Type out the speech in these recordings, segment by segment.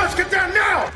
Let's get down now!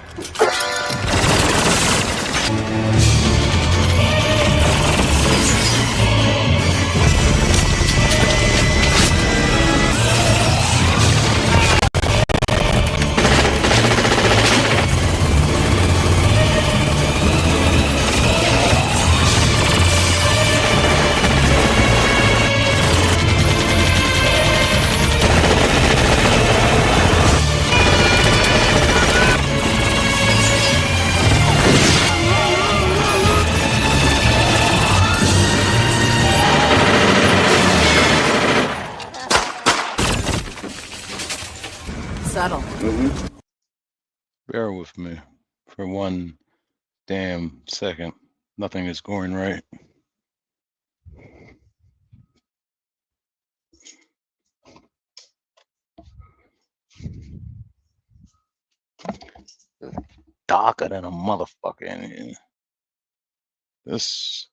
Subtle. Bear with me for one damn second. Nothing is going right. It's darker than a motherfucker in here. This.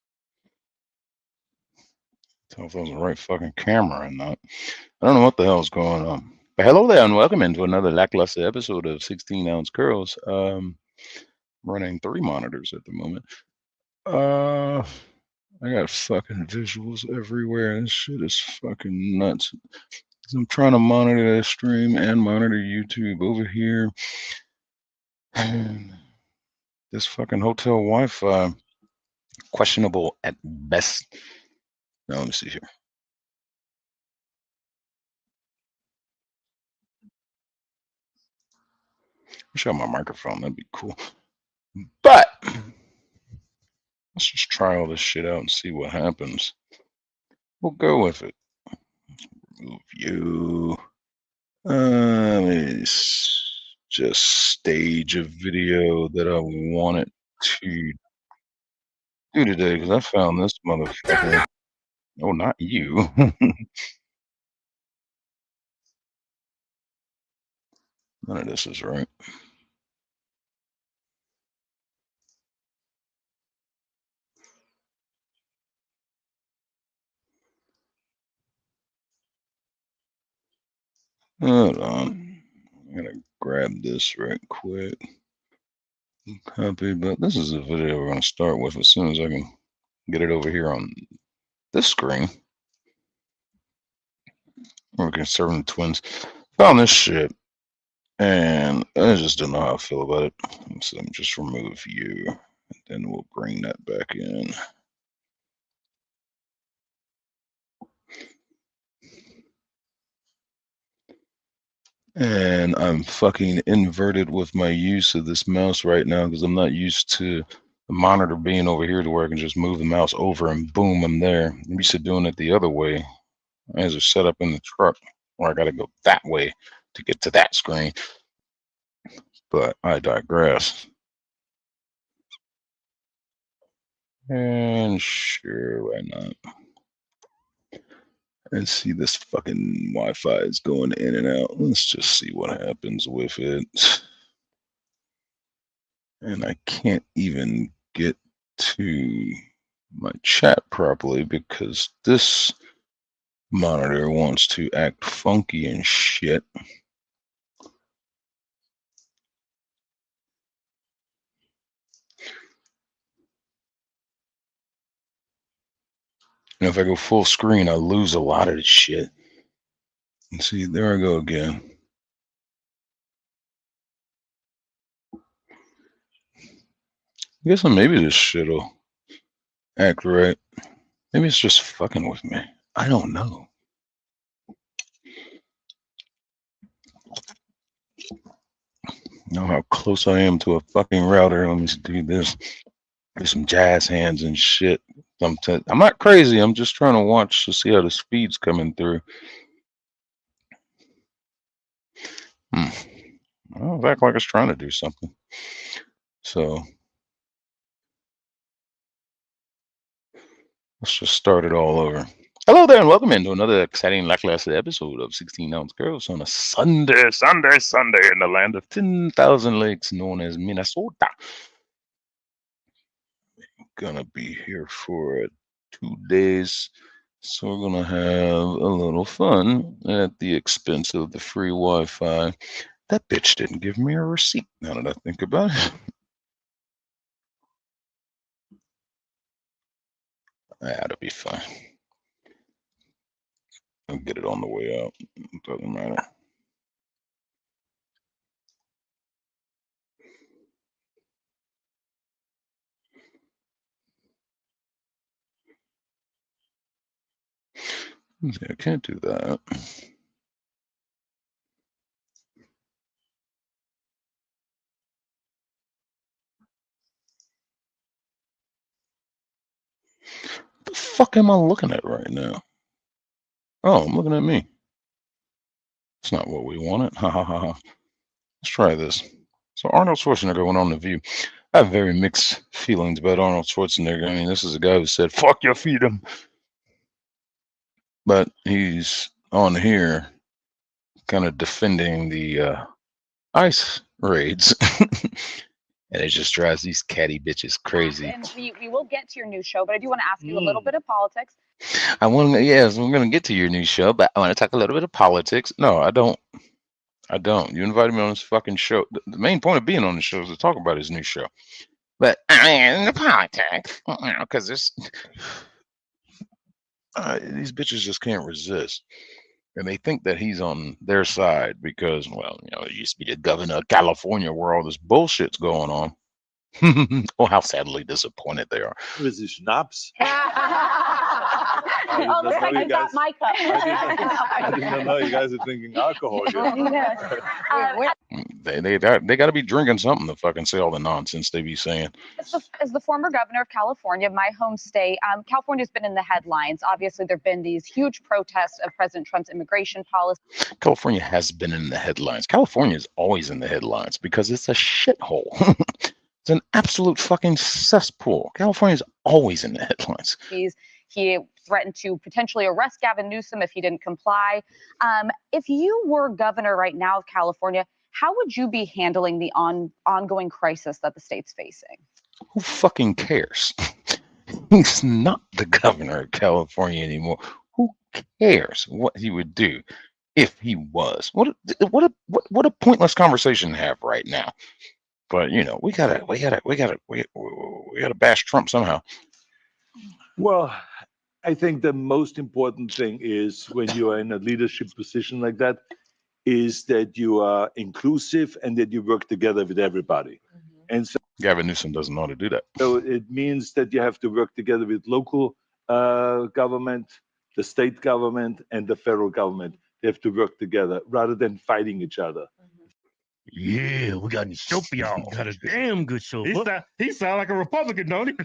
Tell if that was the right fucking camera or not. I don't know what the hell's going on. But hello there and welcome into another lackluster episode of 16 Ounce Curls. Running 3 monitors at the moment. I got fucking visuals everywhere. This shit is fucking nuts. I'm trying to monitor the stream and monitor YouTube over here. And this fucking hotel Wi-Fi, questionable at best. Now let me see here. Show my microphone, that'd be cool. But let's just try all this shit out and see what happens. We'll go with it. Remove you. Let me just stage a video that I wanted to do today because I found this motherfucker. Oh, not you. None of this is right. Hold on. I'm gonna grab this right quick. Copy, but this is a video we're gonna start with as soon as I can get it over here on this screen. We're conserving the twins. Found this shit, and I just don't know how I feel about it. So I'm just remove you, and then we'll bring that back in. And I'm fucking inverted with my use of this mouse right now because I'm not used to the monitor being over here to where I can just move the mouse over and boom, I'm there. I'm used to doing it the other way. As a set up in the truck, or I gotta go that way to get to that screen. But I digress. And sure, why not? And see, this fucking Wi-Fi is going in and out. Let's just see what happens with it. And I can't even get to my chat properly because this monitor wants to act funky and shit. And if I go full screen, I lose a lot of this shit. And see, there I go again. I guess maybe this shit'll act right. Maybe it's just fucking with me. I don't know. Know how close I am to a fucking router. Let me do this. Do some jazz hands and shit. I'm not crazy. I'm just trying to watch to see how the speed's coming through. Well, it acts like it's trying to do something. So let's just start it all over. Hello there and welcome into another exciting lackluster episode of 16 Ounce Girls on a Sunday in the land of 10,000 lakes known as Minnesota. Gonna be here for 2 days, so we're gonna have a little fun at the expense of the free Wi-Fi. That bitch didn't give me a receipt, now that I think about it. That'll be fine. I'll get it on the way out. It doesn't matter. I can't do that. What the fuck am I looking at right now? Oh, I'm looking at me. It's not what we wanted. Ha ha ha ha. Let's try this. So Arnold Schwarzenegger went on The View. I have very mixed feelings about Arnold Schwarzenegger. I mean, this is a guy who said, fuck your freedom. But he's on here kind of defending the ICE raids. And it just drives these catty bitches crazy. And we will get to your new show, but I do want to ask you a little bit of politics. Yes, we're going to get to your new show, but I want to talk a little bit of politics. No, I don't. You invited me on this fucking show. The main point of being on the show is to talk about his new show. But the politics, because this these bitches just can't resist. And they think that he's on their side because, well, he used to be the governor of California where all this bullshit's going on. Oh, how sadly disappointed they are. With the schnapps. Oh, looks like I got my cup. I didn't know you guys are drinking alcohol here. They got to be drinking something to fucking say all the nonsense they be saying. As the former governor of California, my home state, California's been in the headlines. Obviously, there have been these huge protests of President Trump's immigration policy. California has been in the headlines. California is always in the headlines because it's a shithole. It's an absolute fucking cesspool. California's always in the headlines. He threatened to potentially arrest Gavin Newsom if he didn't comply. If you were governor right now of California, how would you be handling the ongoing crisis that the state's facing? Who fucking cares? He's not the governor of California anymore. Who cares what he would do if he was? What a pointless conversation to have right now. But we gotta bash Trump somehow. Well, I think the most important thing is when you are in a leadership position like that, is that you are inclusive and that you work together with everybody. Mm-hmm. And so Gavin Newsom doesn't know how to do that. So it means that you have to work together with local government, the state government, and the federal government. They have to work together rather than fighting each other. Yeah, we got a show for y'all. Got a damn good show. He sound like a Republican, don't he?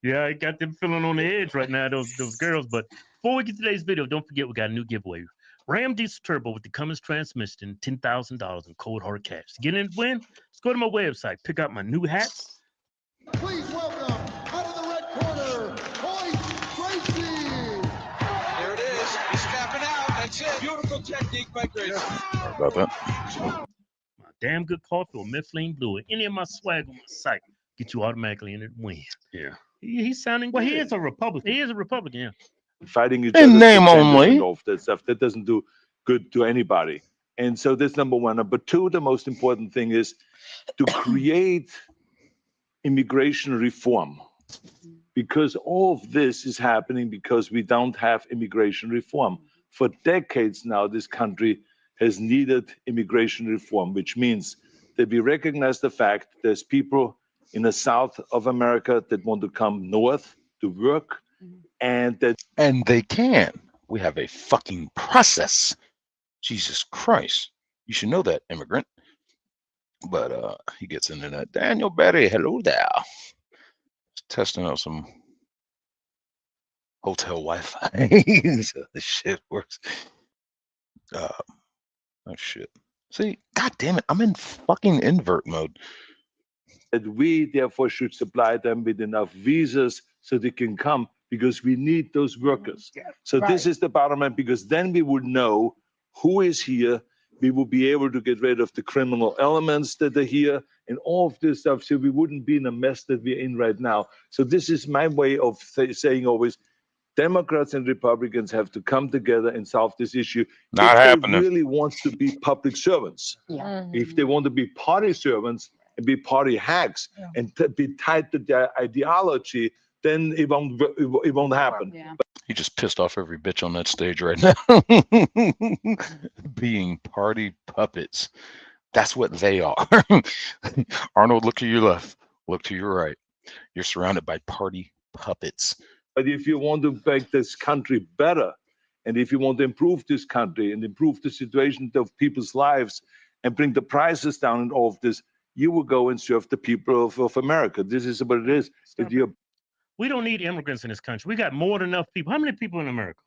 Yeah, I got them feeling on the edge right now, those girls. But before we get to today's video, don't forget we got a new giveaway. Ram Diesel Turbo with the Cummins transmission, $10,000 in cold hard cash. To get in and win, let's go to my website, pick out my new hats. Please welcome, out of the red corner, Royce Gracie. There it is. He's capping out. That's it. Beautiful technique by Gracie. Sorry about that. My damn good coffee or Mifflin Blue or any of my swag on my site get you automatically in and win. Yeah. He's sounding Well, good. he is a Republican. He is a Republican, yeah. Fighting each In other, name only. Off that stuff that doesn't do good to anybody. And so that's number one. Number two, the most important thing is to create immigration reform, because all of this is happening because we don't have immigration reform. For decades now, this country has needed immigration reform, which means that we recognize the fact there's people in the south of America that want to come north to work, and they can. We have a fucking process. Jesus Christ. You should know that, immigrant. But he gets into that. Daniel Berry, hello there. Just testing out some hotel Wi-Fi. So this shit works. Oh shit. See, god damn it, I'm in fucking invert mode. that we therefore should supply them with enough visas so they can come, because we need those workers. So this is the bottom line, because then we would know who is here. We will be able to get rid of the criminal elements that are here and all of this stuff, so we wouldn't be in a mess that we're in right now. So this is my way of saying always, Democrats and Republicans have to come together and solve this issue. Not if happening. They really wants to be public servants. If they want to be party servants and be party hacks and be tied to their ideology, then it won't happen. Yeah. He just pissed off every bitch on that stage right now. Being party puppets. That's what they are. Arnold, look to your left. Look to your right. You're surrounded by party puppets. But if you want to make this country better, and if you want to improve this country and improve the situation of people's lives and bring the prices down and all of this, you will go and serve the people of America. This is what it is. If you're We don't need immigrants in this country. We got more than enough people. How many people in America?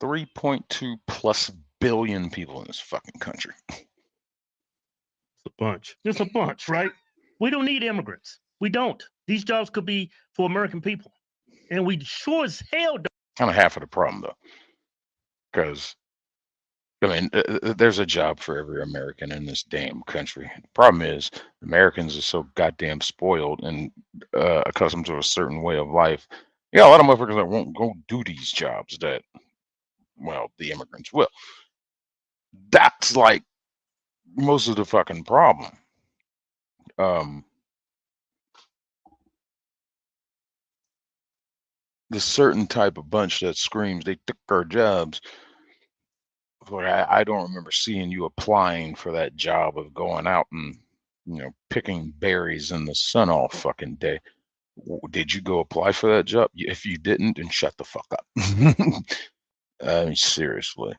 3.2 plus billion people in this fucking country. It's a bunch. Just a bunch, right? We don't need immigrants. We don't. These jobs could be for American people. And we sure as hell don't. Kind of half of the problem, though. Because, I mean, there's a job for every American in this damn country. The problem is, Americans are so goddamn spoiled and accustomed to a certain way of life. Yeah, a lot of motherfuckers that won't go do these jobs that, well, the immigrants will. That's like most of the fucking problem. The certain type of bunch that screams they took our jobs. Like, I don't remember seeing you applying for that job of going out and, you know, picking berries in the sun all fucking day. Did you go apply for that job? If you didn't, then shut the fuck up. I mean, seriously.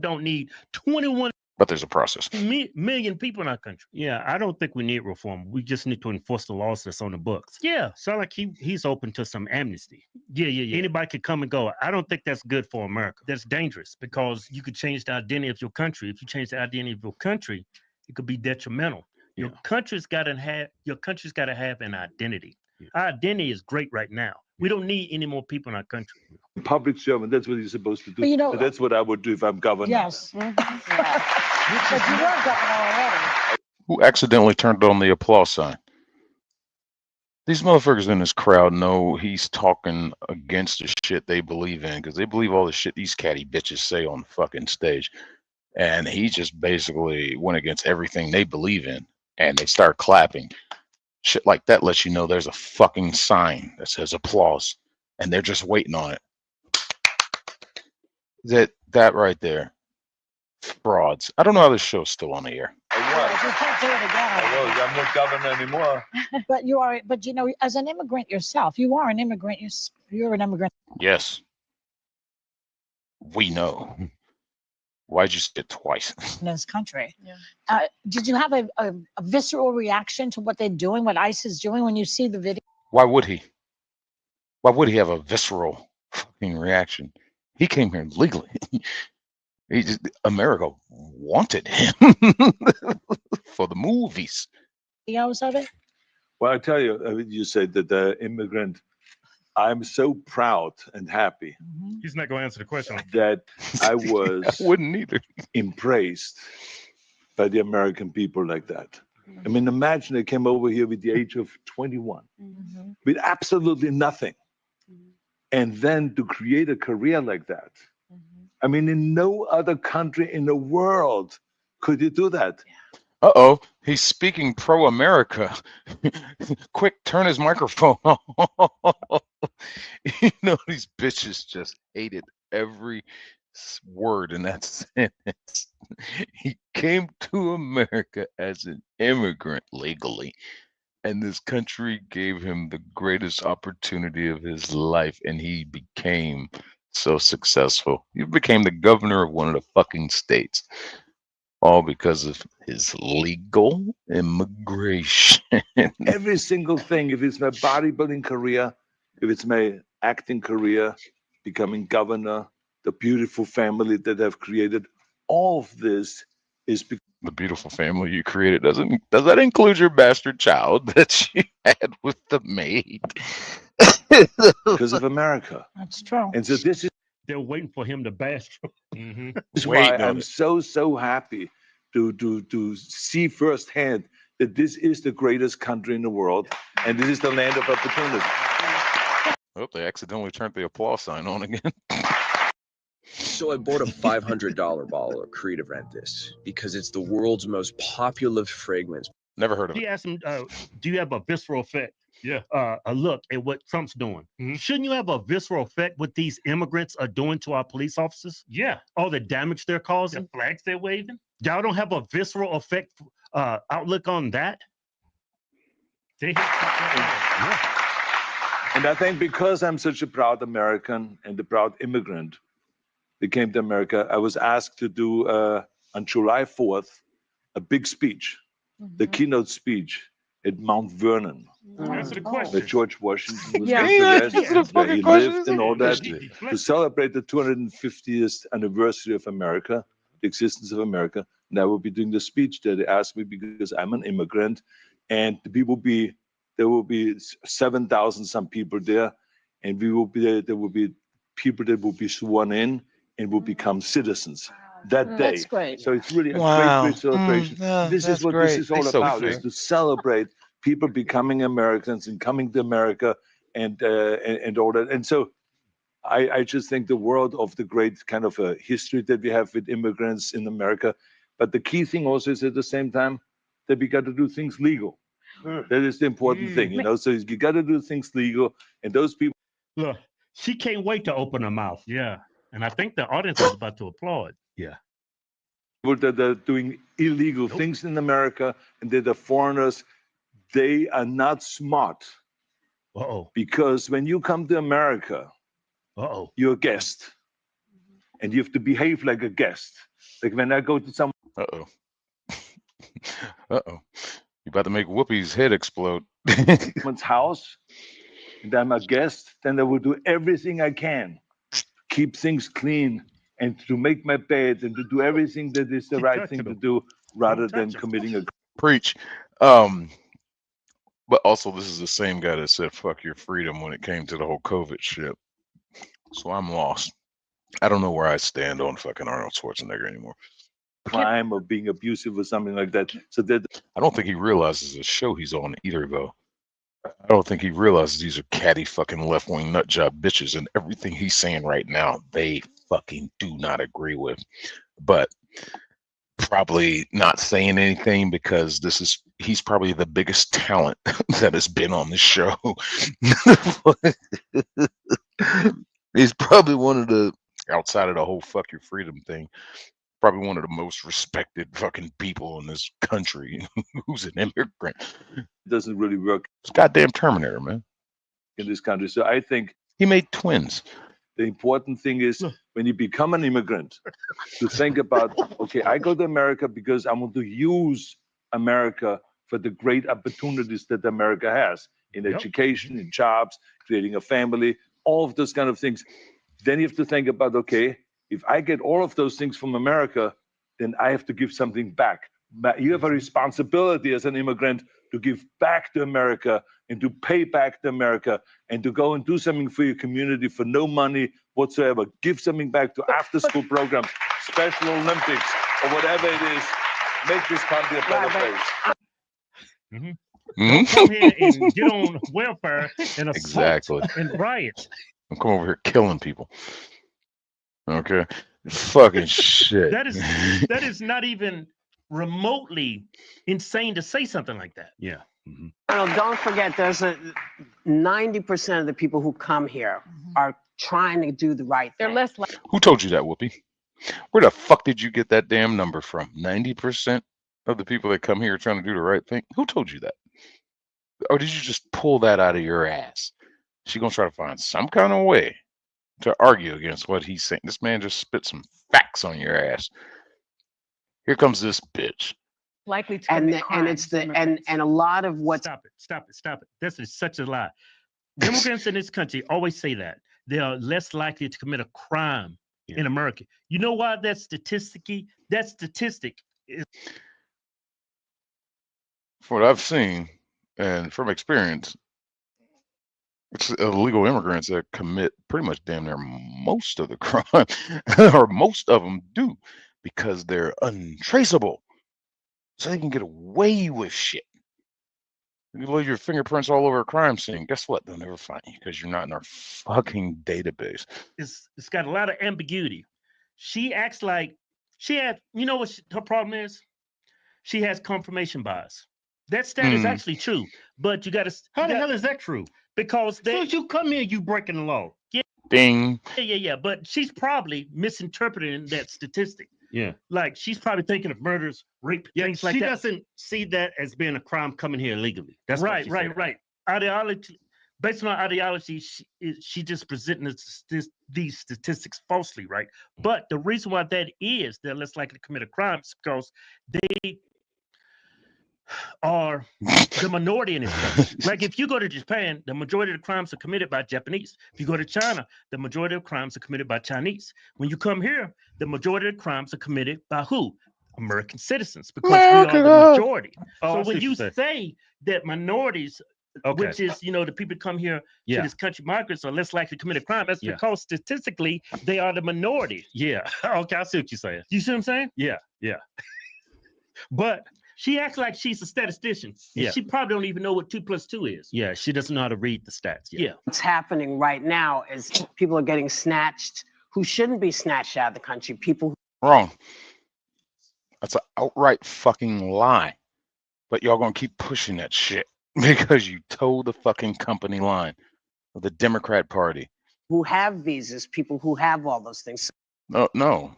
Don't need 21 But there's a process. million people in our country. Yeah, I don't think we need reform. We just need to enforce the laws that's on the books. Yeah, sound like he's open to some amnesty. Yeah. Anybody could come and go. I don't think that's good for America. That's dangerous because you could change the identity of your country. If you change the identity of your country, it could be detrimental. Your country's got to have an identity. Our identity is great right now. We don't need any more people in our country. public servant, that's what you're supposed to do. But you know- So that's what I would do if I'm governor. Yes. Yeah. But you were governor already. Who accidentally turned on the applause sign? These motherfuckers in this crowd know he's talking against the shit they believe in because they believe all the shit these catty bitches say on the fucking stage. And he just basically went against everything they believe in and they start clapping. Shit like that lets you know there's a fucking sign that says applause and they're just waiting on it. That right there. Frauds. I don't know how this show's still on the air. I was. You can't do it again. I'm not governor anymore. But you are. But you know, as an immigrant yourself, you are an immigrant. You're an immigrant Yes. We know. Why'd you say it twice? in this country. Yeah. Did you have a visceral reaction to what they're doing, what ICE is doing, when you see the video? Why would he? Why would he have a visceral fucking reaction? He came here legally. America wanted him for the movies. Videos of it? Well, I tell you, you said that the immigrant, I'm so proud and happy Mhm. He's not going to answer the question. that I was Wouldn't either. embraced by the American people like that. I mean, imagine they came over here with the age of 21 Mhm. with absolutely nothing. And then to create a career like that. Mhm. I mean, in no other country in the world could you do that. Uh-oh, he's speaking pro-America. Quick, turn his microphone off. You know, these bitches just hated every word in that sentence. He came to America as an immigrant legally, and this country gave him the greatest opportunity of his life, and he became so successful. He became the governor of one of the fucking states. All because of his legal immigration. Every single thing, if it's my bodybuilding career, if it's my acting career, becoming governor, the beautiful family that I've created, all of this is The beautiful family you created does that include your bastard child that you had with the maid? because of America. That's true. And so this They're waiting for him to bash. is Wait why on I'm it. so happy to see firsthand that this is the greatest country in the world and this is the land of opportunity. Oh, they accidentally turned the applause sign on again. So I bought a $500 bottle of Creed Aventus because it's the world's most popular fragrance. Never heard of it. He asked him, do you have a visceral effect? Yeah. A look at what Trump's doing. Shouldn't you have a visceral effect what these immigrants are doing to our police officers? Yeah. All the damage they're causing, the flags they're waving. Y'all don't have a visceral effect outlook on that? Yeah. And I think because I'm such a proud American and a proud immigrant that came to America, I was asked to do on July 4th a big speech, the keynote speech at Mount Vernon, Answer the where question. George Washington was Yeah. resident, where he lived and all that, Yeah. to celebrate the 250th anniversary of America, the existence of America. And I will be doing the speech there. They asked me because I'm an immigrant, and there will be 7,000 some people there, and we will be there will be people that will be sworn in and will become citizens that day. That's great. So it's really a Wow. great celebration. Yeah, This is that's what great. this is all Thanks, Sophie. about, is to celebrate people becoming Americans and coming to America and all that. And so I just think the world of the great kind of a history that we have with immigrants in America. But the key thing also is at the same time that we got to do things legal. That is the important thing, you know. So you got to do things legal, and those people Look, she can't wait to open her mouth. Yeah. And I think the audience is about to applaud. Yeah. that are doing illegal things in America and that are foreigners, they are not smart. Uh-oh. Because when you come to America, Uh-oh. you're a guest, and you have to behave like a guest. Like when I go to some Uh-oh. Uh-oh. You about to make Whoopi's head explode. someone's house, and I'm a guest, then I will do everything I can, keep things clean, and to make my bed, and to do everything that is the right thing to do, rather than committing a. Preach. But also, this is the same guy that said "fuck your freedom" when it came to the whole COVID shit. So I'm lost. I don't know where I stand on fucking Arnold Schwarzenegger anymore. Crime or being abusive or something like that. So that I don't think he realizes the show he's on either, though. I don't think he realizes these are catty fucking left-wing nut job bitches, and everything he's saying right now, they fucking do not agree with. But probably not saying anything because he's probably the biggest talent that has been on the show. He's probably one of the, outside of the whole fuck your freedom thing, probably one of the most respected fucking people in this country who's an immigrant. doesn't really work It's goddamn Terminator, man. in this country. So I think He made twins. the important thing is when you become an immigrant to think about, okay, I go to America because I want to use America for the great opportunities that America has in Yep. education, in jobs, creating a family, all of those kind of things. Then you have to think about, okay, if I get all of those things from America, then I have to give something back. But you have a responsibility as an immigrant to give back to America and to pay back to America and to go and do something for your community for no money whatsoever. Give something back to after-school programs, Special Olympics, or whatever it is. Make this country a better place. Mhm. Come here and get on welfare and assault Exactly. and riot. I'm coming over here killing people. Okay. Fucking shit. That is not even remotely insane to say something like that. Yeah. Arnold, don't forget, there's 90% of the people who come here are trying to do the right They're thing. less likely. Who told you that, Whoopi? Where the fuck did you get that damn number from? 90% of the people that come here are trying to do the right thing? Who told you that? Or did you just pull that out of your ass? She gonna try to find some kind of way to argue against what he's saying. This man just spit some facts on your ass. Here comes this bitch. Likely to And commit it's crimes, the and a lot of what's Stop it. This is such a lie. Immigrants in this country always say that they are less likely to commit a crime in America. You know why that statistic is From what I've seen and from experience, it's illegal immigrants that commit pretty much damn near most of the crime, or most of them do, because they're untraceable. So they can get away with shit. You leave your fingerprints all over a crime scene. Guess what? They'll never find you because you're not in our fucking database. It's got a lot of ambiguity. She acts like she had, you know what her problem is? She has confirmation bias. That stat is actually true, but you got to. How the hell is that true? Because As soon they, as you come here, you breaking the law. Ding. yeah. But she's probably misinterpreting that statistic. Yeah. Like she's probably thinking of murders, rape, Yeah, things like she that. doesn't see that as being a crime coming here illegally. That's what right, she right, said. right. Ideology, based on ideology, she just presenting these statistics falsely, right? But the reason why that is they're less likely to commit a crime is because they are the minority in this country. Like if you go to Japan, the majority of the crimes are committed by Japanese. If you go to China, the majority of crimes are committed by Chinese. When you come here, the majority of the crimes are committed by who? American citizens, because we are the majority. Oh, I So see when what you you're saying. say that minorities, Okay. which is, the people that come here to Yeah. this country, migrants are less likely to commit a crime, that's Yeah. because statistically they are the minority. Yeah. Okay, I see what you're saying. You see what I'm saying? Yeah. But she acts like she's a statistician. And Yeah. she probably don't even know what 2 + 2 is. Yeah, she doesn't know how to read the stats. Yeah. What's happening right now is people are getting snatched who shouldn't be snatched out of the country. People Wrong. That's an outright fucking lie. But y'all gonna keep pushing that shit because you told the fucking company line of the Democrat Party. who have visas, people who have all those things. No.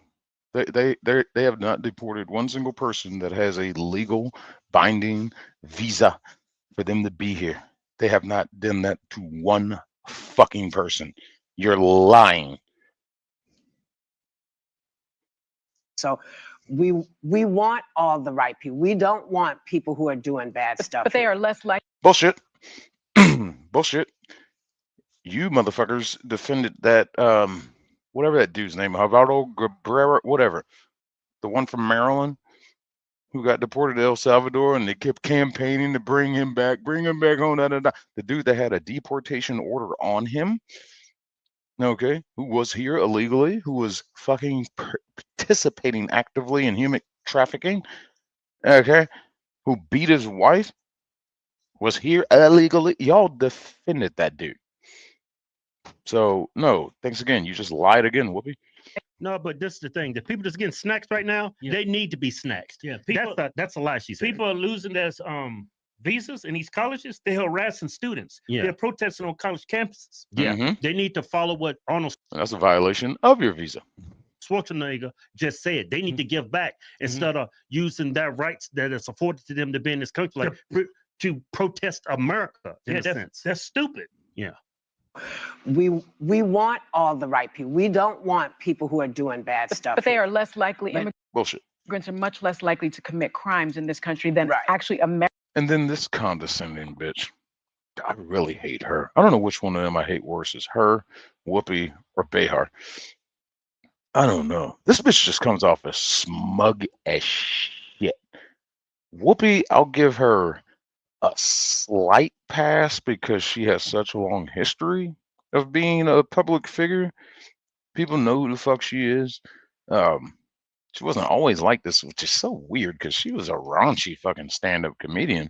They have not deported one single person that has a legal binding visa for them to be here. They have not done that to one fucking person. You're lying. So we want all the right people. We don't want people who are doing bad stuff. But they are less likely. Bullshit. Bullshit. You motherfuckers defended that whatever that dude's name, Alvaro Cabrera, whatever. The one from Maryland who got deported to El Salvador, and they kept campaigning to bring him back home. The dude that had a deportation order on him, okay, who was here illegally, who was fucking participating actively in human trafficking, okay, who beat his wife, was here illegally. Y'all defended that dude. So no, thanks again. You just lied again, Whoopi. No, but this is the thing. The people that's getting snatched right now, they need to be snatched. Yeah, People, that's a lie she said. people are losing their visas in these colleges. They're harassing students. Yeah. They're protesting on college campuses. Yeah. Mhm. They need to follow what Arnold That's a violation of your visa. Schwarzenegger just said. They need to give back instead of using their rights that is afforded to them to be in this country, like to protest America. In a sense, that's stupid. Yeah. We want all the right people. We don't want people who are doing bad stuff. But they are less likely. Bullshit. Immigrants are much less likely to commit crimes in this country than Right. actually Americans. And then this condescending bitch. I really hate her. I don't know which one of them I hate worse, is her, Whoopi, or Behar. I don't know. This bitch just comes off as smug as shit. Whoopi, I'll give her a slight pass because she has such a long history of being a public figure. People know who the fuck she is. She wasn't always like this, which is so weird because she was a raunchy fucking stand-up comedian.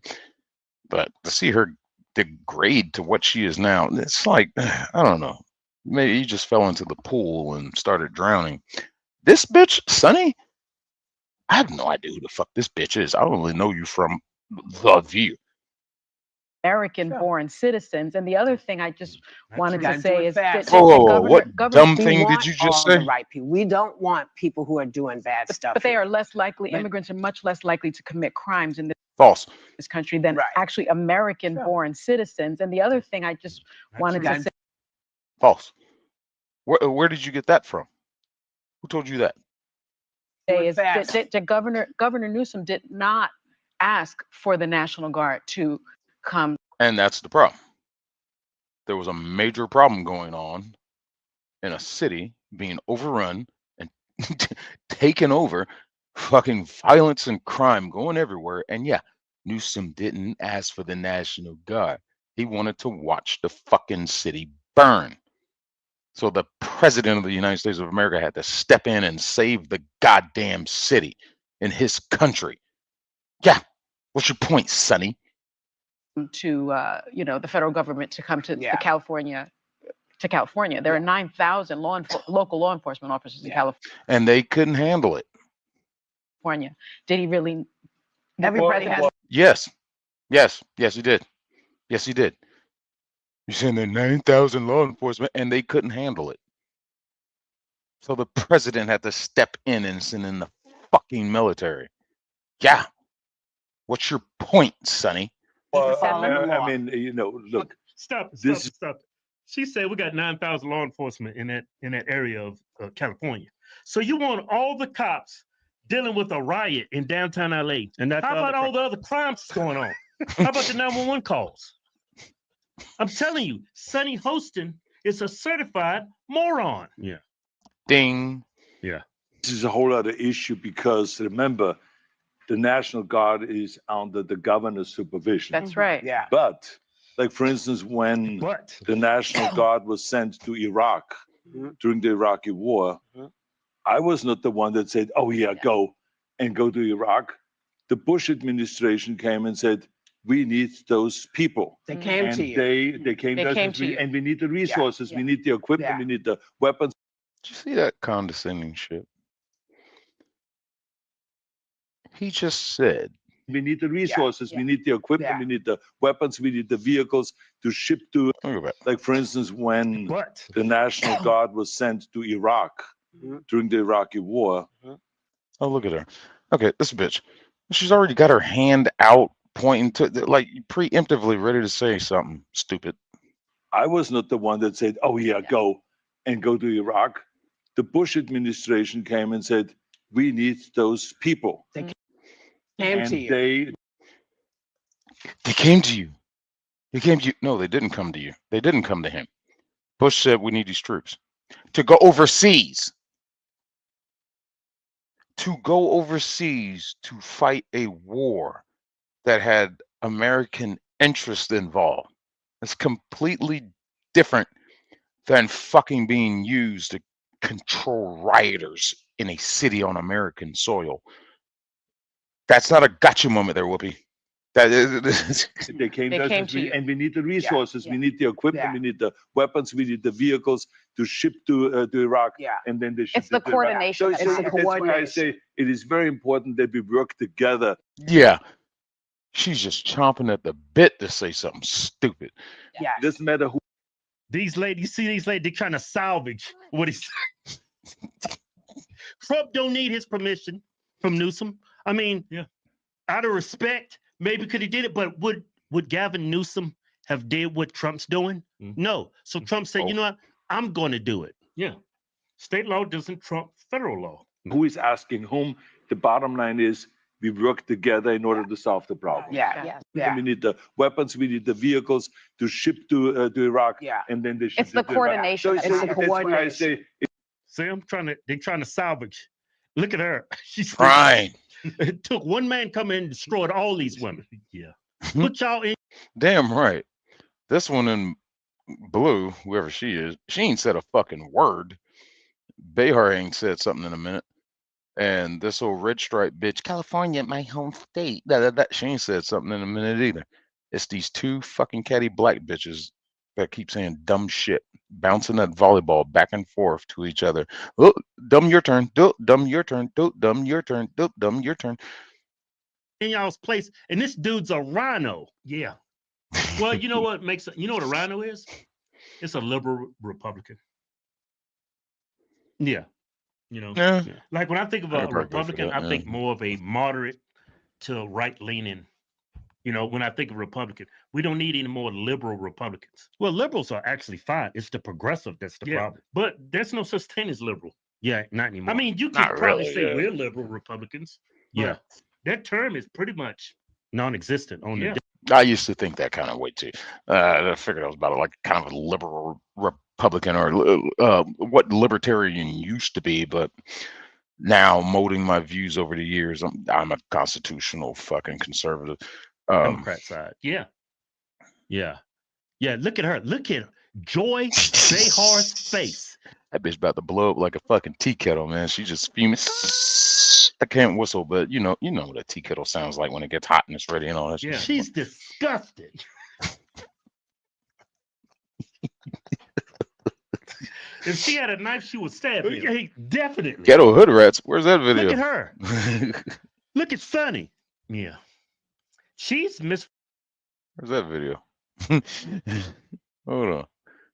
But to see her degrade to what she is now, it's like, I don't know. Maybe you just fell into the pool and started drowning. This bitch, Sonny, I have no idea who the fuck this bitch is. I only know you from The View. American-born citizens. And the other thing I just wanted gotta to do say it is fast. that Whoa, what dumb We thing did want you all just the say? right people. We don't want people who are doing bad stuff. but they are less likely. But- Immigrants are much less likely to commit crimes in False. this country than Right. actually American-born citizens. And the other thing I just wanted to right. say False. Where did you get that from? Who told you that? is fast. that Governor Newsom did not ask for the National Guard to come. And that's the problem. There was a major problem going on in a city being overrun and taken over, fucking violence and crime going everywhere. And yeah, Newsom didn't ask for the National Guard. He wanted to watch the fucking city burn. So the president of the United States of America had to step in and save the goddamn city in his country. Yeah. What's your point, Sonny? to the federal government to come to Yeah. the California. To California, there are 9,000 local law enforcement officers in And they couldn't handle it. California. Did he really? Every Well, president. well, Yes. Yes, he did. Yes, he did. You saying there 9,000 law enforcement and they couldn't handle it. So the president had to step in and send in the fucking military. Yeah. What's your point, Sonny? well, Following the law. I mean, look, Stop. This- She said we got 9,000 law enforcement in that area of California. So you want all the cops dealing with a riot in downtown LA? And that's How the about other all the other crimes that's going on? How about the 911 calls? I'm telling you, Sonny Hostin is a certified moron. Ding. this is a whole other issue because remember, the National Guard is under the governor's supervision. That's right. Yeah. But, like for instance, when But the National Guard was sent to Iraq Mhm. during the Iraqi war, Mhm. I was not the one that said, "Oh yeah, go to Iraq." The Bush administration came and said, "We need those people." They came And to you. they came They to us came and to we- you. and we need the resources, we yeah. need the equipment, Yeah. we need the weapons. Did you see that condescending shit? He just said, We need the resources, we yeah. need the equipment, Yeah. we need the weapons, we need the vehicles to ship to. look at that. Like for instance, when but the National Guard was sent to Iraq Mhm. during the Iraqi war, Oh, look at her. Okay, this bitch. She's already got her hand out, pointing to, like, preemptively ready to say something stupid. I was not the one that said, "Oh yeah, go to Iraq." The Bush administration came and said, "We need those people." Came And to you. They came to you. They came to you. No, they didn't come to you. They didn't come to him. Bush said, we need these troops to go overseas. To go overseas to fight a war that had American interest involved. It's completely different than fucking being used to control rioters in a city on American soil. That's not a gotcha moment there, Whoopi. That is, They came They to us came and to you. and we need the resources, we yeah. need the equipment, Yeah. we need the weapons, we need the vehicles to ship to Iraq. Yeah. And then they ship It's the it to Iraq. coordination. So, that It's so the matters. that's why I coordination. say it is very important that we work together. yeah. She's just chomping at the bit to say something stupid. Yeah. It doesn't matter who. these ladies, they're trying to salvage what he's. Trump don't need his permission from Newsom. I mean, out of respect, maybe could he did it, but would Gavin Newsom have did what Trump's doing? No. So Trump said, Oh. you know what? I'm going to do it. Yeah. State law doesn't trump federal law. Who is asking whom? The bottom line is we work together in order to solve the problem. Yeah. Yeah. Yeah. We need the weapons, we need the vehicles to ship to Iraq. Yeah. And then they ship It's the it to Iraq. coordination. So, that It's the so matters. that's why I coordination. say See, they're trying to salvage. Look at her. She's Right. It took one man come in and destroyed all these women. Yeah. Put y'all in. Damn right. This one in blue, whoever she is, she ain't said a fucking word. Behar ain't said something in a minute. And this old red stripe bitch, California, my home state. She ain't said something in a minute either. It's these two fucking catty black bitches that keep saying dumb shit, bouncing that volleyball back and forth to each other. Oh, dumb your turn. Do dumb your turn. Do dumb your turn. Do dumb your turn. in y'all's place, and this dude's a rhino. Yeah. Well, you know what makes you know what a rhino is? It's a liberal Republican. Yeah. You know, Yeah. like when I think of I a could probably go for Republican, that, I think yeah. more of a moderate to right leaning. You know, when I think of Republican, we don't need any more liberal Republicans. Well, liberals are actually fine. It's the progressive that's the Yeah. problem. But there's no such thing as liberal. Yeah. Not anymore. I mean, you could Not probably really, say yeah. we're liberal Republicans. but Yeah. that term is pretty much non-existent on Yeah. the. I used to think that kind of way too. I figured I was about like kind of a liberal Republican or what libertarian used to be, but now molding my views over the years, I'm a constitutional fucking conservative. Democrat side. Yeah. Yeah. Yeah. Look at her. Look at Joy Behar's face. That bitch about to blow up like a fucking tea kettle, man. She just fuming. I can't whistle, but you know what a tea kettle sounds like when it gets hot and it's ready and all that. Yeah, shit. she's disgusted. If she had a knife, she would stab me. Okay, definitely. Ghetto Hood Rats. Where's that video? Look at her. Look at Sunny. Yeah. She's Miss. Where's that video? Hold on.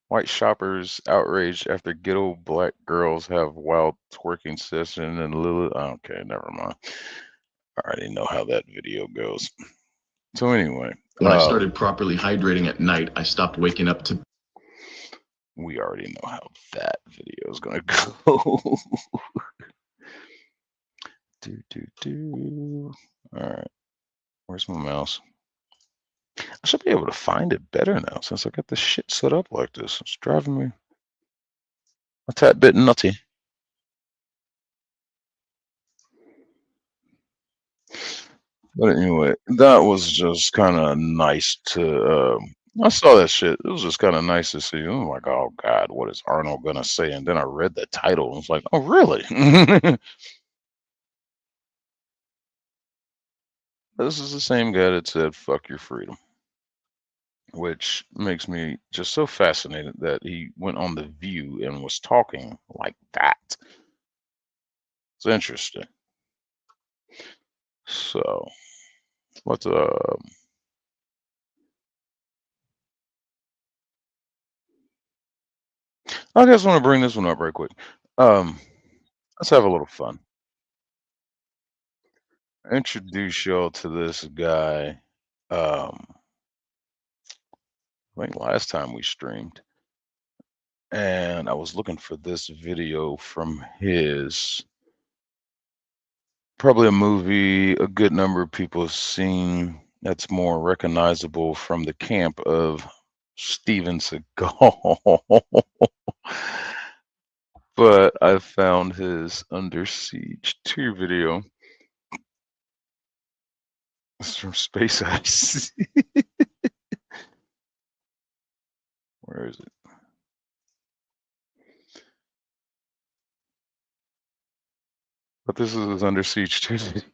White shoppers outraged after ghetto black girls have wild twerking session and Lilith. Okay, never mind. I already know how that video goes. So anyway, when I started properly hydrating at night, I stopped waking up to. We already know how that video is gonna go. All right, where's my mouse? I should be able to find it better now since I got this shit set up like this. It's driving me a tad bit nutty. But anyway, that was just kind of nice to. I saw that shit. It was just kind of nice to see. I'm like, oh God, what is Arnold gonna say? And then I read the title and was like, oh really? This is the same guy that said "fuck your freedom," which makes me just so fascinated that he went on The View and was talking like that. It's interesting. So, let's I just want to bring this one up right quick. Let's have a little fun. Introduce y'all to this guy. I think last time we streamed, and I was looking for this video from his. Probably a movie a good number of people have seen that's more recognizable from the camp of Steven Seagal. But I found his Under Siege 2 video. It's from Space Ice. Where is it? But this is his Under Siege 2 video.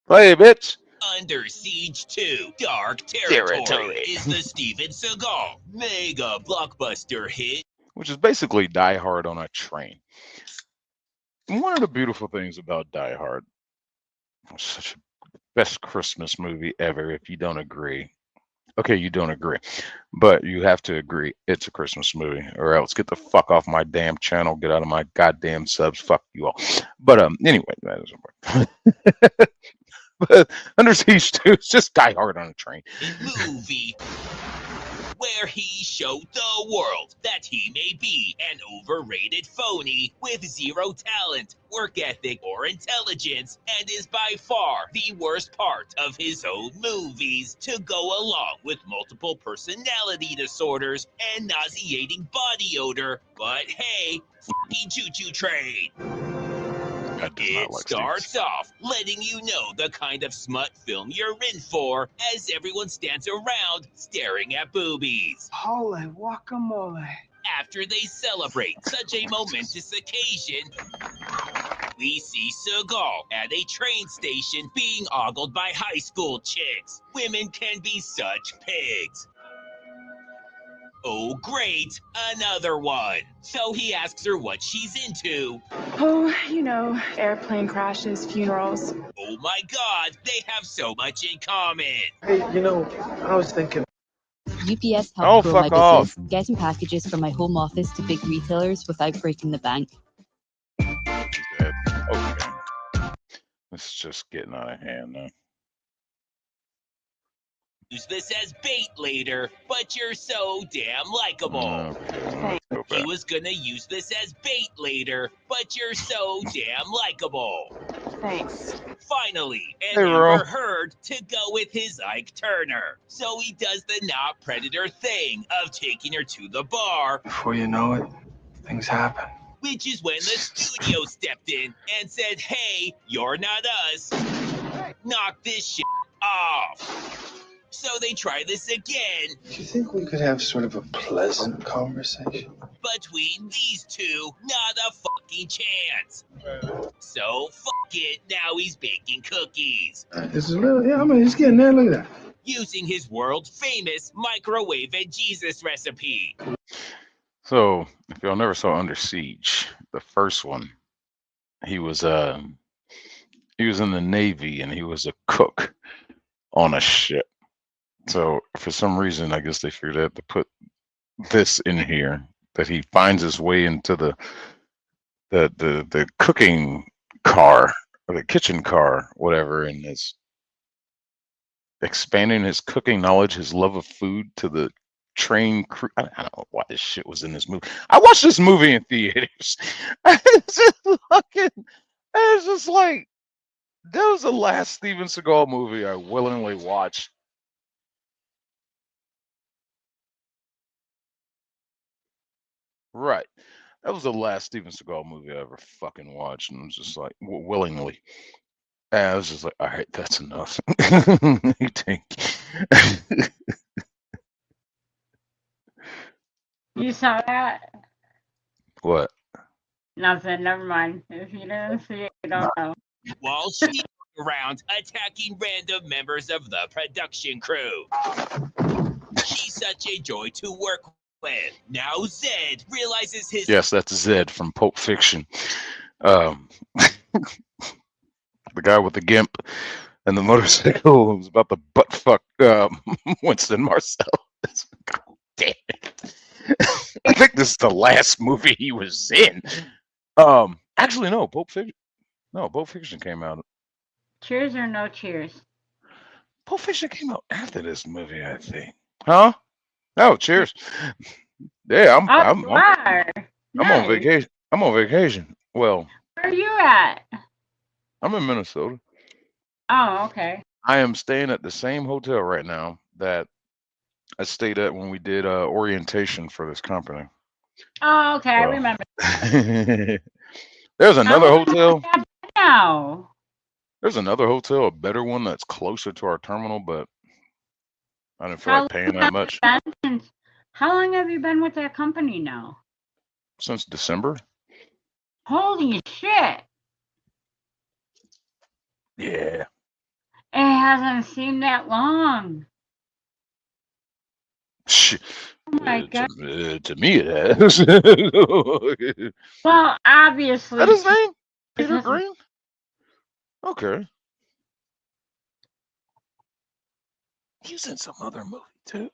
Play, bitch! Under Siege 2 Dark Territory is the Steven Seagal mega blockbuster hit. Which is basically Die Hard on a train. And one of the beautiful things about Die Hard, it's such a best Christmas movie ever, if you don't agree. Okay, you don't agree, but you have to agree it's a Christmas movie, or else get the fuck off my damn channel, get out of my goddamn subs, fuck you all. But anyway, that is important. But Under Siege 2 is just Die Hard on a train. Movie where he showed the world that he may be an overrated phony with zero talent, work ethic, or intelligence, and is by far the worst part of his own movies, to go along with multiple personality disorders and nauseating body odor. But hey, f***ing choo-choo train. It starts off letting you know the kind of smut film you're in for as everyone stands around staring at boobies. Holy guacamole. After they celebrate such a momentous occasion, we see Seagal at a train station being ogled by high school chicks. Women can be such pigs. Oh, great, another one. So he asks her what she's into. Oh, you know, airplane crashes, funerals. Oh my God, they have so much in common. Hey, you know, I was thinking. UPS helped grow my business, getting packages from my home office to big retailers without breaking the bank. Okay. It's just getting out of hand now. Use this as bait later, but you're so damn likable. Okay, he was gonna use this as bait later, but you're so damn likable. Thanks. Finally, and Hey, Amber Ro. Heard to go with his Ike Turner. So he does the not predator thing of taking her to the bar. Before you know it, things happen. Which is when the studio stepped in and said, hey, you're not us. Knock this shit off. So they try this again. Do you think we could have sort of a pleasant conversation? Between these two, not a fucking chance. So fuck it, now he's baking cookies. This is really, yeah, I mean, it's getting there. Look at that. Using his world-famous microwave and Jesus recipe. So, if y'all never saw Under Siege, the first one, he was in the Navy and he was a cook on a ship. So, for some reason, I guess they figured out to put this in here, that he finds his way into the cooking car or the kitchen car, whatever, and is expanding his cooking knowledge, his love of food to the train crew. I don't know why this shit was in this movie. I watched this movie in theaters. It's just like, that was the last Steven Seagal movie I willingly watched. Right. That was the last Steven Seagal movie I ever fucking watched, and I was just like, willingly. And I was just like, all right, that's enough. You think? You saw that? What? Nothing. Never mind. If you didn't see it, you don't know. While she around attacking random members of the production crew. She's such a joy to work with. Now Zed realizes his Yes, that's Zed from Pulp Fiction. The guy with the gimp and the motorcycle was about to butt fuck Winston Marsalis. God damn it. I think this is the last movie he was in. Actually, no, Pulp Fiction. No, Pulp Fiction came out. Cheers or no cheers? Pulp Fiction came out after this movie, I think. Huh? No, cheers. Yeah, I'm on vacation. I'm on vacation. Well, where are you at? I'm in Minnesota. Oh, okay. I am staying at the same hotel right now that I stayed at when we did orientation for this company. Oh, okay. I remember. There's another hotel. Now. There's another hotel, a better one that's closer to our terminal, but I didn't feel like paying that much. How long have you been with that company now? Since December. Holy shit. Yeah. It hasn't seemed that long. Oh my God. To me, it has. Well, obviously. That his name? Peter Green? Okay. He was in some other movie, too.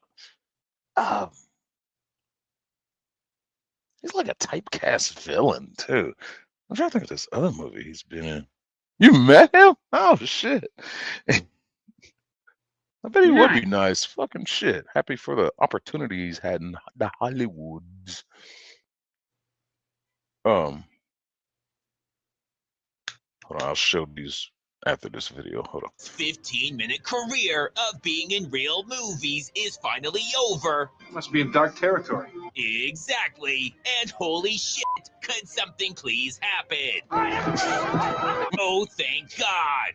He's like a typecast villain, too. I'm trying to think of this other movie he's been in. You met him? Oh, shit. I bet he would be nice. Fucking shit. Happy for the opportunity he's had in the Hollywoods. Hold on, I'll show these after this video. Hold on. 15-minute career of being in real movies is finally over. Must be in dark territory. Exactly. And holy shit, could something please happen? Oh, thank God.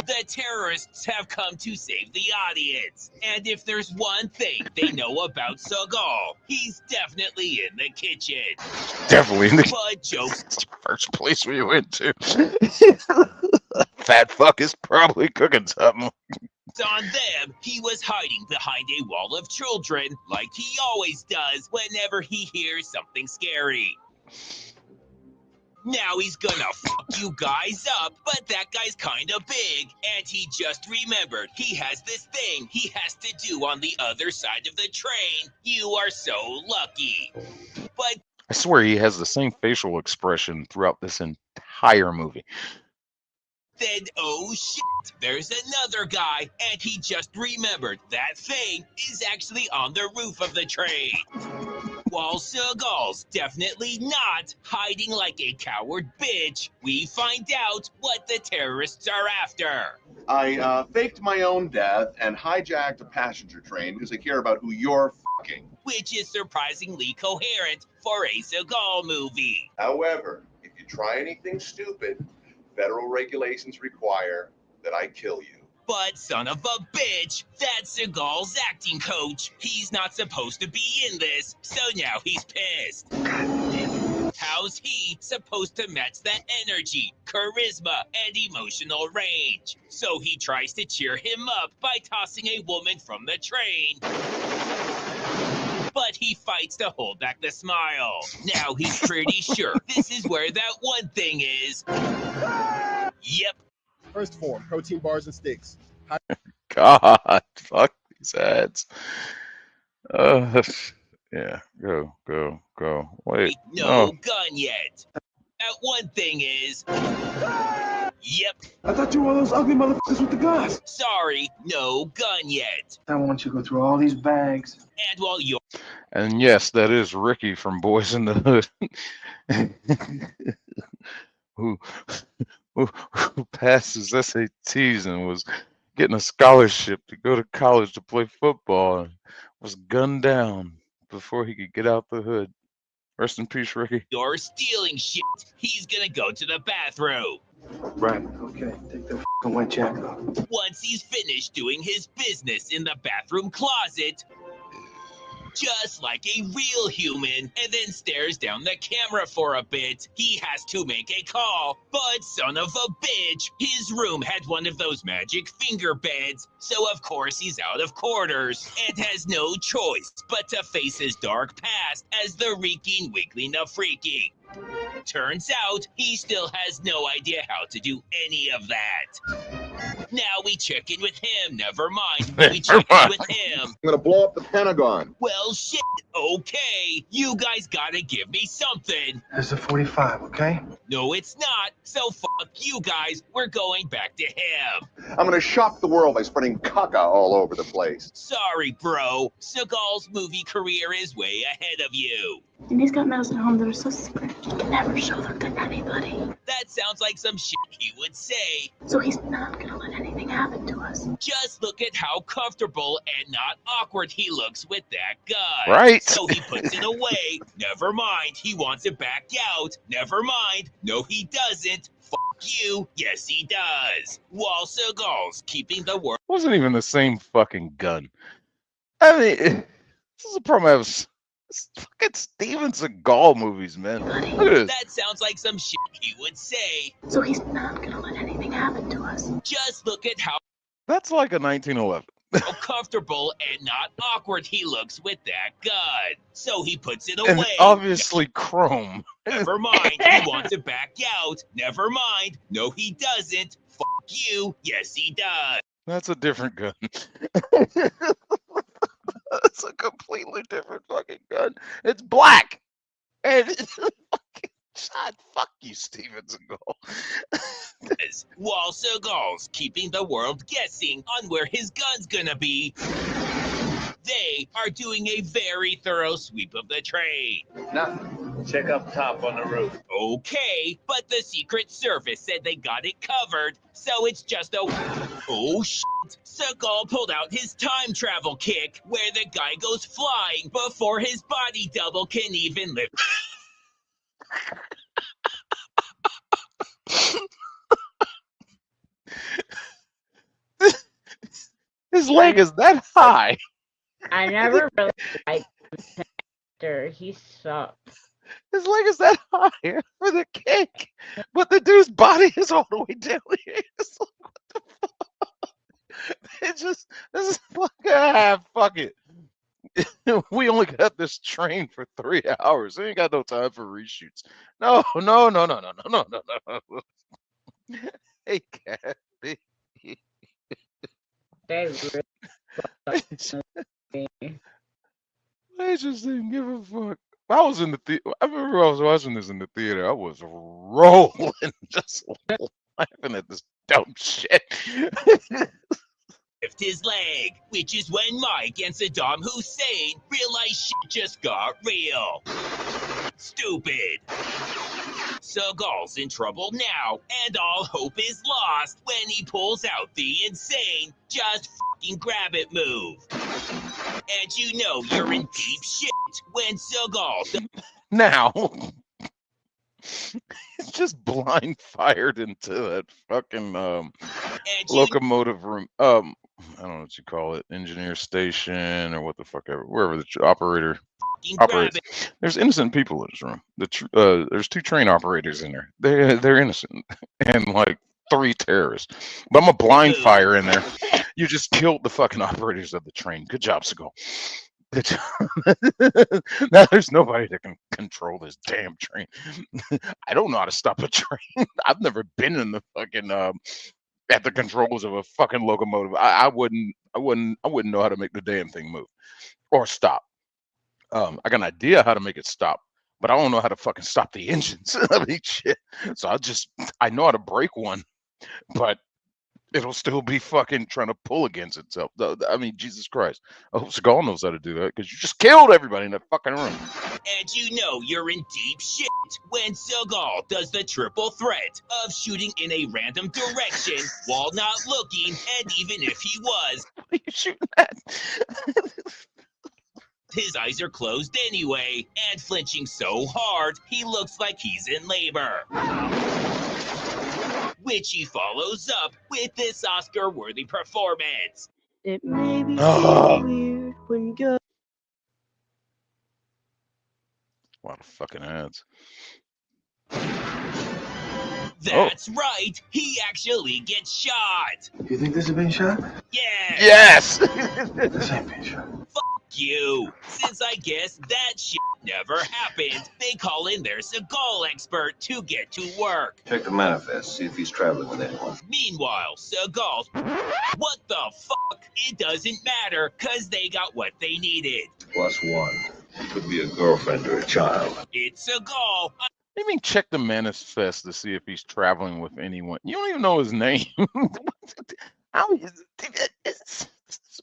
The terrorists have come to save the audience. And if there's one thing they know about Seagal, he's definitely in the kitchen. Definitely in the But jokes. It's the first place we went to. Fat fuck is probably cooking something. On them, he was hiding behind a wall of children, like he always does whenever he hears something scary. Now he's gonna fuck you guys up, but that guy's kinda big, and he just remembered he has this thing he has to do on the other side of the train. You are so lucky. But I swear he has the same facial expression throughout this entire movie. then, oh shit, there's another guy, and he just remembered that thing is actually on the roof of the train. While Seagal's definitely not hiding like a coward bitch, we find out what the terrorists are after. I faked my own death and hijacked a passenger train because I care about who you're fucking. Which is surprisingly coherent for a Seagal movie. However, if you try anything stupid, federal regulations require that I kill you. But son of a bitch, that's Seagal's acting coach. He's not supposed to be in this, so now he's pissed. How's he supposed to match that energy, charisma, and emotional range? So he tries to cheer him up by tossing a woman from the train. But he fights to hold back the smile. Now he's pretty sure this is where that one thing is. Yep. First form, protein bars and steaks. God, fuck these ads. Yeah, go. Wait, No gun yet. That one thing is. Yep. I thought you were one of those ugly motherfuckers with the guns. Sorry, no gun yet. I want you to go through all these bags. And while you're And yes, that is Ricky from Boys in the Hood. who passed his SATs and was getting a scholarship to go to college to play football and was gunned down before he could get out the hood. Rest in peace, Ricky. you're stealing shit, he's gonna go to the bathroom. Right. Okay. Take the fucking wet jacket off. Once he's finished doing his business in the bathroom closet, just like a real human, and then stares down the camera for a bit, he has to make a call. But son of a bitch, his room had one of those magic finger beds, so of course he's out of quarters and has no choice but to face his dark past as the reeking wiggling of freaking. Turns out he still has no idea how to do any of that. Now we check in with him. Never mind. We check in with him. I'm gonna blow up the Pentagon. Well, shit. Okay. You guys gotta give me something. There's a 45, okay? No, it's not. So fuck you guys. We're going back to him. I'm gonna shock the world by spreading caca all over the place. Sorry, bro. Seagal's movie career is way ahead of you. And he's got medals at home that are so secret. He can never show them to anybody. That sounds like some shit he would say. So he's not gonna let anything happen to us. Just look at how comfortable and not awkward he looks with that gun. Right. So he puts it away. Never mind, he wants it back out. Never mind. No, he doesn't. Fuck you. Yes, he does. While Seagal's keeping the world. Wasn't even the same fucking gun. I mean, this is a problem I have. It's fucking Steven Seagal movies, man. Look at this. That sounds like some shit he would say. So he's not gonna let anything happen to us. Just look at how That's like a 1911. comfortable and not awkward he looks with that gun. So he puts it And away. obviously chrome. Never mind, he wants it back out. Never mind. No, he doesn't. Fuck you. Yes, he does. That's a different gun. That's a completely different fucking gun. It's black. And it's fucking shot. Fuck you, Steven Seagal. While Seagal's keeping the world guessing on where his gun's gonna be, they are doing a very thorough sweep of the train. Nothing. Check up top on the roof. Okay, but the Secret Service said they got it covered, so it's just a... Oh, shit. Seagal pulled out his time travel kick, where the guy goes flying before his body double can even lift. His leg is that high. I never really liked the actor. He sucked. His leg is that high for the kick, but the dude's body is all the way down here. It's like, what the fuck? It's just, this is fuck it. We only got this train for 3 hours. We ain't got no time for reshoots. No. Hey, Kathy. They really sucked. I just didn't give a fuck. I was in the theater. I remember I was watching this in the theater. I was rolling, just laughing at this dumb shit. Lift his leg, which is when Mike and Saddam Hussein realized shit just got real. Stupid. Seagal's in trouble now, and all hope is lost when he pulls out the insane just fucking grab it move. And you know you're in deep shit when Seagal... Now, he's just blind fired into that fucking locomotive room. I don't know what you call it, engineer station or what the fuck ever, wherever the operator operates. There's innocent people in this room. There's 2 train operators in there. They're innocent and like 3 terrorists. But I'm a blind fire in there. You just killed the fucking operators of the train. Good job, Seagal. Good job. Now there's nobody that can control this damn train. I don't know how to stop a train. I've never been in the fucking at the controls of a fucking locomotive. I wouldn't know how to make the damn thing move or stop. I got an idea how to make it stop, but I don't know how to fucking stop the engines. I mean, shit. So I know how to break one, but it'll still be fucking trying to pull against itself. I mean, Jesus Christ. I hope Seagal knows how to do that because you just killed everybody in that fucking room. And you know you're in deep shit when Seagal does the triple threat of shooting in a random direction while not looking, and even if he was, what are you shooting at? His eyes are closed anyway, and flinching so hard, he looks like he's in labor. Which he follows up with this Oscar-worthy performance. It may be weird when you go. A lot of fucking ads. That's right, he actually gets shot. You think this has been shot? Yes! This ain't been shot. Fuck you. Since I guess that shit never happened, they call in their Seagal expert to get to work. Check the manifest, see if he's traveling with anyone. Meanwhile, Seagal's... What the fuck? It doesn't matter, cause they got what they needed. +1. Could be a girlfriend or a child. It's Seagal. What do you mean check the manifest to see if he's traveling with anyone? You don't even know his name.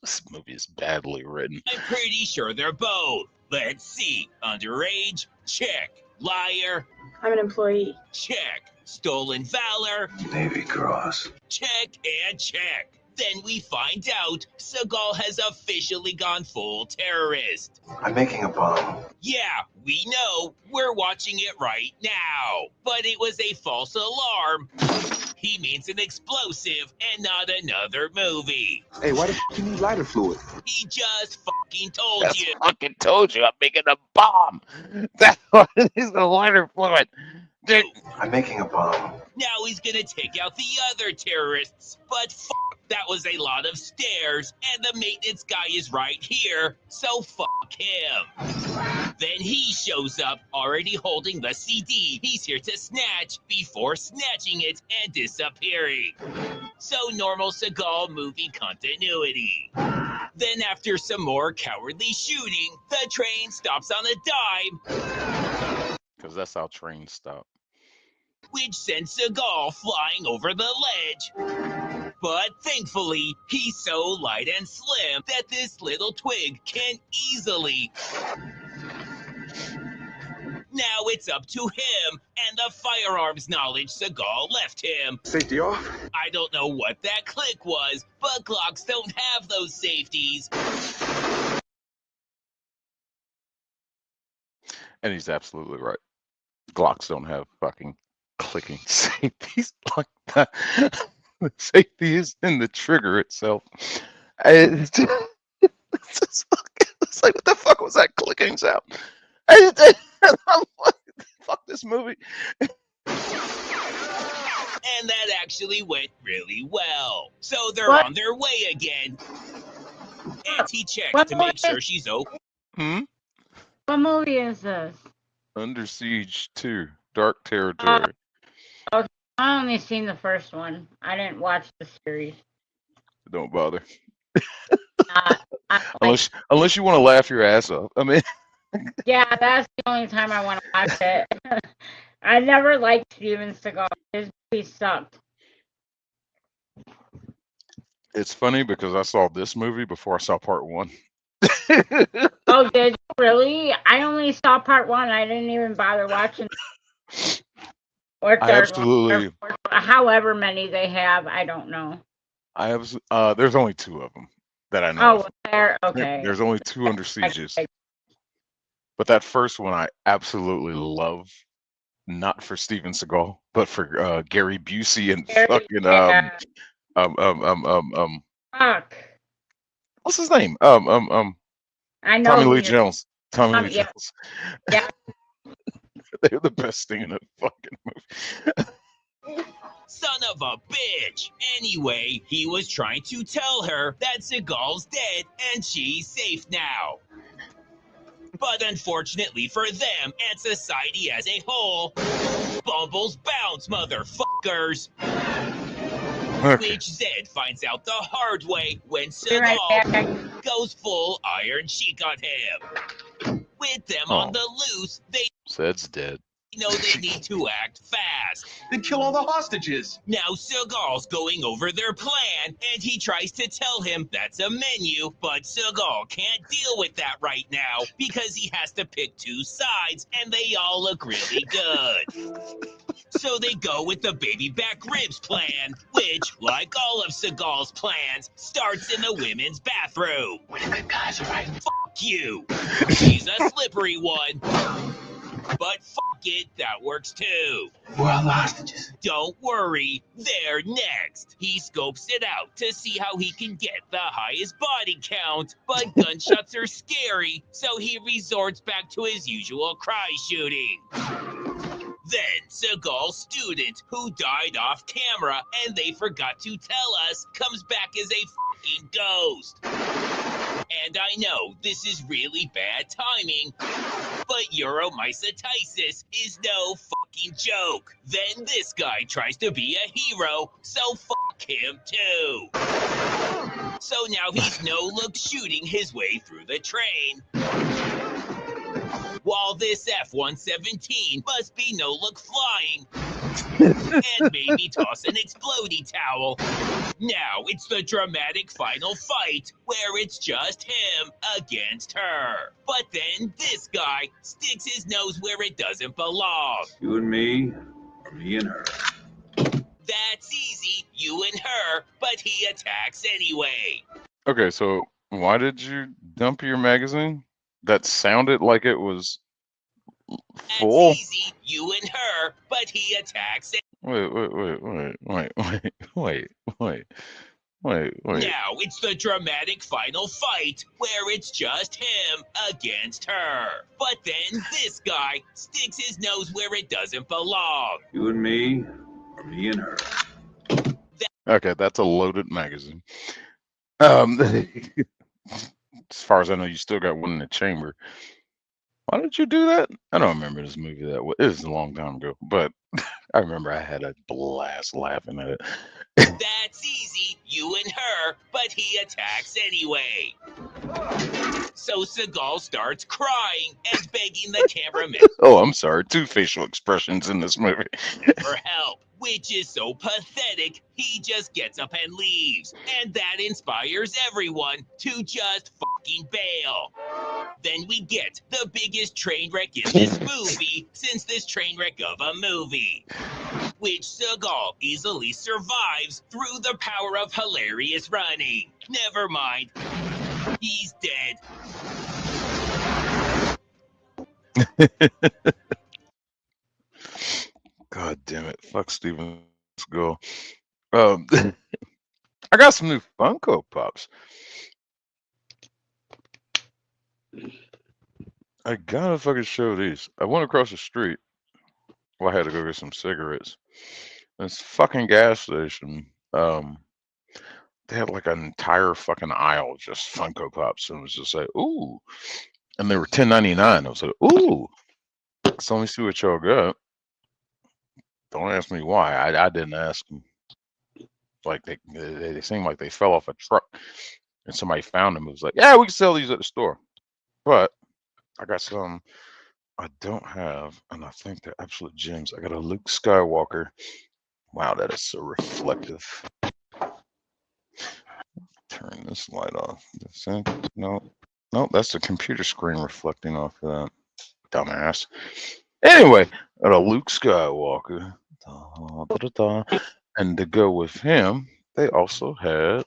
This movie is badly written. I'm pretty sure they're both. Let's see. Underage? Check. Liar? I'm an employee. Check. Stolen valor? Navy Cross. Check and check. Then we find out Seagal has officially gone full terrorist. I'm making a bomb. Yeah, we know. We're watching it right now. But it was a false alarm. He means an explosive and not another movie. Hey, why the f you need lighter fluid? He just fucking told you. Fucking told you I'm making a bomb. That's what it is, the lighter fluid. Dude. I'm making a bomb. Now he's gonna take out the other terrorists. But that was a lot of stairs, and the maintenance guy is right here, so fuck him. Then he shows up, already holding the CD he's here to snatch before snatching it and disappearing. So normal Seagal movie continuity. Then after some more cowardly shooting, the train stops on a dime. Because that's how trains stop. Which sends Seagal flying over the ledge. But thankfully, he's so light and slim that this little twig can easily... Now it's up to him and the firearms knowledge Seagal left him. Safety off? I don't know what that click was, but Glocks don't have those safeties. And he's absolutely right. Glocks don't have fucking clicking safeties like that. The safety is in the trigger itself. It's like, what the fuck was that clicking sound? I'm like, fuck this movie. And that actually went really well. So they're on their way again. And he checks to make sure she's okay. What movie is this? Under Siege 2, Dark Territory. Okay, I only seen the first one. I didn't watch the series. Don't bother. Unless you want to laugh your ass off. I mean, yeah, that's the only time I want to watch it. I never liked Steven Seagal. His movie sucked. It's funny because I saw this movie before I saw part 1. Oh, did you really? I only saw part 1. I didn't even bother watching. Or third I absolutely. One, or however many they have, I don't know. There's only 2 of them that I know. Oh, there. Okay. There's only 2 Under Sieges. But that first one I absolutely love. Not for Steven Seagal, but for Gary Busey and Fuck. What's his name? I know. Tommy who Lee you're- Jones. Tommy Lee yeah. Jones. Yeah. They're the best thing in the fucking movie. Son of a bitch! Anyway, he was trying to tell her that Seagal's dead and she's safe now. But unfortunately for them and society as a whole, Bumbles bounce, motherfuckers! Okay. Which Zed finds out the hard way when Be right Seagal goes full Iron Sheik on him. With them on the loose, they Zed's dead. know they need to act fast. Then kill all the hostages. Now Seagal's going over their plan, and he tries to tell him that's a menu, but Seagal can't deal with that right now because he has to pick two sides, and they all look really good. So they go with the baby back ribs plan, which, like all of Seagal's plans, starts in the women's bathroom. We're the good guys, all right? Fuck you. He's a slippery one. But fuck it, that works too. We're all the hostages. Don't worry, they're next. He scopes it out to see how he can get the highest body count, but gunshots are scary, so he resorts back to his usual cry shooting. Then Seagal's student, who died off camera and they forgot to tell us, comes back as a fucking ghost. And I know this is really bad timing, but uromycetitis is no fucking joke. Then this guy tries to be a hero, so fuck him too. So now he's no-look shooting his way through the train. While this F-117 must be no-look flying. And maybe toss an explodey towel. Now it's the dramatic final fight where it's just him against her. But then this guy sticks his nose where it doesn't belong. You and me, or me and her. That's easy, you and her, but he attacks anyway. Okay, so why did you dump your magazine? That sounded like it was full. That's easy, you and her, but he attacks it. Wait. Now it's the dramatic final fight where it's just him against her. But then this guy sticks his nose where it doesn't belong. You and me, or me and her. Okay, that's a loaded magazine. As far as I know, you still got one in the chamber. Why did you do that? I don't remember this movie that well. It was a long time ago, but I remember I had a blast laughing at it. That's easy, you and her, but he attacks anyway. So Seagal starts crying and begging the cameraman Oh, I'm sorry. 2 facial expressions in this movie. for help, which is so pathetic, he just gets up and leaves. And that inspires everyone to just fucking bail. Then we get the biggest train wreck in this movie since this train wreck of a movie, which Seagal easily survives through the power of hilarious running. Never mind. He's dead. God damn it. Fuck Steven Seagal. I got some new Funko Pops. I gotta fucking show these. I went across the street. Well, I had to go get some cigarettes. This fucking gas station. They had like an entire fucking aisle just Funko Pops, and it was just like, ooh. And they were $10.99. I was like, ooh. So let me see what y'all got. Don't ask me why. I didn't ask them. Like they seemed like they fell off a truck, and somebody found them. It was like, yeah, we can sell these at the store. But I got some I don't have, and I think they're absolute gems. I got a Luke Skywalker. Wow, that is so reflective. Turn this light off. No, that's the computer screen reflecting off of that. Dumbass. Anyway, got a Luke Skywalker. And to go with him, they also had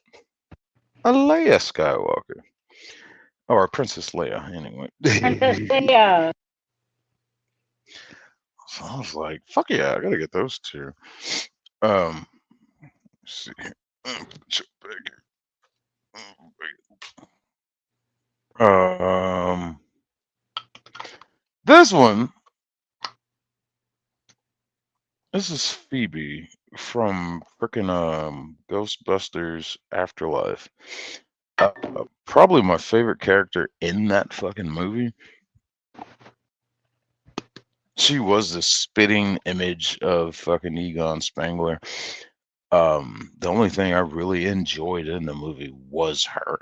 a Leia Skywalker. Or Princess Leia, anyway. Princess Leia. So I was like, fuck yeah, I gotta get those two. Let's see here. This one. This is Phoebe from frickin' Ghostbusters Afterlife. Probably my favorite character in that fucking movie. She was the spitting image of fucking Egon Spengler. The only thing I really enjoyed in the movie was her.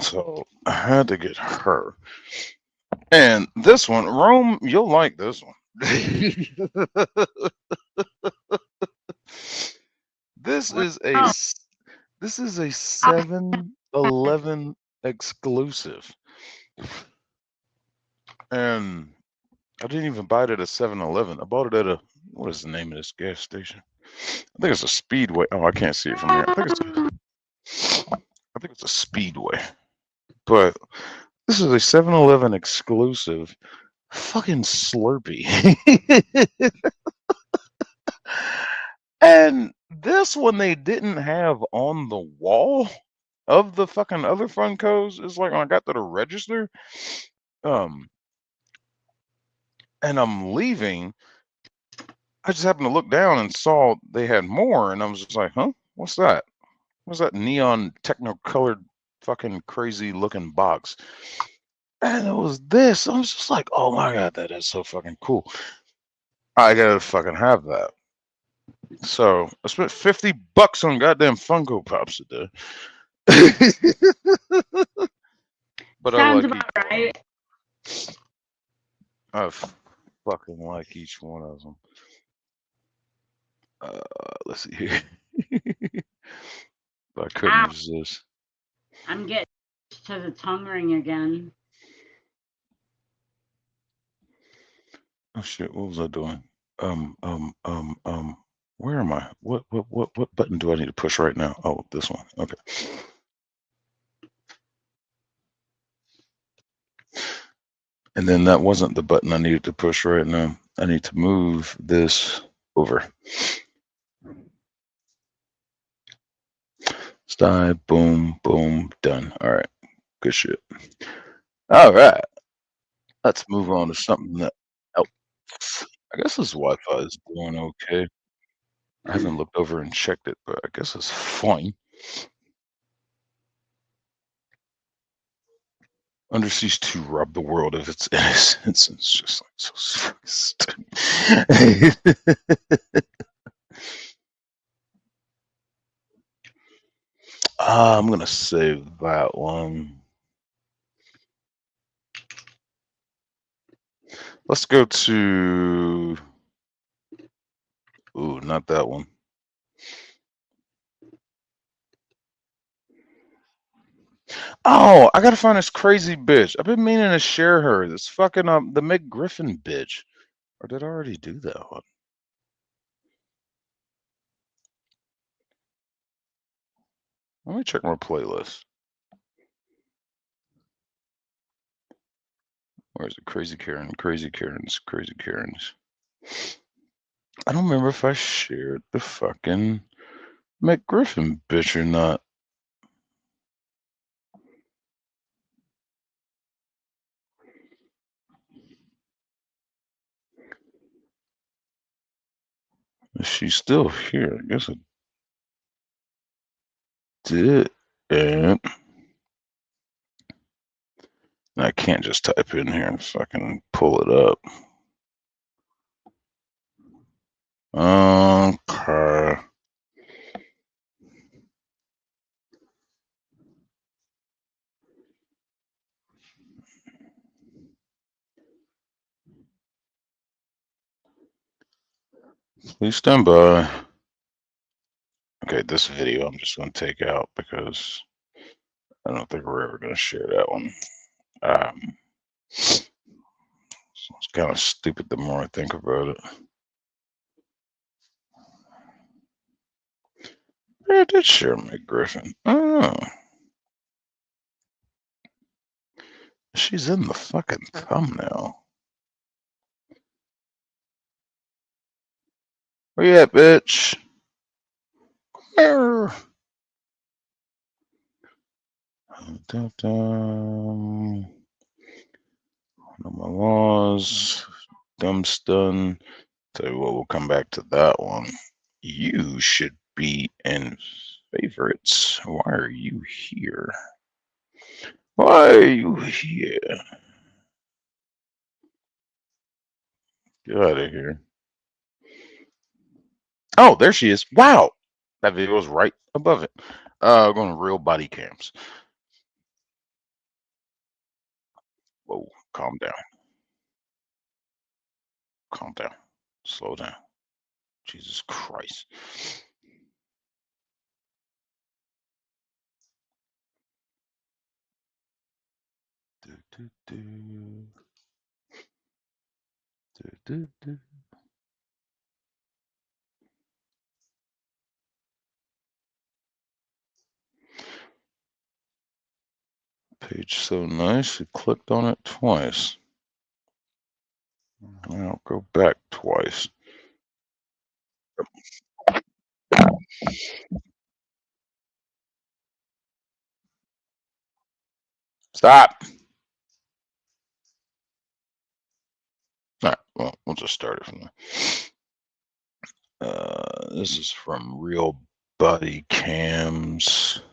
So I had to get her. And this one, Rome, you'll like this one. This is a 7-Eleven exclusive. And I didn't even buy it at a 7-Eleven. I bought it at what is the name of this gas station? I think it's a Speedway. Oh, I can't see it from here. I think it's a Speedway. But this is a 7-Eleven exclusive fucking Slurpee. And this one they didn't have on the wall of the fucking other Funkos. It's like when I got to the register, and I'm leaving, I just happened to look down and saw they had more, and I was just like, huh? What's that? What's that neon techno-colored fucking crazy looking box? And it was this. I was just like, oh my god, that is so fucking cool. I gotta fucking have that. So I spent $50 on goddamn Funko Pops today. But Sounds about right. I fucking like each one of them. Let's see here. But I couldn't resist. I'm getting to the tongue ring again. Oh shit! What was I doing? Where am I? What button do I need to push right now? Oh, this one. Okay. And then that wasn't the button I needed to push right now. I need to move this over. Style, boom, boom, done. All right, good shit. All right, let's move on to something that else. I guess this Wi-Fi is doing okay. I haven't looked over and checked it, but I guess it's fine. Underseas 2 rob the world of its innocence. It's just like so stupid. I'm gonna save that one. Let's go to. Ooh, not that one. Oh, I gotta find this crazy bitch. I've been meaning to share her. This fucking the Mick Griffin bitch. Or did I already do that one? Let me check my playlist. Where's it? Crazy Karen, Crazy Karens, Crazy Karens. I don't remember if I shared the fucking Mick Griffin bitch or not. Is she still here? I guess I did. And I can't just type in here so I can pull it up. Okay. Please stand by. Okay, this video I'm just going to take out because I don't think we're ever going to share that one. So it's kind of stupid the more I think about it. I did share Mick Griffin. Oh. She's in the fucking thumbnail. Where you at, bitch? One of my laws, dumb stun. Tell you what, we'll come back to that one. You should be in favorites. Why are you here? Why are you here? Get out of here. Oh, there she is. Wow. That video was right above it. Going to real body cams. Whoa, calm down. Calm down. Slow down. Jesus Christ. Page so nice, we clicked on it twice. I'll go back twice. Stop. All right, well, we'll just start it from there. This is from Real Body Cams.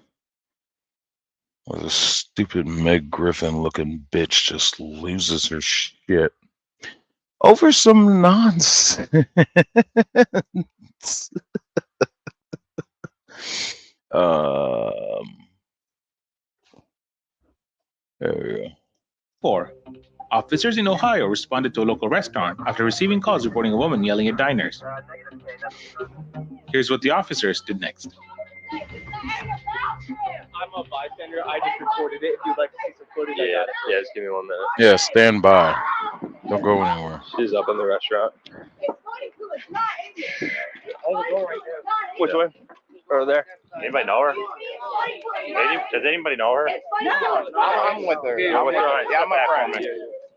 Where the stupid Meg Griffin looking bitch just loses her shit over some nonsense. There we go. 4. Officers in Ohio responded to a local restaurant after receiving calls reporting a woman yelling at diners. Here's what the officers did next. I'm a bystander. I just reported it. If you'd like to see some footage, yeah, just give me 1 minute. Yeah, stand by. Don't go anywhere. She's up in the restaurant. Which way? Over there. Anybody know her? Does anybody know her? No, I'm with her. Yeah, with her. Yeah, I'm a friend.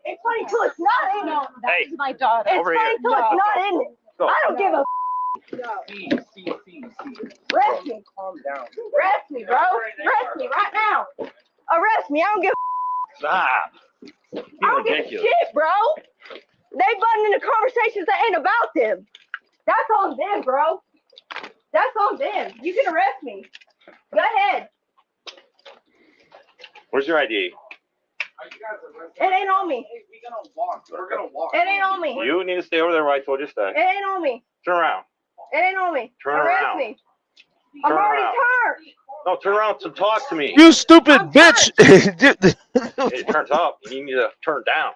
It's funny too. It's not in it. Hey, My daughter. It's over funny here. too. It's not in it. Go. I don't give a. Arrest me. Calm down. Arrest me, bro. Arrest me right now. Arrest me. I don't give a. Stop. I don't give a shit, bro. They butting into conversations that ain't about them. That's on them, bro. That's on them. You can arrest me. Go ahead. Where's your ID? It ain't on me. We're gonna walk. It ain't on me. You need to stay over there where I told you to stay. It ain't on me. Turn around. It ain't on me. Turn Arrest around. me. I'm Turn already around. turned. No, turn around to talk to me. You stupid bitch! It turns up. You need to turn down.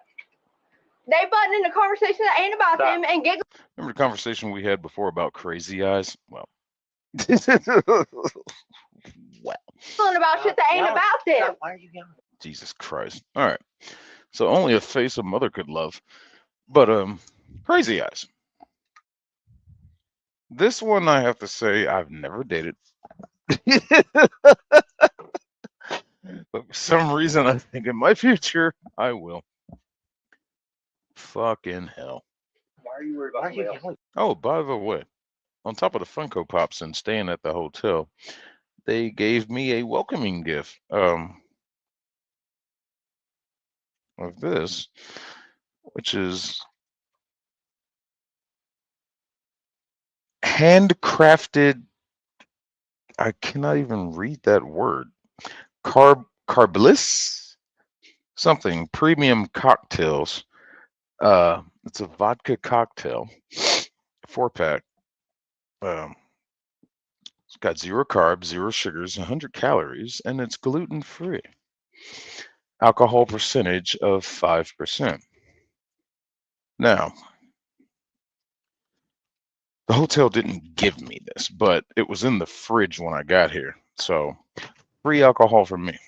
They butting into conversations that ain't about Stop. them and giggling Remember the conversation we had before about crazy eyes? Well. about shit that ain't about them. Why are you yelling? Jesus Christ. All right. So only a face a mother could love. But crazy eyes. This one I have to say I've never dated. But for some reason I think in my future I will. Fucking hell. Why are you worried about somebody else? Oh, by the way, on top of the Funko Pops and staying at the hotel, they gave me a welcoming gift of this, which is handcrafted. I cannot even read that word. Carbliss something premium cocktails. It's a vodka cocktail, 4-pack. It's got 0 carbs, 0 sugars, 100 calories, and it's gluten free. Alcohol percentage of 5%. Now, the hotel didn't give me this, but it was in the fridge when I got here. So, free alcohol for me.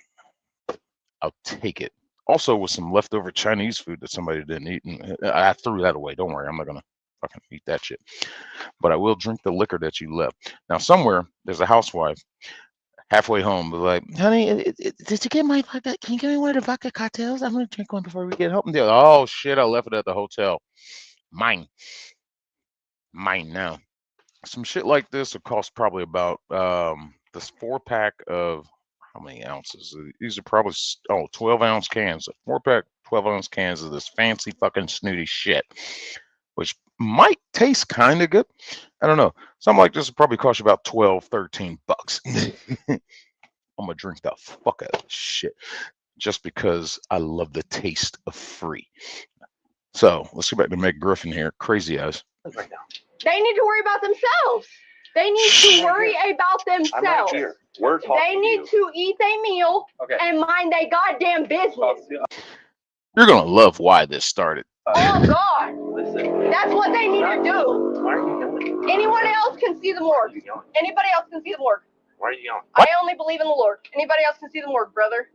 I'll take it. Also, with some leftover Chinese food that somebody didn't eat, and I threw that away. Don't worry, I'm not gonna fucking eat that shit. But I will drink the liquor that you left. Now, somewhere there's a housewife halfway home, but like, honey, did you get my vodka? Can you give me one of the vodka cocktails? I'm gonna drink one before we get home. Oh shit, I left it at the hotel. Mine now. some shit like this will cost probably about this 4-pack of how many ounces? These are probably 12-ounce cans. A 4-pack, 12-ounce cans of this fancy fucking snooty shit, which might taste kind of good. I don't know. Something like this will probably cost you about 12, 13 bucks. I'm gonna drink the fuck out of this shit just because I love the taste of free. So let's get back to Meg Griffin here. Crazy eyes. They need to worry about themselves. They need to worry about themselves. We're talking They need to eat their meal and mind their goddamn business. You're gonna love why this started. Oh God! That's what they need to do. Anyone else can see the morgue. Anybody else can see the morgue. Why are you yelling? I only believe in the Lord. Anybody else can see the morgue, brother.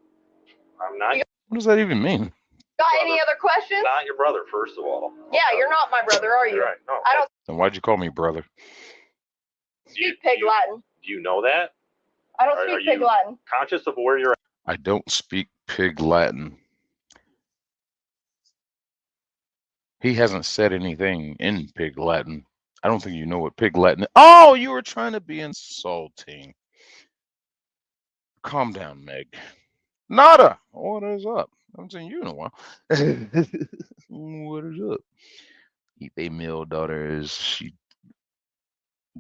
I'm not. What does that even mean? Got any other questions? Not your brother, first of all. Yeah, you're not my brother, are you? You're right. No. I don't Then why'd you call me brother? speak pig Latin. Do you know that? I don't Are speak pig you Latin. conscious of where you're at? I don't speak pig Latin. He hasn't said anything in pig Latin. I don't think you know what pig Latin is. Oh, you were trying to be insulting. Calm down, Meg. Nada. What is up? I haven't seen you in a while. What is up? Eat a meal, daughter. Is she?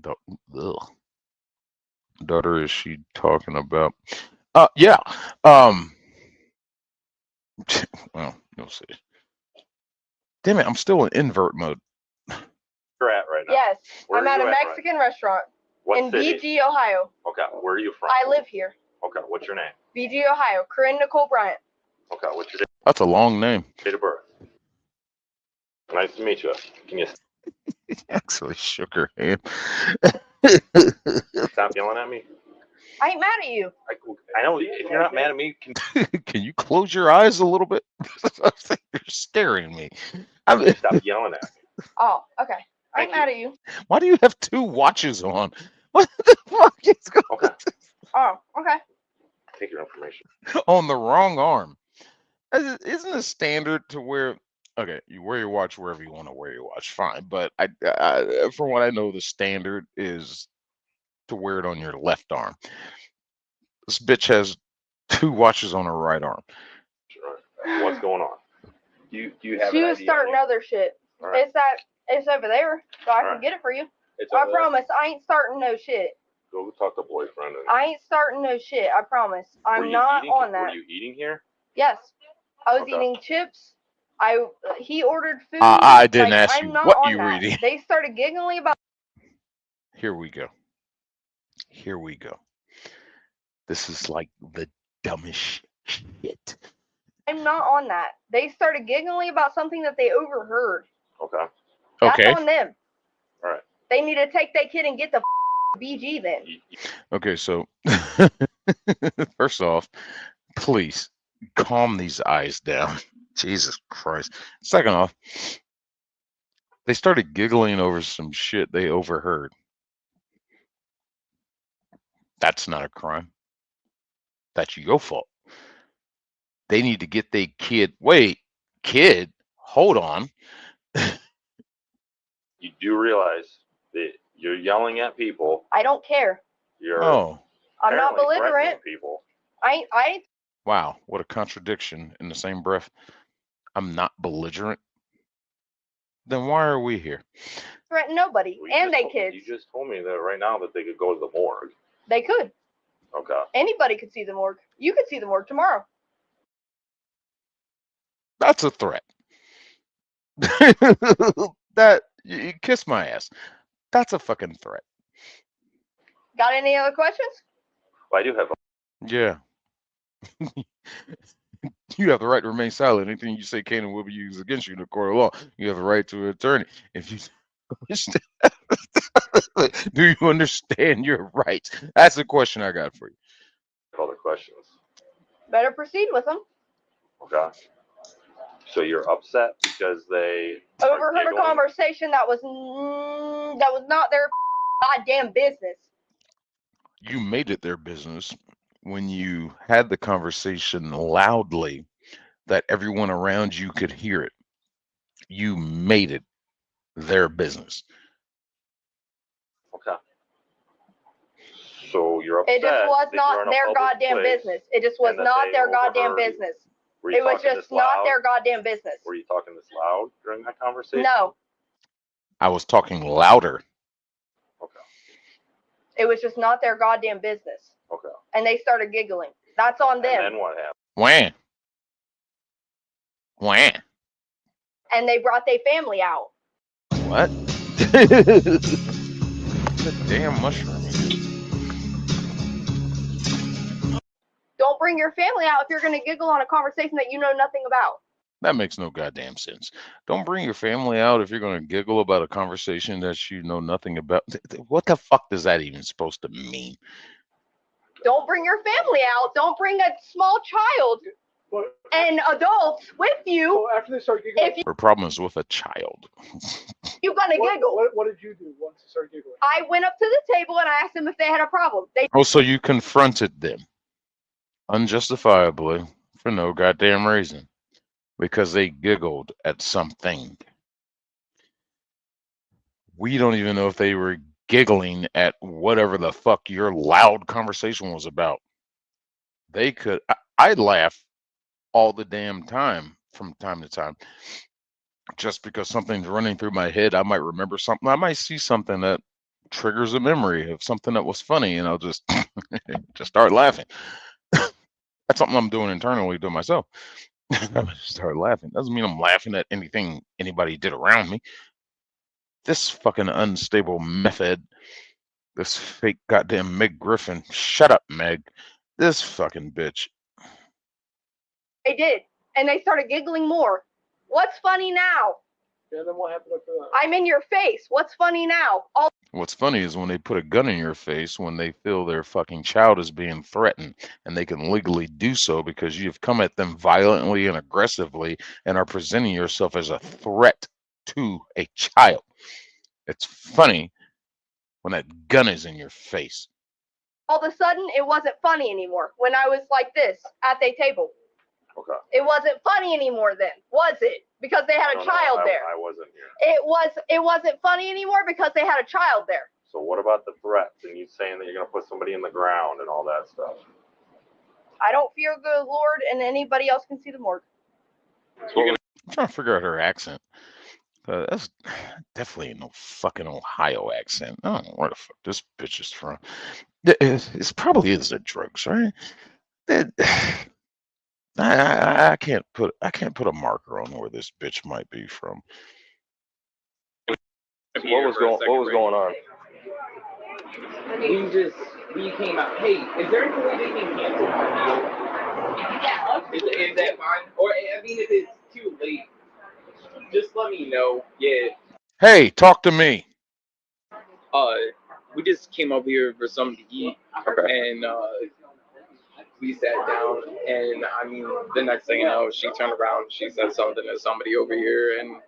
Ugh. Daughter, is she talking about? Yeah. Well, you'll see. Damn it! I'm still in invert mode. You're at right now. Yes, Where I'm are at a you at right Mexican restaurant What in city? BG, Ohio. Okay, where are you from? I live here. Okay, what's your name? BG, Ohio. Corinne Nicole Bryant. Okay, what's your That's a long name. date of birth? Nice to meet you. Can you Actually shook her hand. stop yelling at me? I ain't mad at you. I know if you're not mad at me, Can you close your eyes a little bit? You're scaring me. stop yelling at me. Oh, okay. I ain't mad at you. Why do you have 2 watches on? What the fuck is going on? Oh, okay. Take your information. On the wrong arm? Isn't it standard to wear? Okay, you wear your watch wherever you want to wear your watch, fine. But I from what I know, the standard is to wear it on your left arm. This bitch has 2 watches on her right arm. What's going on? Do you have She an was idea? starting other shit. All right. It's over there, so I can Alright. get it for you. It's I over there. promise. I ain't starting no shit. Go talk to boyfriend. And I ain't starting no shit. I promise. Were I'm you not eating, on Were that. you eating here? Yes, I was Okay. eating chips. He ordered food. I didn't ask I'm you not what on you were that. eating. They started giggling about. Here we go. Here we go. This is like the dumbest shit. I'm not on that. They started giggling about something that they overheard. Okay. That's Okay. on them. All right. They need to take their kid and get the BG then. Okay, so first off, please calm these eyes down. Jesus Christ. Second off, they started giggling over some shit they overheard. That's not a crime. That's your fault. They need to get their kid. Wait, kid, hold on. You do realize that you're yelling at people. I don't care. You're Oh, I'm not apparently threatening belligerent. people. I ain't wow. What a contradiction in the same breath. I'm not belligerent. Then why are we here? threatening nobody and they kids. You just told me that right now that they could go to the morgue. They could. Okay. Anybody could see the morgue. You could see the morgue tomorrow. That's a threat. That you kiss my ass. That's a fucking threat. Got any other questions? Well, I do have. Yeah. You have the right to remain silent. Anything you say can and will be used against you in the court of law. You have the right to an attorney. If you do you understand your rights? That's the question I got for you. Other questions. Better proceed with them. Okay. So you're upset because they Overheard a giggling? conversation that was not their goddamn business. You made it their business when you had the conversation loudly that everyone around you could hear it. You made it their business. Okay. So you're upset. It just was that you're not in a their public goddamn place business. It just was and that not they their goddamn overheard you. business. Were you It was talking just this not loud? their goddamn business. Were you talking this loud during that conversation? No, I was talking louder. it was just not their goddamn business. Okay. And they started giggling. That's on them. And then what happened? Wham. Wham. And they brought their family out. What? The damn mushroom. Don't bring your family out if you're going to giggle on a conversation that you know nothing about. That makes no goddamn sense. Don't bring your family out if you're going to giggle about a conversation that you know nothing about. What the fuck does that even supposed to mean? Don't bring your family out. Don't bring a small child and adults with you. After they start giggling, If Her problem is with a child. you're going to giggle. what did you do once they started giggling? I went up to the table and I asked them if they had a problem. They Oh, so you confronted them unjustifiably for no goddamn reason because they giggled at something. We don't even know if they were giggling at whatever the fuck your loud conversation was about. They could. I laugh all the damn time from time to time. Just because something's running through my head, I might remember something. I might see something that triggers a memory of something that was funny, and I'll just just start laughing. That's something I'm doing internally to myself. I just start laughing. Doesn't mean I'm laughing at anything anybody did around me. This fucking unstable method, this fake goddamn Meg Griffin. Shut up, Meg. This fucking bitch. did. And they started giggling more. What's funny now? Yeah, then what happened after that? I'm in your face. What's funny now? All What's funny is when they put a gun in your face when they feel their fucking child is being threatened, and they can legally do so because you've come at them violently and aggressively and are presenting yourself as a threat to a child. It's funny when that gun is in your face. of a sudden, it wasn't funny anymore when I was like this at the table. Okay. It wasn't funny anymore then, was it? Because they had a child there. I wasn't here. It wasn't funny anymore because they had a child there. So what about the threats and you saying that you're going to put somebody in the ground and all that stuff? I don't fear the Lord, and anybody else can see the morgue. I'm trying to figure out her accent. That's definitely no fucking Ohio accent. I don't know where the fuck this bitch is from. It's probably is the drugs, right? I can't put a marker on where this bitch might be from. What was going on? We came out. Hey, is there any way they can cancel my deal? Is that fine? Or I mean, if it's too late, just let me know. Yeah. Hey, talk to me. We just came over here for something to eat, and we sat down, and I mean, the next thing you know, she turned around, she said something to somebody over here, and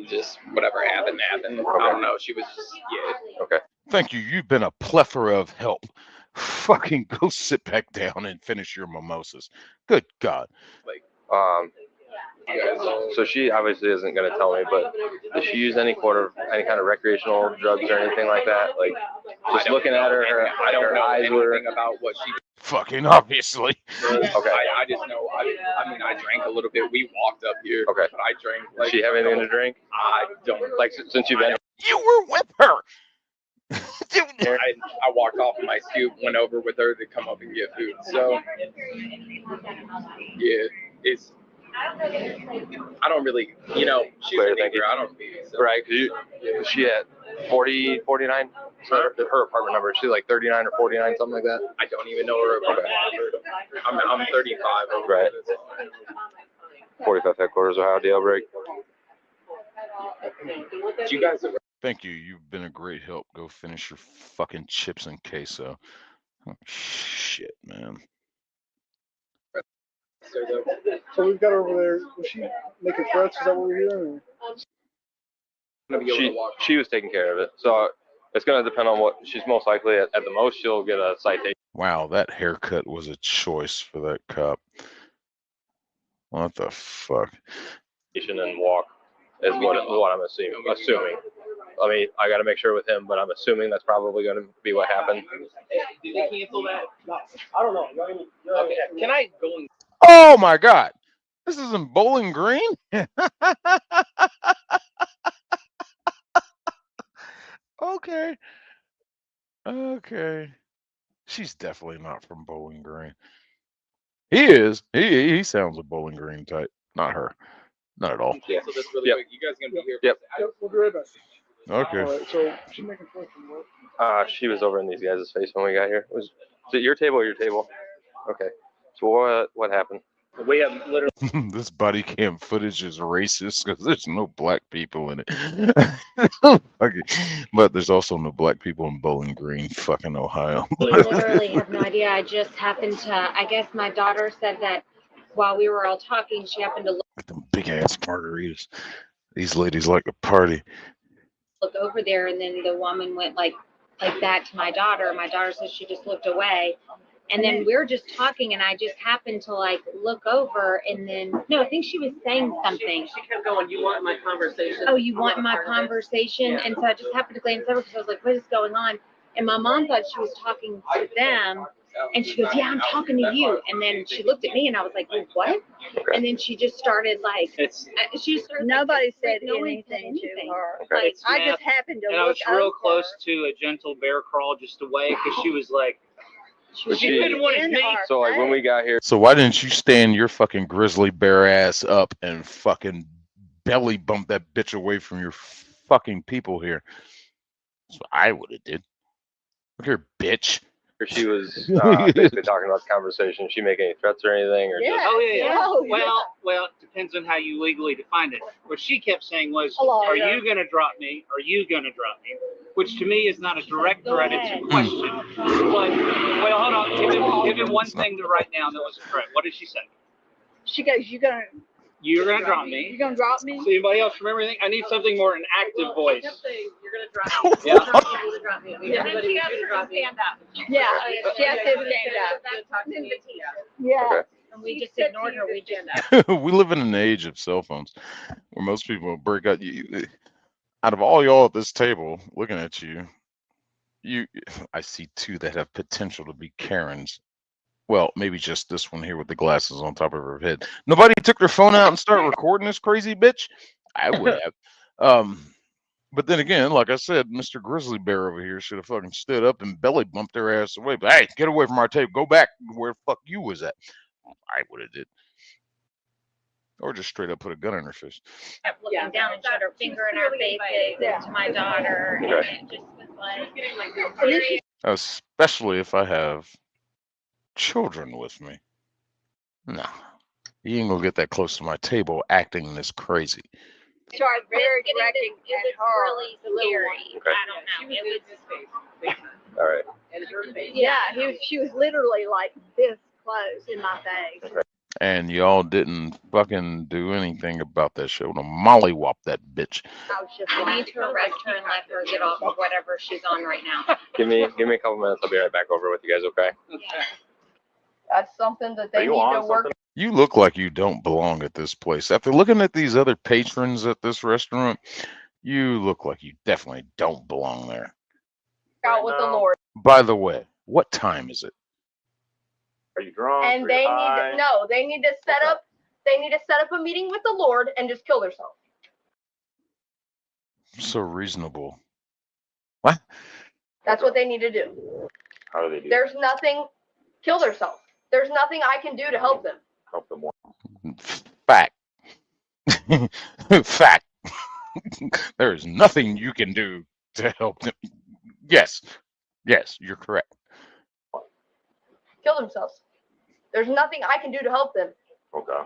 just whatever happened. I don't know. She was just, yeah. Okay. Thank you. You've been a plethora of help. Fucking go sit back down and finish your mimosas. Good God. So she obviously isn't going to tell me, but does she use any kind of recreational drugs or anything like that? Like, just looking at her, I don't her know eyes anything were about what she. Fucking obviously. Okay. I just know. I mean, I drank a little bit. We walked up here. Okay. But I drank. Does she have anything to drink? I don't. Like, since you've been. You were with her. I walked off of my scoop, went over with her to come up and get food. So, yeah, it's. I don't really, she's a neighbor. I don't. So. Right, because she at 40, 49? So her apartment number, she's like 39 or 49, something like that? I don't even know her apartment number. I'm 35. Right. 45 headquarters, Ohio, Dale Break. You guys are. Thank you. You've been a great help. Go finish your fucking chips and queso. Oh, shit, man. So we've got her over there. Was she making threats? Is that what we're hearing? She was taking care of it. So it's going to depend on what she's most likely at the most. She'll get a citation. Wow, that haircut was a choice for that cop. What the fuck? And walk is what I'm assuming. I got to make sure with him, but I'm assuming that's probably going to be what happened. Did they cancel that? No, I don't know. Okay, can I go and... Oh my God. This isn't Bowling Green? Okay. Okay. She's definitely not from Bowling Green. He is. He sounds a Bowling Green type. Not her. Not at all. Cancel this really quick. You guys gonna be here? Yep. We'll be right back. Okay. All right, so she's making fun from work. She was over in these guys' face when we got here. Was it your table or your table? Okay. So what happened? We have literally. This body cam footage is racist because there's no black people in it. Okay. But there's also no black people in Bowling Green, fucking Ohio. I literally have no idea. I just happened to, I guess my daughter said that while we were all talking, she happened to Them big ass margaritas. These ladies like to party. look over there, and then the woman went like that to my daughter. My daughter said she just looked away. And then we were just talking, and I just happened to like look over, and then no, I think she was saying something. She kept going. You want my conversation? Oh, you want my conversation? Yeah. And so I just happened to glance over because I was like, what is going on? And my mom thought she was talking to them, and she goes, yeah, I'm talking to you. And then she looked at me, and I was like, well, what? And then she just started like, she just started, Nobody like, said no one anything to her. Okay. Like, I just happened to And I look was real over. close to a gentle bear crawl just away because she was like, Was she she- didn't want to in me. our So like when we got here, So why didn't you stand your fucking grizzly bear ass up and fucking belly bump that bitch away from your fucking people here? That's what I would have did. Look here, bitch. she was basically talking about the conversation. She make any threats or anything, or Yeah. just Oh yeah, yeah. Oh, yeah. Well, it depends on how you legally define it. What she kept saying was, Hello. "Are you gonna drop me? Are you gonna drop me?" Which to me is not a direct threat; it's a question. But well, hold on. Give him one thing to write down that was a threat. What did she say? She goes, you're gonna drop me. You're gonna drop me? Does anybody else remember anything? I need something more an active voice. you're going to drop me. Yeah. Drop me. Everybody wants you to drop me. Stand up. Yeah, she has to stand up. Yeah. Okay. And we just ignored her. We just We live in an age of cell phones where most people break out. Out of all y'all at this table looking at you, I see two that have potential to be Karens. Well, maybe just this one here with the glasses on top of her head. Nobody took their phone out and started recording this crazy bitch. I would have. But then again, like I said, Mr. Grizzly Bear over here should have fucking stood up and belly bumped their ass away. But hey, get away from our table. Go back where the fuck you was at. I would have did. Or just straight up put a gun in her face. kept looking down and shut her finger in our faces and to my daughter. And it just was like, Especially if I have children with me. No. You ain't gonna get that close to my table acting this crazy. Started very directing it at her. was really scary. Okay. I don't know. It was all right. Yeah, she was literally like this close in my face. And y'all didn't fucking do anything about that shit. Well, mollywop that bitch. I was just we like, need to arrest her and let her get off of whatever she's on right now. Give me a couple minutes. I'll be right back over with you guys. Okay. that's something that Are they you need on to work something? You look like you don't belong at this place. After looking at these other patrons at this restaurant, you look like you definitely don't belong there. out with the Lord. By the way, what time is it? Are you drunk? And they need to set up a meeting with the Lord and just kill themselves. So reasonable. That's what they need to do. How do they do? There's nothing, kill themselves. There's nothing I can do to help them. Help them more. Fact. Fact. There is nothing you can do to help them. Yes. Yes, you're correct. Kill themselves. There's nothing I can do to help them. Okay.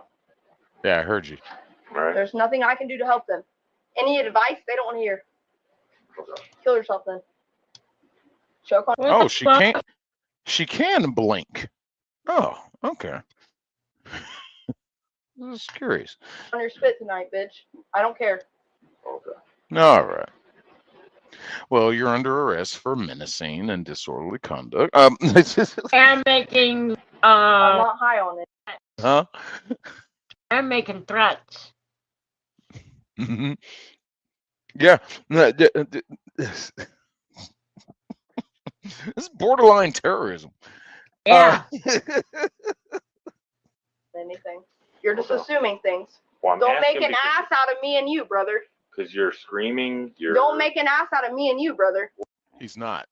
Yeah, I heard you. All right. There's nothing I can do to help them. Any advice they don't want to hear. Okay. Kill yourself then. Choke on. Oh, she can't. She can blink. Oh, okay. I was curious. On your spit tonight, bitch. I don't care. Okay. All right. Well, you're under arrest for menacing and disorderly conduct. And making I'm not high on it. Huh? and making threats. Yeah. This is borderline terrorism. Yeah. Anything. You're just assuming things. Well, I'm Don't make asking an ass out of me and you, brother. because you're screaming. You're Don't make an ass out of me and you, brother. He's not.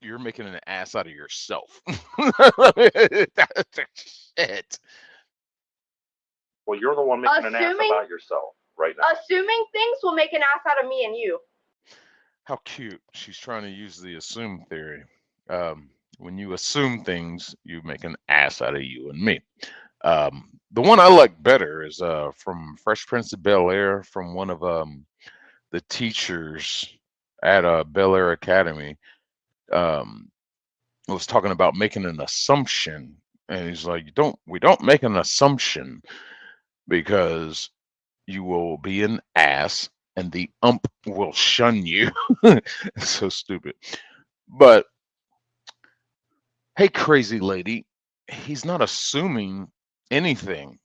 You're making an ass out of yourself. Shit. Well, you're the one making an ass Assuming- about yourself right now. Assuming things will make an ass out of me and you. How cute. She's trying to use the assume theory. When you assume things, you make an ass out of you and me. The one I like better is from Fresh Prince of Bel-Air, from one of the teachers at Bel Air Academy. Was talking about making an assumption, and he's like, we don't make an assumption because you will be an ass and the ump will shun you. So stupid. But hey, crazy lady, he's not assuming anything.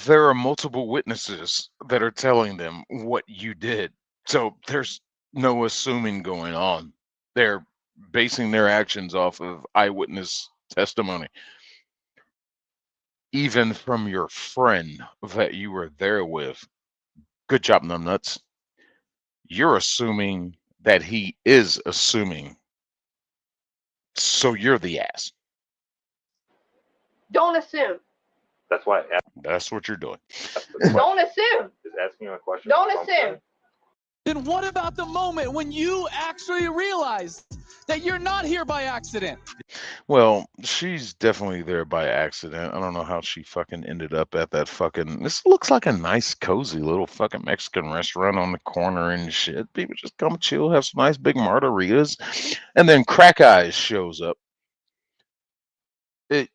There are multiple witnesses that are telling them what you did. So there's no assuming going on. They're basing their actions off of eyewitness testimony. Even from your friend that you were there with. Good job, numbnuts. You're assuming that he is assuming. So you're the ass. Don't assume. That's why. That's what you're doing. Don't assume. Is asking a question. Don't assume. Then what about the moment when you actually realize that you're not here by accident? Well, she's definitely there by accident. I don't know how she fucking ended up at that fucking. This looks like a nice, cozy little fucking Mexican restaurant on the corner and shit. People just come chill, have some nice big margaritas, and then Crack Eyes shows up. It.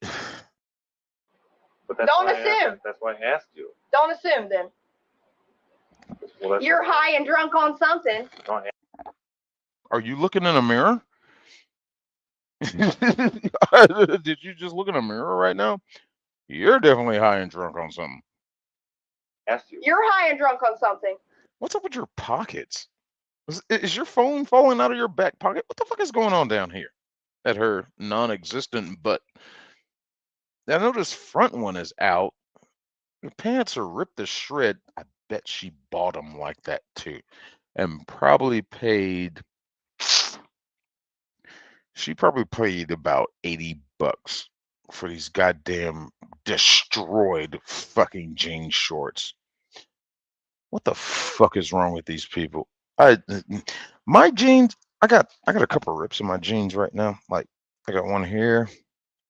But that's Don't why assume. That's why I asked you. Don't assume then. Well, that's You're high and drunk on something. Don't Are you looking in a mirror? Did you just look in a mirror right now? You're definitely high and drunk on something. ask you. You're high and drunk on something. What's up with your pockets? Is your phone falling out of your back pocket? What the fuck is going on down here at her non-existent butt? I notice front one is out. Her pants are ripped to shred. I bet she bought them like that too, and probably paid. She probably paid about $80 for these goddamn destroyed fucking jean shorts. What the fuck is wrong with these people? My jeans. I got a couple rips in my jeans right now. Like I got one here.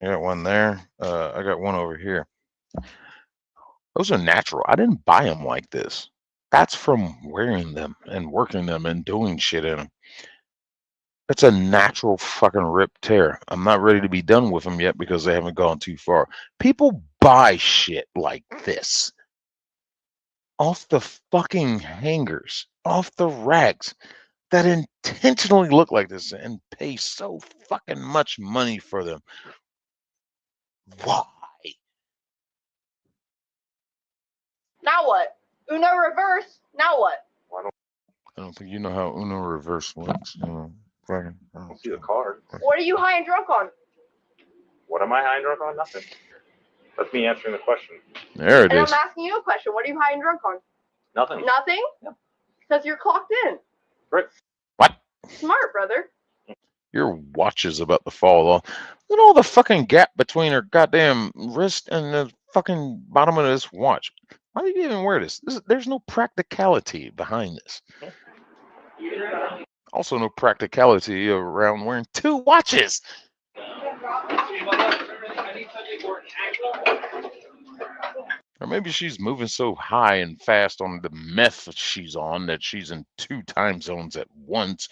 I got one there. I got one over here. Those are natural. I didn't buy them like this. That's from wearing them and working them and doing shit in them. It's a natural fucking rip tear. I'm not ready to be done with them yet because they haven't gone too far. People buy shit like this off the fucking hangers, off the racks that intentionally look like this and pay so fucking much money for them. Why? Now what? Uno reverse. Now what? I don't think you know how Uno reverse works. Fucking, I I don't see the card. What are you high and drunk on? What am I high and drunk on? Nothing. That's me answering the question. There it And is. I'm asking you a question. What are you high and drunk on? Nothing. Nothing? Because you're clocked in. Right. What? Smart, brother. Your watch is about to fall off. Look at all the fucking gap between her goddamn wrist and the fucking bottom of this watch. Why do you even wear this? There's no practicality behind this. Also, no practicality around wearing two watches. Or maybe she's moving so high and fast on the meth that she's on that she's in 2 time zones at once.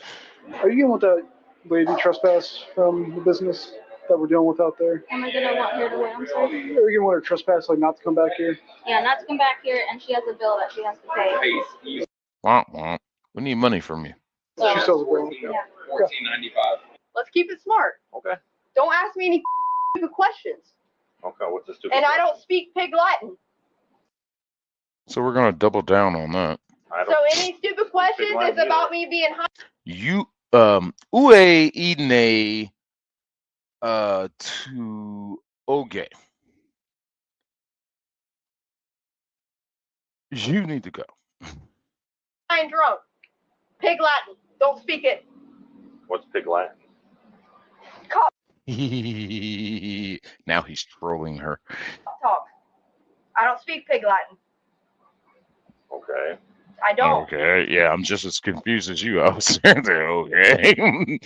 Are you getting with that lady trespass from the business that we're dealing with out there? Am I gonna want her to win? I'm sorry. Are you getting with her trespass, like not to come back here? Yeah, not to come back here, and she has a bill that she has to pay. Womp womp. We need money from you. She sells a brand. Yeah. $14.95. Let's keep it smart. Okay. Don't ask me any stupid questions. Okay. What's the stupid? And I question? don't speak pig Latin. So we're going to double down on that. So any stupid questions is about me being high. You Ue Ine to Oge. You need to go. I'm drunk. Pig Latin. Don't speak it. What's Pig Latin? Cop Now he's trolling her. talk. I don't speak Pig Latin. Okay. I don't. Okay, yeah, I'm just as confused as you. I was saying, okay.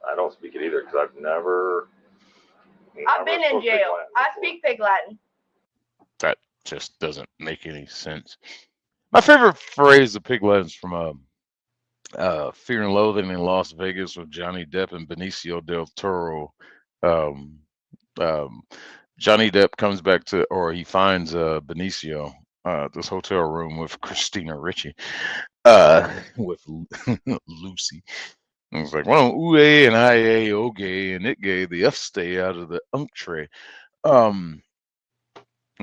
I don't speak it either because I've never. I've been in jail. I speak Pig Latin. That just doesn't make any sense. My favorite phrase of Pig Latin is from Fear and Loathing in Las Vegas with Johnny Depp and Benicio del Toro. Johnny Depp comes back to, or he finds Benicio this hotel room with Christina Ricci, with Lucy. And it's like, well, Ue and Ia Oge and Itge, the F stay out of the unk tray. Well,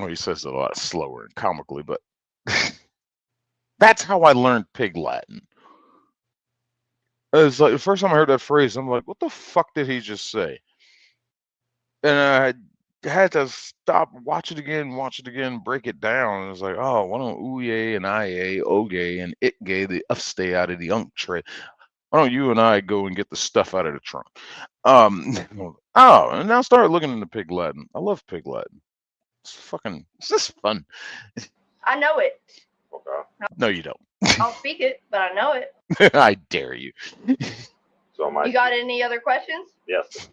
he says it a lot slower and comically, but that's how I learned Pig Latin. It's like the first time I heard that phrase, I'm like, what the fuck did he just say? And I had to stop, watch it again, break it down. And it's like, oh, why don't Uye and Ia Oge and Itge, the F stay out of the unk tray? Why don't you and I go and get the stuff out of the trunk? Oh, and now start looking into Pig Latin. I love Pig Latin. It's just fun. I know it. No, you don't. I'll speak it, but I know it. I dare you. So am I. You got any other questions? Yes.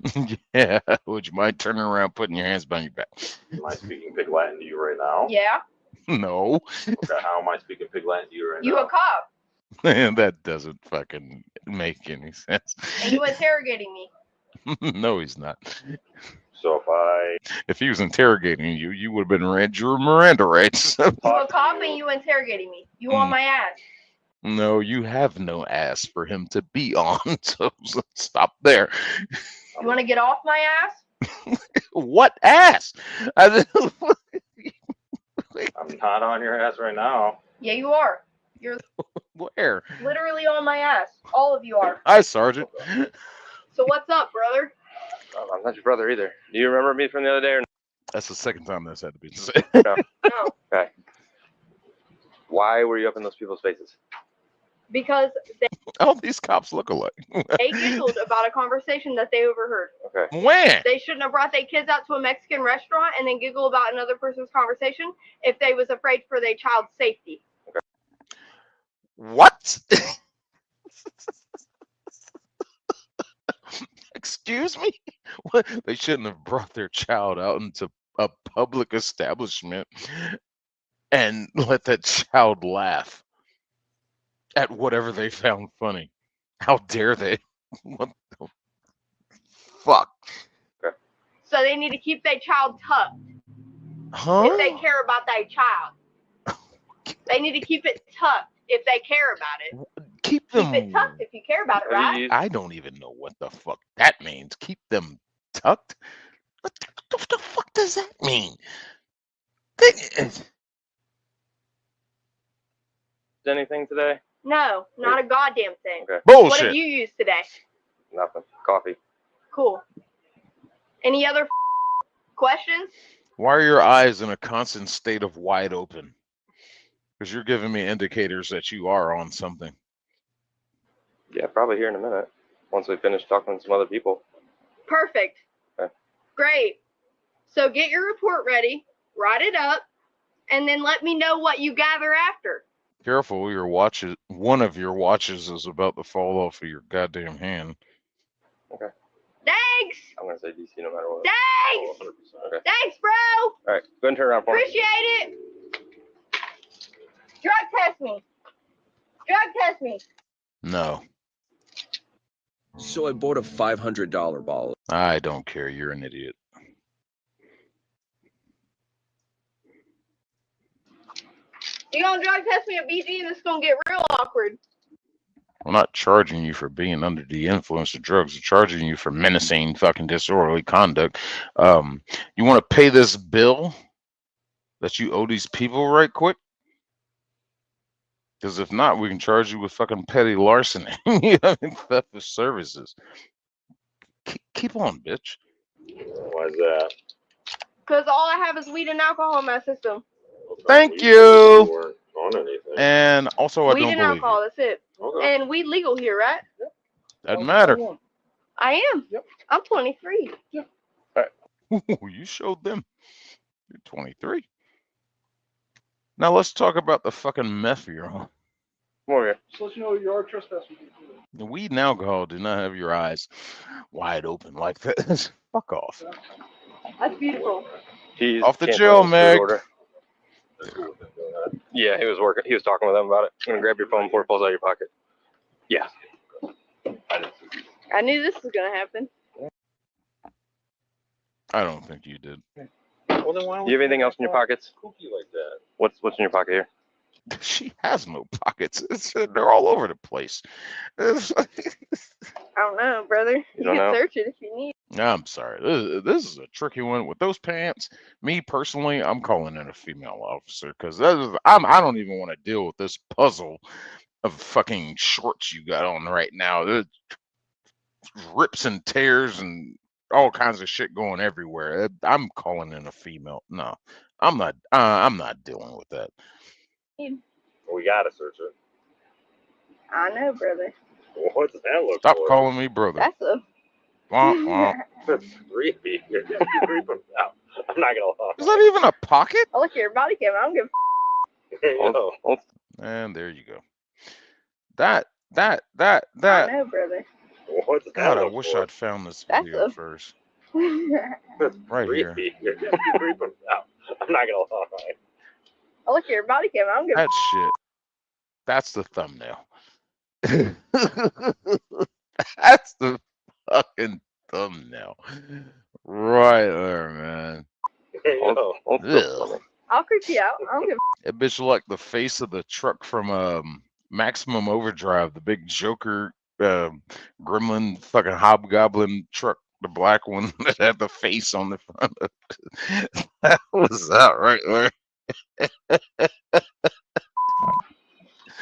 Yeah. Would you mind turning around, putting your hands behind your back? Am I speaking Pig Latin to you right now? Yeah. No. Okay. How am I speaking Pig Latin to you right You now? a cop. That doesn't fucking make any sense. And you interrogating me. No, he's not. So if he was interrogating you, you would have been read your Miranda rights. You a cop and you interrogating me. You on my ass. No, you have no ass for him to be on. So stop there. You want to get off my ass? What ass? I'm not on your ass right now. Yeah, you are. You're Where? literally on my ass. All of you are. Hi, Sergeant. So what's up, brother? I'm not your brother either. Do you remember me from the other day or no? That's the second time that's had to be said. No. Okay. Why were you up in those people's faces? Because All these cops look alike. they giggled about a conversation that they overheard. Okay. When? They shouldn't have brought their kids out to a Mexican restaurant and then giggle about another person's conversation if they was afraid for their child's safety. Okay. What? Excuse me? What? They shouldn't have brought their child out into a public establishment and let that child laugh at whatever they found funny. How dare they? What the fuck? Okay. So they need to keep their child tucked Huh? if they care about their child. They need to keep it tucked if they care about it. Keep Keep them. it tucked if you care about it, right? I don't even know what the fuck that means. Keep them tucked? What the fuck does that mean? Anything today? No, not a goddamn thing. Okay. What Bullshit. have you used today? Nothing. Coffee. Cool. Any other questions? Why are your eyes in a constant state of wide open? Because you're giving me indicators that you are on something. Yeah, probably here in a minute. Once we finish talking to some other people. Perfect. Okay. Great. So get your report ready, write it up, and then let me know what you gather after. Careful, your watches. One of your watches is about to fall off of your goddamn hand. Okay. Thanks. I'm gonna say DC no matter what. Thanks. 100%. Okay. Thanks, bro. All right. Go ahead and turn around for me. Appreciate it. Drug test me. Drug test me. No, So I bought a $500 ball. I don't care. You're an idiot. You gonna drug test me at BG and it's gonna get real awkward. I'm not charging you for being under the influence of drugs. I'm charging you for menacing fucking disorderly conduct. You want to pay this bill that you owe these people right quick? Because if not, we can charge you with fucking petty larceny. You know, theft of services. Keep on, bitch. Why is that? Because all I have is weed and alcohol in my system. Thank You you. weren't on anything. And also, I Weed don't and believe alcohol, that's it. Okay. And weed legal here, right? you. Doesn't matter. I am. I'm 23. Ooh, you showed them. You're 23. Now let's talk about the fucking meth you're on. Come over here. Just let you know you are trespassing. The weed and alcohol do not have your eyes wide open like this. Fuck off. That's beautiful. He's Off the canceling jail, his food Meg. order. Yeah, he was working. He was talking with them about it. I'm gonna grab your phone before it falls out of your pocket. Yeah. I knew this was going to happen. I don't think you did. Well, then why Do you have anything else in your pockets? kooky like that? What's in your pocket here? She has no pockets. They're all over the place. I don't know, brother. You don't can know? search it if you need. I'm sorry. This is a tricky one with those pants. Me personally, I'm calling in a female officer because I don't even want to deal with this puzzle of fucking shorts you got on right now. It rips and tears and all kinds of shit going everywhere. I'm calling in a female. No, I'm not. I'm not dealing with that. We gotta search it. I know, brother. What's that look Stop for? calling me brother. That's a. Wah, wah. That's creepy. You're creeping out. I'm not gonna lie. Is that even a pocket? I look at your body cam. I don't give No. And there you go. That. I know, brother. What's that God, I look wish for? I'd found this That's video a- first. That's Right here. creepy. You're creeping out. I'm not gonna lie. I look at your body cam. I don't give That shit. That's the thumbnail. That's the fucking thumbnail. Right there, man. No. Ugh. I'll creep you out. I don't give That bitch like the face of the truck from Maximum Overdrive, the big Joker gremlin fucking hobgoblin truck, the black one that had the face on the front of it. That was that right there.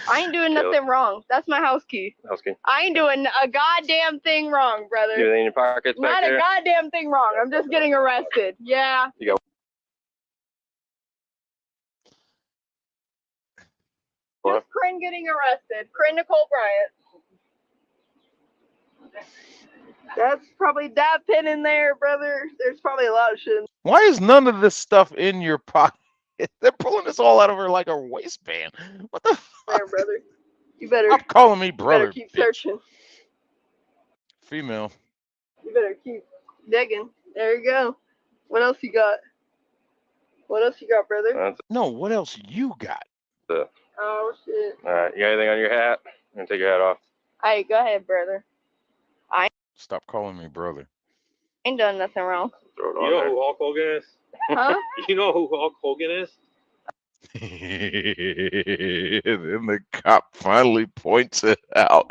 I ain't doing nothing wrong. That's my house key. House key. I ain't doing a goddamn thing wrong, brother. You have anything in your pockets back Not a there? goddamn thing wrong. I'm just getting arrested. Yeah. You got. Just Corinne getting arrested. Corinne Nicole Bryant. That's probably dab pin in there, brother. There's probably a lot of shit. Why is none of this stuff in your pocket? They're pulling this all out of her like a waistband. What the There, brother. You better. Stop calling me You brother, better keep bitch. searching. Female. You better keep digging. There you go. What else you got? What else you got, brother? No, what else you got? Oh shit. All right, you got anything on your hat? I'm gonna take your hat off. Hey, go ahead, brother. I Stop calling me brother. ain't done nothing wrong. Throw it You on know there. who Hulk Hogan is? Huh? You know who Hulk Hogan is? Then the cop finally points it out.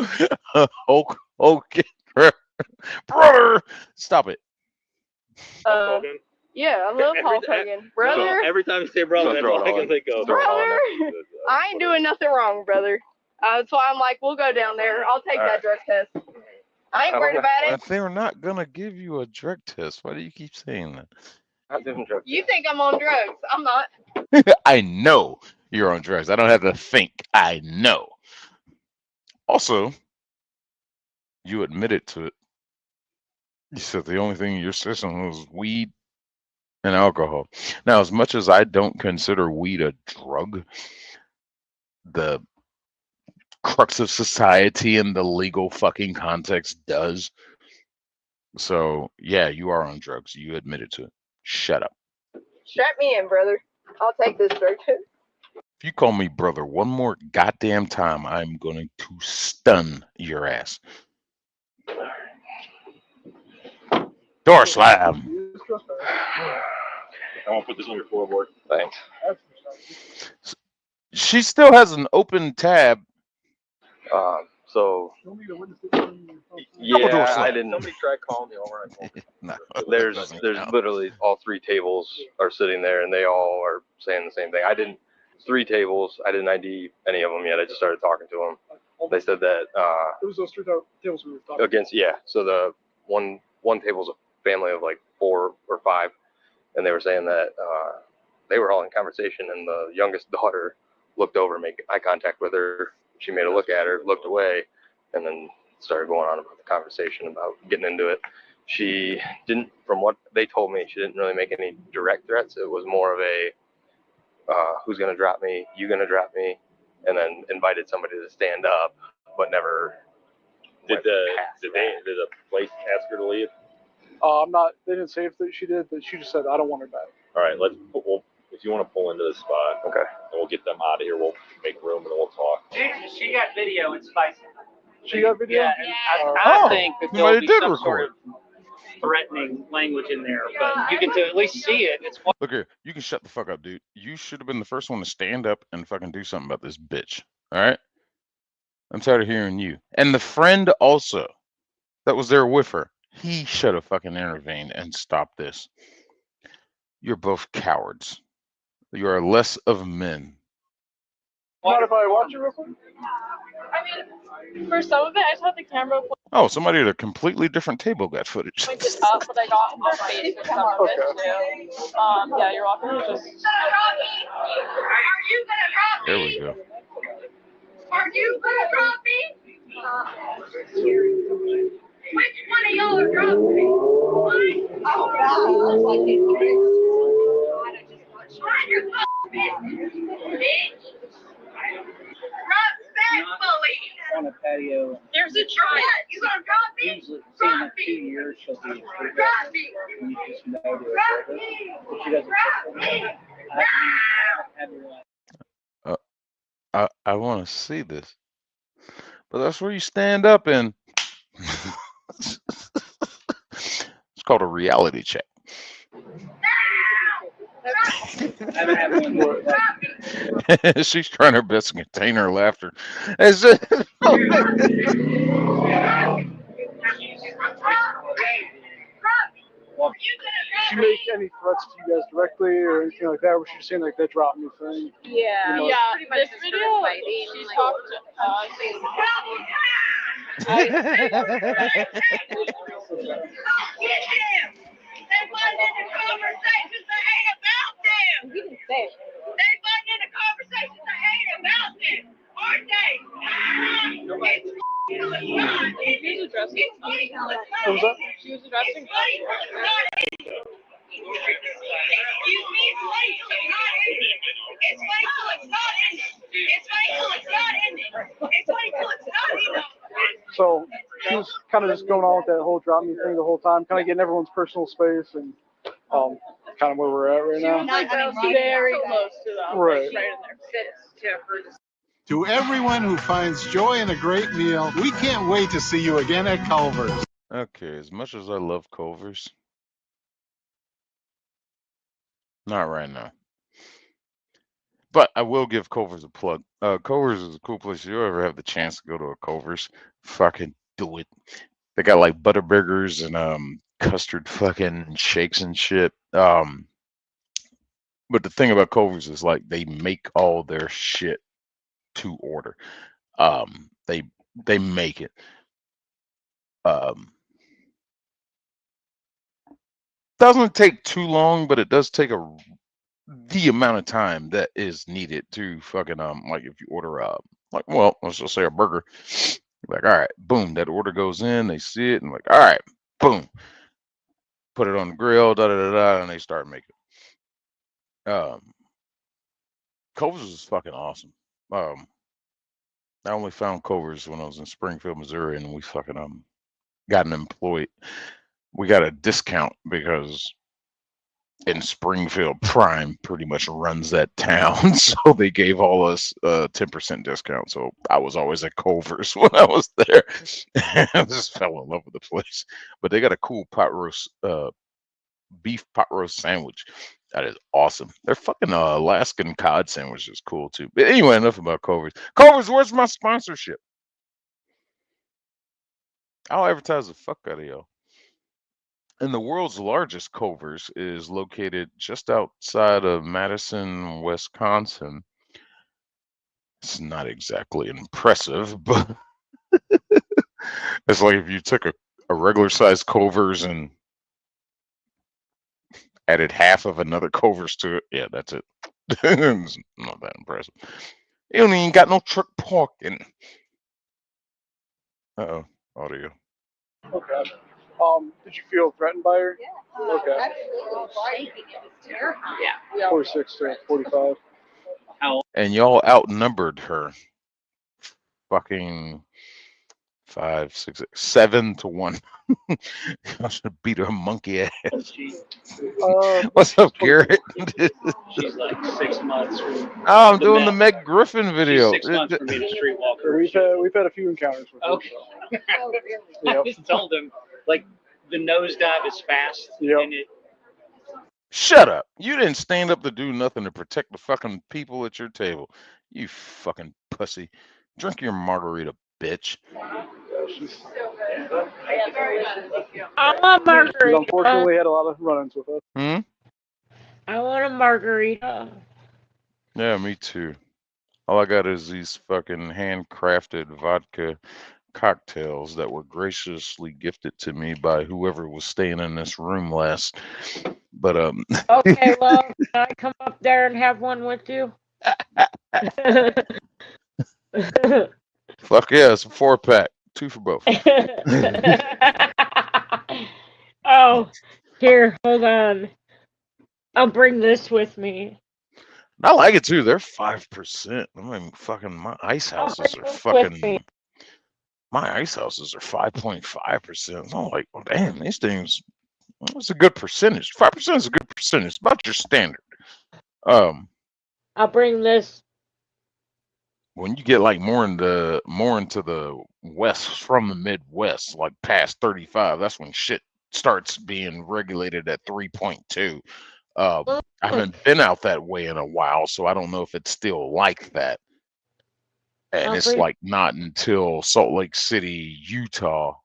Hulk Hogan. Brother! Stop it. Hogan? Yeah, I love Hulk Hogan. Brother, Every time you say brother, that's Throw all it I can on. think of. brother, I ain't doing nothing wrong, brother. That's why I'm like, we'll go down there. I'll take that drug test. I ain't worried about it. But they're not gonna give you a drug test. Why do you keep saying that? Not doing drugs. You think I'm on drugs? I'm not. I know you're on drugs. I don't have to think. I know. Also, you admitted to it. You said the only thing in your system was weed and alcohol. Now, as much as I don't consider weed a drug, the crux of society in the legal fucking context does. So, yeah, you are on drugs. You admitted to it. Shut up. Strap me in, brother. I'll take this drug test. If you call me brother one more goddamn time, I'm going to stun your ass. Door slam. I won't put this on your floorboard. Thanks. She still has an open tab. So Double door yeah, slam. I didn't. Somebody tried calling me over and No, There's doesn't there's count. literally all three tables are sitting there and they all are saying the same thing. I didn't 3 tables. I didn't ID any of them yet. I just started talking to them. They said that It was those 3 tables we were talking against, yeah. So the one table's a family of like 4 or 5, and they were saying that they were all in conversation, and the youngest daughter looked over, make eye contact with her. She made a look at her, looked away, and then started going on about the conversation about getting into it. She didn't, from what they told me, she didn't really make any direct threats. It was more of a, who's going to drop me? You going to drop me? And then invited somebody to stand up, but never. Did the place ask her to leave? I'm not. They didn't say if she did, but she just said, "I don't want her back." All right, if you want to pull into the spot, okay, and we'll get them out of here. We'll make room and then we'll talk. She got video. It's spicy. She got video. Yeah, and I think that there'll be some sort of threatening language in there, but you can at least see it. It's Look here, you can shut the fuck up, dude. You should have been the first one to stand up and fucking do something about this bitch. All right? I'm tired of hearing you. And the friend also that was there with her, he should have fucking intervened and stopped this. You're both cowards. You are less of men. Mind if I watch it real quick? I mean, for some of it, I just had the camera Oh, somebody at a completely different table got footage. pointed up, but I got her face for some of it too. Yeah, you're welcome. Just. There we go. Are you gonna drop me? Which one of y'all are dropping me? Oh God! Mind your fucking business, bitch. Respectfully. on a patio. There's a trial. You gonna drop me? Usually, say in a 2 years, she'll be free. Drop me. And you just know to Drop observe me. it. If she doesn't Drop me. have your life. I want to see this, but that's where you stand up and it's called a reality check. She's trying her best to contain her laughter. It's just, Did she make any threats to you guys directly or anything like that? Or was she just saying like that drop me thing? Yeah, You know? yeah. This video, she talked to us. Get him! They butted into conversations that ain't about them! You can say it. They butted into conversations that ain't about them, aren't they? She was addressing. What was that? She was addressing. Excuse me, it's funny till it's not ended. It's funny till it's not ended. It's funny till it's not ended. So she was kind of just going on with that whole drop me thing the whole time, kind of getting everyone's personal space and kind of where we're at right now. Very close to them. Right. Right in there. To everyone who finds joy in a great meal, we can't wait to see you again at Culver's. okay, as much as I love Culver's, not right now. But I will give Culver's a plug. Culver's is a cool place. If you ever have the chance to go to a Culver's, fucking do it. They got like butter burgers and custard fucking shakes and shit. But the thing about Culver's is like they make all their shit to order. They make it. Doesn't take too long, but it does take the amount of time that is needed to fucking like if you order like, well, let's just say a burger, like, all right, boom, that order goes in, they see it and like, all right, boom, put it on the grill, da da da da, and they start making Culver's is fucking awesome. I only found Culver's when I was in Springfield, Missouri, and we fucking got an employee. We got a discount because in Springfield, Prime pretty much runs that town, so they gave all us a 10% discount. So I was always at Culver's when I was there. I just fell in love with the place. But they got a cool pot roast, beef pot roast sandwich. That is awesome. Their fucking Alaskan cod sandwich is cool too. But anyway, enough about Culver's. Culver's, where's my sponsorship? I'll advertise the fuck out of y'all. And the world's largest Culver's is located just outside of Madison, Wisconsin. It's not exactly impressive, but it's like if you took a regular sized Culver's and added half of another Culver's to it. Yeah, that's it. It's not that impressive. You don't even got no truck parking. Uh-oh, audio. Okay. Did you feel threatened by her? Yeah. Okay. Yeah. 46 to 45. And y'all outnumbered her. Fucking 5, 6, 7 to 1. I should beat her monkey ass. What's up, Garrett? She's like 6 months. Oh, I'm doing the Meg Griffin video. She's 6 months for me to streetwalk her. We've had a few encounters with her. Okay. I just told him, like, the nosedive is fast. Yep. And it, Shut up. You didn't stand up to do nothing to protect the fucking people at your table. You fucking pussy. Drink your margarita, bitch. I want margarita. Unfortunately, had a lot of run-ins with us. I want a margarita. Yeah, me too. All I got is these fucking handcrafted vodka cocktails that were graciously gifted to me by whoever was staying in this room last. But Okay, well, can I come up there and have one with you? Fuck yeah, it's a 4-pack. 2 for both. Oh, here, hold on. I'll bring this with me. I like it too. They're 5%. I mean, fucking my ice houses are fucking. My ice houses are 5.5%. I'm like, oh, damn, these things. It's a good percentage. 5% is a good percentage. It's about your standard. I'll bring this. When you get like more into the west, from the Midwest, like past 35, that's when shit starts being regulated at 3.2. I haven't been out that way in a while, so I don't know if it's still like that. And it's like not until Salt Lake City, Utah,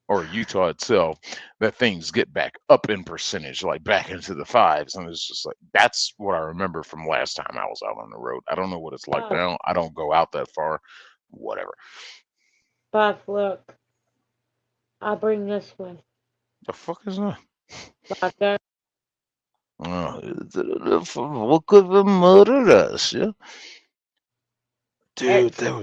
or Utah itself, that things get back up in percentage, like back into the 5s. And it's just like, that's what I remember from last time I was out on the road. I don't know what it's like now. I don't go out that far. Whatever. Bob, look. I'll bring this one. The fuck is that? Vodka. What could have murdered us? Yeah. Dude, there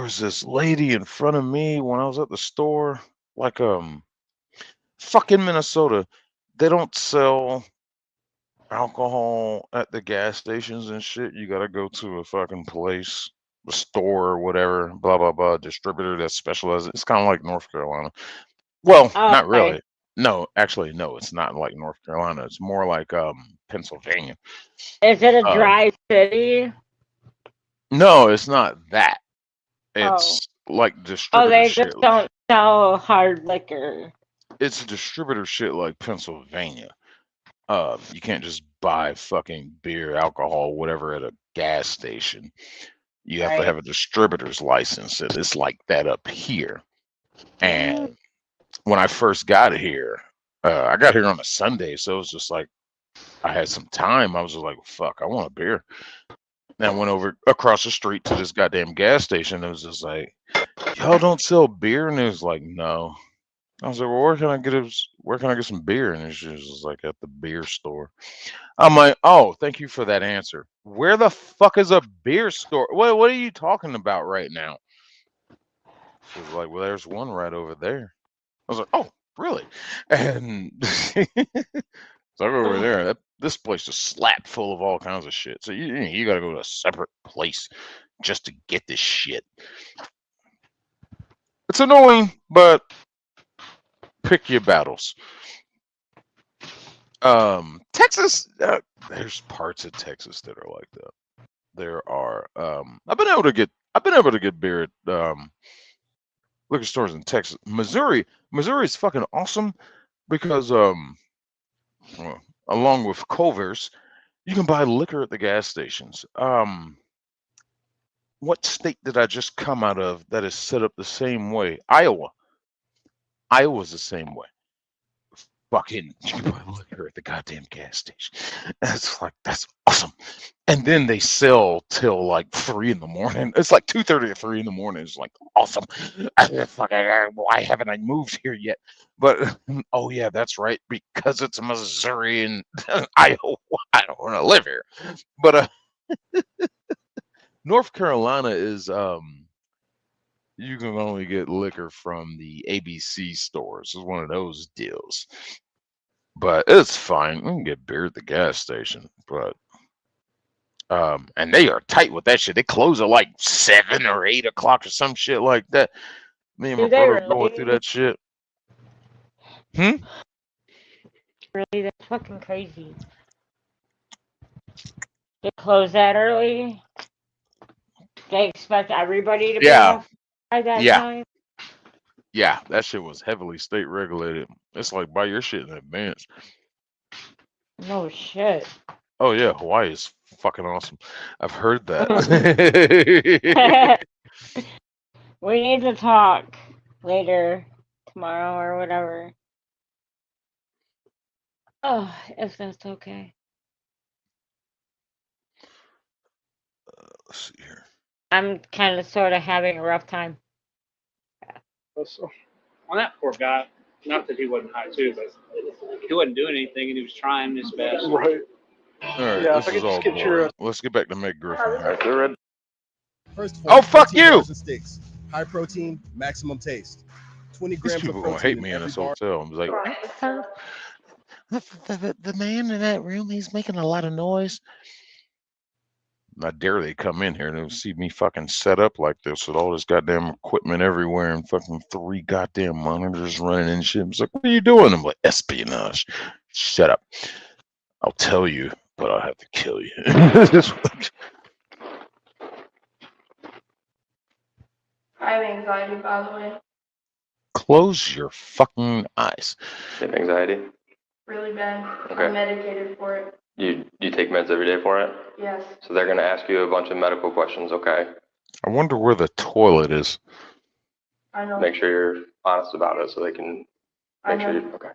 was this lady in front of me when I was at the store. Like fucking Minnesota, they don't sell alcohol at the gas stations and shit. You gotta go to a fucking place, the store or whatever, blah blah blah, distributor that specializes. It's kind of like North Carolina. Well, not really. No, actually, no, it's not like North Carolina. It's more like Pennsylvania. Is it a dry city? No, it's not that. It's like distributor. Oh, they shit. just don't sell hard liquor. It's distributor shit like Pennsylvania. You can't just buy fucking beer, alcohol, whatever at a gas station. You have to have a distributor's license. And it's like that up here. And when I first got here, I got here on a Sunday, so it was just like I had some time. I was just like, fuck, I want a beer. And I went over across the street to this goddamn gas station. It was just like, y'all don't sell beer? And it was like, no. I was like, well, where can I get some beer? And it's just like at the beer store. I'm like, oh, thank you for that answer. Where the fuck is a beer store? What are you talking about right now? She was like, well, there's one right over there. I was like, oh, really? And so I go over there. This place is slapped full of all kinds of shit. So you got to go to a separate place just to get this shit. It's annoying, but pick your battles. Texas, there's parts of Texas that are like that. There are. I've been able to get beer at liquor stores in Texas. Missouri is fucking awesome because well, along with Culver's, you can buy liquor at the gas stations. What state did I just come out of that is set up the same way? Iowa. Iowa's the same way. fucking you can buy liquor at the goddamn gas station. That's awesome. And then they sell till like 3 in the morning. It's like 2:30 or 3 in the morning. It's like awesome. Why haven't I moved here yet? But oh yeah, that's right, because it's Missouri and Iowa. I don't want to live here. But North Carolina is you can only get liquor from the ABC stores. It's one of those deals. But it's fine. We can get beer at the gas station. But and they are tight with that shit. They close at like 7 or 8 o'clock or some shit like that. Me and my brother going through that shit. Really? That's fucking crazy. They close that early? They expect everybody to be off by that time? Yeah, that shit was heavily state regulated. It's like buy your shit in advance. No shit. Oh yeah, Hawaii is fucking awesome. I've heard that. We need to talk later tomorrow or whatever. Oh, if that's okay. Let's see here. I'm kind of sort of having a rough time. Well, that poor guy. Not that he wasn't high too, but he wasn't doing anything, and he was trying his best. Right. All right, Yeah, this if I is could all just get your, boring. Let's get back to Meg Griffin. Here. First of Oh, all, fuck 14 you! bars and steaks. High protein, maximum taste. 20 These grams people of gonna protein hate me in every this bar. hotel. I'm like, the man in that room, he's making a lot of noise. Not dare they come in here and they'll see me fucking set up like this with all this goddamn equipment everywhere and fucking 3 goddamn monitors running and shit. It's like, what are you doing? I'm like, espionage. Shut up. I'll tell you, but I'll have to kill you. I have anxiety, by the way. Close your fucking eyes. You have anxiety? Really bad. Okay. I'm medicated for it. You take meds every day for it? Yes. So they're gonna ask you a bunch of medical questions, okay? I wonder where the toilet is. I know. Make sure you're honest about it so they can I make sure know. you okay.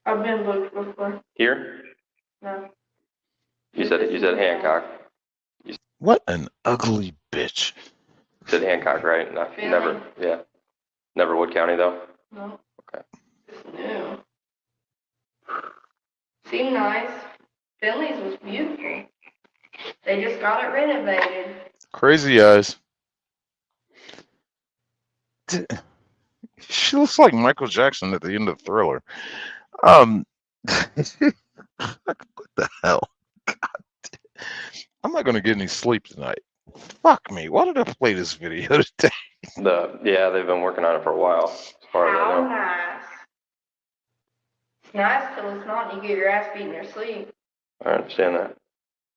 I've been booked before. Here? No. You said Hancock. What an ugly bitch. You said Hancock, right? No, Really? never. Yeah. Never Wood County though? No. Okay. It's new. Seemed nice. Finley's was beautiful. They just got it renovated. Crazy eyes. She looks like Michael Jackson at the end of Thriller. What the hell? God. I'm not gonna get any sleep tonight. Fuck me. Why did I play this video today? Yeah, they've been working on it for a while, as far as I How know. nice. It's nice till it's not and you get your ass beat in your sleep. I understand that.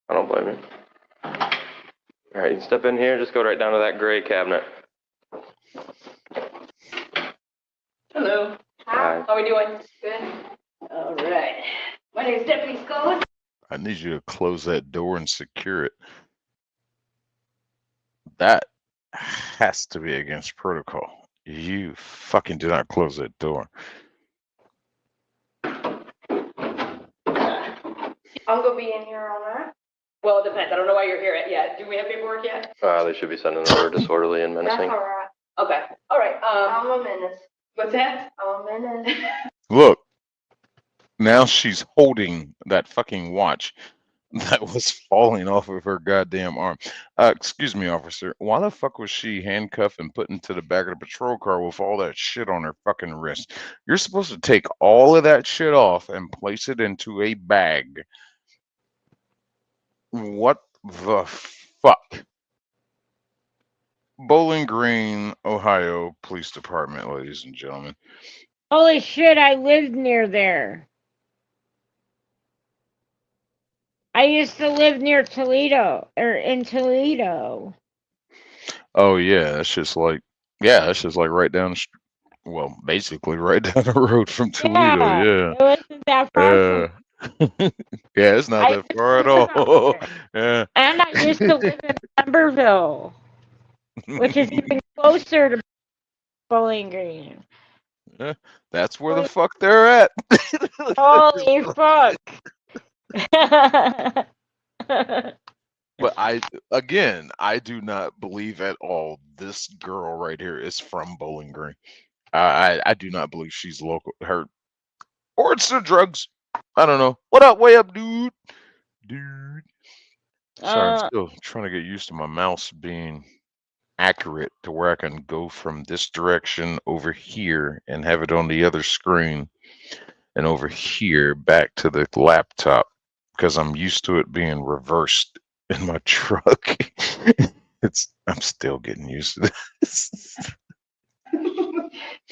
I don't blame you. All right, you can step in here. Just go right down to that gray cabinet. Hello. Hi. How are we doing? Good. All right. My name is Deputy Scully. I need you to close that door and secure it. That has to be against protocol. You fucking do not close that door. I'm gonna be in here all night. Well, it depends. I don't know why you're here yet. Do we have paperwork yet? They should be sending over disorderly and That's menacing. all right. Okay. All right. I'm a menace. What's that? I'm a menace. Look, now she's holding that fucking watch that was falling off of her goddamn arm. Excuse me, officer. Why the fuck was she handcuffed and put into the back of the patrol car with all that shit on her fucking wrist? You're supposed to take all of that shit off and place it into a bag. What the fuck? Bowling Green, Ohio Police Department, ladies and gentlemen. Holy shit, I lived near there. I used to live near Toledo, or in Toledo. Oh yeah, that's just like right down the street. Well, basically right down the road from Toledo. Yeah. It wasn't that far from Yeah, it's not that far at all. Yeah. And I used to live in Lumberville, which is even closer to Bowling Green. That's where the fuck they're at. Holy fuck. But I do not believe at all this girl right here is from Bowling Green. I do not believe she's local. Her or it's the drugs. I don't know. What up? Way up, dude. Dude. Sorry, I'm still trying to get used to my mouse being accurate to where I can go from this direction over here and have it on the other screen and over here back to the laptop because I'm used to it being reversed in my truck. I'm still getting used to this.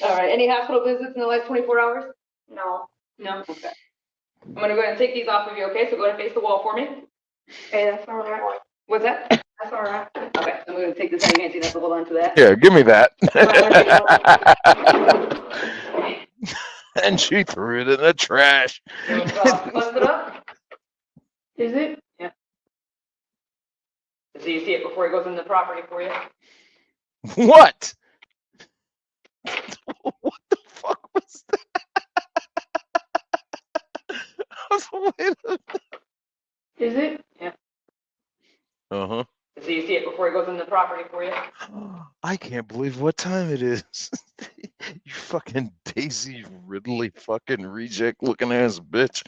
All right, any hospital visits in the last 24 hours? No. No? Okay. I'm gonna go ahead and take these off of you, okay? So go ahead and face the wall for me. Okay, that's all right. What's that? That's all right. Okay, I'm gonna take this out of your hands, you have to hold on to that. Yeah, give me that. And she threw it in the trash. Bust it up. Is it? Yeah. So you see it before it goes into the property for you. What? What the fuck was that? Wait a minute. Is it? Yeah. Uh-huh. So you see it before it goes into the property for you. I can't believe what time it is. You fucking Daisy Ridley fucking reject looking ass bitch.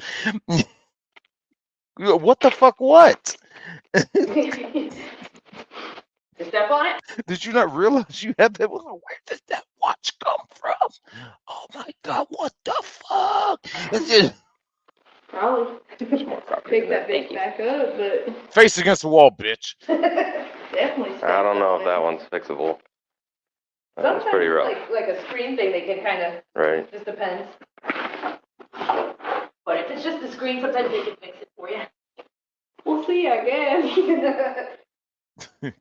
What the fuck what? You step on it? Did you not realize you had that? Where did that watch come from? Oh my god, what the fuck? Probably. Pick that thing back up, but Face against the wall, bitch. definitely. I don't know if that one's fixable. That one's pretty rough. Like a screen thing, they can kind of, Right. just depends. But if it's just a screen, sometimes they can fix it for you. We'll see, I guess.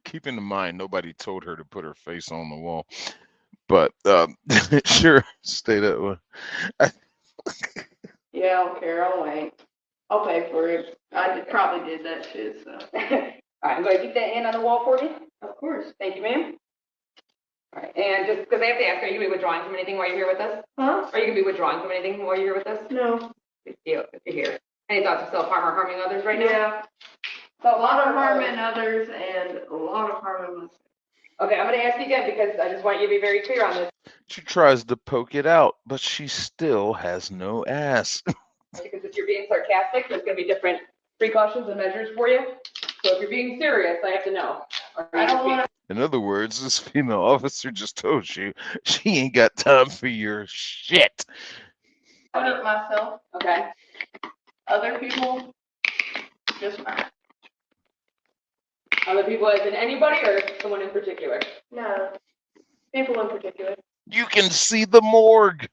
Keep in mind, nobody told her to put her face on the wall. But sure, stay that way. Yeah, I don't care. I'll wait. I'll pay for it. Probably did that shit, so. All right, I'm going to keep that hand on the wall for you. Of course. Thank you, ma'am. All right, and just because I have to ask, are you going to be withdrawing from anything while you're here with us? Huh? Are you going to be withdrawing from anything while you're here with us? No. Good deal, if you're here. Any thoughts of self-harm or harming others right now? Yeah. A lot of harming others and a lot of harming myself. Okay, I'm going to ask you again because I just want you to be very clear on this. She tries to poke it out, but she still has no ass. Because if you're being sarcastic, there's going to be different precautions and measures for you. So if you're being serious, I have to know. I don't want to. In other words, this female officer just told you she ain't got time for your shit. Hurt myself. Okay. Other people, just fine. Other people as in anybody or someone in particular? No. People in particular. You can see the morgue.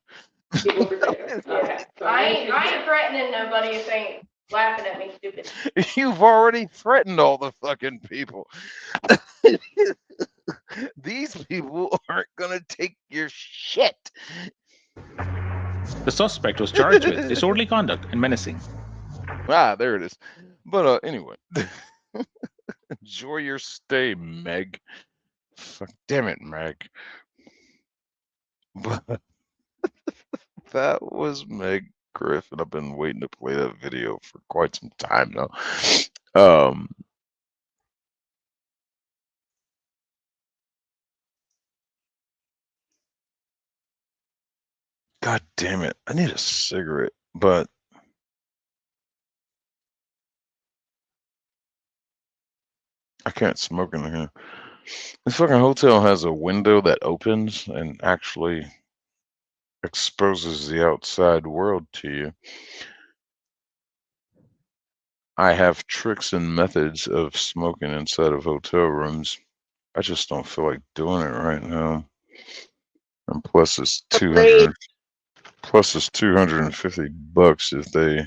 People in particular. Okay. So I ain't threatening nobody if they ain't laughing at me stupid. You've already threatened all the fucking people. These people aren't gonna take your shit. The suspect was charged with disorderly conduct and menacing. Ah, there it is. But anyway. Enjoy your stay, Meg. Fuck, damn it, Meg. But that was Meg Griffin. I've been waiting to play that video for quite some time now. God damn it. I need a cigarette, but I can't smoke in here. This fucking hotel has a window that opens and actually exposes the outside world to you. I have tricks and methods of smoking inside of hotel rooms. I just don't feel like doing it right now. And plus it's 200 plus it's $250 if they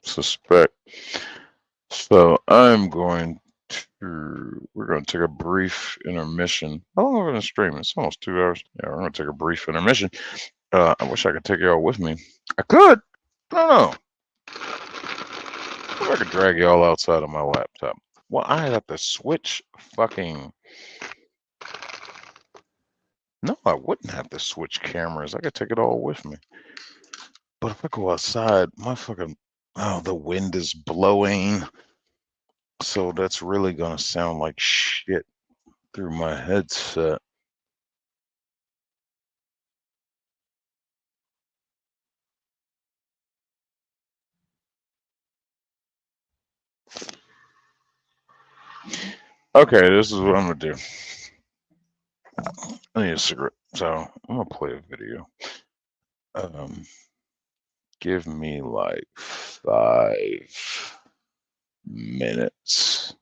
suspect. So we're going to take a brief intermission. How long are we going to stream? It's almost 2 hours. Yeah, we're going to take a brief intermission. I wish I could take y'all with me. I could. I don't know. I could drag y'all outside of my laptop. Well, I have to switch fucking No, I wouldn't have to switch cameras. I could take it all with me. But if I go outside, my fucking the wind is blowing. So that's really gonna sound like shit through my headset. Okay, this is what I'm gonna do. I need a cigarette, so I'm gonna play a video. Give me like 5 minutes,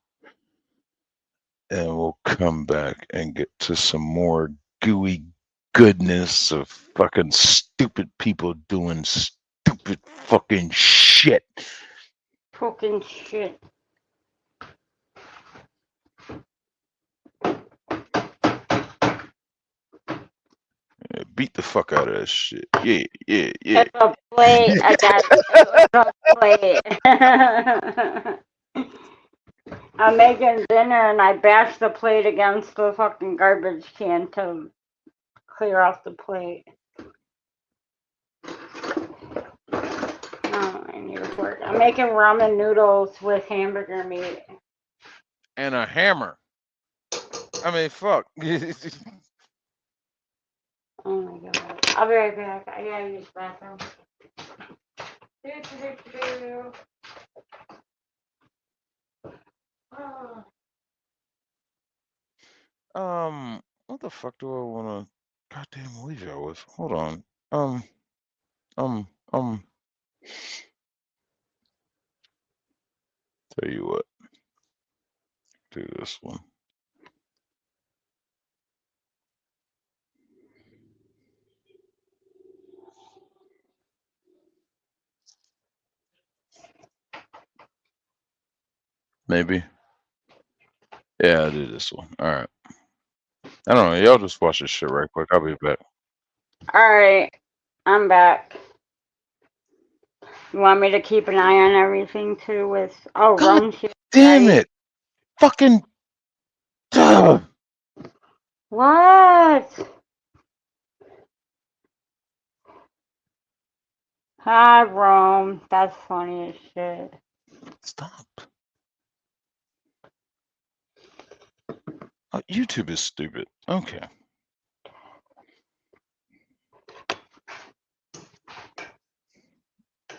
and we'll come back and get to some more gooey goodness of fucking stupid people doing stupid fucking shit. Fucking shit. Yeah, beat the fuck out of that shit. Yeah, yeah, yeah. It's a plate. I got it. It's a plate. I'm making dinner and I bashed the plate against the fucking garbage can to clear off the plate. Oh, I need to work. I'm making ramen noodles with hamburger meat. And a hammer. I mean, fuck. Oh my god. I'll be right back. I gotta use the bathroom. What the fuck do I wanna goddamn leave y'all with? Hold on. Tell you what. Do this one. Maybe. Yeah, I'll do this one. All right. I don't know. Y'all just watch this shit right quick. I'll be back. Alright. I'm back. You want me to keep an eye on everything too with Rome here? Damn it! Fucking. What? Hi, Rome. That's funny as shit. Stop. Oh, YouTube is stupid. Okay.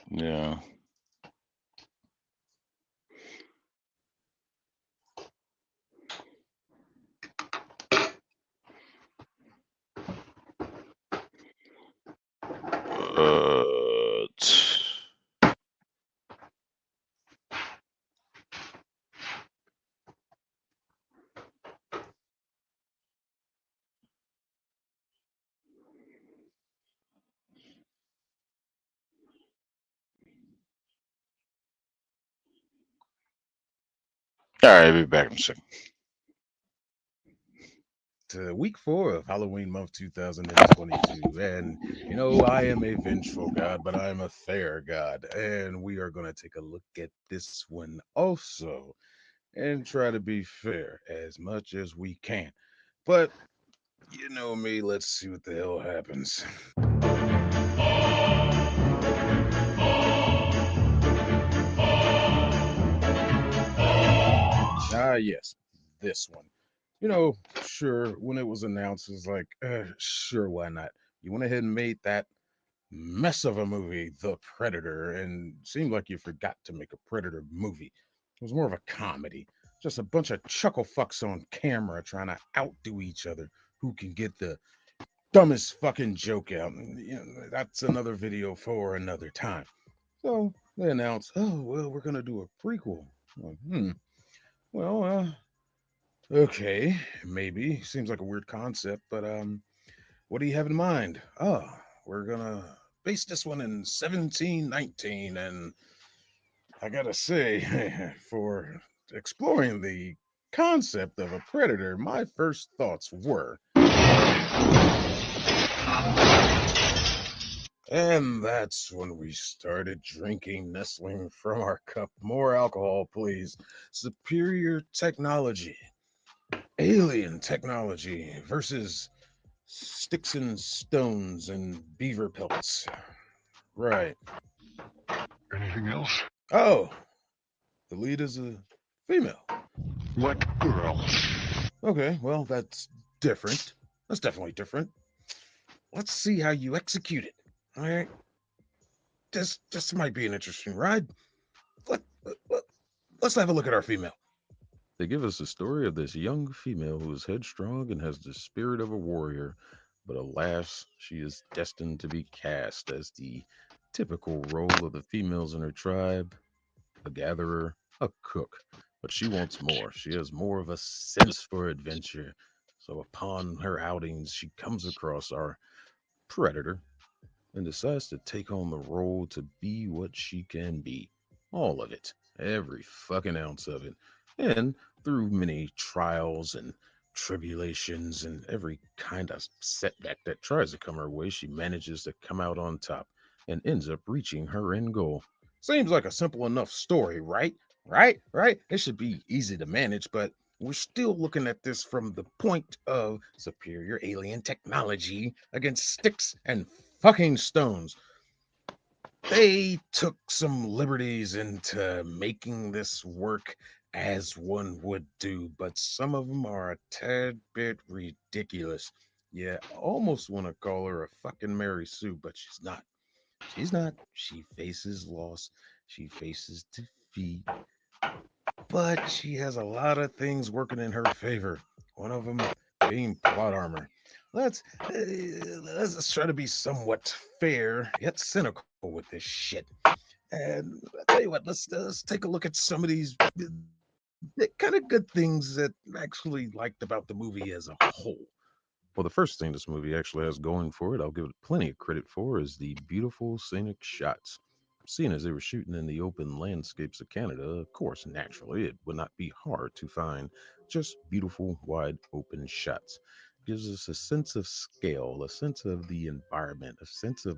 Yeah. All right, I'll be back in a second. To week 4 of Halloween month 2022, and you know, I am a vengeful god, but I am a fair god, and we are going to take a look at this one also and try to be fair as much as we can. But you know me, let's see what the hell happens. Yes, this one. You know, sure, when it was announced, it's like, sure, why not? You went ahead and made that mess of a movie, The Predator, and seemed like you forgot to make a Predator movie. It was more of a comedy, just a bunch of chuckle fucks on camera trying to outdo each other. Who can get the dumbest fucking joke out? You know, that's another video for another time. So they announced, oh well, we're gonna do a prequel. Like, well, okay, maybe. Seems like a weird concept, but what do you have in mind? Oh, we're gonna base this one in 1719, and I gotta say, for exploring the concept of a predator, my first thoughts were. And that's when we started drinking, nestling from our cup. More alcohol, please. Superior technology, alien technology versus Sticks and stones and beaver pelts. Right. Anything else? Oh, the lead is a female. What girl? Okay, well, that's different. That's definitely different. Let's see how you execute it. All right. This might be an interesting ride. Let's have a look at our female. They give us a story of this young female who is headstrong and has the spirit of a warrior, but alas, she is destined to be cast as the typical role of the females in her tribe, a gatherer, a cook. But she wants more. She has more of a sense for adventure. So upon her outings, she comes across our predator and decides to take on the role to be what she can be. All of it. Every fucking ounce of it. And through many trials and tribulations and every kind of setback that tries to come her way, she manages to come out on top and ends up reaching her end goal. Seems like a simple enough story, right? Right? It should be easy to manage, but we're still looking at this from the point of superior alien technology against sticks and fucking stones. They took some liberties into making this work as one would do, but some of them are a tad bit ridiculous. Yeah, I almost want to call her a fucking Mary Sue, but she's not. She's not. She faces loss. She faces defeat. But she has a lot of things working in her favor. One of them being plot armor. Let's try to be somewhat fair yet cynical with this shit. And I tell you what, let's take a look at some of these kind of good things that I actually liked about the movie as a whole. Well, the first thing this movie actually has going for it, I'll give it plenty of credit for, is the beautiful scenic shots. Seeing as they were shooting in the open landscapes of Canada, of course, naturally, it would not be hard to find just beautiful, wide open shots. Gives us a sense of scale, a sense of the environment, a sense of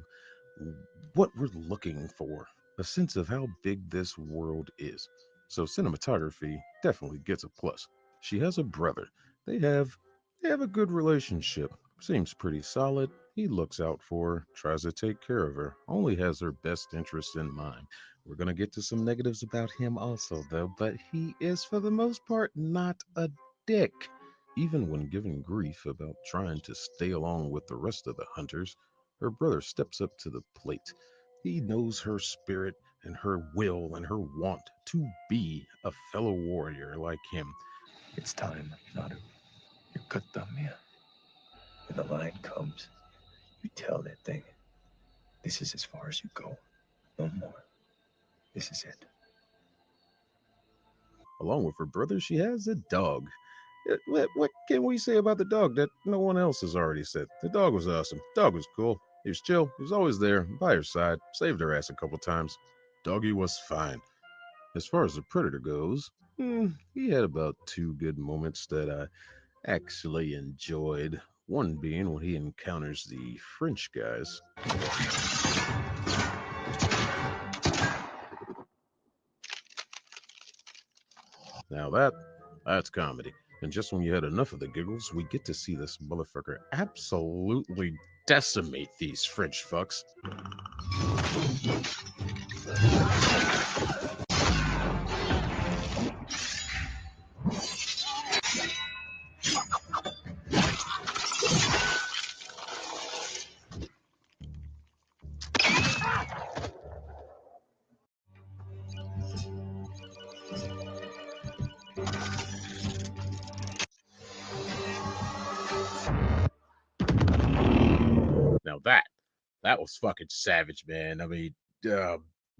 what we're looking for, a sense of how big this world is. So cinematography definitely gets a plus. She has a brother. They have they have a good relationship. Seems pretty solid. He looks out for her, tries to take care of her, only has her best interest in mind. We're going to get to some negatives about him also, though, but he is, for the most part, not a dick. Even when given grief about trying to stay along with the rest of the hunters, her brother steps up to the plate. He knows her spirit and her will and her want to be a fellow warrior like him. It's time, Naru. You cut them, yeah. When the line comes, you tell that thing, this is as far as you go. No more. This is it. Along with her brother, she has a dog. What can we say about the dog that no one else has already said? The dog was awesome. Dog was cool. He was chill. He was always there by her side. Saved her ass a couple times. Doggy was fine. As far as the predator goes, he had about two good moments that I actually enjoyed. One being when he encounters the French guys. Now that's comedy. And just when you had enough of the giggles, we get to see this motherfucker absolutely decimate these French fucks. Now that was fucking savage, man. I mean,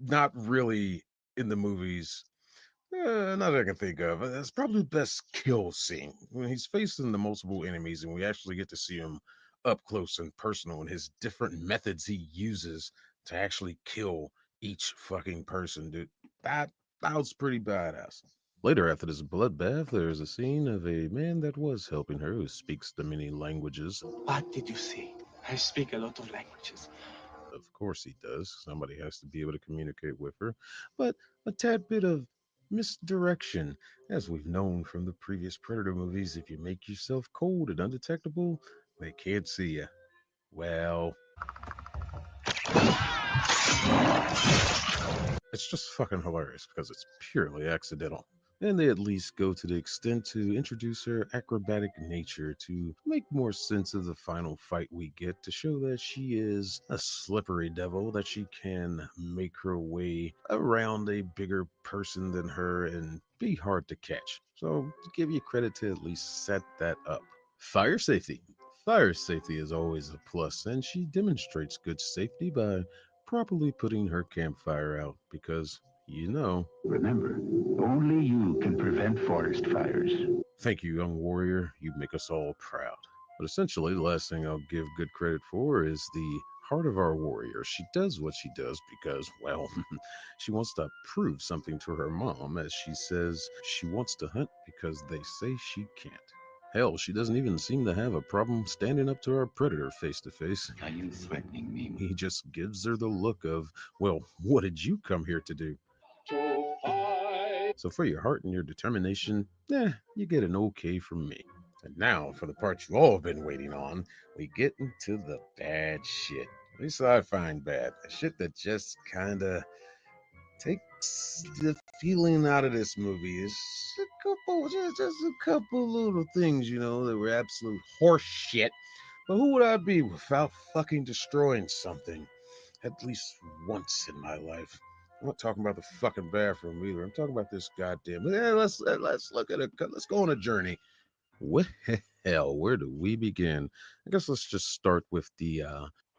not really in the movies. Not that I can think of. That's probably the best kill scene when he's facing the multiple enemies, and we actually get to see him up close and personal, and his different methods he uses to actually kill each fucking person, dude. That was pretty badass. Later, after this bloodbath, there's a scene of a man that was helping her who speaks the many languages. What did you see? I speak a lot of languages. Of course he does. Somebody has to be able to communicate with her. But a tad bit of misdirection. As we've known from the previous Predator movies, if you make yourself cold and undetectable, They can't see you. Well, it's just fucking hilarious because it's purely accidental. And they at least go to the extent to introduce her acrobatic nature to make more sense of the final fight we get, to show that she is a slippery devil, that she can make her way around a bigger person than her and be hard to catch. So, to give you credit to at least set that up. Fire safety. Fire safety is always a plus, and she demonstrates good safety by properly putting her campfire out because, you know. Remember, only you can prevent forest fires. Thank you, young warrior. You make us all proud. But essentially, the last thing I'll give good credit for is the heart of our warrior. She does what she does because, well, she wants to prove something to her mom, as she says she wants to hunt because they say she can't. Hell, she doesn't even seem to have a problem standing up to our predator face to face. Are you threatening me? He just gives her the look of, well, what did you come here to do? So for your heart and your determination, you get an okay from me. And now for the part you all have been waiting on, we get into the bad shit. At least I find bad. The shit that just kinda takes the feeling out of this movie. It's just a couple little things, you know, that were absolute horse shit. But who would I be without fucking destroying something? At least once in my life. I'm not talking about the fucking bathroom either. I'm talking about this goddamn. Let's look at it. Let's go on a journey. What hell? Where do we begin? I guess let's just start with the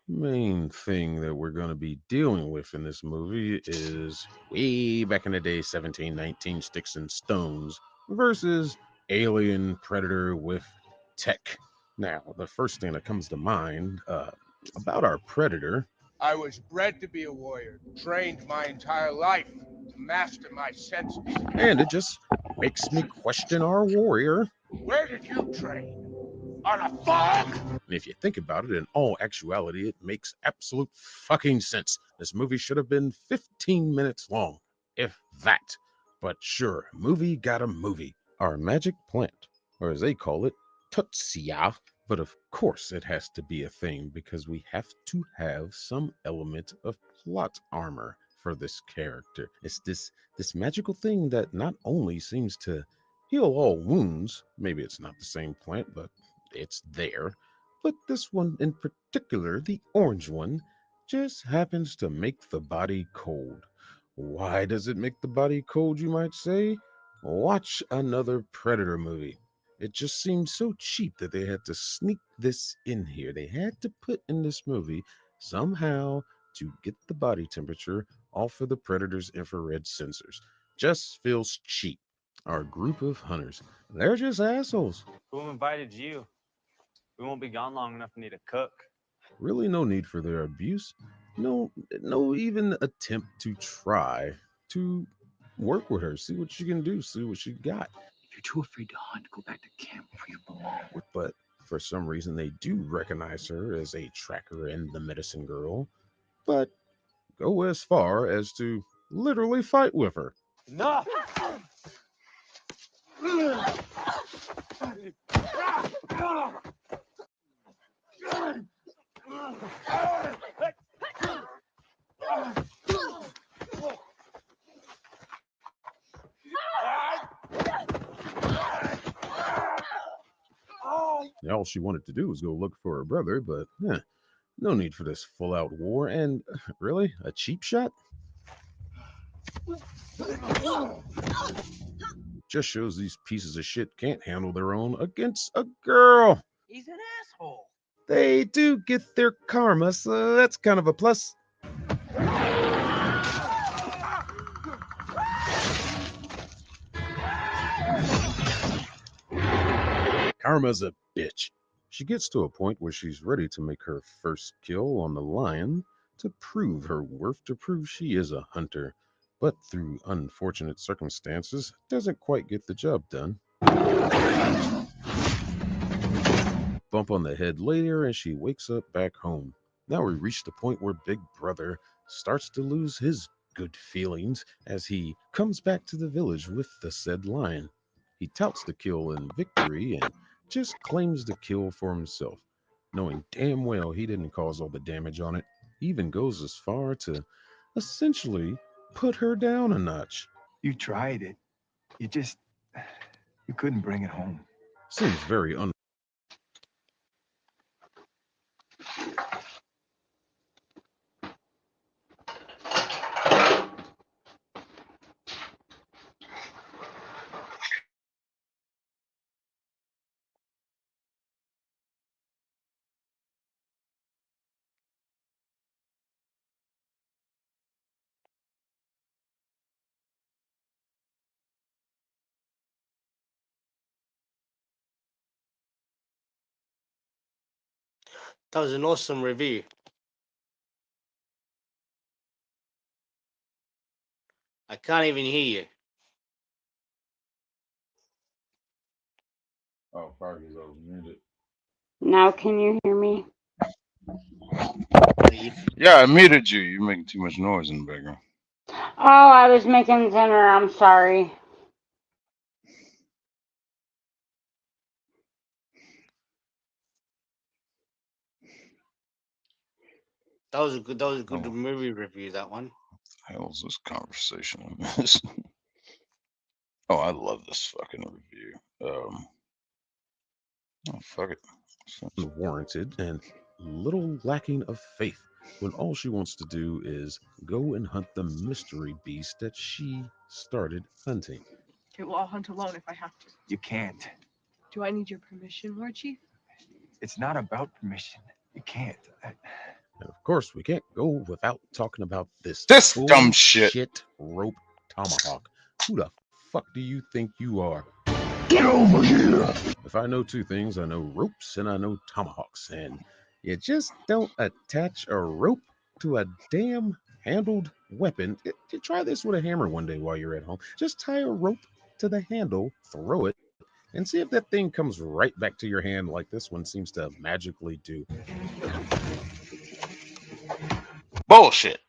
main thing that we're going to be dealing with in this movie is way back in the day, 1719 sticks and stones versus alien predator with tech. Now, the first thing that comes to mind about our predator. I was bred to be a warrior, trained my entire life to master my senses. And it just makes me question our warrior. Where did you train? On a farm? And if you think about it, in all actuality, it makes absolute fucking sense. This movie should have been 15 minutes long, if that. But sure, movie got a movie. Our magic plant, or as they call it, Tutsia. But of course it has to be a thing because we have to have some element of plot armor for this character. It's this magical thing that not only seems to heal all wounds, maybe it's not the same plant, but it's there. But this one in particular, the orange one, just happens to make the body cold. Why does it make the body cold, you might say? Watch another Predator movie. It just seemed so cheap that they had to sneak this in here. They had to put in this movie somehow to get the body temperature off of the Predator's infrared sensors. Just feels cheap. Our group of hunters, they're just assholes. Who invited you? We won't be gone long enough to need a cook. Really no need for their abuse. No even attempt to try to work with her. See what you can do. See what you got. If you're too afraid to hunt, go back to camp where you belong. But for some reason, they do recognize her as a tracker and the medicine girl, but go as far as to literally fight with her. Enough! All she wanted to do was go look for her brother, but no need for this full-out war. And really, a cheap shot? Just shows these pieces of shit can't handle their own against a girl. He's an asshole. They do get their karma, so that's kind of a plus. Karma's a bitch. She gets to a point where she's ready to make her first kill on the lion to prove her worth, to prove she is a hunter, but through unfortunate circumstances, doesn't quite get the job done. Bump on the head later, and she wakes up back home. Now we reach the point where Big Brother starts to lose his good feelings as he comes back to the village with the said lion. He touts the kill and victory and just claims the kill for himself. knowing damn well he didn't cause all the damage on it. He even goes as far to essentially put her down a notch. You tried it. You couldn't bring it home. Seems very That was an awesome review. I can't even hear you. Oh, Fargy's over muted. Now can you hear me? Yeah, I muted you. You're making too much noise in the background. Oh, I was making dinner. I'm sorry. That was a good movie review, that one. What the hell is this conversation? Oh, I love this fucking review. Oh, fuck it. Warranted and little lacking of faith when all she wants to do is go and hunt the mystery beast that she started hunting. Okay, well, I'll hunt alone if I have to. You can't. Do I need your permission, Lord Chief? It's not about permission. You can't. And of course, we can't go without talking about this dumb shit. Rope tomahawk. Who the fuck do you think you are? Get over here! If I know two things, I know ropes and I know tomahawks. And you just don't attach a rope to a damn handled weapon. You try this with a hammer one day while you're at home. Just tie a rope to the handle, throw it, and see if that thing comes right back to your hand like this one seems to magically do. Bullshit.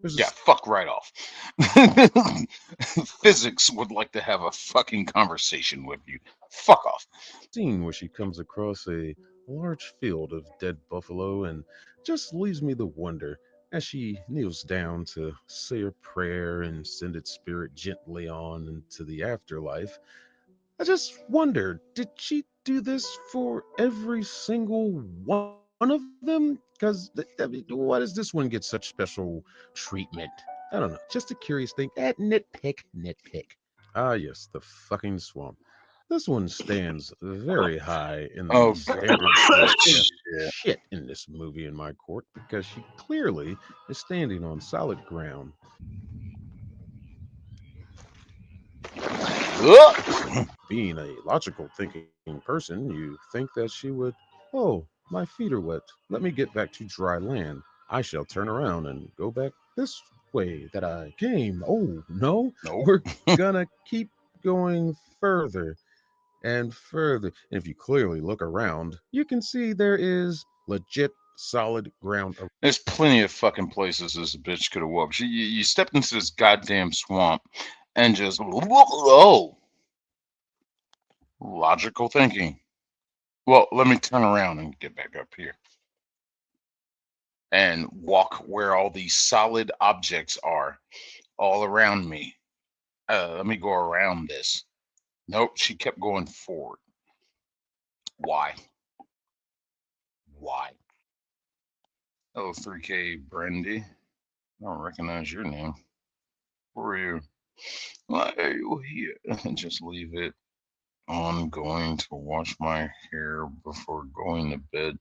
Yeah, fuck right off. Physics would like to have a fucking conversation with you. Fuck off. Scene where she comes across a large field of dead buffalo and just leaves me to wonder as she kneels down to say a prayer and send its spirit gently on into the afterlife. I just wonder, did she do this for every single one of them? Because why does this one get such special treatment? I don't know. Just a curious thing. Nitpick. Ah, yes, the fucking swamp. This one stands very high in the standards of shit in this movie in my court because she clearly is standing on solid ground. Being a logical thinking person, you think that she would, oh, my feet are wet. Let me get back to dry land. I shall turn around and go back this way that I came. Oh, no, we're gonna keep going further and further. And if you clearly look around, you can see there is legit solid ground. There's plenty of fucking places this bitch could have walked. You stepped into this goddamn swamp and just, oh. Logical thinking. Well, let me turn around and get back up here and walk where all these solid objects are all around me. Let me go around this. Nope, she kept going forward. Why? Hello, 3K Brandy. I don't recognize your name. Who are you? Why are you here? Just leave it. I'm going to wash my hair before going to bed.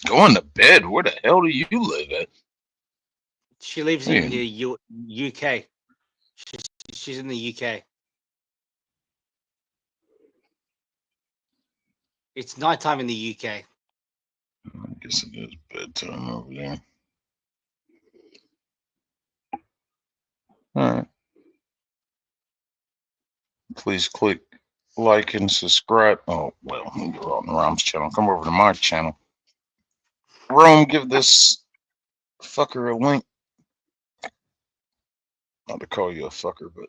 Going to bed? Where the hell do you live at? She lives in the UK. She's in the UK. It's nighttime in the UK. I guess it is bedtime over there. All right. Please click like and subscribe. Oh, well, you're on Rom's channel. Come over to my channel. Rome, give this fucker a link. Not to call you a fucker, but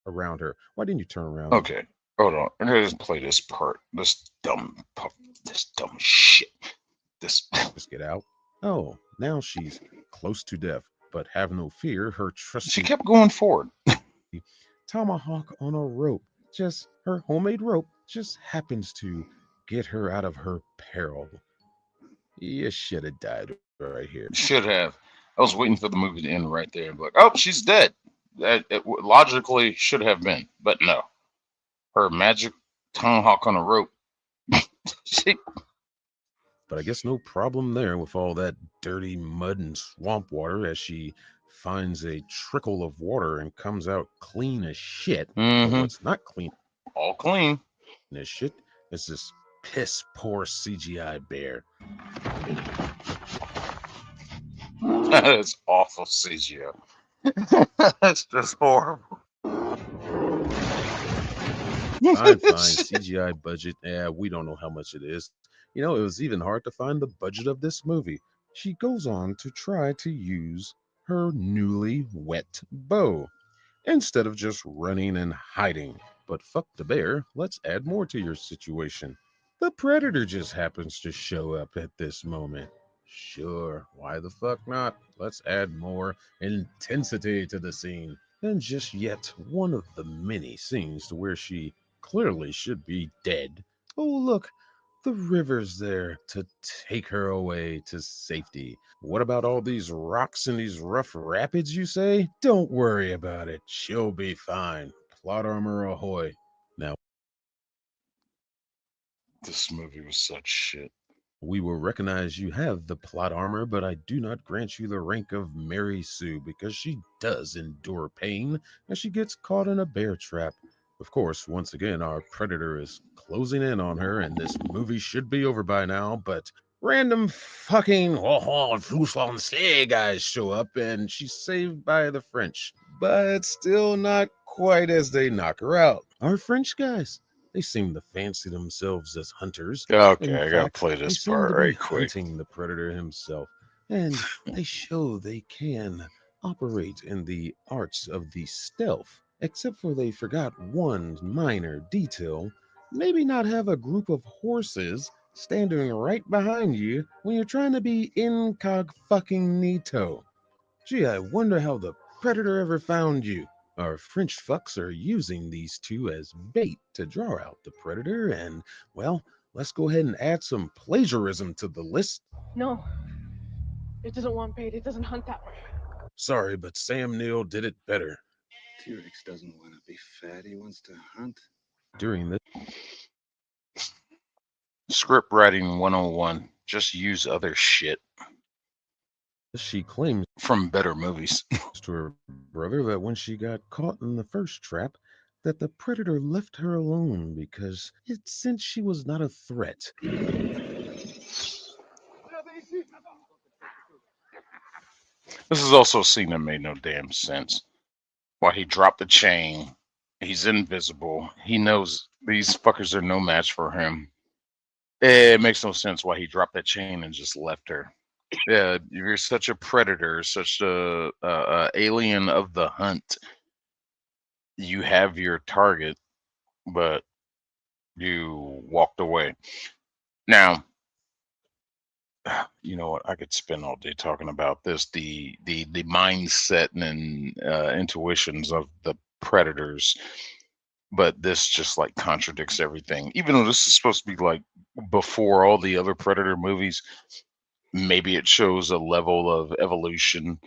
around her. Why didn't you turn around? okay. Hold on. Let's play this part. This dumb shit. This. Just get out. Oh, now she's close to death, but have no fear. Her trusty. She kept going forward. Tomahawk on a rope. Just her homemade rope just happens to get her out of her peril. You should have died right here. Should have. I was waiting for the movie to end right there. Like, oh, she's dead. That it logically should have been, but no. Her magic tomahawk on a rope. She. But I guess no problem there with all that dirty mud and swamp water as she finds a trickle of water and comes out clean as shit. But what's not clean? All clean. As shit is this piss poor CGI bear. That is awful CGI. That's just horrible. Fine. CGI budget. Yeah, we don't know how much it is. You know, it was even hard to find the budget of this movie. She goes on to try to use her newly wet bow instead of just running and hiding. But fuck the bear, let's add more to your situation. The predator just happens to show up at this moment. Sure, why the fuck not? Let's add more intensity to the scene. And just yet one of the many scenes to where she clearly should be dead. Oh, look, the river's there to take her away to safety. What about all these rocks and these rough rapids, you say? Don't worry about it. She'll be fine. Plot armor ahoy. Now, this movie was such shit. We will recognize you have the plot armor, but I do not grant you the rank of Mary Sue because she does endure pain as she gets caught in a bear trap. Of course, once again, our predator is closing in on her, and this movie should be over by now, but random fucking Fluslon sleigh guys show up, and she's saved by the French, but still not quite as they knock her out. Our French guys, they seem to fancy themselves as hunters. Okay, I gotta play this part right quick. Hunting the predator himself, and they show they can operate in the arts of the stealth. Except for they forgot one minor detail. Maybe not have a group of horses standing right behind you when you're trying to be incog-fucking-nito. Gee, I wonder how the predator ever found you. Our French fucks are using these two as bait to draw out the predator, and, well, let's go ahead and add some plagiarism to the list. No, it doesn't want bait. It doesn't hunt that way. Sorry, but Sam Neill did it better. T-Rex doesn't want to be fat. He wants to hunt. During the script writing 101, just use other shit. She claims from better movies to her brother that when she got caught in the first trap, that the predator left her alone because since she was not a threat. This is also a scene that made no damn sense. Why he dropped the chain. He's invisible. He knows these fuckers are no match for him. It makes no sense why he dropped that chain and just left her. Yeah, you're such a predator, such a alien of the hunt. You have your target, but you walked away. Now, you know what? I could spend all day talking about this. The mindset and intuitions of the predators, but this just like contradicts everything. Even though this is supposed to be like before all the other Predator movies, maybe it shows a level of evolution,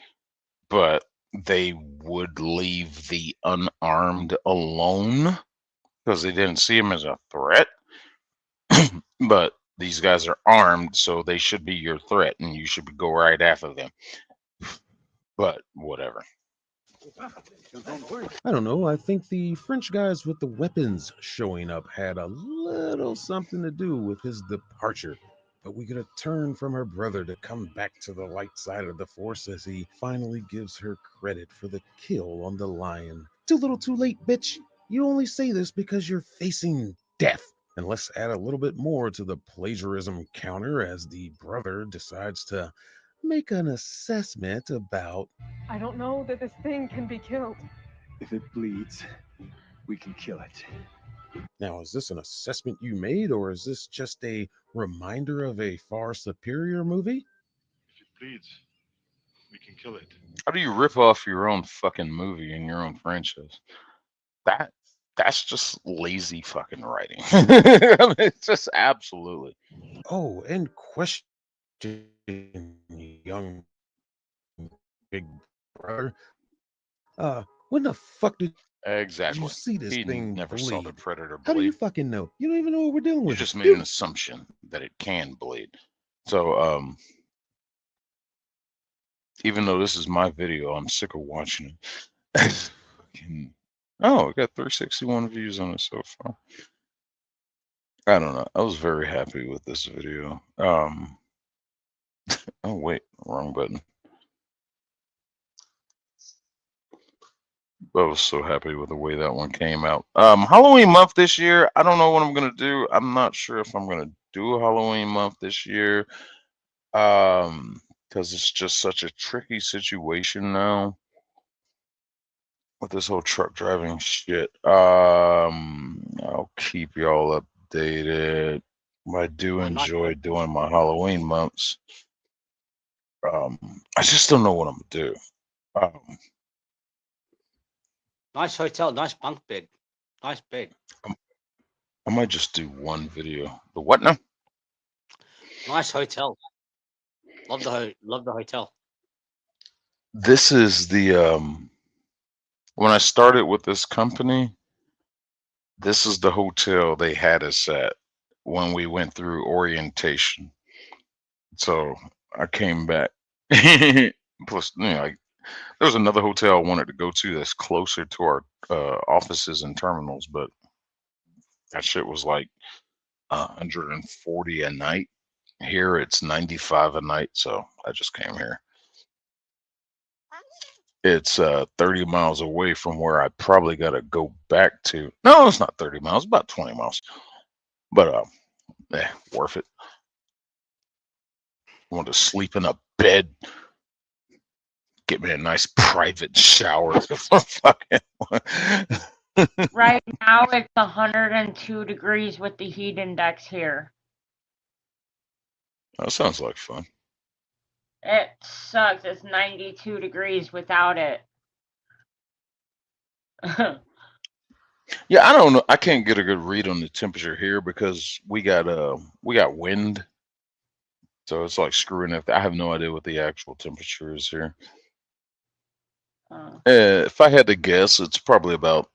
but they would leave the unarmed alone because they didn't see him as a threat. But these guys are armed, so they should be your threat, and you should go right after them. But whatever. I don't know. I think the French guys with the weapons showing up had a little something to do with his departure. But we get a turn from her brother to come back to the light side of the force as he finally gives her credit for the kill on the lion. Too little too late, bitch. You only say this because you're facing death. And let's add a little bit more to the plagiarism counter as the brother decides to make an assessment about. I don't know that this thing can be killed. If it bleeds, we can kill it. Now, is this an assessment you made, or is this just a reminder of a far superior movie? If it bleeds, we can kill it. How do you rip off your own fucking movie and your own franchise? That's just lazy fucking writing. I mean, it's just absolutely. Oh, and question, young big brother. When the fuck did Exactly. you see this He thing never bleed? saw the predator How do you bleed. fucking know? You don't even know what we're dealing You with. just made an assumption that it can bleed. So, even though this is my video, I'm sick of watching it. Fucking- oh, it got 361 views on it so far. I don't know. I was very happy with this video. Oh wait, wrong button. I was so happy with the way that one came out. Halloween month this year, I don't know what I'm gonna do. I'm not sure if I'm gonna do a Halloween month this year. Because it's just such a tricky situation now with this whole truck driving shit. I'll keep y'all updated. I do enjoy doing my Halloween months. I just don't know what I'm gonna do. Nice hotel, nice bunk bed, nice bed. I might just do one video. The what now? Nice hotel. Love the hotel. This is the when I started with this company, this is the hotel they had us at when we went through orientation. So I came back. Plus, there was another hotel I wanted to go to that's closer to our offices and terminals, but that shit was like 140 a night. Here it's 95 a night, so I just came here. It's 30 miles away from where I probably got to go back to. No, it's not 30 miles, about 20 miles. But worth it. I want to sleep in a bed. Get me a nice private shower. Right now it's 102 degrees with the heat index here. That sounds like fun. It sucks. It's 92 degrees without it. Yeah, I don't know. I can't get a good read on the temperature here because we got wind. So it's like screwing up. I have no idea what the actual temperature is here. If I had to guess, it's probably about.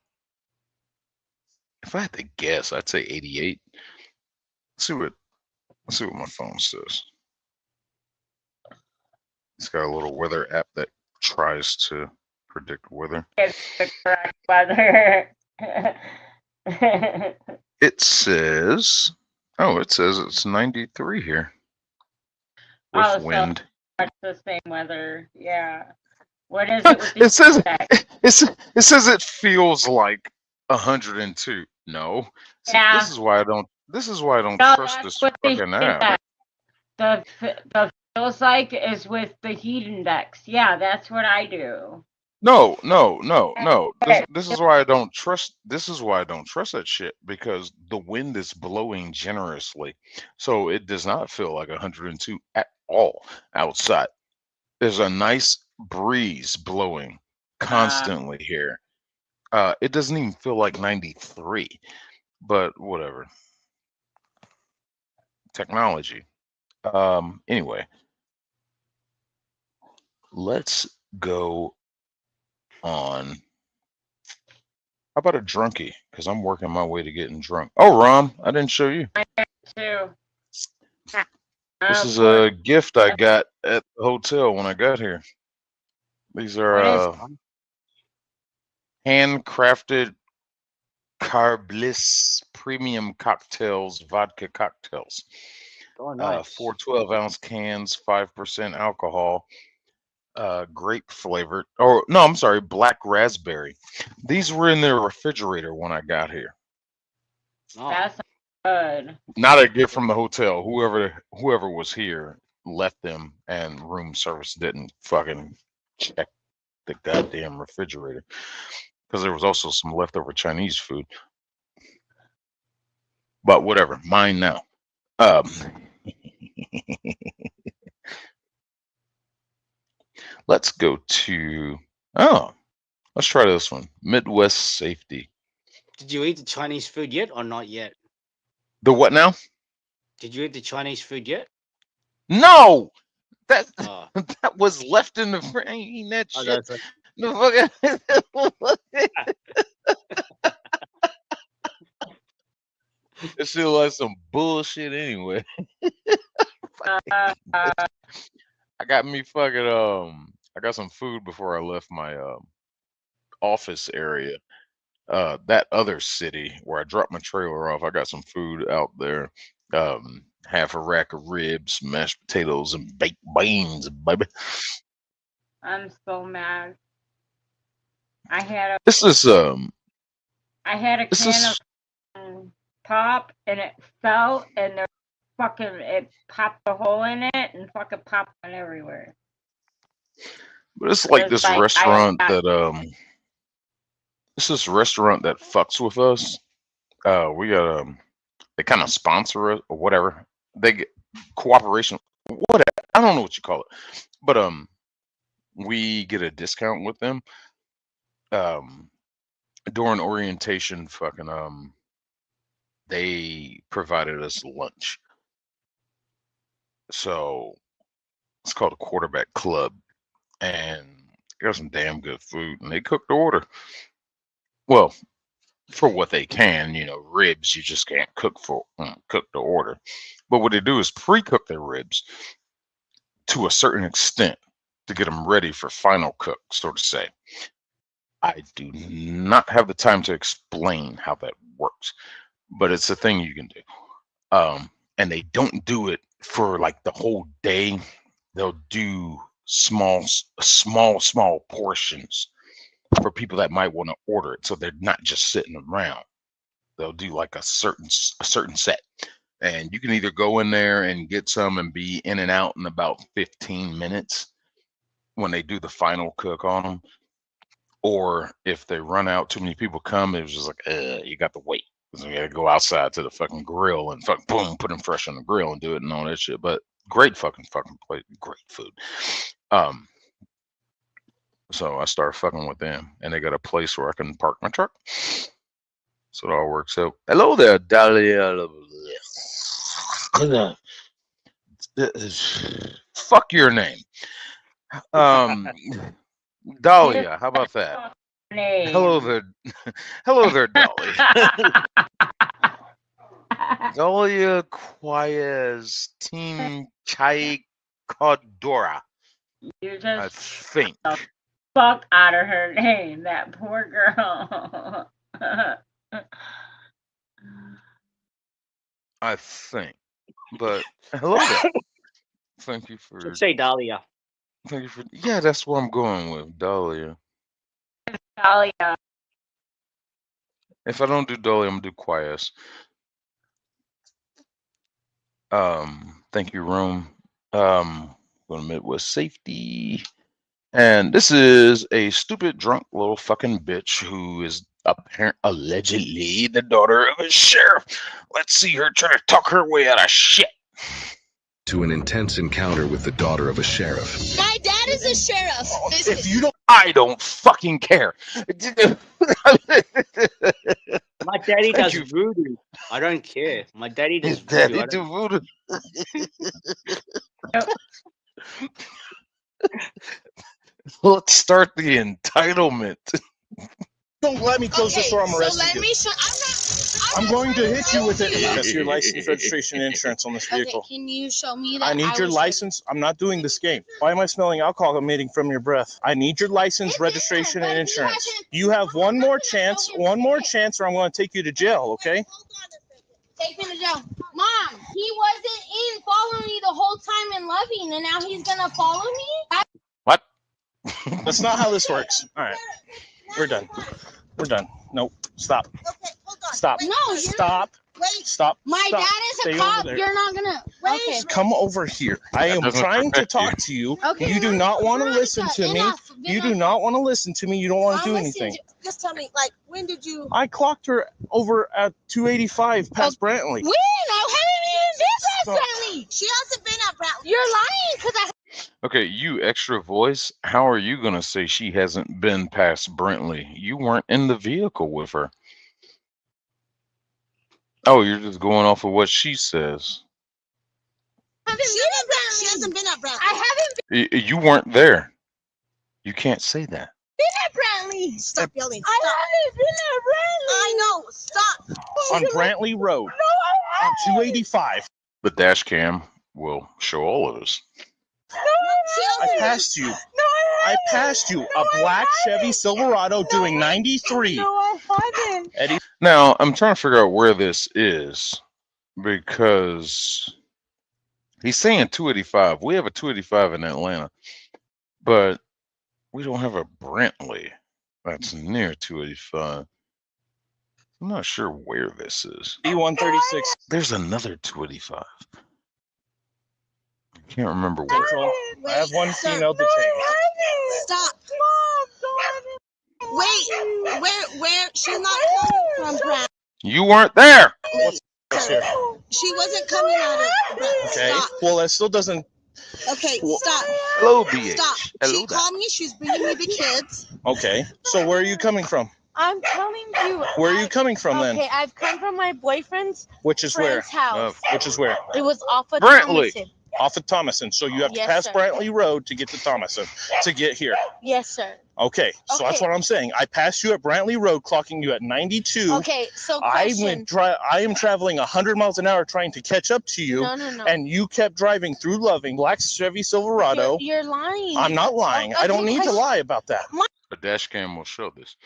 If I had to guess, I'd say 88. Let's see what my phone says. It's got a little weather app that tries to predict weather. It's the correct weather. It says it's 93 here with Oh, wind. so it's the same weather. Yeah. What is it with the It says it feels like 102. No. See, Yeah. This is why I don't No, trust that's this what the fucking heat app. index. The feels like is with the heat index. Yeah, that's what I do. No. This is why I don't trust. This is why I don't trust that shit because the wind is blowing generously, so it does not feel like 102 at all outside. There's a nice breeze blowing constantly here. It doesn't even feel like 93, but whatever. Technology. Anyway, let's go on. How about a drunkie? Because I'm working my way to getting drunk. Oh, Ron, I didn't show you. I do too. This is a gift I got at the hotel when I got here. These are handcrafted Carbliss premium cocktails, vodka cocktails. Oh, nice. 4 12-ounce cans, 5% alcohol. grape flavored. Or no, I'm sorry, black raspberry. These were in their refrigerator when I got here. That's good. Not a gift from the hotel. Whoever was here left them, and room service didn't fucking check the goddamn refrigerator because there was also some leftover Chinese food. But whatever, mine now. Let's go to let's try this one. Midwest Safety. Did you eat the Chinese food yet or not yet? The what now? Did you eat the Chinese food yet? No, that that was left in the fridge. I ain't eating that Oh, shit. that's it. The fucking it still like some bullshit anyway. I got me fucking I got some food before I left my office area. That other city where I dropped my trailer off, I got some food out there. Half a rack of ribs, mashed potatoes, and baked beans, baby. I'm so mad. I had a This is I had a this can is of pop and it fell and there fucking it popped a hole in it and fucking popped on everywhere. but it's like It's this like I restaurant got that it's this restaurant that fucks with us. We got they kind of sponsor us or whatever. They get cooperation, whatever. I don't know what you call it, but we get a discount with them. During orientation, fucking they provided us lunch. So it's called a quarterback club, and they got some damn good food, and they cooked the order. Well, for what they can, ribs you just can't cook the order. But what they do is pre-cook their ribs to a certain extent to get them ready for final cook, so to say. I do not have the time to explain how that works, but it's a thing you can do. And they don't do it for like the whole day. They'll do small portions for people that might want to order it, so they're not just sitting around. They'll do like a certain set, and you can either go in there and get some and be in and out in about 15 minutes when they do the final cook on them, or if they run out, too many people come, it's just like you got to wait. So you got to go outside to the fucking grill and boom, put them fresh on the grill and do it and all that shit. But great fucking place, great food. So I started fucking with them, and they got a place where I can park my truck. So it all works out. Hello there, Dahlia. Fuck your name. Dahlia, how about that? Hello there. Hello there, Dahlia. Dahlia Quayes Team Chai Cordora. You I just think. the fuck out of her name, that poor girl. I think. But hello there. Thank you for. Should say Dahlia. Thank you for. Yeah, that's what I'm going with, Dahlia. Dahlia. If I don't do Dahlia, I'm gonna do Quayes. Thank you, Rome. Going to Midwest Safety. And this is a stupid, drunk little fucking bitch who is allegedly the daughter of a sheriff. Let's see her try to talk her way out of shit. To an intense encounter with the daughter of a sheriff. My dad is a sheriff. If you don't, I don't fucking care. My daddy Thank does you. voodoo. I don't care. My daddy does His voodoo. daddy I do don't- voodoo. Let's start the entitlement. Don't let me close this door. I'm arresting you. I'm going to hit you with it. That's your license, registration, and insurance on this vehicle. Can you show me that? I need your license. I'm not doing this game. Why am I smelling alcohol emitting from your breath? I need your license, registration, and insurance. You have one more chance, or I'm going to take you to jail, okay? Take me to jail. Mom, he wasn't in following me the whole time and loving, and now he's gonna follow me? What? That's not how this works. All right. We're done. We're done. Nope. Stop. Stop. No, Stop. Wait. Stop. My Stop. dad is Stay a over cop. there. You're not gonna. Wait. Okay. Come over here. I am doesn't trying to protect you. talk to you. Okay. You do not want to listen to me. Enough. You do not want to listen to me. You don't want to do I'll listen anything. Just tell me, like, when did you? I clocked her over at 285 past Brantley. When? I haven't even been past Stop. Brantley. She hasn't been at Brantley. You're lying, cause I. Okay, you extra voice. How are you gonna say she hasn't been past Brentley? You weren't in the vehicle with her. Oh, you're just going off of what she says. She hasn't been at Brantley. I haven't You weren't there. You can't say that. been at Brantley. Stop yelling. Stop. I haven't been at Brantley. I know. Stop. On Brantley Road. No, I On haven't. 285. The dash cam will show all of us. I passed you. I passed you. A black Chevy Silverado doing 93. No, I haven't. Eddie. Now, I'm trying to figure out where this is because he's saying 285. We have a 285 in Atlanta, but we don't have a Brentley that's near 285. I'm not sure where this is. E136. There's another 285. I can't remember where. Central. I have one female detained. Stop. Mom, wait, where? She's not coming from Brantley. You weren't there. What's this here? She wasn't coming out of Brantley. Okay. Stop. Well, that still doesn't. Okay, Well- stop. Hello, BH. Stop. Hello She there. called me. She was bringing me the kids. Okay. So where are you coming from? I'm telling you. Where are you coming from then? Okay, I've come from my boyfriend's Which is where? friend's house. Which is where? It was off of Brantley. Thomason. Off of Thomason. So you have to Yes, pass sir. Brantley Road to get to Thomason to get here. Yes, sir. Okay. So that's Okay. what I'm saying. I passed you at Brantley Road, clocking you at 92. Okay, so I question. am traveling 100 miles an hour trying to catch up to you, No. and you kept driving through Loving, black Chevy Silverado. You're lying. I'm not lying. I don't Okay, need to question. lie about that. The dash cam will show this.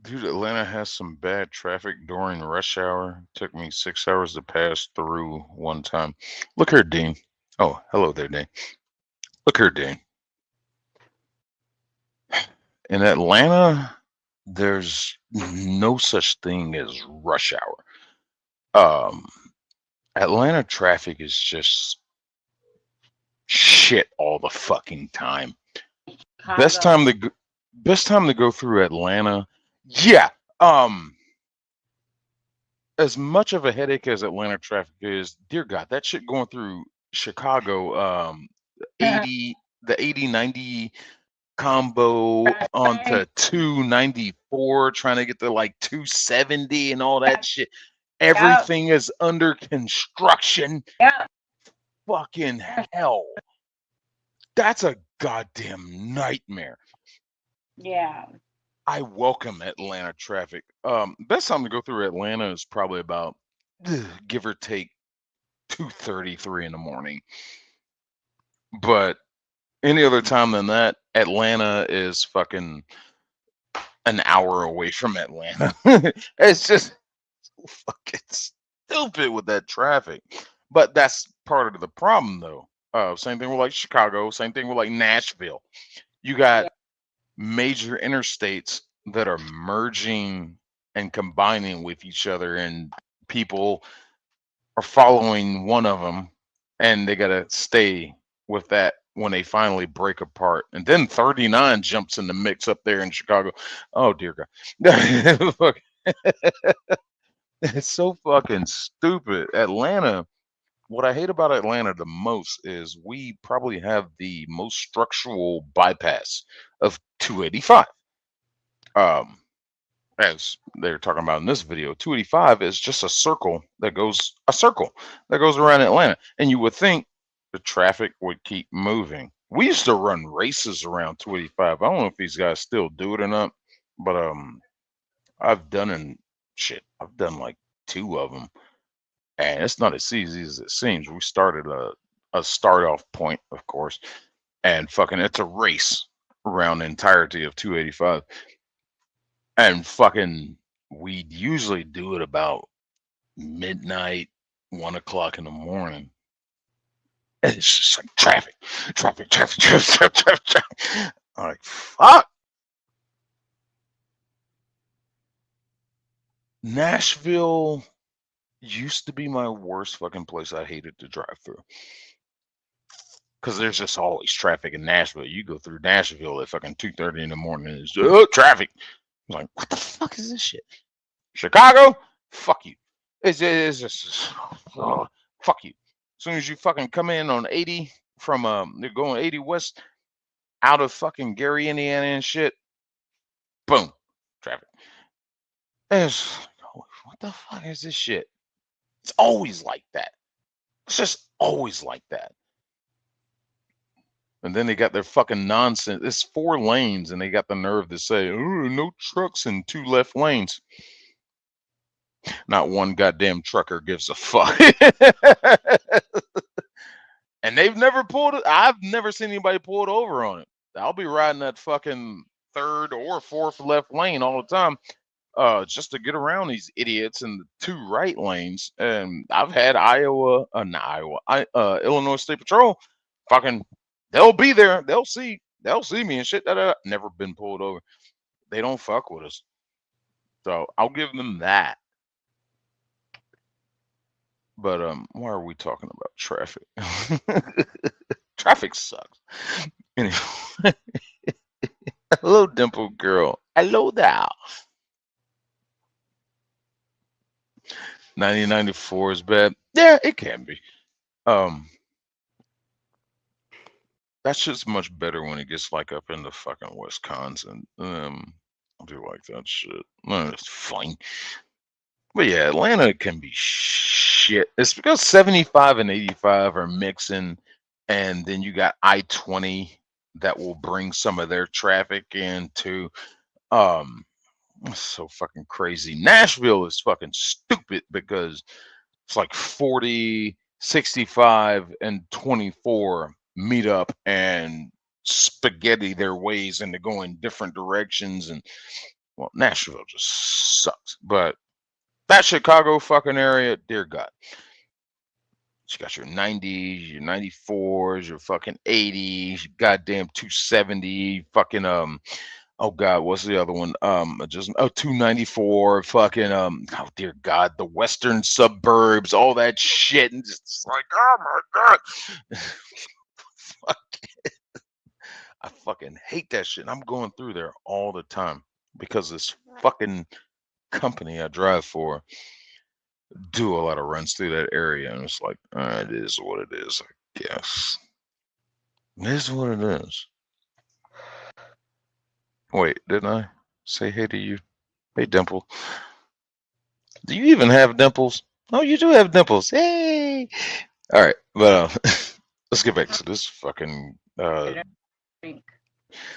Dude, Atlanta has some bad traffic during rush hour. Took me 6 hours to pass through one time. Look here, Dean. Oh, hello there, Dean. Look here, Dean. In Atlanta, there's no such thing as rush hour. Atlanta traffic is just shit all the fucking time. Best time to go through Atlanta. Yeah. As much of a headache as Atlanta traffic is, dear God, that shit going through Chicago, the 80-90 combo onto 294, trying to get to like 270 and all that shit. Everything is under construction. Yeah. Fucking hell. That's a goddamn nightmare. Yeah. I welcome Atlanta traffic. Best time to go through Atlanta is probably about give or take 2:33 in the morning. But any other time than that, Atlanta is fucking an hour away from Atlanta. It's just so fucking stupid with that traffic. But that's part of the problem, though. Same thing with like Chicago. Same thing with like Nashville. You got major interstates that are merging and combining with each other, and people are following one of them, and they got to stay with that when they finally break apart. And then 39 jumps in the mix up there in Chicago. Oh dear God. Fuck. It's so fucking stupid. Atlanta, what I hate about Atlanta the most is we probably have the most structural bypass of 285. As they're talking about in this video, 285 is just a circle that goes around Atlanta, and you would think the traffic would keep moving. We used to run races around 285. I don't know if these guys still do it or not, but I've done like 2 of them, and it's not as easy as it seems. We started a start off point, of course, and fucking it's a race around the entirety of 285. And fucking we'd usually do it about midnight, 1 o'clock in the morning. And it's just like traffic. I'm like, fuck. Nashville used to be my worst fucking place I hated to drive through. Because there's just always traffic in Nashville. You go through Nashville at fucking 2:30 in the morning, and it's traffic. I'm like, what the fuck is this shit? Chicago? Fuck you. It's just, fuck you. As soon as you fucking come in on 80 from, they're going 80 west out of fucking Gary, Indiana and shit, boom, traffic. It's, what the fuck is this shit? It's always like that. It's just always like that. And then they got their fucking nonsense. It's 4 lanes, and they got the nerve to say, "Oh, no trucks in 2 left lanes." Not one goddamn trucker gives a fuck. And they've never pulled it. I've never seen anybody pull it over on it. I'll be riding that fucking 3rd or 4th left lane all the time, just to get around these idiots in the 2 right lanes. And I've had Illinois State Patrol fucking. They'll be there. They'll see me and shit. Never been pulled over. They don't fuck with us. So I'll give them that. But why are we talking about traffic? Traffic sucks. Anyway. Hello, Dimple Girl. Hello there. 9094 is bad. Yeah, it can be. That's just much better when it gets like up into fucking Wisconsin. I do like that shit. It's fine. But yeah, Atlanta can be shit. It's because 75 and 85 are mixing, and then you got I-20 that will bring some of their traffic into. It's so fucking crazy. Nashville is fucking stupid because it's like 40, 65, and 24 meet up and spaghetti their ways into going different directions. And well, Nashville just sucks. But that Chicago fucking area, dear God. You got your 90s, your 94s, your fucking 80s, your goddamn 270, fucking oh God, what's the other one? 294, fucking oh dear God, the western suburbs, all that shit, and just like, oh my God. Fuck it. I fucking hate that shit. And I'm going through there all the time because this fucking company I drive for do a lot of runs through that area, and it's like, it is what it is, I guess. It is what it is. Wait, didn't I say hey to you? Hey, Dimple. Do you even have dimples? Oh, you do have dimples. Hey. All right, but let's get back to this fucking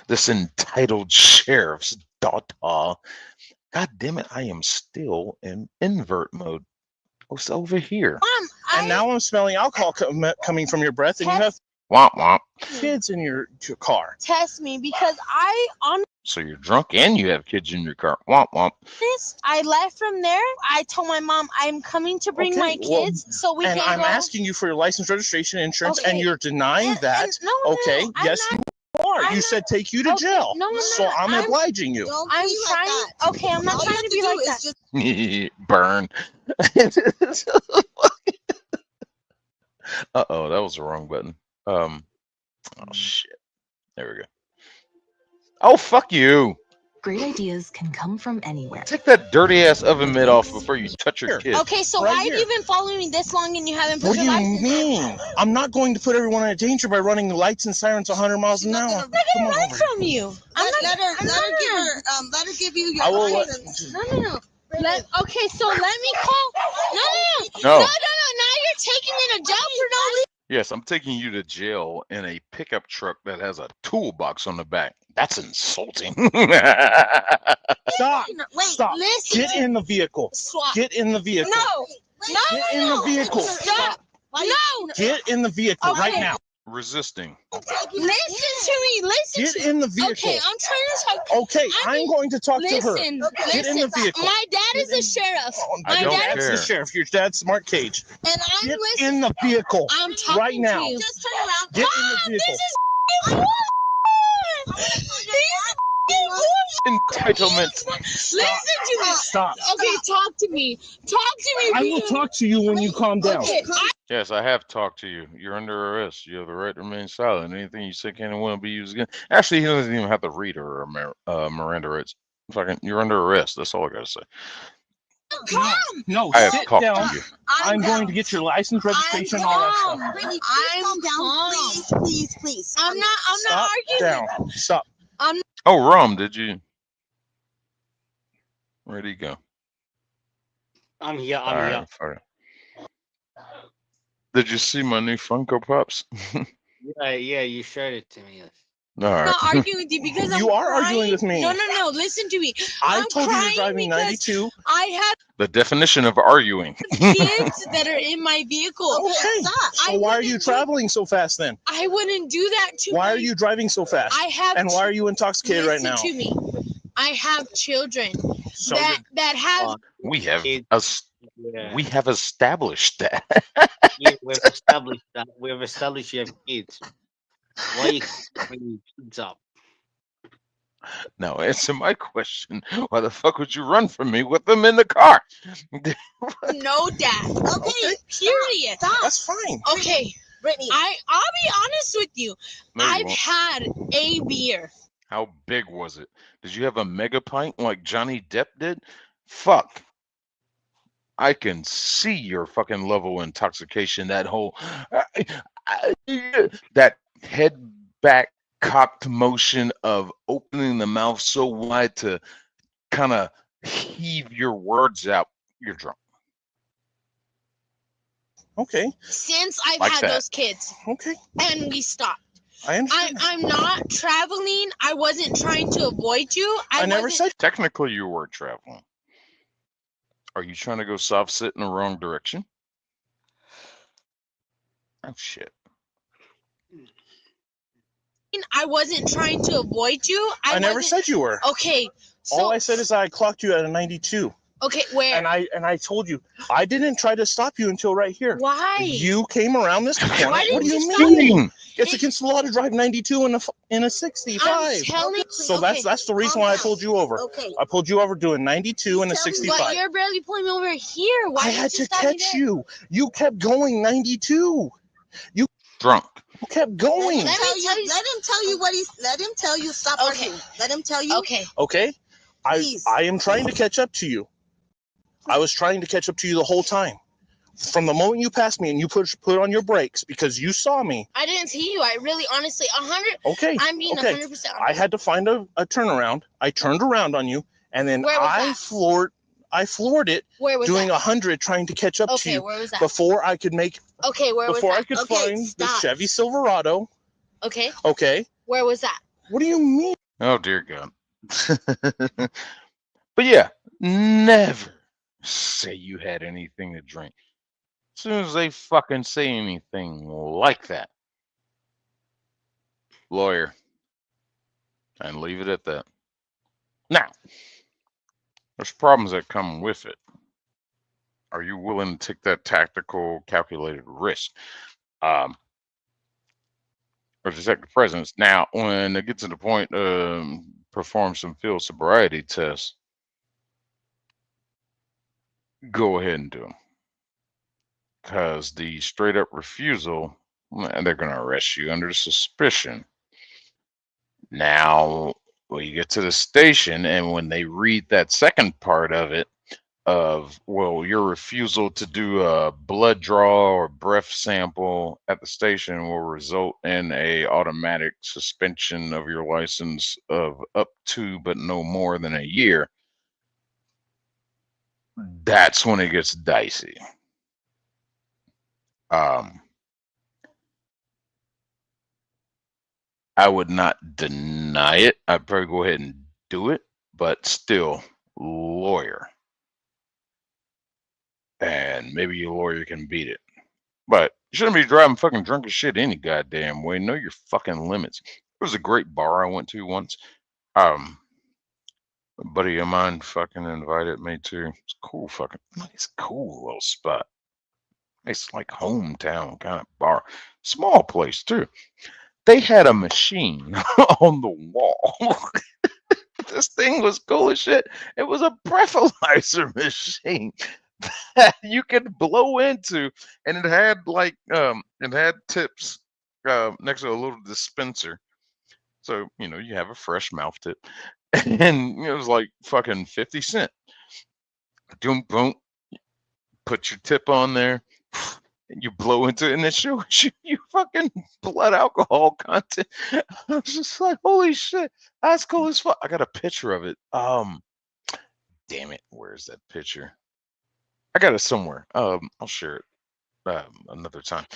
this entitled sheriff's daughter. God damn it, I am still in invert mode. What's over here? And now I'm smelling alcohol coming from your breath, and you have womp womp kids in your car. Test me because So you're drunk and you have kids in your car. Womp womp. I left from there. I told my mom I'm coming to bring my kids so we can I'm go. asking you for your license, registration, insurance, Okay. and you're denying that. Okay, I'm yes, not- you are. I'm You not- said take you to jail. No, So I'm obliging you. I'm trying. Okay, I'm not trying to be like that. Burn. Uh-oh, that was the wrong button. Oh shit. There we go. Oh, fuck you. Great ideas can come from anywhere. Take that dirty ass oven mitt off before you touch your kids. Okay, so Right why here. have you been following me this long and you haven't put What do your you license? mean? I'm not going to put everyone in danger by running the lights and sirens 100 miles an hour. I'm not gonna run from you. Let her give you your I will license. No. Okay, so let me call. No. No. Now you're taking me to jail for no reason. Yes, I'm taking you to jail in a pickup truck that has a toolbox on the back. That's insulting. Stop. Wait, Stop. listen. Get in the vehicle. Swap. Get in the vehicle. No. Get in the vehicle. Stop. No. Get in the vehicle right now. resisting. Listen to me. Listen. Get to in the vehicle. Okay, I'm trying to talk. Okay, I'm going to talk to her. Listen. Get in the vehicle. My dad is a sheriff. I don't That's the care. sheriff. Your dad's Mark Cage. And I'm Get listening. in the vehicle I'm talking right now. to you. Just turn around. Get in the vehicle. Entitlement. Listen to me. Stop. Okay, talk to me. Talk to me. I will talk to you when you calm down. Okay, Yes, I have talked to you. You're under arrest. You have the right to remain silent. Anything you say can and will be used again. Actually, he doesn't even have to read her Miranda rights. Fucking, you're under arrest. That's all I gotta say. No, I have sit talked down. to you. I'm going to get your license, registration, all that stuff. Brittany, please calm down. Please. I'm not Stop arguing. down. Stop. Oh, Rum, did you? Where'd he go? I'm here. All right, fine. Did you see my new Funko Pops? Yeah, you showed it to me. All I'm right. not arguing with you because I'm You are crying. arguing with me. No. Listen to me. I I'm told you you're crying driving because 92. I have The definition of arguing. kids that are in my vehicle. Okay. Stop. So why are you traveling so fast then? I wouldn't do that to Why my- are you driving so fast? I have And why are you intoxicated right Listen now? to me. I have children So that have We have Yeah. we have established that. Yeah, we've established that. We've established you have kids. Why you bring your kids up? Now answer my question. Why the fuck would you run from me with them in the car? no dad. Okay. Period. That's fine. Okay. Brittany. I'll be honest with you. No, you I've won't. had a beer. How big was it? Did you have a mega pint like Johnny Depp did? Fuck. I can see your fucking level of intoxication. That whole that head back cocked motion of opening the mouth so wide to kind of heave your words out. You're drunk. Okay. Since I've Like had that. those kids. Okay. And we stopped. I understand. I'm not traveling. I wasn't trying to avoid you. I never said. Technically, you were traveling. Are you trying to go soft sit in the wrong direction? Oh shit. I wasn't trying to avoid you. I never wasn't- said you were. Okay. So, All I said is I clocked you at a 92. okay, where? And I told you I didn't try to stop you until right here. Why? You came around this corner. Why What didn't do you you stop mean? me? It's against the law to drive 92 in a 65. I'm telling So that's the reason why I pulled you over. Okay. I pulled you over doing 92 and a 65. But you're barely pulling me over here. Why I didn't had you to stop me catch there? you. You kept going 92. You Drunk. kept going. Let him tell you what he's. Let him tell you. Stop arguing. Let him tell you. Okay. Okay? I am trying to catch up to you. I was trying to catch up to you the whole time. From the moment you passed me and you put on your brakes because you saw me. I didn't see you. I really, honestly, 100. Okay. I'm being okay. 100%. I had to find a turnaround. I turned around on you, and then Where was I that? floored it, Where was doing that? 100, trying to catch up to Okay, you where was that? before I could make. Okay, where was Before that? I could Okay, find the stop. Chevy Silverado. Okay. Okay. Where was that? What do you mean? Oh dear God. But yeah, never say you had anything to drink. As soon as they fucking say anything like that, lawyer, and leave it at that. Now, there's problems that come with it. Are you willing to take that tactical, calculated risk? Or detect the presence. Now, when it gets to the point, perform some field sobriety tests. Go ahead and do them. Because the straight up refusal, they're going to arrest you under suspicion. Now, when you get to the station, and when they read that second part of it, of, well, your refusal to do a blood draw or breath sample at the station will result in a automatic suspension of your license of up to, but no more than a year. That's when it gets dicey. I would not deny it. I'd probably go ahead and do it, but still, lawyer. And maybe your lawyer can beat it. But You shouldn't be driving fucking drunk as shit any goddamn way. Know your fucking limits. There was a great bar I went to once. A buddy of mine fucking invited me to. It's cool fucking, it's a cool little spot. It's like hometown kind of bar. Small place too. They had a machine on the wall. This thing was cool as shit. It was a breathalyzer machine that you could blow into, and it had like it had tips next to a little dispenser. So, you know, you have a fresh mouth tip. And it was like fucking 50 cents. Boom, boom. Put your tip on there. And you blow into it, and it shows you fucking blood alcohol content. I was just like, holy shit, that's cool as fuck. I got a picture of it. Damn it, where's that picture? I got it somewhere. I'll share it another time.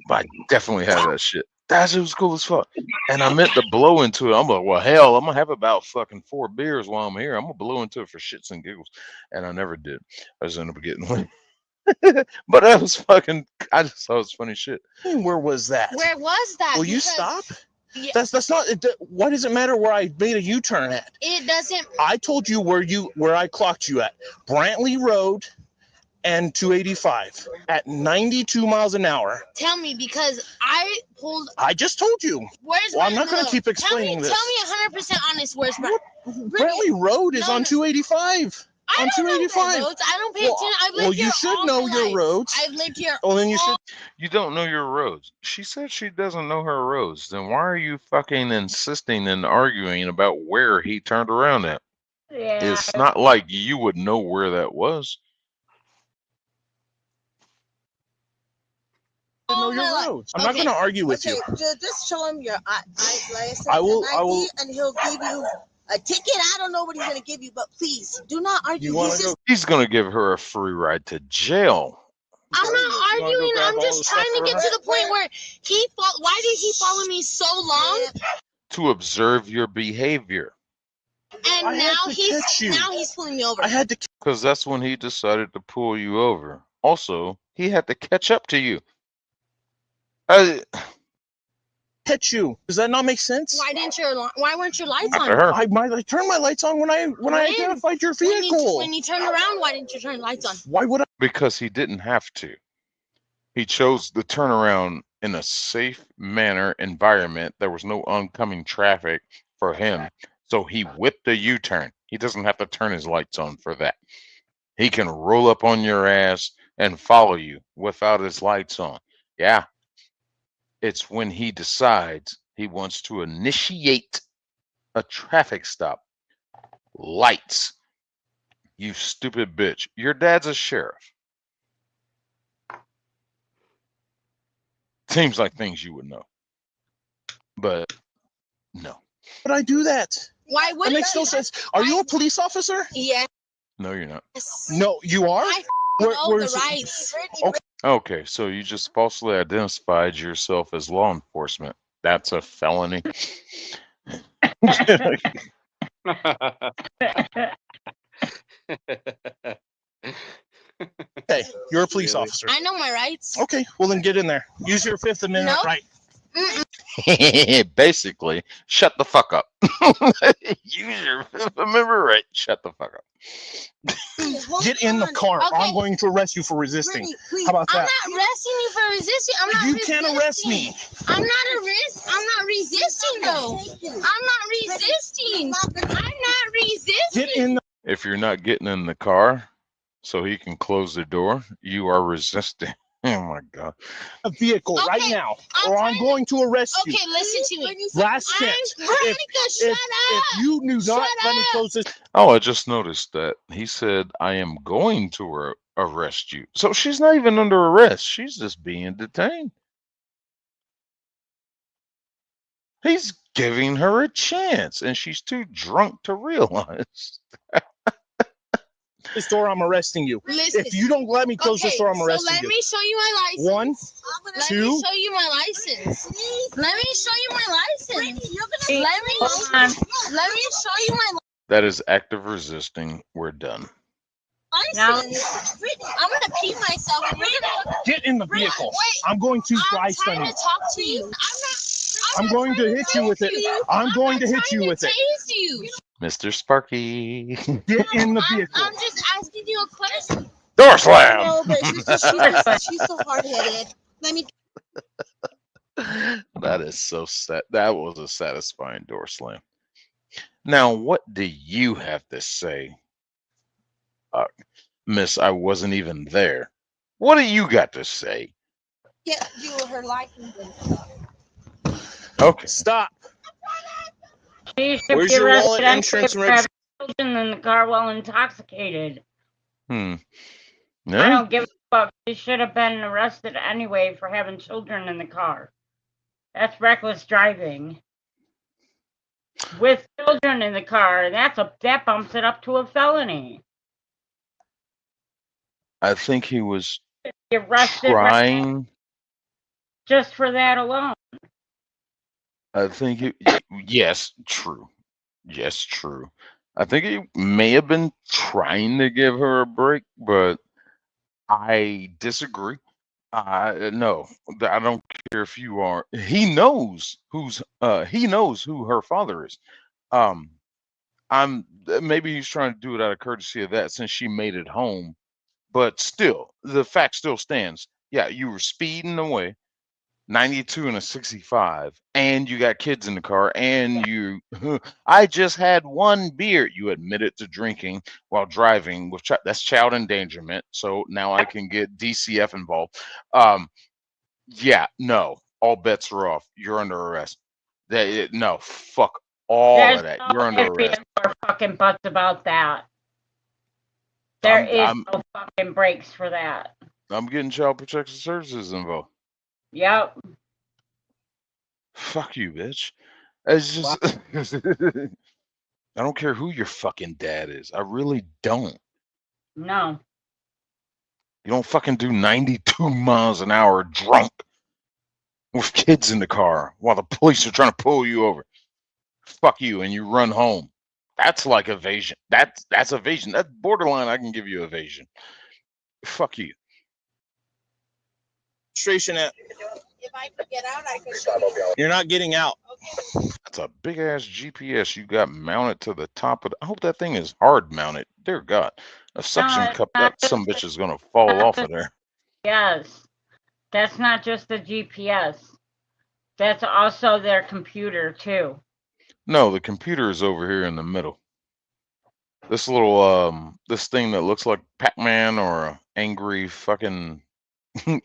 But I definitely have that shit. That shit was cool as fuck. And I meant to blow into it. I'm like, well, hell, I'm gonna have about fucking 4 beers while I'm here. I'm gonna blow into it for shits and giggles. And I never did. I just ended up getting one. But that was fucking, I just thought it was funny shit. Where was that? Where was that? Will you Because- stop? Yeah. That's not. Why does it matter where I made a U-turn at? It doesn't. I told you where I clocked you at. Brantley Road and 285 at 92 miles an hour. Tell me, because I pulled. I just told you. Where's Well, I'm not Brantley going Road? to keep explaining this. Tell me 100% honest. Where's Brantley Road is on 285. I On don't know 285. roads. I don't pay Well, attention. I've lived well, here you should all know my your life. roads. I've lived here. Well, then you should. You don't know your roads. She said she doesn't know her roads. Then why are you fucking insisting and arguing about where he turned around at? Yeah. It's not like you would know where that was. You know your roads. I'm not going to argue with you. Just show him your license I will- and I will- ID, and he'll give you a ticket. I don't know what he's going to give you, but please do not argue. You want He's to just- go? He's gonna give her a free ride to jail. I'm not arguing. grab I'm all just the trying stuff to get for to the point where why did he follow me so long? To observe your behavior. And I had now to catch you. he's pulling me over. I had to Because that's when he decided to pull you over. Also, he had to catch up to you. catch you. Does that not make sense? Why weren't your lights on? I turned my lights on when I identified your vehicle. When you turned around, why didn't you turn the lights on? Why would I? Because he didn't have to. He chose the turnaround in a safe manner environment. There was no oncoming traffic for him. So he whipped a U-turn. He doesn't have to turn his lights on for that. He can roll up on your ass and follow you without his lights on. Yeah. It's when he decides he wants to initiate a traffic stop. Lights. You stupid bitch. Your dad's a sheriff. Seems like things you would know. But no. Would I do that? Why would That makes no sense. Are you a police officer? Yeah. No, you're not. No, you are? Know the rights. Okay, so you just falsely identified yourself as law enforcement. That's a felony. Okay, you're a police officer. I know my rights. Okay, well then get in there. Use your Fifth Amendment Nope. right. Basically, shut the fuck up. Use your Fifth Amendment right. Shut the fuck up. Get in the car. Okay. I'm going to arrest you for resisting. How about I'm that? not arresting you for resisting. I'm not You resisting. can't arrest me. I'm not resisting though. I'm not resisting. I'm not resisting. Get in the If you're not getting in the car so he can close the door, you are resisting. Oh my God. vehicle right Okay, now, or I'm going to arrest you. Okay, listen to me. Last chance. Veronica, If you do not let me close this, Oh, I just noticed that. He said, I am going to arrest you. So she's not even under arrest. She's just being detained. He's giving her a chance, and she's too drunk to realize. this door, I'm arresting you. Listen. If you don't let me close this door, I'm arresting so let you. me show you my license. One, Let two. me show you my license. Let me show you my license. Let me show you my license. That is active resisting. We're done. Now- license. Brittany, I'm gonna pee myself. And we're gonna Get in the vehicle. Wait, I'm going to dry I'm stun trying you. to talk to you. I'm going to hit you with it. I'm going to hit you with it. Tase you. Mr. Sparky. Get in the vehicle. I'm just asking you a question. Door slam. No, but she's so hard-headed. Let me. That is so sad. That was a satisfying door slam. Now, what do you have to say, Miss? I wasn't even there. What do you got to say? Get you her license and stuff. Okay. Stop. She should Where's be your wallet, arrested insurance, and anyway for having children in the car while intoxicated. I I don't give a fuck. She should have been arrested anyway for having children in the car. That's reckless driving. With children in the car, that bumps it up to a felony. I think he was Be arrested trying. just for that alone. I think yes, true. Yes, true. I think he may have been trying to give her a break, but I disagree. No, I don't care if you are. He knows he knows who her father is. Maybe he's trying to do it out of courtesy of that since she made it home, but still, the fact still stands. Yeah, you were speeding away, 92 and a 65, and you got kids in the car, and you I just had one beer. You admitted to drinking while driving with that's child endangerment, so now I can get DCF involved. Yeah, no, all bets are off. You're under arrest. No, fuck all There's of that. no You're under ifs, arrest. ands, or fucking buts about that. There is I'm no fucking breaks for that. getting child protection services involved. Yep. Fuck you, bitch. It's just I don't care who your fucking dad is. I really don't. No. You don't fucking do 92 miles an hour drunk with kids in the car while the police are trying to pull you over. Fuck you, and you run home. That's like evasion. That's evasion. That's borderline. I can give you evasion. Fuck you. Registration at. If I could get out, I could show you. You're not getting out. That's a big ass GPS you got mounted to the top of. I hope that thing is hard mounted. Dear God, a suction it's cup. not That some bitch is gonna fall off of there. Yes. That's not just the GPS. That's also their computer too. No, the computer is over here in the middle. This little this thing that looks like Pac-Man or a angry fucking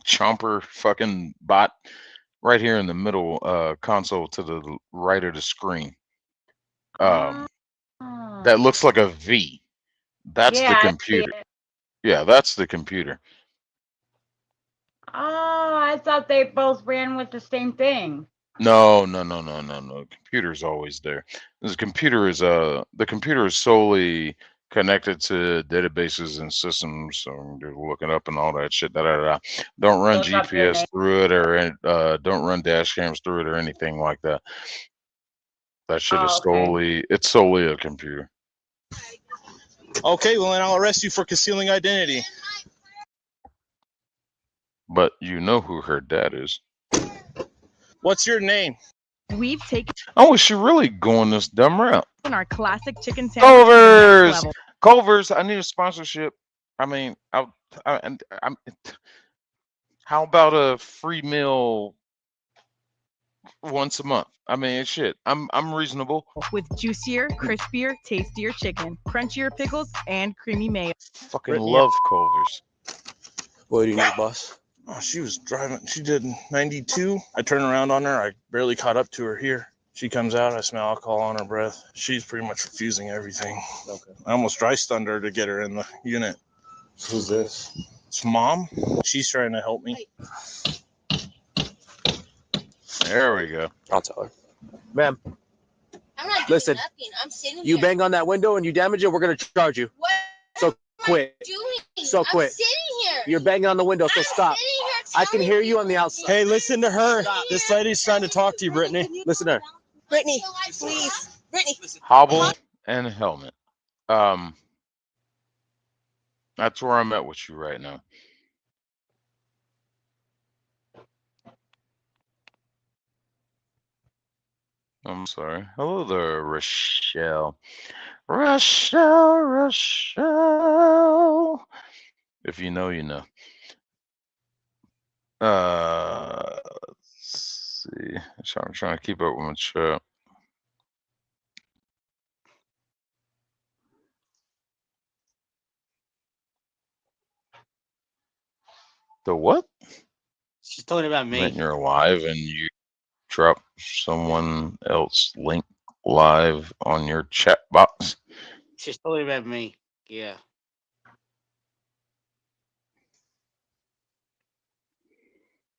chomper fucking bot right here in the middle console to the right of the screen. That looks like a V. That's Yeah, the I see computer. it. Yeah, that's the computer. Oh, I thought they both ran with the same thing. No. Computer's always there. The computer is solely connected to databases and systems. So they're looking up and all that shit. Don't run Look up your GPS name. through it or don't run dash cams through it or anything like that. That shit is solely a computer. Okay, well then I'll arrest you for concealing identity. But you know who her dad is. What's your name? We've taken Oh, is she really going this dumb route? our classic chicken sandwich to the next Culver's, level. Culver's. I need a sponsorship. I mean, I'm. How about a free meal once a month? I mean, shit. I'm reasonable. With juicier, crispier, tastier chicken, crunchier pickles, and creamy mayo. Fucking love Culver's. What do you need, boss? Oh, she was driving. She did 92. I turned around on her. I barely caught up to her here. She comes out. I smell alcohol on her breath. She's pretty much refusing everything. Okay. I almost dry stunned her to get her in the unit. Who's this? It's Mom. She's trying to help me. There we go. I'll tell her. Ma'am, I'm not doing listen. nothing. I'm sitting You here. bang on that window and you damage it, we're gonna charge you. What So quit. doing? So quit. I'm sitting here. You're banging on the window, so stop. Sitting here I can telling hear you on the outside. Hey, listen to her. This lady's trying to talk to you, Brittany. Listen to her. Brittany, please. Brittany. Hobble and helmet. That's where I'm at with you right now. I'm sorry. Hello there, Rochelle. Rochelle. If you know, you know. Let's see. So I'm trying to keep up with my chat. The what? She's talking about When me. you're live and you drop someone else link live on your chat box. She's talking about me. Yeah.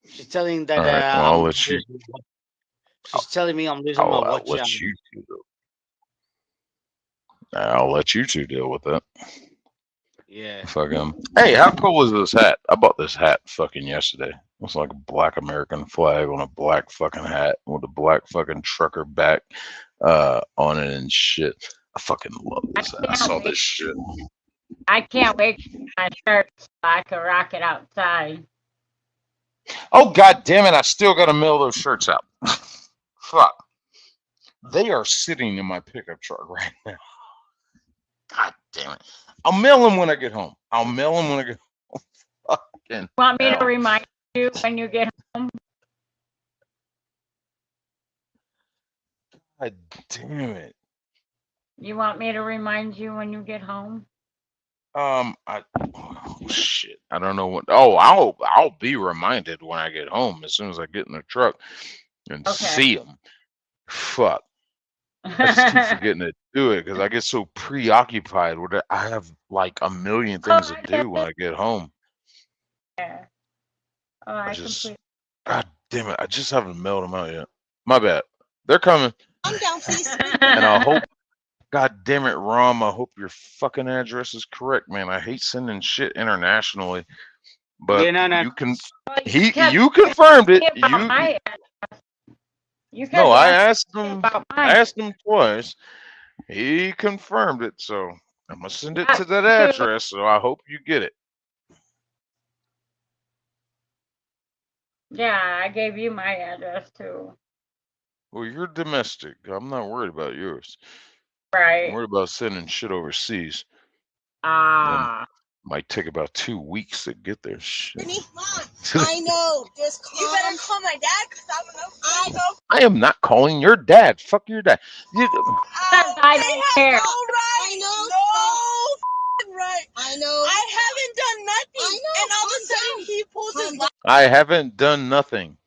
She's telling that All right, well, I'll let you. She's telling me I'm losing my I'll watch. let you two do. I'll let you two deal with that. Yeah. Fucking. Hey, how cool is this hat? I bought this hat fucking yesterday. It's like a black American flag on a black fucking hat with a black fucking trucker back on it and shit. I fucking love this hat. I saw this shit. I can't wait for my shirt so I can rock it outside. Oh god damn it! I still gotta mail those shirts out. Fuck. They are sitting in my pickup truck right now. God damn it! I'll mail them when I get home. Fucking. Want me to hell. remind you when you get home? God damn it. You want me to remind you when you get home? Oh, shit. I don't know what. Oh, I'll be reminded when I get home as soon as I get in the truck and see them. Fuck. I just keep forgetting to do it because I get so preoccupied with it. I have like a million things to do when I get home. Yeah. Oh, I completely. God damn it. I just haven't mailed them out yet. My bad. They're coming. I'm down, please. And I hope, God damn it, Rom, I hope your fucking address is correct, man. I hate sending shit internationally. But Yeah, no. you can you confirmed it. No, I asked him twice. He confirmed it, so I'm gonna send it to that address, so I hope you get it. Yeah, I gave you my address too. Well, you're domestic. I'm not worried about yours. Right. I'm worried about sending shit overseas. Ah. Might take about 2 weeks to get there. Shit. I know. Just call. You better call my dad because I know. I am not calling your dad. Fuck your dad. I don't care. I know. No. Right. I know. I haven't done nothing. I know. And all of a sudden he pulls his. I haven't done nothing.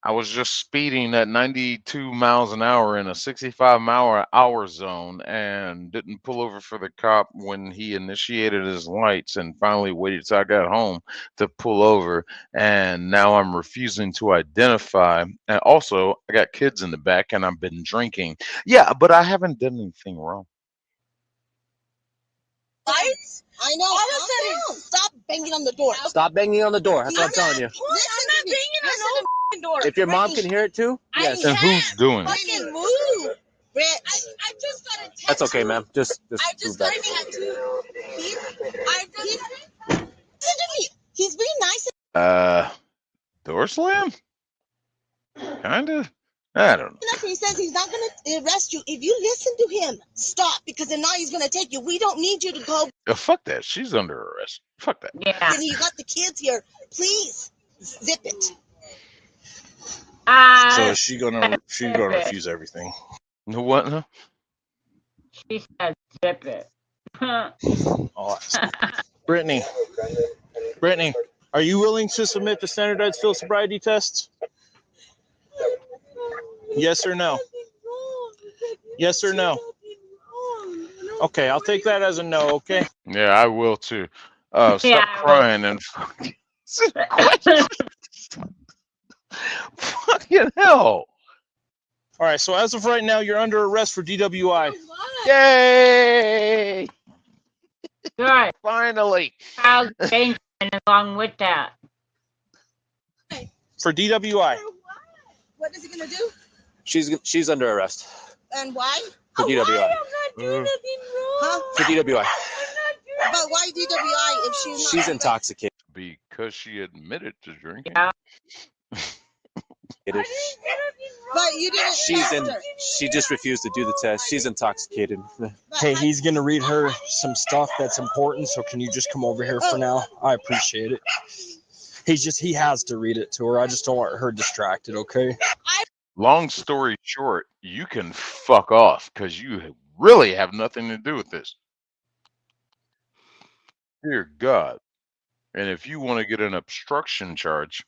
I was just speeding at 92 miles an hour in a 65-mile-an-hour zone and didn't pull over for the cop when he initiated his lights and finally waited till I got home to pull over. And now I'm refusing to identify. And also, I got kids in the back and I've been drinking. Yeah, but I haven't done anything wrong. Lights? I know. All of a sudden, stop banging on the door. Stop banging on the door. That's what I'm telling you. I'm not banging on the door. If your mom can hear it too, yes. And who's doing it? Fucking move. I just got a text. That's okay, ma'am. Just I just got a text. Listen to me. He's being nice. Door slam? Kinda. I don't know. He says he's not going to arrest you. If you listen to him, stop, because then now he's going to take you. We don't need you to go. Fuck that. She's under arrest. Fuck that. Yeah. And you got the kids here. Please, zip it. So is she's gonna refuse everything? No what? No? She said zip it. Awesome. Brittany, are you willing to submit the standardized field sobriety tests? Yes or no? Yes or no? Okay, I'll take that as a no, okay? Yeah, I will too. Stop crying and fucking fucking hell. All right, so as of right now, you're under arrest for DWI. Yay! Good. Finally. Child endangerment along with that. For DWI. What is he going to do? she's under arrest And why? for DWI. I'm not doing nothing wrong. For DWI. But why DWI if she's She's intoxicated. Because she admitted to drinking. Yeah. But you didn't. She just refused to do the test. She's intoxicated. Hey, he's gonna read her some stuff that's important, so can you just come over here for now? I appreciate it. He has to read it to her. I just don't want her distracted, okay? Long story short, you can fuck off because you really have nothing to do with this. Dear God. And if you want to get an obstruction charge,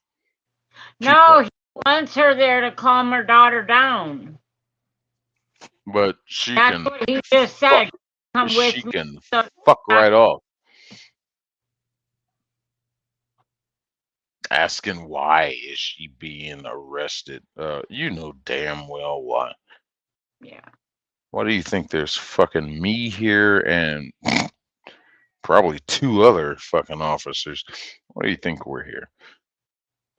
No, he wants her there to calm her daughter down. but she That's can what he just said. Come with she me. can So- fuck right off. Asking why is she being arrested? You know damn well why. Yeah. Why do you think there's fucking me here and probably 2 other fucking officers? Why do you think we're here?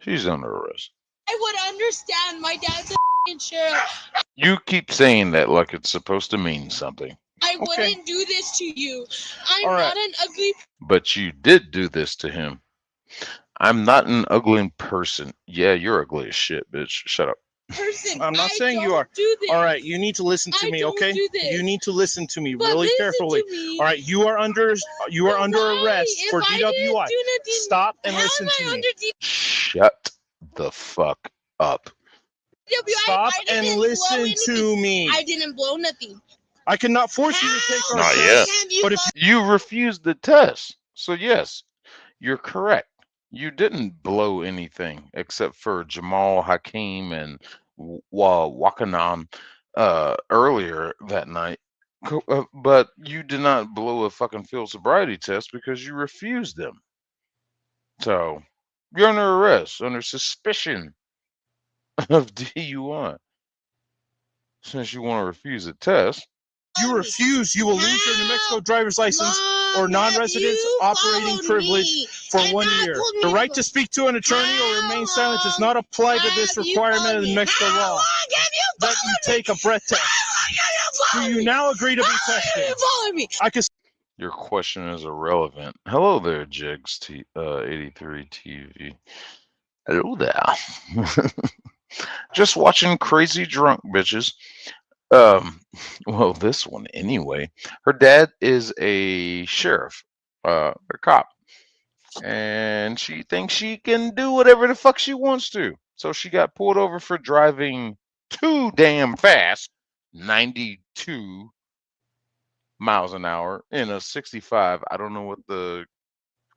She's under arrest. I would understand. My dad's a f***ing sheriff. You keep saying that like it's supposed to mean something. I wouldn't do this to you. I'm All right. not an ugly But you did do this to him. I'm not an ugly person. Yeah, you're ugly as shit, bitch. Shut up. person. I'm not saying you don't are. do this. All right, you need to listen to I me, don't okay? do this. You need to listen to me But really listen carefully. to me. All right, you are under arrest If for I didn't DWI. do nothing, Stop and how listen am I to me. under Shut the fuck up. DWI? Stop I and didn't listen blow to anything. me. I didn't blow nothing. I cannot force you to take our Not test, yet. but if You refused the test. So yes, you're correct. You didn't blow anything except for Jamal Hakeem and Wakanan earlier that night. But you did not blow a fucking field sobriety test because you refused them. So you're under arrest under suspicion of DUI. Since you want to refuse a test. you refuse, you will lose your New Mexico driver's license or non-resident operating privilege for 1 year. The right to speak to an attorney or remain silent does not apply to this requirement of the New Mexico law. That you take a breath test. Do you now agree to be tested? I can. Your question is irrelevant. Hello there, Jigs 83 TV. Hello there. Just watching crazy drunk bitches. Well, this one anyway. Her dad is a sheriff, a cop, and she thinks she can do whatever the fuck she wants to. So she got pulled over for driving too damn fast, 92 miles an hour in a 65. I don't know what the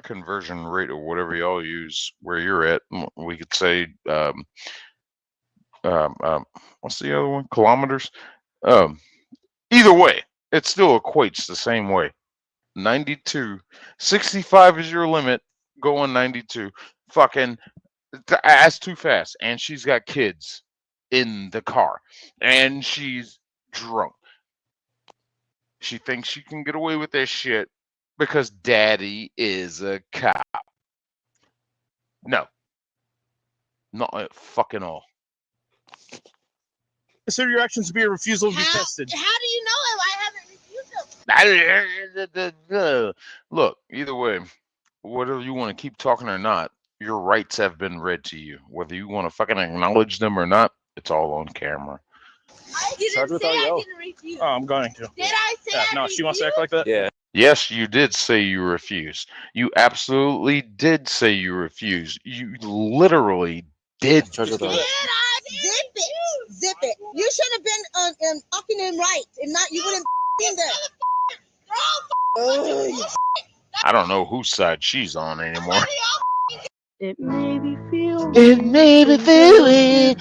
conversion rate or whatever y'all use where you're at. We could say what's the other one? Kilometers. Either way, it still equates the same way. 92, 65 is your limit. Going 92. Fucking, that's too fast. And she's got kids in the car, and she's drunk. She thinks she can get away with that shit because daddy is a cop. No, not at fucking all. Consider your actions to be a refusal to be tested. How do you know if I haven't refused them? Look, either way, whether you want to keep talking or not, your rights have been read to you. Whether you want to fucking acknowledge them or not, it's all on camera. I didn't say I didn't refuse. Oh, I'm going to. Did I say I No, she wants to act like that? Yeah. Yes, you did say you refused. You absolutely did say you refused. You literally did. Did I? Zip it. Zip it. You should have been talking in right. If not, you wouldn't been there. I don't know whose side she's on anymore. It made me feel. It made me feel it.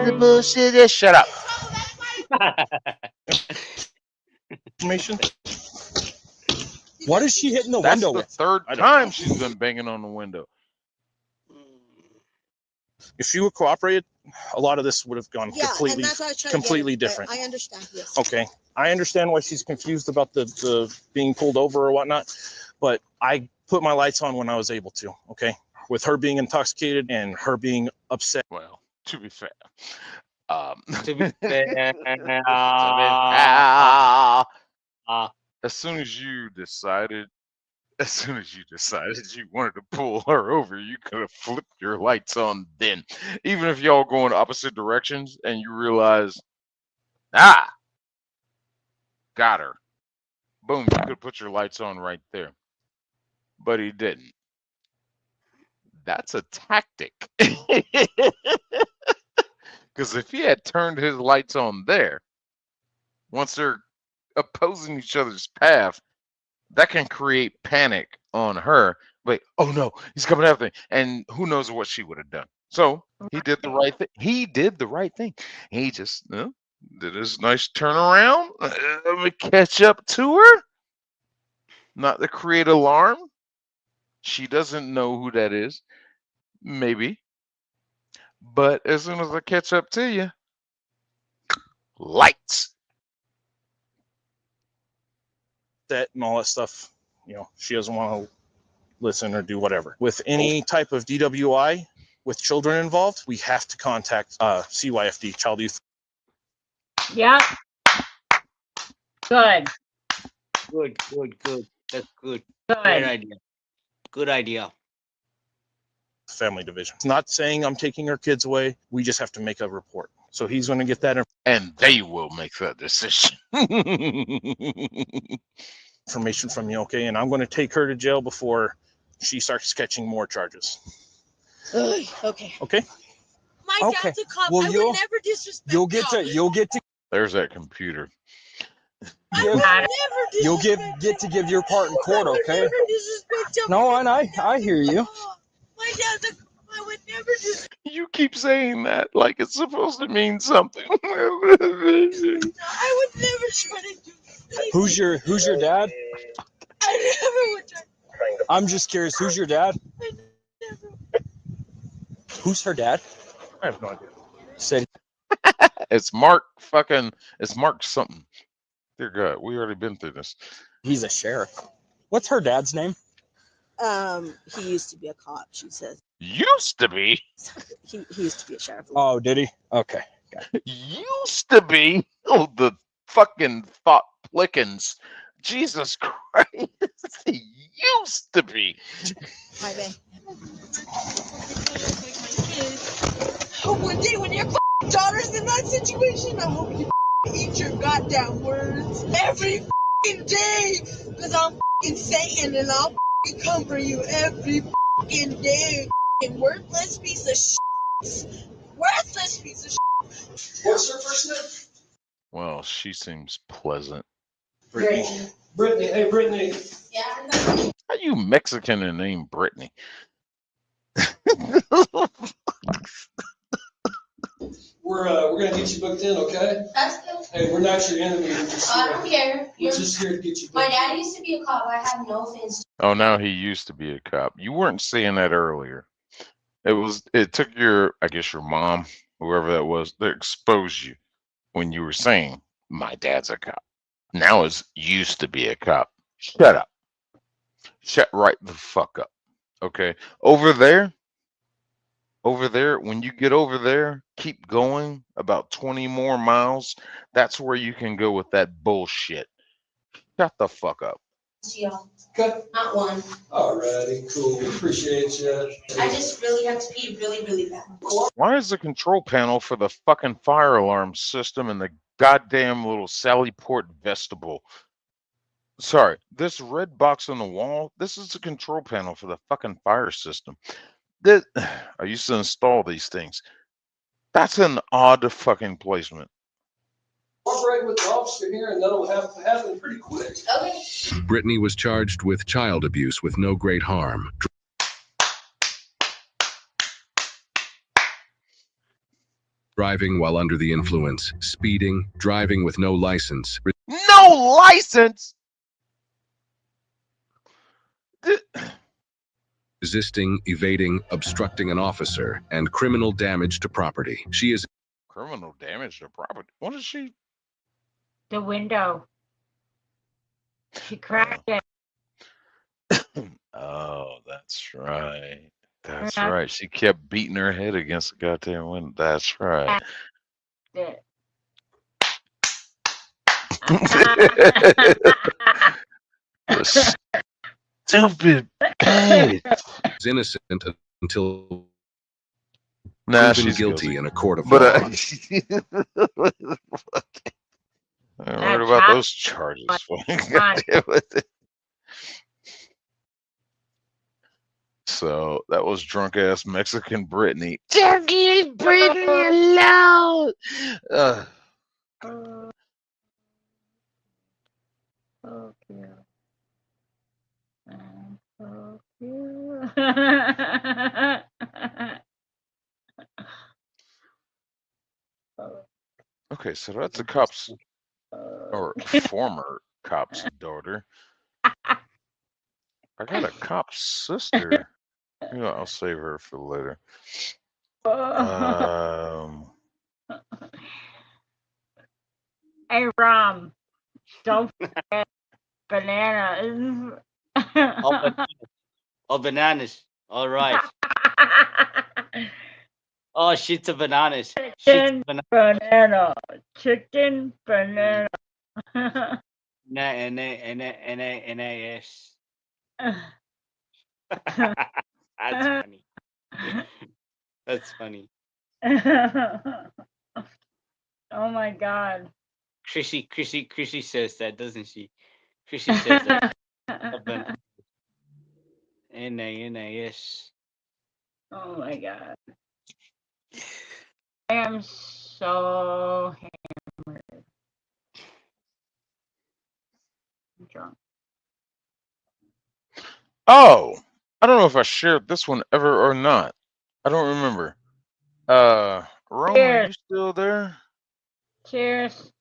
The bullshit. Just shut up. Information. What is she hitting the That's window the with? third time she's been banging on the window. If she would cooperate, a lot of this would have gone Yeah, completely, and that's what I was trying to completely get at. different. I understand. Yes. Okay, I understand why she's confused about the being pulled over or whatnot, but I put my lights on when I was able to. Okay, with her being intoxicated and her being upset. Well, to be fair, To be fair, as soon as you decided you wanted to pull her over, you could have flipped your lights on then. Even if y'all go in opposite directions and you realize, got her. Boom, you could put your lights on right there. But he didn't. That's a tactic. Because if he had turned his lights on there, once they're opposing each other's path, that can create panic on her. Like, oh no, he's coming after me. And who knows what she would have done. So he did the right thing. He did the right thing. He just did his nice turnaround. Let me catch up to her. Not to create alarm. She doesn't know who that is. Maybe. But as soon as I catch up to you, lights. That and all that stuff, she doesn't want to listen or do whatever. With any type of DWI with children involved, we have to contact CYFD, Child Youth. Yep. Good. Good. That's good. Good. Great idea. Good idea. Family division. Not saying I'm taking her kids away. We just have to make a report. So he's going to get that and they will make that decision. Information from you, okay? And I'm going to take her to jail before she starts sketching more charges. Okay. Okay? My dad's a cop. Well, I would never disrespect You'll get to There's that computer. You'll get to give your part in court, okay? No, and I hear you. My dad's a cop. I would never do. You keep saying that like it's supposed to mean something. I would never try to do anything. Who's your dad? I never would try. I'm just curious. Who's your dad? Who's her dad? I have no idea. Said It's Mark something. Dear God, we already been through this. He's a sheriff. What's her dad's name? He used to be a cop, she says. Used to be? He used to be a sheriff. Oh, did he? Okay. Used to be? Oh, the fucking thought plickens. Jesus Christ. He used to be. My bad. One day when your daughter's in that situation, I hope you eat your goddamn words every day. Because I'm Satan and I'll come for you every day. Worthless piece of shit. Worthless piece of shit. What's her first name? Well, she seems pleasant. Brittany. Brittany. Hey, Brittany. Yeah. How you Mexican and named Brittany? We're gonna get you booked in, okay? That's good. Hey, we're not your enemy. We're just I don't care. We're just here to get you booked My in. dad used to be a cop. I have no offense. Oh, now he used to be a cop. You weren't saying that earlier. It took your mom, whoever that was, to expose you when you were saying, my dad's a cop. Now it's used to be a cop. Shut up. Shut right the fuck up. Okay. Over there, when you get over there, keep going about 20 more miles. That's where you can go with that bullshit. Shut the fuck up. Y'all. Okay. Not one. Alrighty, cool. We appreciate you. I just really have to pee really, really bad. Why is the control panel for the fucking fire alarm system in the goddamn little Sallyport vestibule? Sorry, this red box on the wall, this is the control panel for the fucking fire system. I used to install these things. That's an odd fucking placement. Cooperate with the officer here, and that'll happen pretty quick. Okay. Brittany was charged with child abuse with no great harm. Driving while under the influence, speeding, driving with no license. No license? Resisting, evading, obstructing an officer, and criminal damage to property. She is Criminal damage to property. What is she? The window. She cracked it. Oh, that's right. That's right. She kept beating her head against the goddamn window. That's right. It. Stupid bitch. Is innocent until Nah, proven she's guilty in a court of But law. I'm worried about those charges. God damn it. So that was drunk ass Mexican Brittany. Turkey breathing alone. So cute. So cute. Okay, so that's a cop's or former cop's daughter. I got a cop's sister. You know, I'll save her for later. Hey, Rom, don't forget bananas. Oh, bananas. All right. Oh, shit of bananas. Chicken, banana. Chicken, banana. N-A-S. That's funny. That's funny. Oh my God. Chrissy says that, doesn't she? Chrissy says that. N-A-S. Oh my God. I am so hammered. I'm drunk. Oh, I don't know if I shared this one ever or not. I don't remember. Rome, are you still there? Cheers.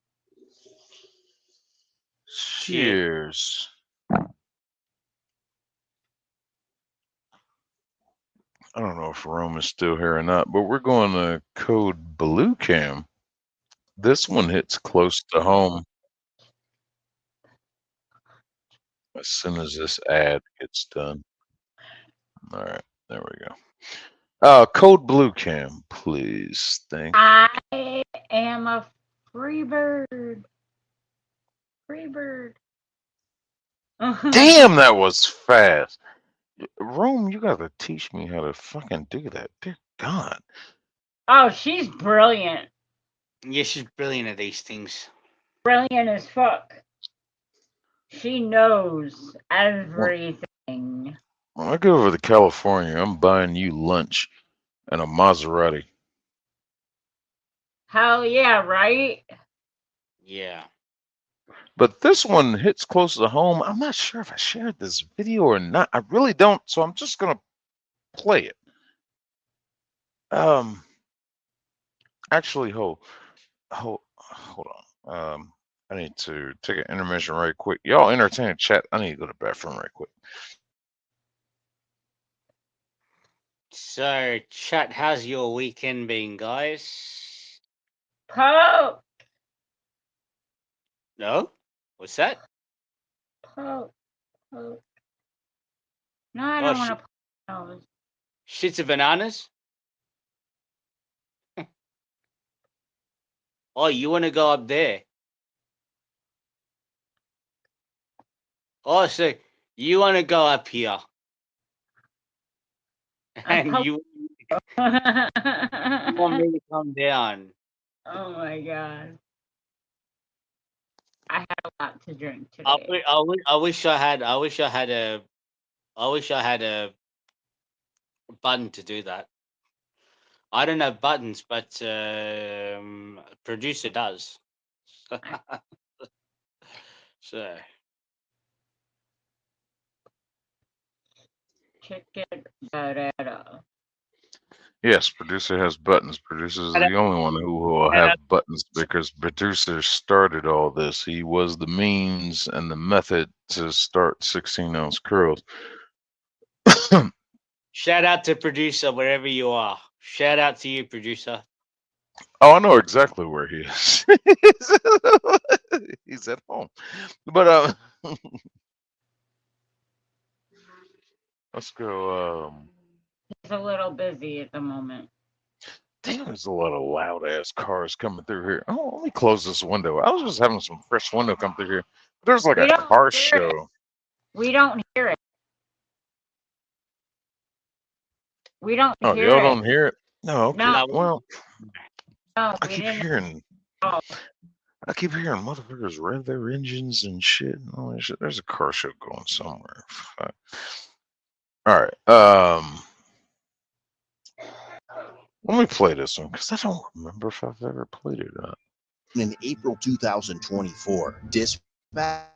Cheers. I don't know if Rome is still here or not, but we're going to code Blue Cam. This one hits close to home. As soon as this ad gets done. All right, there we go. Code Blue Cam, please. Thank you. I am a free bird. Free bird. Damn, that was fast. Rome, you gotta teach me how to fucking do that. Dear God. Oh, she's brilliant. Yeah, she's brilliant at these things. Brilliant as fuck. She knows everything. When I go over to California, I'm buying you lunch and a Maserati. Hell yeah, right? Yeah. But this one hits close to home. I'm not sure if I shared this video or not. I really don't, so I'm just gonna play it. Actually, hold on. I need to take an intermission right quick. Y'all entertain the chat. I need to go to the bathroom right quick. So, chat, how's your weekend been, guys? Poke. No? What's that? Poke. Poke. No, I don't Oh, want to poke nose. Shits of bananas? Oh, you want to go up there? Oh, so you want to go up here? And you want me to come down? Oh my God. I had a lot to drink today. I wish I had a button to do that. I don't have buttons, but producer does. So Chicken banana. Yes, producer has buttons. Producer is the only one who will have buttons because producer started all this. He was the means and the method to start 16-ounce curls. shout out to producer wherever you are. Shout out to you, producer. Oh, I know exactly where he is. He's at home. But let's go. He's a little busy at the moment. Damn, there's a lot of loud ass cars coming through here. Oh, let me close this window. I was just having some fresh window come through here. There's like We a don't car hear it. show. We don't hear it. We don't Oh, hear y'all it. don't hear it? No, okay. No, Well, no, I we keep didn't. hearing Oh, I keep hearing motherfuckers rev their engines and shit and all that shit. There's a car show going somewhere. Fuck. All right. Let me play this one because I don't remember if I've ever played it or not. In April 2024, dispatch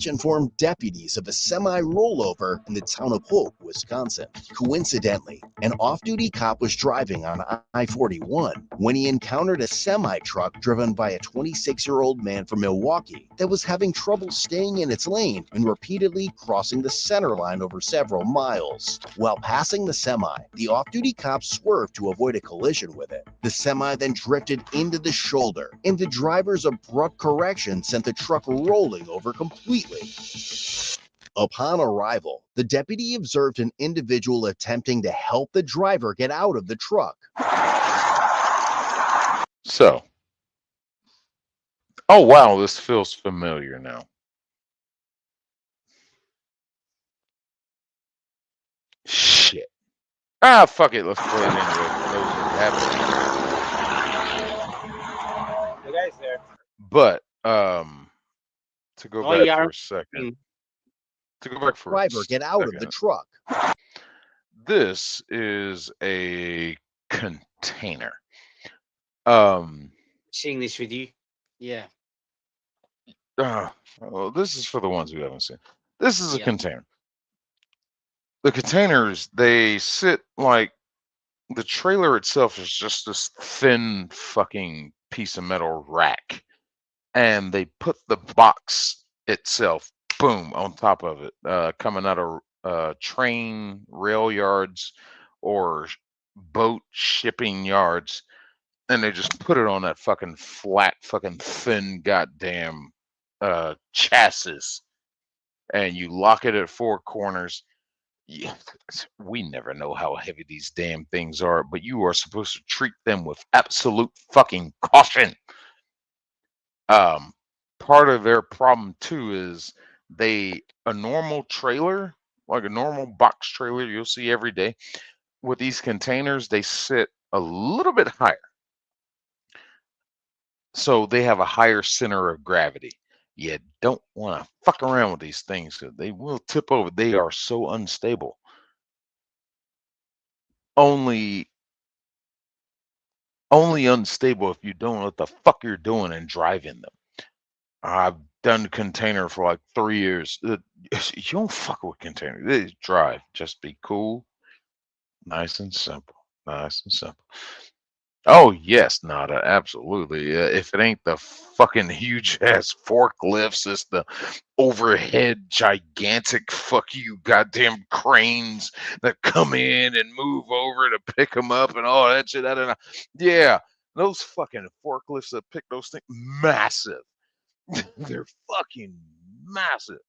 informed deputies of a semi-rollover in the town of Hope, Wisconsin. Coincidentally, an off-duty cop was driving on I-41 when he encountered a semi-truck driven by a 26-year-old man from Milwaukee that was having trouble staying in its lane and repeatedly crossing the center line over several miles. While passing the semi, the off-duty cop swerved to avoid a collision with it. The semi then drifted into the shoulder, and the driver's abrupt correction sent the truck rolling over completely. Upon arrival, the deputy observed an individual attempting to help the driver get out of the truck. So, oh wow, this feels familiar now. Shit. Ah, fuck it. Let's play it anyway. For those who haven't. The guy's there. But to go Oh, back yeah. for a second. To go back for a Driver, get out of the second. truck. This is a container. Seeing this with you? Yeah. Well, this is for the ones who haven't seen. This is a Yeah. container. The containers, they sit like the trailer itself is just this thin fucking piece of metal rack. And they put the box itself, boom, on top of it, coming out of train rail yards or boat shipping yards. And they just put it on that fucking flat, fucking thin goddamn chassis. And you lock it at four corners. Yeah, we never know how heavy these damn things are, but you are supposed to treat them with absolute fucking caution. Part of their problem too is a normal trailer, like a normal box trailer you'll see every day, with these containers, they sit a little bit higher. So they have a higher center of gravity. You don't want to fuck around with these things because they will tip over. They are so unstable. Only unstable if you don't know what the fuck you're doing and drive in them. I've done container for like 3 years. You don't fuck with container. They drive. Just be cool. Nice and simple. Nice and simple. Oh, yes, Nada. Absolutely. If it ain't the fucking huge ass forklifts, it's the overhead gigantic fuck you goddamn cranes that come in and move over to pick them up and all that shit. I don't know. Yeah, those fucking forklifts that pick those things, massive. They're fucking massive.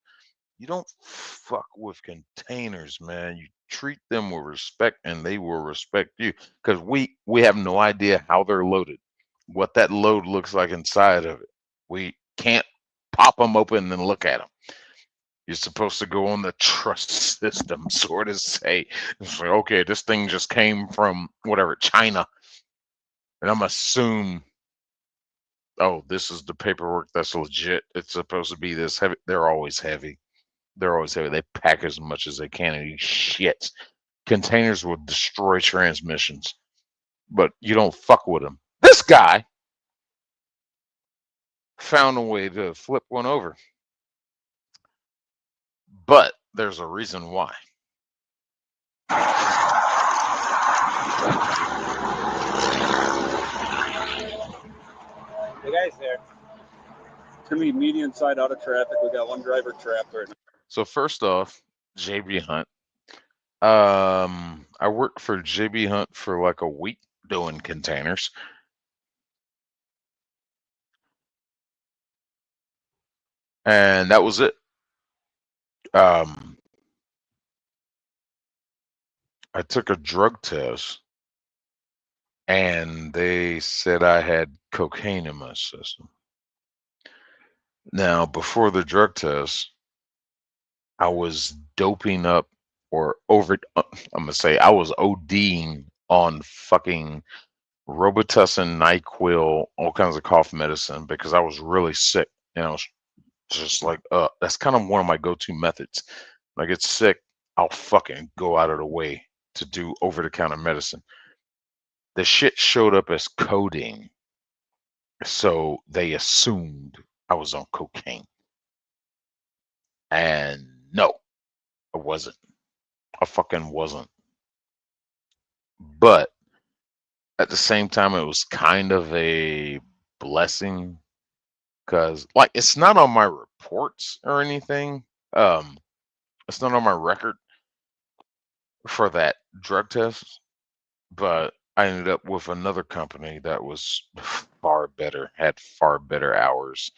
You don't fuck with containers, man. You treat them with respect and they will respect you because we have no idea how they're loaded, what that load looks like inside of it. We can't pop them open and look at them. You're supposed to go on the trust system, sort of say, it's like, okay, this thing just came from whatever, China. And I'm assume, oh, this is the paperwork that's legit. It's supposed to be this heavy. They're always heavy. They're always heavy. They pack as much as they can and eat shit. Containers will destroy transmissions, but you don't fuck with them. This guy found a way to flip one over, but there's a reason why. The guy's there. It's gonna be median side out of traffic. We got one driver trapped right now. So first off, JB Hunt. I worked for JB Hunt for like a week doing containers. And that was it. I took a drug test and they said I had cocaine in my system. Now, before the drug test, I was doping up or I'm gonna say I was ODing on fucking Robitussin, NyQuil, all kinds of cough medicine because I was really sick. And I was just like, that's kind of one of my go-to methods. When I get sick, I'll fucking go out of the way to do over-the-counter medicine. The shit showed up as codeine, so they assumed I was on cocaine. And no, I wasn't. I fucking wasn't. But at the same time, it was kind of a blessing because, like, it's not on my reports or anything. It's not on my record for that drug test, but I ended up with another company that was far better, had far better hours,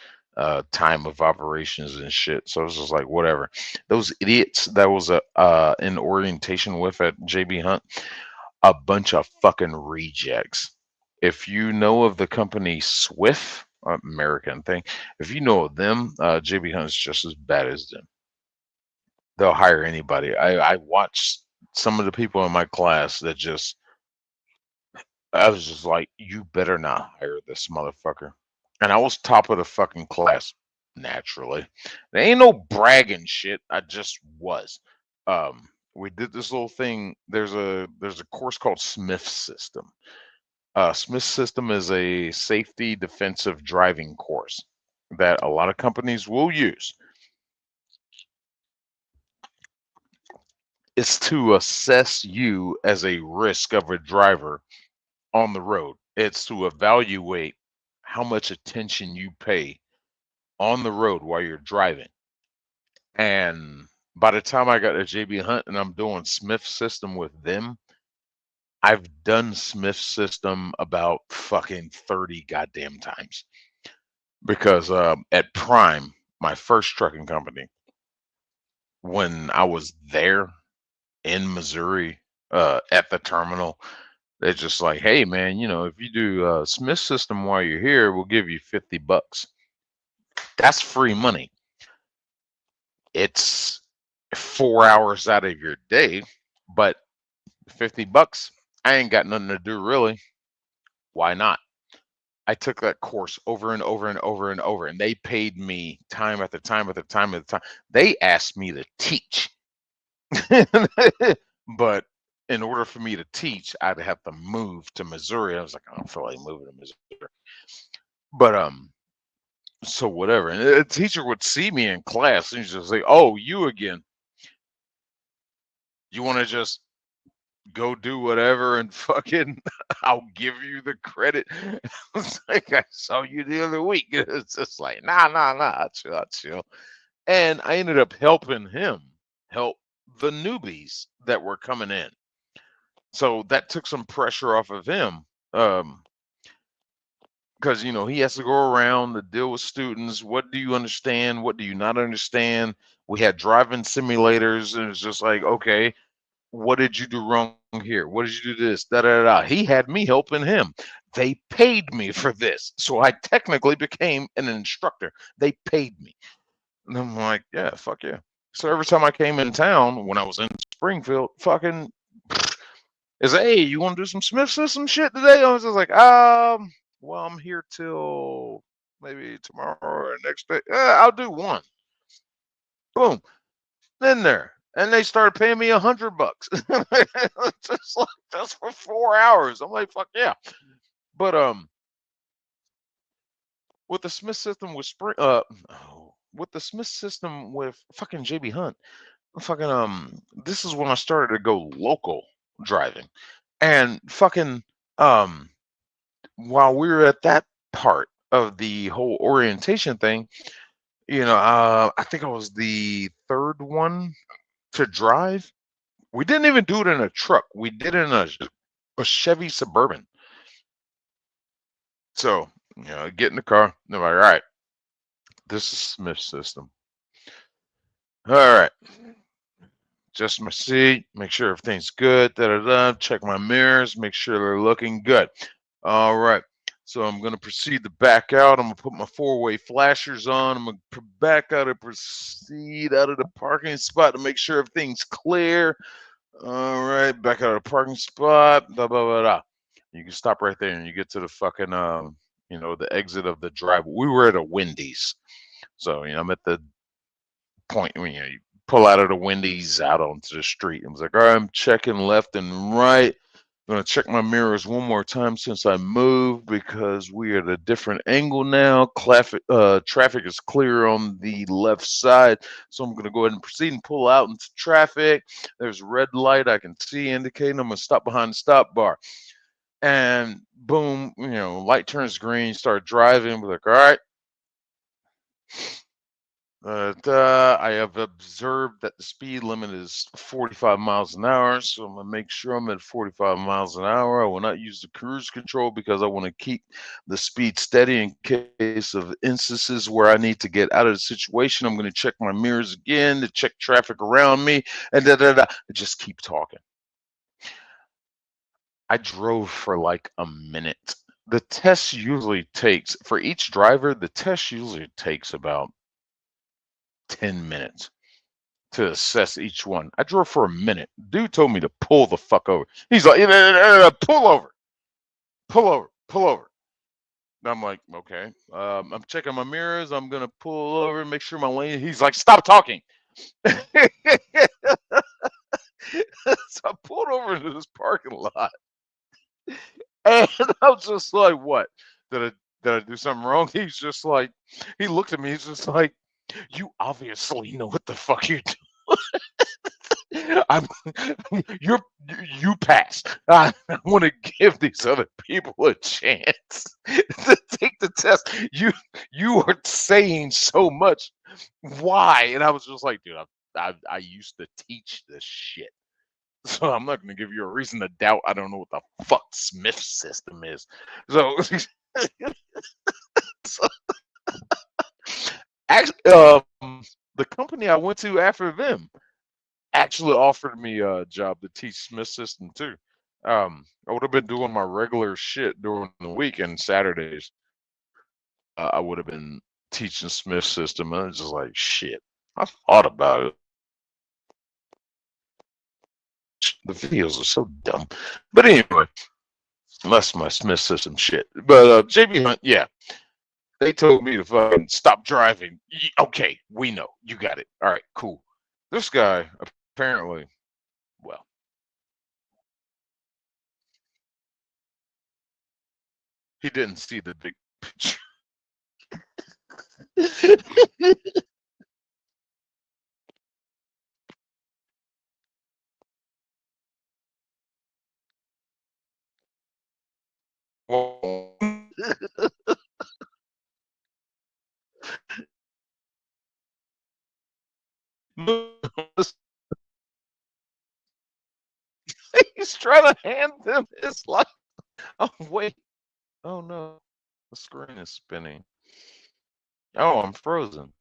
time of operations and shit. So it was just like, whatever. Those idiots that was in orientation with at JB Hunt, a bunch of fucking rejects. If you know of the company Swift, American thing, if you know of them, JB Hunt is just as bad as them. They'll hire anybody. I watched some of the people in my class that just, I was just like, you better not hire this motherfucker. And I was top of the fucking class, naturally. There ain't no bragging shit. I just was. We did this little thing. There's a course called Smith System. Smith System is a safety defensive driving course that a lot of companies will use. It's to assess you as a risk of a driver on the road. It's to evaluate how much attention you pay on the road while you're driving. And by the time I got to JB Hunt and I'm doing Smith System with them, I've done Smith System about fucking 30 goddamn times. Because at Prime, my first trucking company, when I was there in Missouri at the terminal, they're just like, hey man, you know, if you do Smith System while you're here, we'll give you $50. That's free money. It's 4 hours out of your day, but $50, I ain't got nothing to do really. Why not? I took that course over and over and over and over, and they paid me time after time after time after time. They asked me to teach. But in order for me to teach, I'd have to move to Missouri. I was like, I don't feel like moving to Missouri. But so whatever. And a teacher would see me in class and just say, oh, you again. You want to just go do whatever and fucking I'll give you the credit. It's like, I saw you the other week. It's just like, nah, chill. And I ended up helping him help the newbies that were coming in. So that took some pressure off of him. Because, you know, he has to go around to deal with students. What do you understand? What do you not understand? We had driving simulators, and it's just like, okay, what did you do wrong here? What did you do this? He had me helping him. They paid me for this. So I technically became an instructor. They paid me. And I'm like, yeah, fuck yeah. So every time I came in town, when I was in Springfield, fucking, is hey, you want to do some Smith System shit today? I was just like, well, I'm here till maybe tomorrow or next day. I'll do one. Boom. In there. And they started paying me $100. just like that's for 4 hours. I'm like, fuck yeah. But with the Smith System with with the Smith System with fucking JB Hunt, fucking this is when I started to go local driving. And fucking while we were at that part of the whole orientation thing, you know, I think I was the third one to drive. We didn't even do it in a truck. We did it in a Chevy Suburban. So, you know, get in the car. They're like, all right, this is Smith System. All right. adjust my seat, make sure everything's good, check my mirrors, make sure they're looking good. All right. So I'm going to proceed to back out. I'm going to put my four-way flashers on. I'm going to back out and proceed out of the parking spot to make sure everything's clear. All right, back out of the parking spot. Blah, blah, blah, blah. You can stop right there and you get to the fucking, the exit of the drive. We were at a Wendy's. So, I'm at the point when you pull out of the Wendy's out onto the street. I was like, all right, I'm checking left and right. I'm going to check my mirrors one more time since I moved because we're at a different angle now. Traffic is clear on the left side. So I'm going to go ahead and proceed and pull out into traffic. There's a red light I can see indicating I'm going to stop behind the stop bar. And boom, light turns green, start driving. We're like, all right. I have observed that the speed limit is 45 miles an hour, so I'm going to make sure I'm at 45 miles an hour. I will not use the cruise control because I want to keep the speed steady in case of instances where I need to get out of the situation. I'm going to check my mirrors again to check traffic around me, and just keep talking. I drove for like a minute. The test usually takes, for each driver, the test usually takes about 10 minutes to assess each one. I drove for a minute. Dude told me to pull the fuck over. He's like, pull over. Pull over. Pull over. And I'm like, okay. I'm checking my mirrors. I'm going to pull over and make sure my lane. He's like, stop talking. So I pulled over into this parking lot. And I was just like, what? Did I do something wrong? He's just like, he looked at me. He's just like, you obviously know what the fuck you're doing. You passed. I want to give these other people a chance to take the test. You are saying so much. Why? And I was just like, dude, I used to teach this shit. So I'm not going to give you a reason to doubt. I don't know what the fuck Smith system is. So, actually, the company I went to after them actually offered me a job to teach Smith system too. I would have been doing my regular shit during the week and Saturdays. I would have been teaching Smith system. And I was just like, shit. I thought about it. The videos are so dumb. But anyway, that's my Smith system shit. But JB Hunt, yeah. They told me to fucking stop driving. Okay, we know. You got it. All right, cool. This guy, apparently, well. He didn't see the big picture. He's trying to hand them his life. Oh, wait. Oh, no. The screen is spinning. Oh, I'm frozen.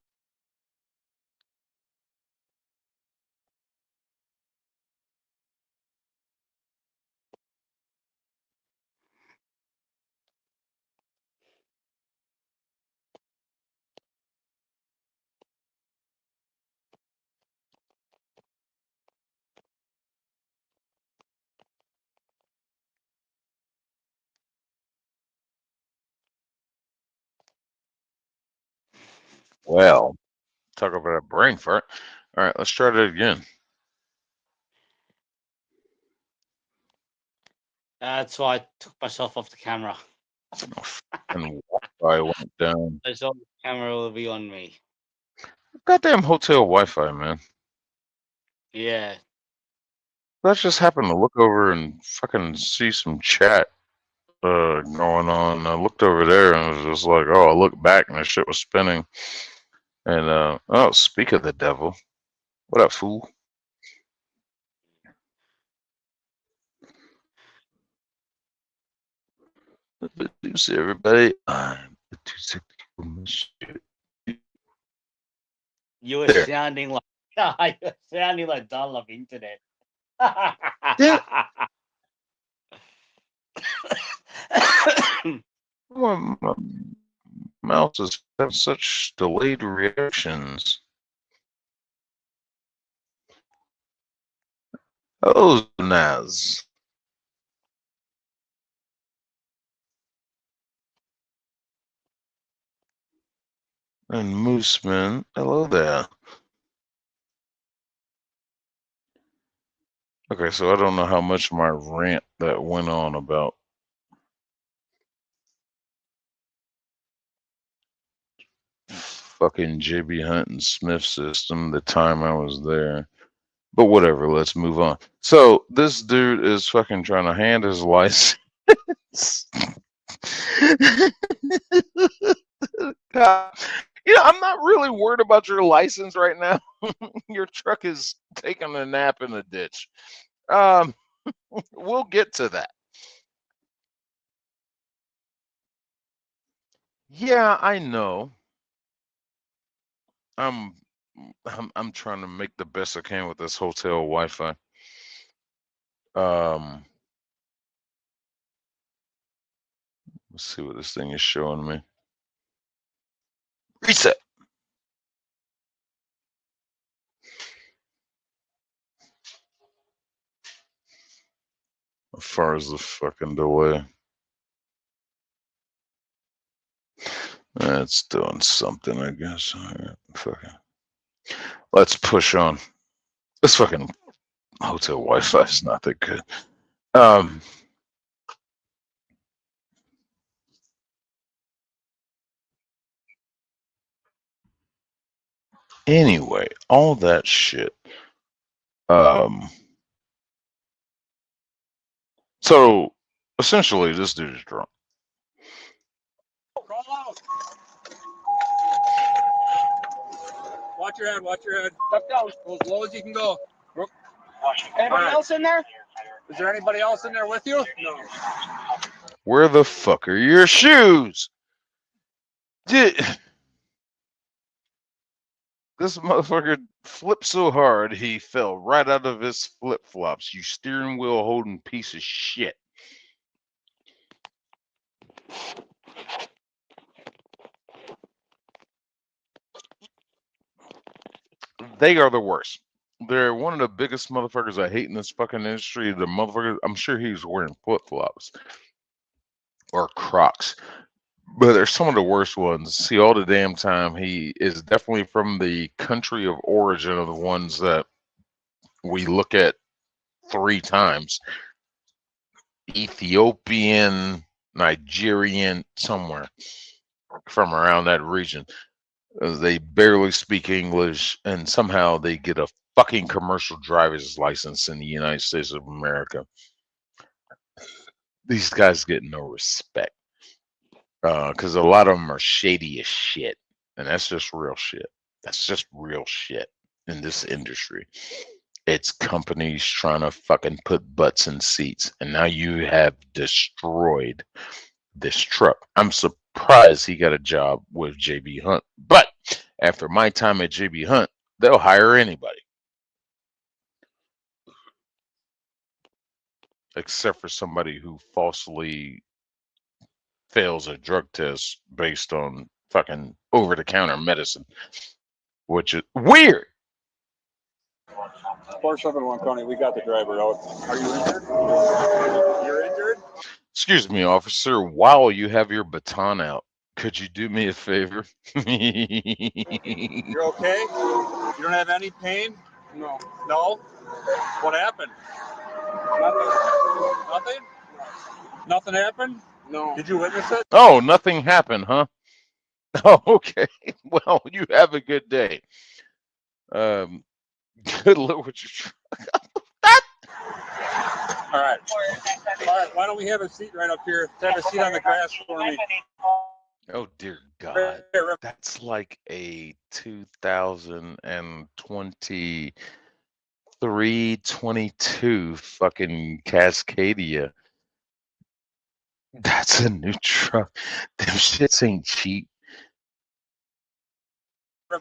Well, talk about a brain fart. All right, let's try that again. That's why I took myself off the camera. And Wi-Fi went down. I thought the camera will be on me. Goddamn hotel Wi-Fi, man. Yeah. I just happened to look over and fucking see some chat going on. I looked over there and it was just like, oh, I looked back and the shit was spinning. And oh, speak of the devil. What up, fool? Produce everybody. I'm too sick to shit. You were There. sounding like Saya nila dull of internet. Well, my mouse is having such delayed reactions. Oh, Naz. And Mooseman, hello there. Okay, so I don't know how much of my rant that went on about fucking JB Hunt and Smith system the time I was there. But whatever, let's move on. So this dude is fucking trying to hand his license. God. You know, I'm not really worried about your license right now. Your truck is taking a nap in the ditch. We'll get to that. Yeah, I know. I'm trying to make the best I can with this hotel Wi-Fi. Let's see what this thing is showing me. Reset. As far as the fucking delay. It's doing something, I guess. All right, fucking. Let's push on. This fucking hotel Wi-Fi is not that good. Anyway, all that shit. So essentially, this dude is drunk. Watch your head, watch your head. Duck down. Go as low as you can go. Anybody else in there? Is there anybody else in there with you? No. Where the fuck are your shoes? This motherfucker flipped so hard he fell right out of his flip-flops. You steering wheel holding piece of shit. They are the worst. They're one of the biggest motherfuckers I hate in this fucking industry. The motherfucker, I'm sure he's wearing flip-flops or Crocs, but they're some of the worst ones. See, all the damn time, he is definitely from the country of origin of the ones that we look at 3 times. Ethiopian, Nigerian, somewhere from around that region. They barely speak English, and somehow they get a fucking commercial driver's license in the United States of America. These guys get no respect because a lot of them are shady as shit, and that's just real shit. That's just real shit in this industry. It's companies trying to fucking put butts in seats, and now you have destroyed this truck. I'm surprised he got a job with JB Hunt, but after my time at JB Hunt, they'll hire anybody. Except for somebody who falsely fails a drug test based on fucking over-the-counter medicine, which is weird. 471 County, we got the driver out. Are you injured? You're injured? Excuse me, officer. While you have your baton out, could you do me a favor? You're okay? You don't have any pain? No. No? What happened? Nothing. Nothing? Nothing happened? No. Did you witness it? Oh, nothing happened, huh? Oh, okay. Well, you have a good day. Good luck with your truck. All right. All right. Why don't we have a seat right up here? Have a seat on the grass for me. Oh, dear God. That's like a 2023-22 fucking Cascadia. That's a new truck. Them shits ain't cheap.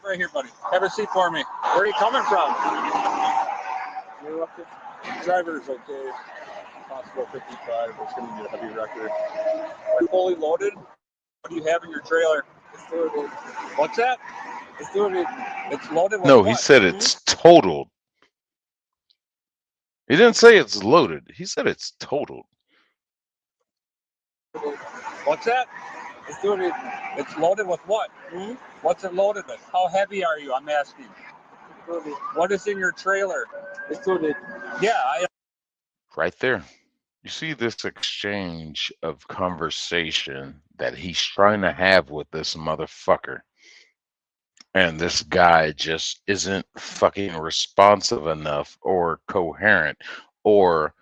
Right here, buddy. Have a seat for me. Where are you coming from? You're up to driver's okay. Possible 55. It's going to be a heavy record. Are fully loaded? What do you have in your trailer? It's loaded. What's that? It's loaded. It's loaded with No, what? he said it's totaled. He didn't say it's loaded. He said it's totaled. What's that? It's loaded. It's loaded with what? What's it loaded with? How heavy are you? I'm asking. Loaded. What is in your trailer? It's loaded. Yeah, Right there. You see this exchange of conversation that he's trying to have with this motherfucker. And this guy just isn't fucking responsive enough or coherent or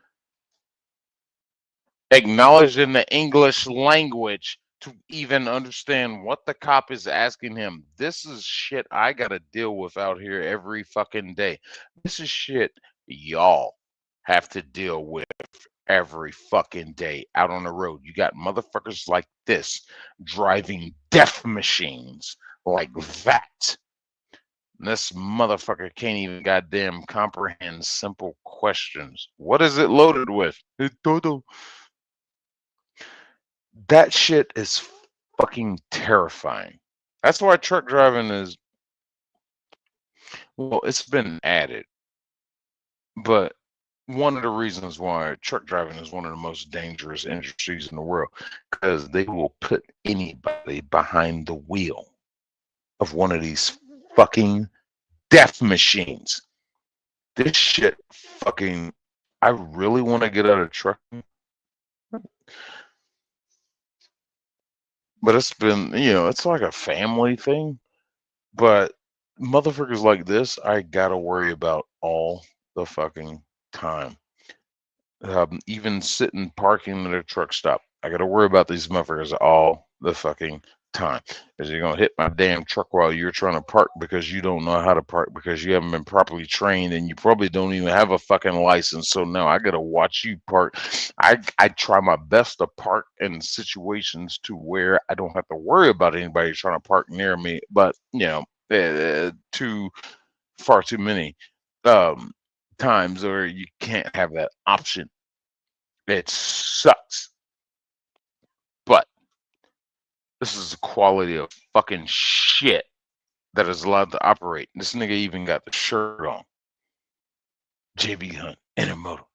acknowledged in the English language to even understand what the cop is asking him. This is shit I gotta deal with out here every fucking day. This is shit y'all have to deal with every fucking day out on the road. You got motherfuckers like this driving death machines like that. This motherfucker can't even goddamn comprehend simple questions. What is it loaded with? It's todo. That shit is fucking terrifying. That's why truck driving is, well, it's been added. But one of the reasons why truck driving is one of the most dangerous industries in the world, because they will put anybody behind the wheel of one of these fucking death machines. This shit fucking, I really want to get out of trucking. But it's been, it's like a family thing. But motherfuckers like this, I gotta worry about all the fucking time. Even sitting parking at a truck stop, I gotta worry about these motherfuckers all the fucking time. Is you're gonna hit my damn truck while you're trying to park because you don't know how to park because you haven't been properly trained and you probably don't even have a fucking license. So now I gotta watch you park. I try my best to park in situations to where I don't have to worry about anybody trying to park near me. But far too many times where you can't have that option. It sucks. But this is the quality of fucking shit that is allowed to operate. This nigga even got the shirt on. JB Hunt, Intermodal.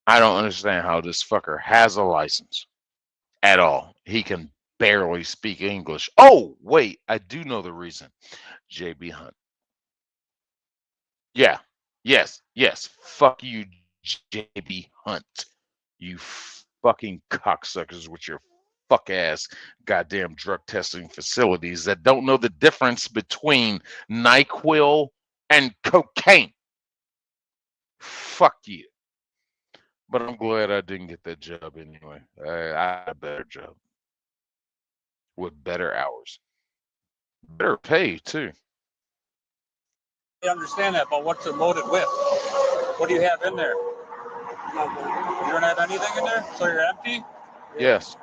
I don't understand how this fucker has a license at all. He can barely speak English. Oh, wait, I do know the reason. JB Hunt. Yeah. Yes. Fuck you, JB Hunt. You fucking cocksuckers with your fuck ass goddamn drug testing facilities that don't know the difference between NyQuil and cocaine. Fuck you. But I'm glad I didn't get that job anyway. I had a better job with better hours, better pay too. I understand that, but what's it loaded with? What do you have in there? You don't have anything in there? So you're empty? Yes.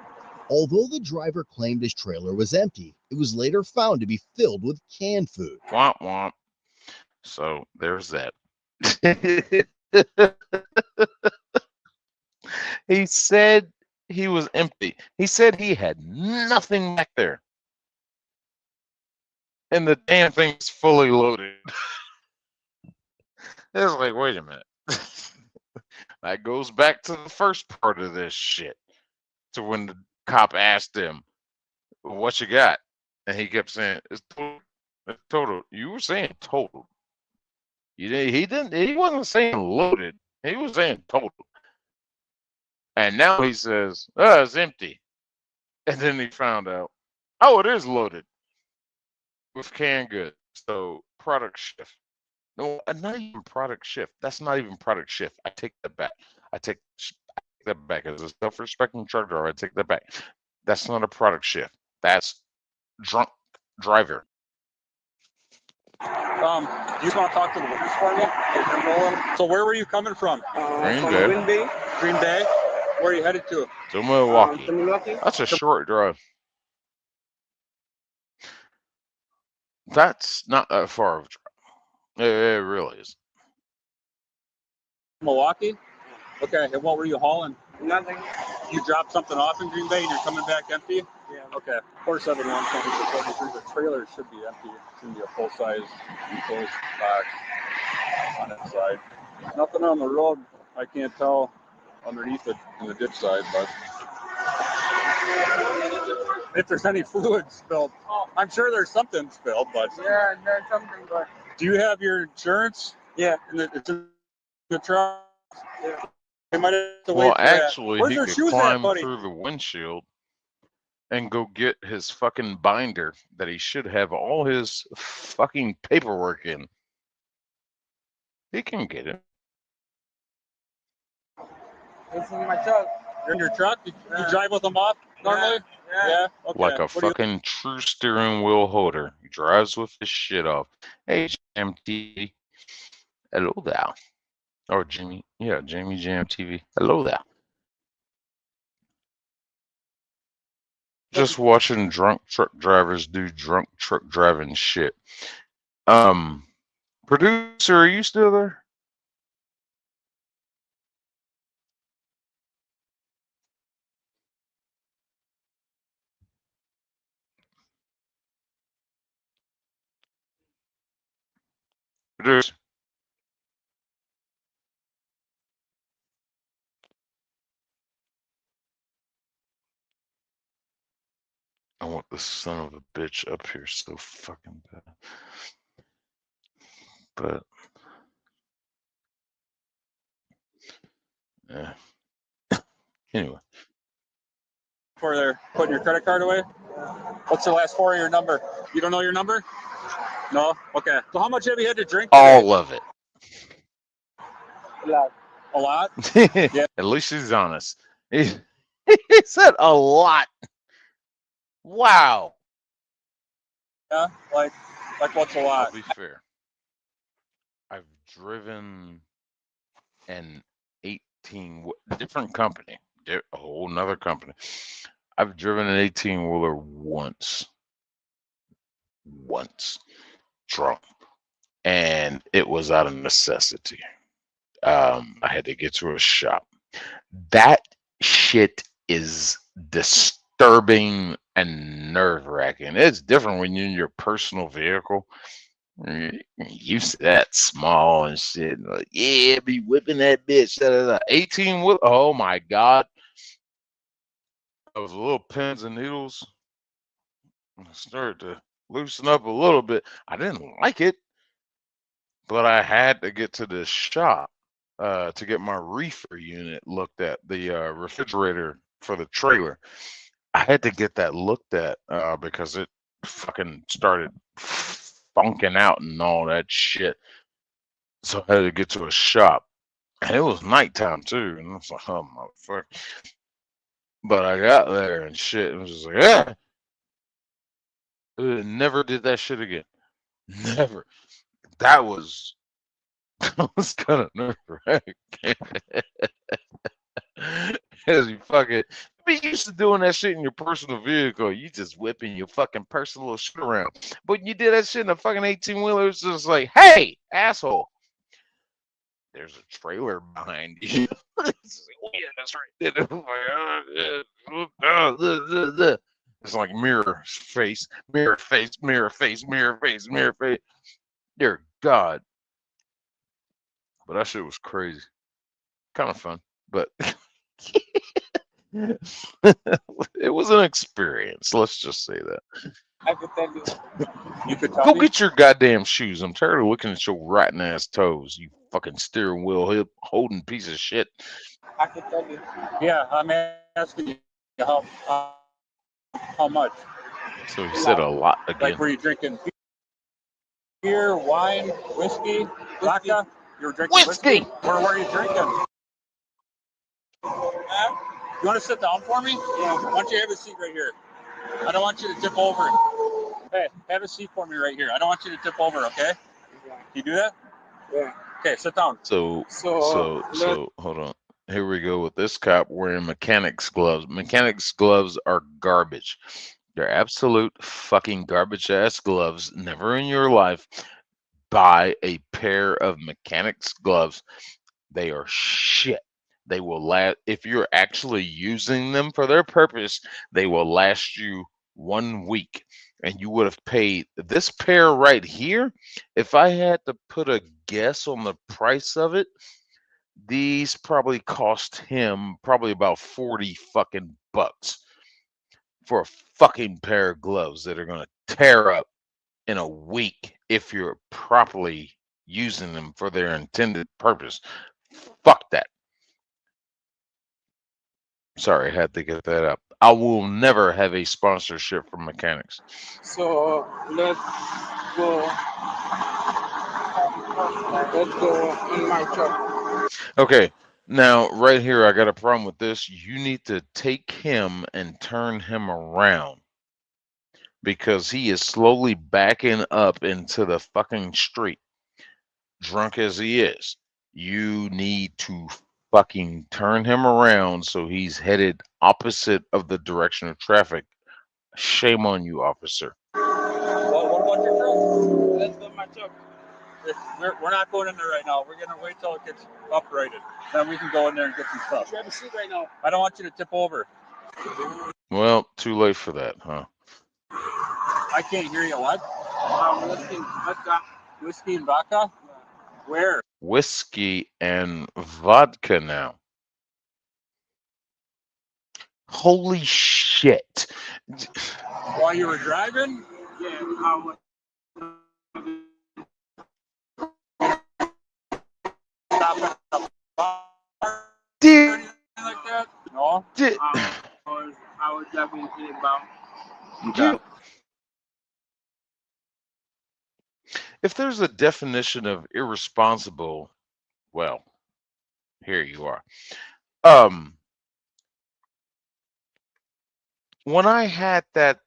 Although the driver claimed his trailer was empty, it was later found to be filled with canned food. Womp womp. So there's that. He said he was empty. He said he had nothing back there. And the damn thing's fully loaded. It's like, wait a minute. That goes back to the first part of this shit. To when the cop asked him, what you got? And he kept saying, it's total. It's total. You were saying total. He wasn't saying loaded. He was saying total. And now he says, oh, it's empty. And then he found out, oh, it is loaded with canned goods. So product shift. No, not even product shift. That's not even product shift. I take that back. I take that back. As a self-respecting truck driver, I take that back. That's not a product shift. That's drunk driver. You want to talk to the witness for me? So where were you coming from? Green Bay. Green Bay? Where are you headed to? To Milwaukee. That's a short drive. That's not that far of a drive. It really is. Milwaukee? Okay, and what were you hauling? Nothing. You dropped something off in Green Bay and you're coming back empty? Yeah. Okay. 471 the trailer should be empty. It's going to be a full-size enclosed box on its side. Nothing on the road. I can't tell underneath it in the ditch side, but if there's any fluid spilled, I'm sure there's something spilled, but Yeah, there's something, but do you have your insurance? yeah. It's in the truck. Yeah. They might have to wait Well, for that. actually, Where's he your could shoes at, climb buddy? through the windshield and go get his fucking binder that he should have all his fucking paperwork in. He can get it. It's in my truck. You're in your truck? You Yeah. drive with them off normally? Yeah. Okay. Like a What do you- fucking true steering wheel holder. He drives with his shit off. Hey, JMTV. Hello there. Or Jimmy. Yeah, Jamie Jam TV. Hello there. Just watching drunk truck drivers do drunk truck driving shit. Producer, are you still there? Producer. I want the son of a bitch up here so fucking bad. But yeah. Anyway. Before they're putting your credit card away? What's the last four of your number? You don't know your number? No? Okay. So how much have you had to drink today? All of it. A lot? Yeah. At least he's honest. He said a lot. Wow. Yeah? Like what's a lot? I'll be fair. I've driven an 18 different company, a whole nother company. I've driven an 18-wheeler once drunk, and it was out of necessity. I had to get to a shop. That shit is disturbing and nerve-wracking. It's different when you're in your personal vehicle. You're used to that small and shit. Like, yeah, be whipping that bitch. 18 wheel. Oh my god. Those little pins and needles. I started to loosen up a little bit. I didn't like it, but I had to get to this shop to get my reefer unit looked at, the refrigerator for the trailer. I had to get that looked at because it fucking started funking out and all that shit. So I had to get to a shop. And it was nighttime too. And I was like, oh motherfucker. But I got there and shit. And was just like, yeah. Never did that shit again. Never. That was kind of nerve-wracking. As you fucking be used to doing that shit in your personal vehicle. You just whipping your fucking personal shit around. But when you did that shit in a fucking 18-wheeler, it's just like, hey, asshole. There's a trailer behind you. Oh, yeah, that's right. It's like mirror face, mirror face, mirror face, mirror face, mirror face. Dear God. But that shit was crazy. Kind of fun, but it was an experience. Let's just say that. I could tell you. You could tell Go me? get your goddamn shoes. I'm tired of looking at your rotten ass toes. You fucking steering wheel hip holding piece of shit. I could tell you. Yeah, I'm asking you how much. So he said a lot again. Like, were you drinking beer, wine, whiskey, vodka? You were drinking whiskey? Where were you drinking? You want to sit down for me? Yeah. Why don't you have a seat right here? I don't want you to tip over. Hey, have a seat for me right here. I don't want you to tip over, okay? Can you do that? Yeah. Okay, sit down. So hold on. Here we go with this cop wearing mechanics gloves. Mechanics gloves are garbage. They're absolute fucking garbage ass gloves. Never in your life buy a pair of mechanics gloves. They are shit. They will last if you're actually using them for their purpose. They will last you 1 week, and you would have paid this pair right here. If I had to put a guess on the price of it, these probably cost him probably about 40 fucking bucks for a fucking pair of gloves that are going to tear up in a week if you're properly using them for their intended purpose. Fuck that. Sorry, I had to get that up. I will never have a sponsorship from mechanics. So let's go. Let's go in my truck. Okay, now right here, I got a problem with this. You need to take him and turn him around because he is slowly backing up into the fucking street, drunk as he is. You need to fucking turn him around so he's headed opposite of the direction of traffic. Shame on you, officer. Well, what about your truck? Let's go in my truck. We're not going in there right now. We're gonna wait till it gets uprighted. Then we can go in there and get some stuff. Grab a seat right now. I don't want you to tip over. Well, too late for that, huh? I can't hear you. What? Whiskey and vodka? Where? Whiskey and vodka now. Holy shit. While you were driving? Yeah, I was. Stop at the bar? Dude. Anything like that? No? Dude. I was definitely thinking about. Dude. If there's a definition of irresponsible, well, here you are. When I had that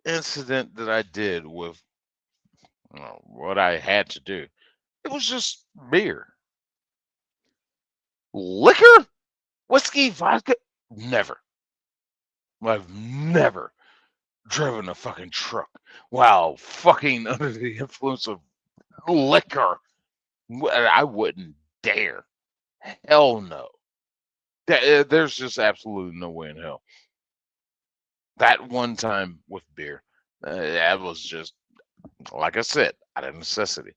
incident that I did with what I had to do, it was just beer. Liquor? Whiskey, vodka? Never. I've never driven a fucking truck while fucking under the influence of liquor. I wouldn't dare. Hell no. There's just absolutely no way in hell. That one time with beer, that was just, like I said, out of necessity.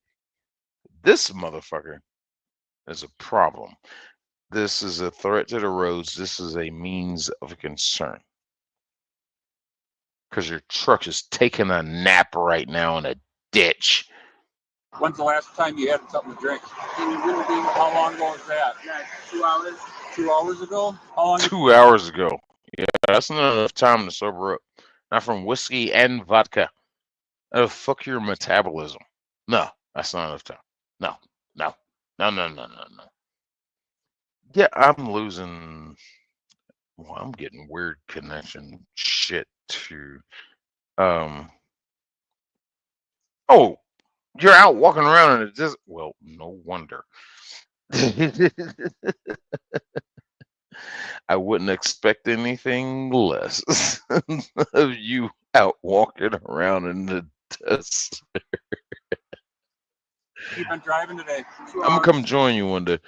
This motherfucker is a problem. This is a threat to the roads. This is a means of concern. Because your truck is taking a nap right now in a ditch. When's the last time you had something to drink? How long ago was that? 2 hours. 2 hours ago? How long? 2 hours ago. Yeah, that's not enough time to sober up. Not from whiskey and vodka. That'll fuck your metabolism. No, that's not enough time. No. Yeah, I'm losing. Well, I'm getting weird connection shit to. Oh, you're out walking around in a desert. Well, no wonder. I wouldn't expect anything less of you out walking around in the desert. You've been driving today. I'm gonna come join you one day.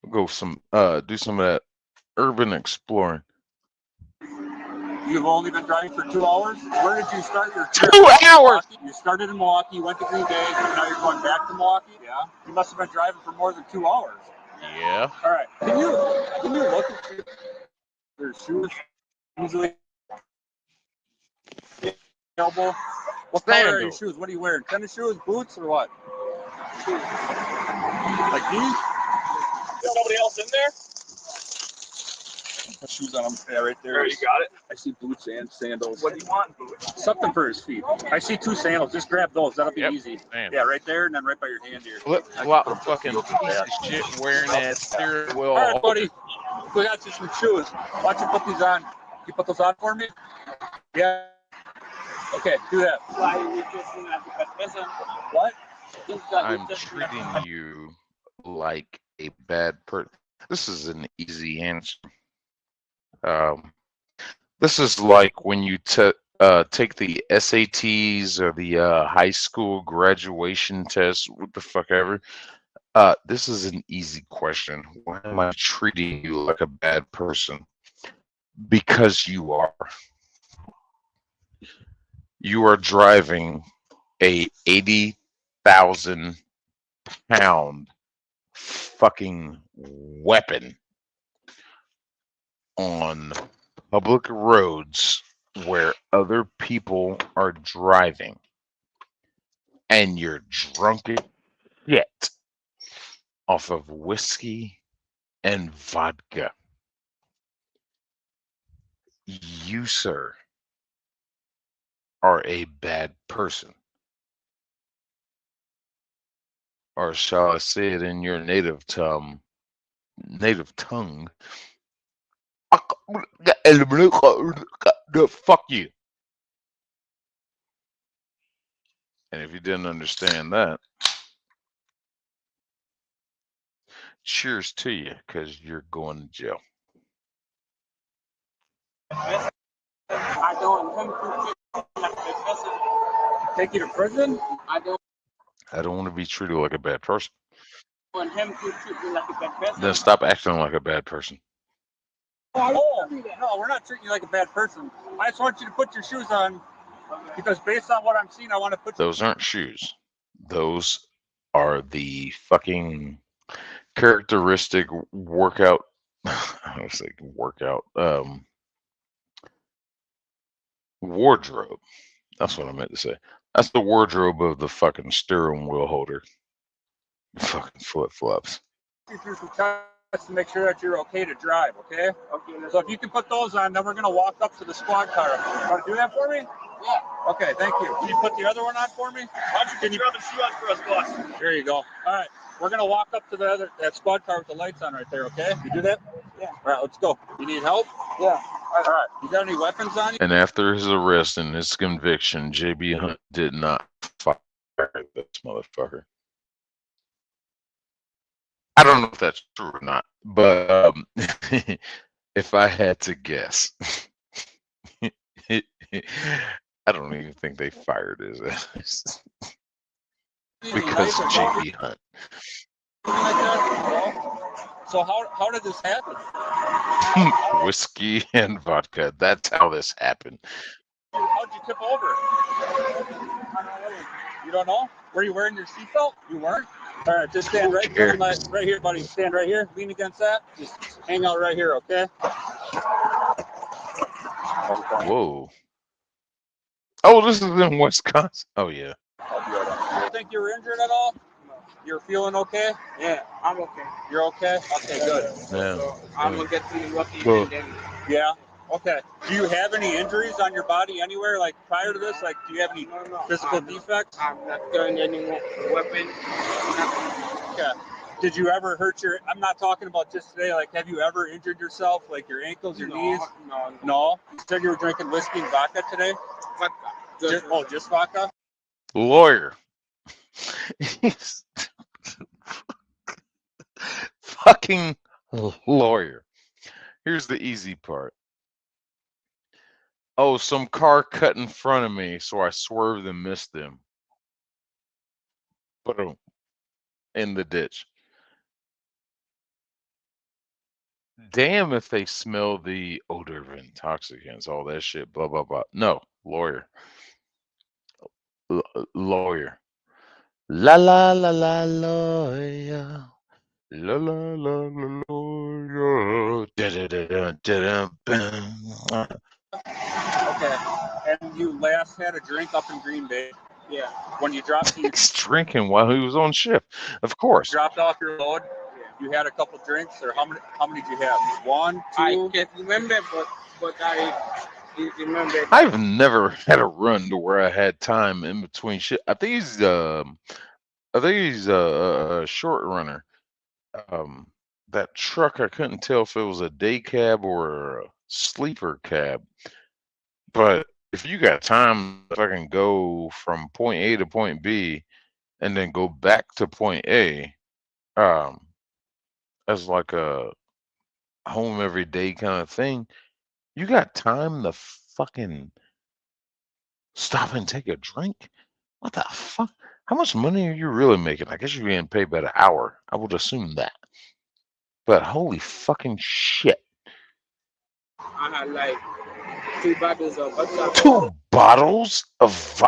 Go do some of that urban exploring. You've only been driving for 2 hours? Where did you start your trip? 2 hours! You started in Milwaukee, went to Green Bay, and now you're going back to Milwaukee? Yeah. You must have been driving for more than 2 hours. Yeah. All right. Can you look at your shoes? Usually elbow. What color are your shoes? What are you wearing? Tennis shoes, boots, or what? Shoes. Like these? There's nobody else in there? Shoes on him. Yeah, right there. There, you got it. I see boots and sandals. What do you want, boots? Something for his feet. I see 2 sandals. Just grab those. That'll be easy. Man. Yeah, right there, and then right by your hand here. Flip flop fucking piece of shit wearing that steering wheel. All right, buddy. We got you some shoes. Why don't you put these on? Can you put those on for me? Yeah. Okay, do that. What? I'm treating you like a bad person. This is an easy answer. This is like when you take the SATs or the high school graduation test, what the fuck ever. This is an easy question. Why am I treating you like a bad person? Because you are. You are driving a 80,000 pound fucking weapon on public roads where other people are driving, and you're drunk as shit off of whiskey and vodka. You, sir, are a bad person. Or shall I say it in your native tongue? Fuck you. And if you didn't understand that, cheers to you, because you're going to jail. I don't take you to prison. I don't want to be treated like a bad person. want him to treat me like a bad person. Then stop acting like a bad person. Oh, no, we're not treating you like a bad person. I just want you to put your shoes on because based on what I'm seeing, I want to put. Those aren't shoes. Those are the fucking characteristic workout. I was like workout. Wardrobe. That's what I meant to say. That's the wardrobe of the fucking steering wheel holder. Fucking flip flops. Through some tests to make sure that you're okay to drive. Okay. Okay. So if you can put those on, then we're gonna walk up to the squad car. You want to do that for me? Yeah. Okay. Thank you. Can you put the other one on for me? Why don't you get your other shoe on for us, boss? There you go. All right. We're gonna walk up to that squad car with the lights on right there. Okay. You do that? Yeah. All right. Let's go. You need help? Yeah. All right. You got any weapons on you? And after his arrest and his conviction, JB Hunt did not fire this motherfucker. I don't know if that's true or not, but if I had to guess, I don't even think they fired his ass because of JB Hunt. So how did this happen? Whiskey and vodka. That's how this happened. How'd you tip over? You don't know? Were you wearing your seatbelt? You weren't? All right, just stand right here, buddy. Stand right here. Lean against that. Just hang out right here, okay? Whoa. Oh, this is in Wisconsin. Oh, yeah. You think you were injured at all? You're feeling okay? Yeah, I'm okay. You're okay? Okay, good. Yeah. So I'm going to get through the rookie and then... Yeah? Okay. Do you have any injuries on your body anywhere, like prior to this? Like, do you have any physical defects? I'm not doing any weapon. Okay. Did you ever hurt your... I'm not talking about just today. Like, have you ever injured yourself? Like, your ankles, your knees? No? You said you were drinking whiskey and vodka today? Vodka. Just vodka? Lawyer. Fucking lawyer. Here's the easy part. Oh, some car cut in front of me, so I swerved and missed them. Boom. In the ditch. Damn if they smell the odor of intoxicants, all that shit, blah, blah, blah. No, lawyer. Lawyer. La la la la lawyer. La la la la lawyer. Da da da da da. Okay. And you last had a drink up in Green Bay? Yeah. When you dropped He's drinking while he was on shift. Of course. Dropped off your load? Yeah. You had a couple drinks, or how many did you have? 1, 2? I can't remember, but I remember. I've never had a run to where I had time in between shit. I think he's a short runner. That truck, I couldn't tell if it was a day cab or a sleeper cab. But if you got time, if I can go from point A to point B and then go back to point A, as like a home every day kind of thing, you got time to fucking Stop and take a drink? What the fuck? How much money are you really making? I guess you're getting paid by the hour. I would assume that. But holy fucking shit. I had like 2 bottles of vodka. 2 bottles of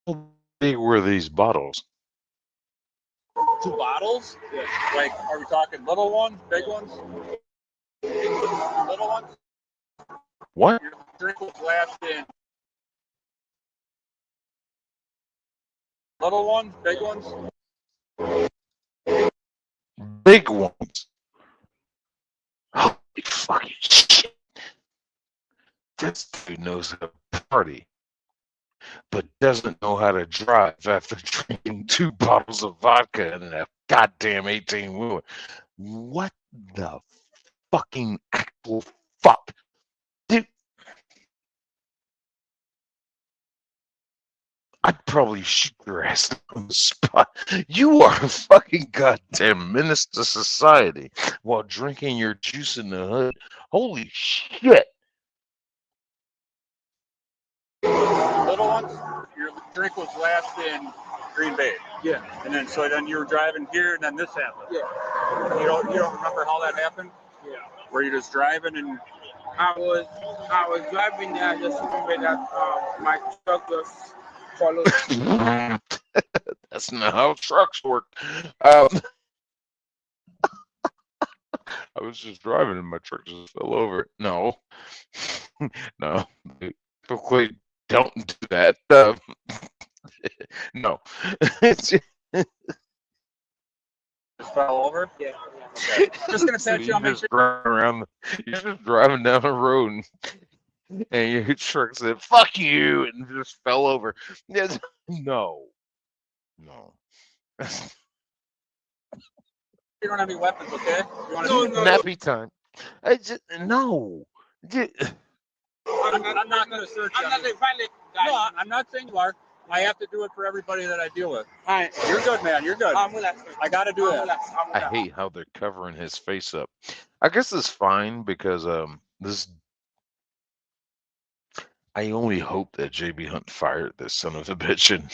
How big were these bottles? 2 bottles? Yeah. Like, are we talking little ones, big ones? Little ones? What? Your drink was last in. Little ones, big ones? Big ones. Holy fucking shit. This dude knows how to party, but doesn't know how to drive after drinking 2 bottles of vodka and a goddamn 18-wheeler. What the fucking actual fuck? Dude, I'd probably shoot your ass on the spot. You are a fucking goddamn menace to society while drinking your juice in the hood. Holy shit. Little ones? Your drink was last in Green Bay. Yeah. And then you were driving here and then this happened. Yeah. You don't remember how that happened? Yeah. Were you just driving and I was driving there. I just remember that my truck was followed. That's not how trucks work. I was just driving and my truck just fell over. No. No. Typically don't do that. No. just fell over? Yeah. Okay. Just gonna So pat you on my shoulder. you're just driving down the road and your truck said, fuck you, and just fell over. Yes. No. No. You don't have any weapons, okay? You want No. Nappy time. I just, no. I'm not going to search you. I'm not a violent guy. No, I'm not saying you are. I have to do it for everybody that I deal with. All right. You're good, man. You're good. I got to do that. I hate how they're covering his face up. I guess it's fine because this. I only hope that JB Hunt fired this son of a bitch and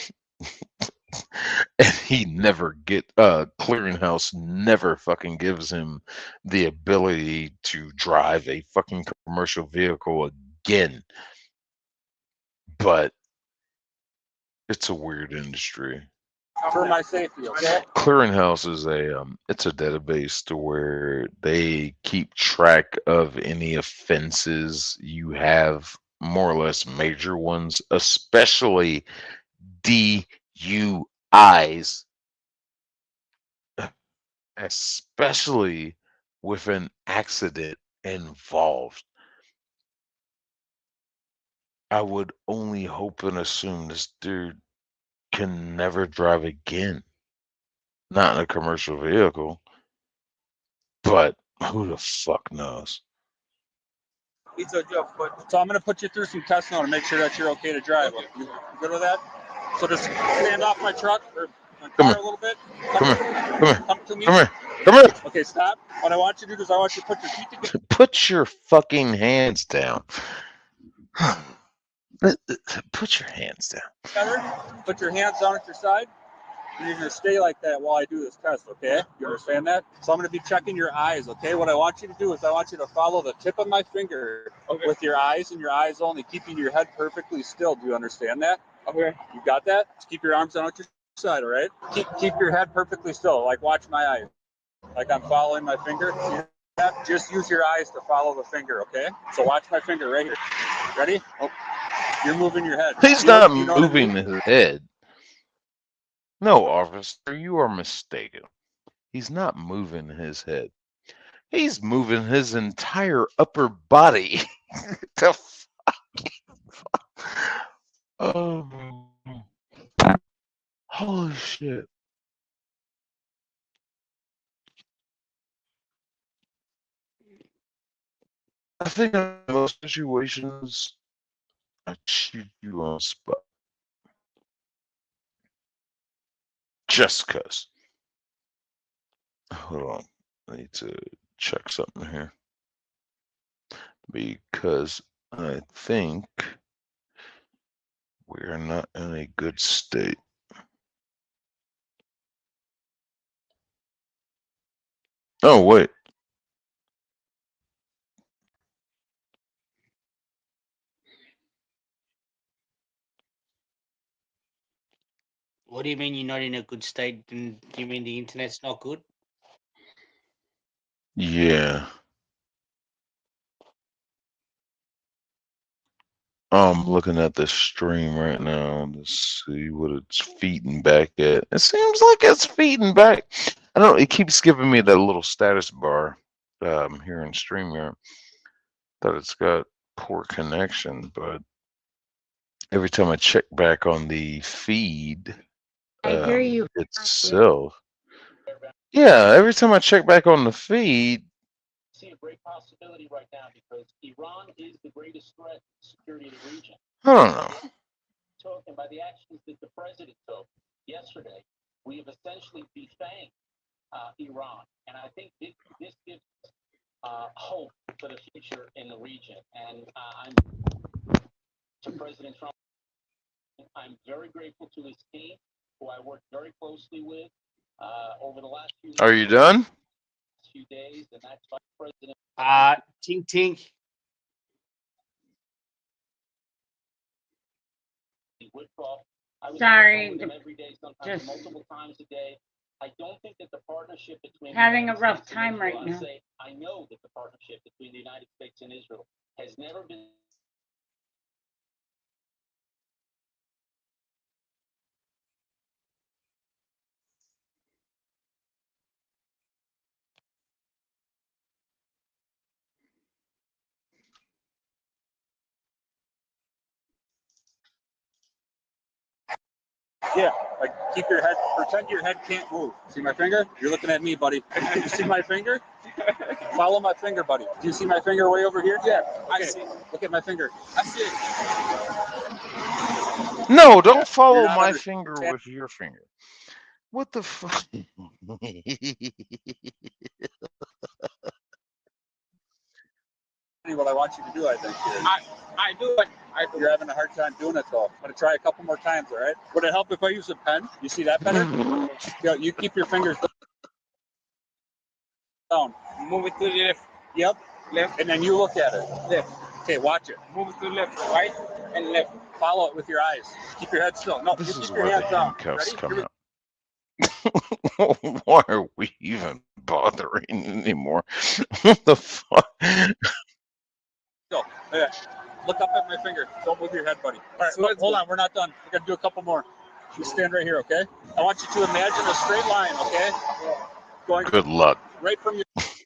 he never Clearinghouse never fucking gives him the ability to drive a fucking commercial vehicle again. But it's a weird industry. For my safety, okay? Clearinghouse is it's a database to where they keep track of any offenses you have, more or less major ones, especially DUIs, especially with an accident involved. I would only hope and assume this dude can never drive again. Not in a commercial vehicle. But who the fuck knows? It's a job, but so I'm going to put you through some tests now to make sure that you're okay to drive. You good with that? So just stand off my truck or my car a little bit. Come to me. Come here. Okay, stop. What I want you to do is I want you to put your feet together. Put your fucking hands down. Put your hands down. Put your hands down at your side. And you're going to stay like that while I do this test, okay? You understand that? So I'm going to be checking your eyes, okay? What I want you to do is I want you to follow the tip of my finger with your eyes and your eyes only, keeping your head perfectly still. Do you understand that? Okay. You got that? Just keep your arms down at your side, all right? Keep your head perfectly still. Like, watch my eyes. Like I'm following my finger. See that? Just use your eyes to follow the finger, okay? So watch my finger right here. Ready? Oh, you're moving your head. He's not moving his head. No, officer, you are mistaken. He's not moving his head. He's moving his entire upper body. The fuck? Oh, holy shit. I think in most situations, I'd shoot you on the spot. Just cause. Hold on. I need to check something here. because I think we are not in a good state. Oh, wait. What do you mean you're not in a good state? Do you mean the internet's not good? Yeah. I'm looking at the stream right now to see what it's feeding back at. It seems like it's feeding back. I don't know. It keeps giving me that little status bar here in StreamYard that it's got poor connection, but every time I check back on the feed I hear you. itself, yeah, every time I check back on the feed, see a great possibility right now because Iran is the greatest threat to security of the region. I don't know. And by the actions that the president took yesterday, we have essentially defanged Iran. And I think this gives hope for the future in the region. And I'm to President Trump. I'm very grateful to his team, who I worked very closely with over the last few Are you done? few days, and that's Vice President. Tink Tink. Sorry, every day, sometimes multiple times a day. I don't think that the partnership between having a rough time right now. I know that the partnership between the United States and Israel has never been. Yeah, like keep your head, pretend your head can't move. See my finger? You're looking at me, buddy. You see my finger? Follow my finger, buddy. Do you see my finger way over here? Yeah, okay. I see. Look at my finger. I see it. No, don't follow my finger with your finger. What the fuck? What I want you to do, I think. I do it. You're having a hard time doing it, though. I'm going to try a couple more times, all right? Would it help if I use a pen? You see that better? Yeah, you keep your fingers down. Move it to the left. Yep. Left. And then you look at it. Left. Okay, watch it. Move it to the left, right, and left. Follow it with your eyes. Keep your head still. No, This you is keep your where the hands down. handcuffs Ready? come out. Why are we even bothering anymore? What the fuck? Go. Yeah. Look up at my finger. Don't move your head, buddy. All right, hold on. We're not done. We're going to do a couple more. You stand right here, okay? I want you to imagine a straight line, okay? Going Good luck. right from your feet.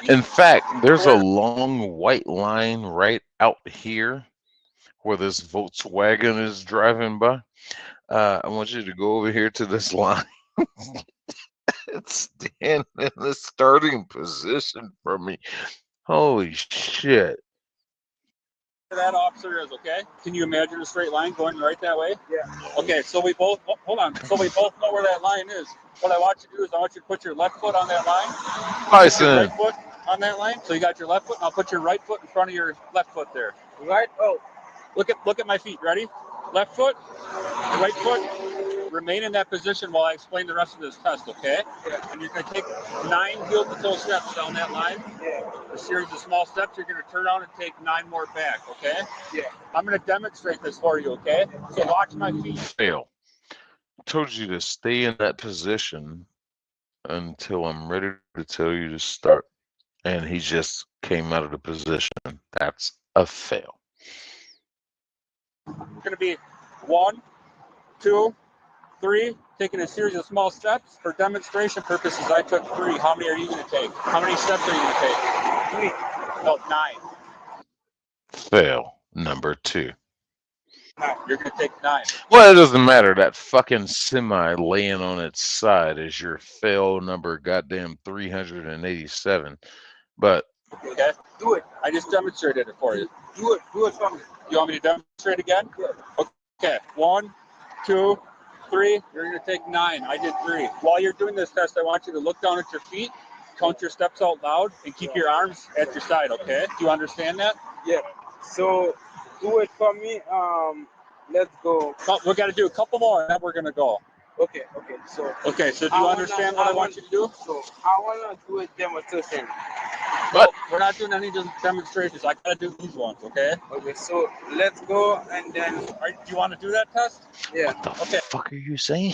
In fact, there's a long white line right out here where this Volkswagen is driving by. I want you to go over here to this line. It's stand in the starting position for me. Holy shit. That officer is, okay? Can you imagine a straight line going right that way? Yeah. Okay, so we both, hold on. So we both know where that line is. What I want you to do is I want you to put your left foot on that line. Bison. Your right foot on that line. So you got your left foot, and I'll put your right foot in front of your left foot there. Right? Oh. Look at my feet. Ready? Left foot, right foot. Remain in that position while I explain the rest of this test, okay? Yeah. And you're going to take 9 heel-to-toe steps down that line. Yeah. A series of small steps. You're going to turn around and take 9 more back, okay? Yeah. I'm going to demonstrate this for you, okay? So watch my feet. Fail. I told you to stay in that position until I'm ready to tell you to start. And he just came out of the position. That's a fail. It's going to be 1, 2, 3, taking a series of small steps. For demonstration purposes, I took 3. How many are you going to take? How many steps are you going to take? 3. No, 9. Fail number 2. You're going to take 9. Well, it doesn't matter. That fucking semi laying on its side is your fail number goddamn 387. But okay, do it. I just demonstrated it for you. Do it for me. You want me to demonstrate again? Okay, 1, 2, 3. You're going to take 9. I did 3. While you're doing this test, I want you to look down at your feet count your steps out loud, and keep your arms at your side, okay? Do you understand that? Yeah. So do it for me. Let's go. We got to do a couple more, and then we're going to go. Okay. So do you understand what I want you to do? So I wanna do a demonstration. But we're not doing any demonstrations. I got to do these ones, okay? Okay. So let's go, and then. Do you want to do that test? Yeah. The fuck are you saying?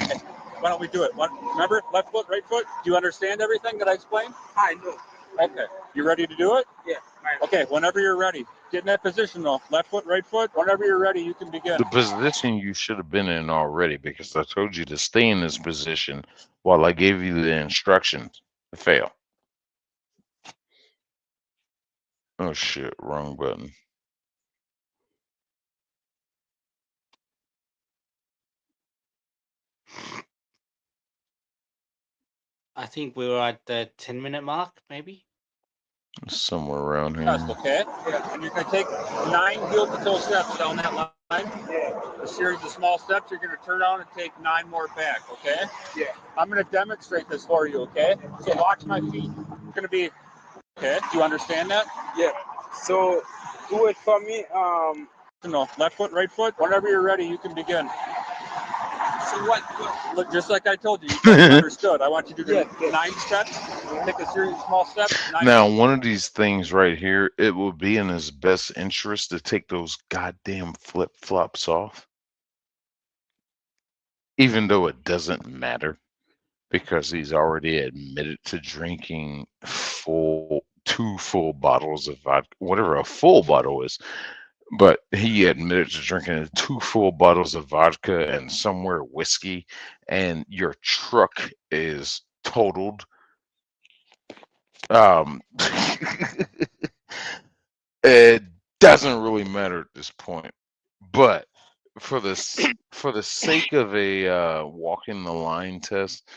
Okay. Why don't we do it? Remember, left foot, right foot? Do you understand everything that I explained? I know. Okay. You ready to do it? Yeah. Okay, whenever you're ready. Get in that position, though. Left foot, right foot. Whenever you're ready, you can begin. The position you should have been in already, because I told you to stay in this position while I gave you the instructions to fail. Oh shit, wrong button. I think we were at the 10-minute mark, maybe. Somewhere around here. Test, okay? Yeah. And you're going to take 9 heel-to-toe steps down that line. A series of small steps. You're going to turn around and take 9 more back, okay? Yeah. I'm going to demonstrate this for you, okay? So watch my feet. It's going to be, okay? Do you understand that? Yeah. So do it for me. No, left foot, right foot. Whenever you're ready, you can begin. So what? Look, just like I told you, you understood. I want you to do 9 steps. Take a series of small steps. Now, one of these things right here, it will be in his best interest to take those goddamn flip-flops off. Even though it doesn't matter, because he's already admitted to drinking 2 full bottles of vodka, whatever a full bottle is. But he admitted to drinking 2 full bottles of vodka and somewhere whiskey, and your truck is totaled. It doesn't really matter at this point, but for the sake of a walking the line test,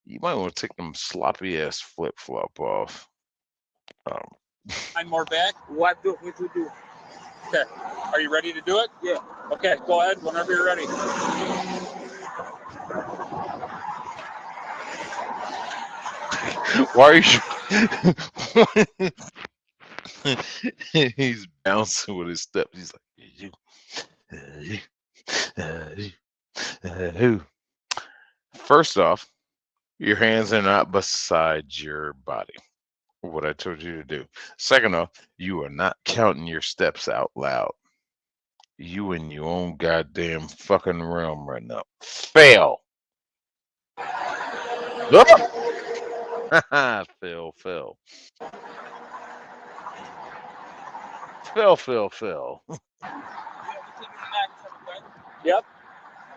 you might want to take them sloppy ass flip flop off. 9 more back. What do we do? Okay. Are you ready to do it? Yeah. Okay, go ahead whenever you're ready. Why are you? He's bouncing with his steps. He's like, who? First off, your hands are not beside your body. What I told you to do. Second off, you are not counting your steps out loud. You in your own goddamn fucking realm right now. Fail. Oh! Fail. Fail. Yep.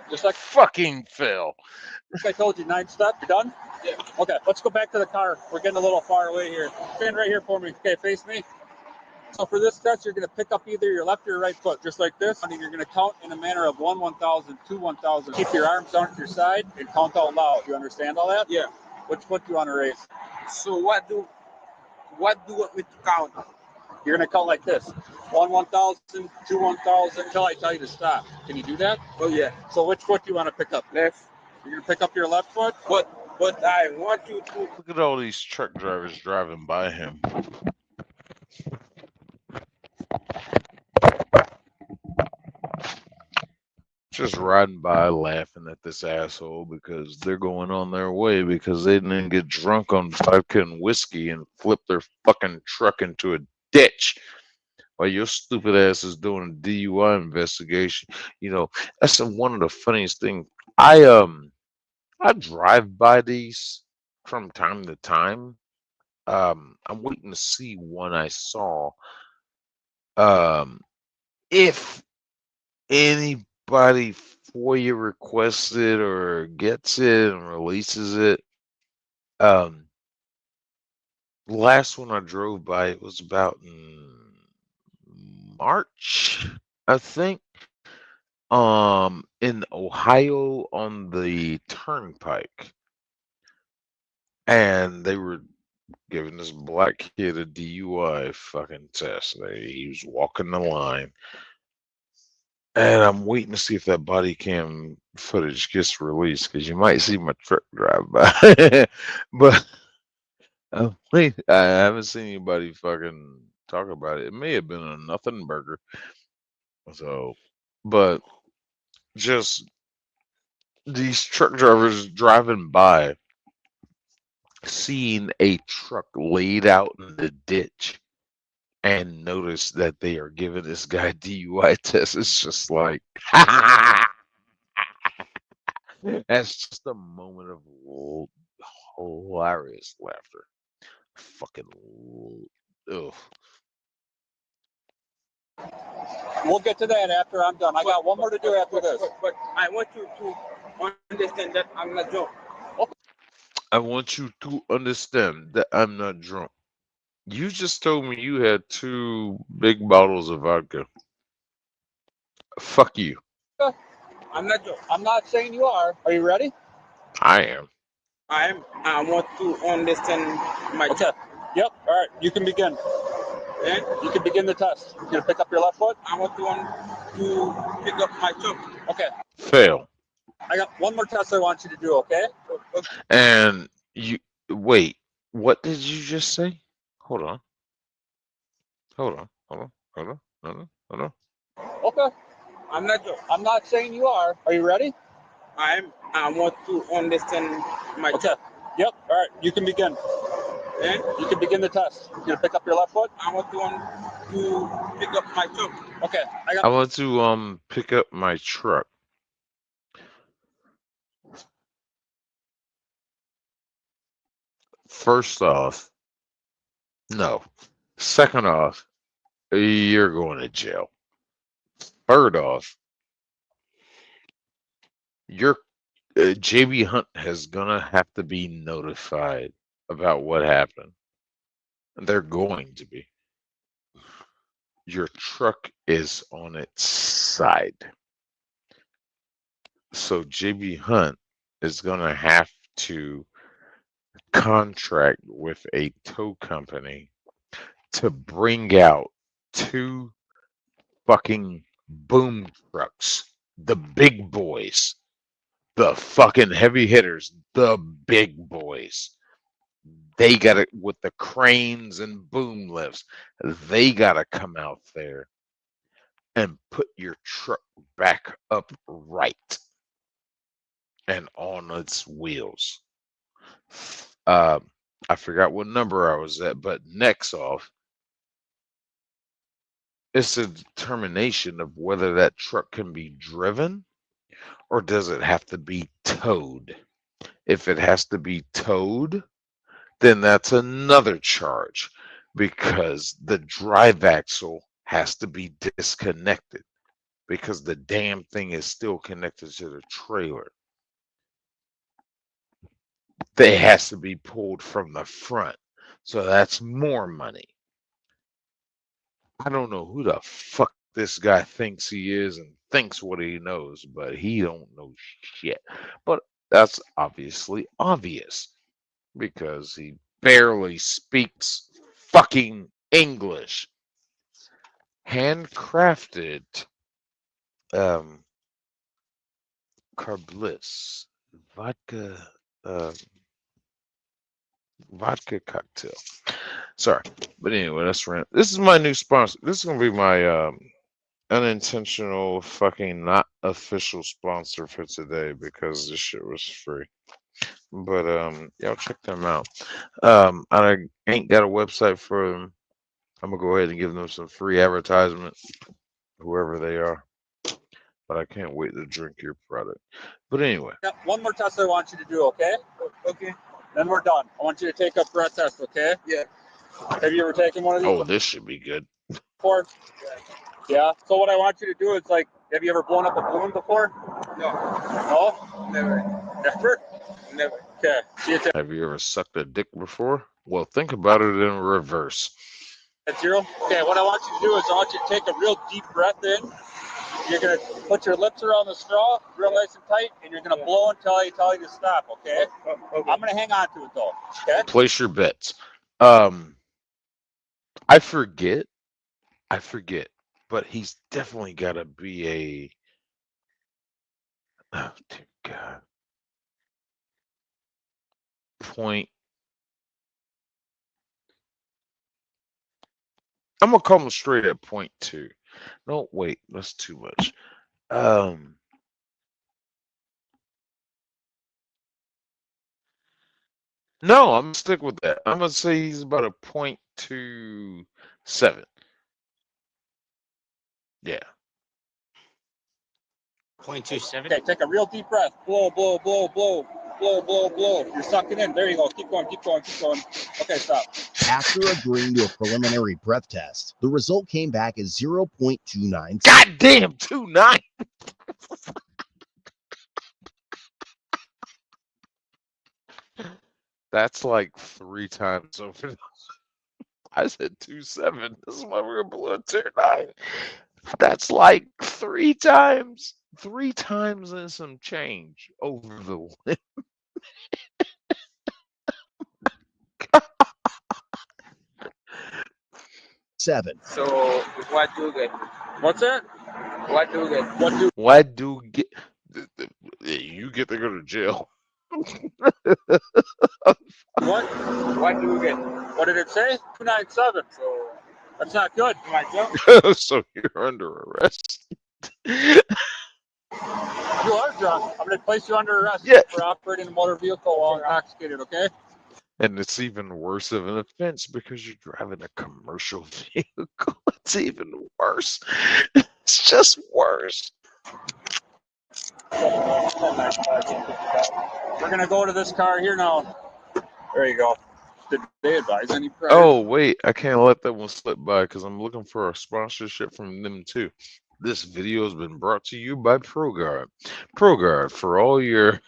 Just like fucking fail. Like I told you, 9 steps. You done? Yeah. Okay, let's go back to the car. We're getting a little far away here. Stand right here for me. Okay, face me. So for this test, you're going to pick up either your left or your right foot, just like this. And you're going to count in a manner of 1, 1,000, 2, 1,000. Keep your arms down to your side and count out loud. You understand all that? Yeah. Which foot do you want to raise? So what do you want me to count? You're going to count like this. 1, 1,000, 2, 1,000, until I tell you to stop. Can you do that? Oh, yeah. So which foot do you want to pick up? Left. You're going to pick up your left foot? But I want you to... Look at all these truck drivers driving by him. Just riding by laughing at this asshole because they're going on their way because they didn't get drunk on vodka and whiskey and flip their fucking truck into a ditch while your stupid ass is doing a DUI investigation. You know, that's one of the funniest things. I drive by these from time to time. I'm waiting to see one I saw. If anybody FOIA requests it or gets it and releases it, last one I drove by, it was about in March, I think, in Ohio on the turnpike, and they were giving this black kid a DUI fucking test. He was walking the line, and I'm waiting to see if that body cam footage gets released because you might see my truck drive by. But Oh, wait, I haven't seen anybody fucking talk about it. It may have been a nothing burger. So, but just these truck drivers driving by, seeing a truck laid out in the ditch, and notice that they are giving this guy DUI test. It's just like, that's just a moment of hilarious laughter. Fucking, ugh. We'll get to that after I'm done. I got one more to do after this. But I want you to understand that I'm not drunk. I want you to understand that I'm not drunk. You just told me you had 2 big bottles of vodka. Fuck you. I'm not drunk. I'm not saying you are. Are you ready? I am. I want to understand my. Okay. Yep. All right. You can begin. Eh? You can begin the test. You're gonna pick up your left foot. I want to pick up my truck. Okay. Fail. I got one more test I want you to do. Okay. And you wait. What did you just say? Hold on. Hold on. Hold on. Hold on. Hold on. Hold on. Okay. I'm not drunk. I'm not saying you are. Are you ready? I want to understand my. Okay. Yep. All right. You can begin. Eh? You can begin the test. You're gonna pick up your left foot. I want to pick up my truck. Okay. I want to pick up my truck. First off, no. Second off, you're going to jail. Third off, your JB Hunt has gonna have to be notified about what happened. They're going to be. Your truck is on its side. So JB Hunt is gonna have to contract with a tow company to bring out 2 fucking boom trucks, the big boys, the fucking heavy hitters, the big boys. They gotta, with the cranes and boom lifts, they gotta come out there and put your truck back upright and on its wheels. I forgot what number I was at, but next off, it's a determination of whether that truck can be driven or does it have to be towed. If it has to be towed, then that's another charge because the drive axle has to be disconnected because the damn thing is still connected to the trailer. It has to be pulled from the front. So that's more money. I don't know who the fuck this guy thinks he is and thinks what he knows, but he don't know shit. But that's obviously obvious because he barely speaks fucking English. Handcrafted Carbliss vodka vodka cocktail. Sorry, but anyway, that's rant. This is my new sponsor. This is gonna be my unintentional fucking not official sponsor for today because this shit was free. But y'all check them out. I ain't got a website for them. I'm gonna go ahead and give them some free advertisement, whoever they are. But I can't wait to drink your product. But anyway. Got one more test I want you to do, okay? Okay. Then we're done. I want you to take a breath test, okay? Yeah. Have you ever taken one of these Oh, this should be good. before? Yeah. So what I want you to do is like, have you ever blown up a balloon before? No. No? Never. Never? Never. Okay. See you Have you ever sucked a dick before? Well, think about it in reverse. at 0. Okay, what I want you to do is I want you to take a real deep breath in. You're going to put your lips around the straw, real nice and tight, and you're going to blow until I tell you to stop, okay? Okay. I'm going to hang on to it, though, okay? Place your bets. I forget, but he's definitely got to be a. Oh, dear God. I'm gonna come straight at 0.2. No, wait, that's too much. No, I'm gonna stick with that. I'm gonna say he's about a 0.27. Yeah. 0.27. Okay, take a real deep breath. Blow, blow, blow, blow, blow, blow, blow. You're sucking in. There you go. Keep going, keep going, keep going. Okay, stop. After agreeing to a preliminary breath test, the result came back as 0.29. Goddamn 2.9. That's like 3 times over. I said 2.7. This is why we're below 2.9. That's like 3 times and some change over the limit. Seven. So what do you get? What's that? What do you get? What do Why do get you get to go to jail? what? What do you get? What did it say? 297. So that's not good. Am I drunk? So you're under arrest. You are drunk. I'm going to place you under arrest Yeah. for operating a motor vehicle while intoxicated, okay? And it's even worse of an offense because you're driving a commercial vehicle. It's even worse. It's just worse. We're going to go to this car here now. There you go. Did they advise any prior? Oh, wait. I can't let that one slip by because I'm looking for a sponsorship from them too. This video has been brought to you by ProGuard. ProGuard for all your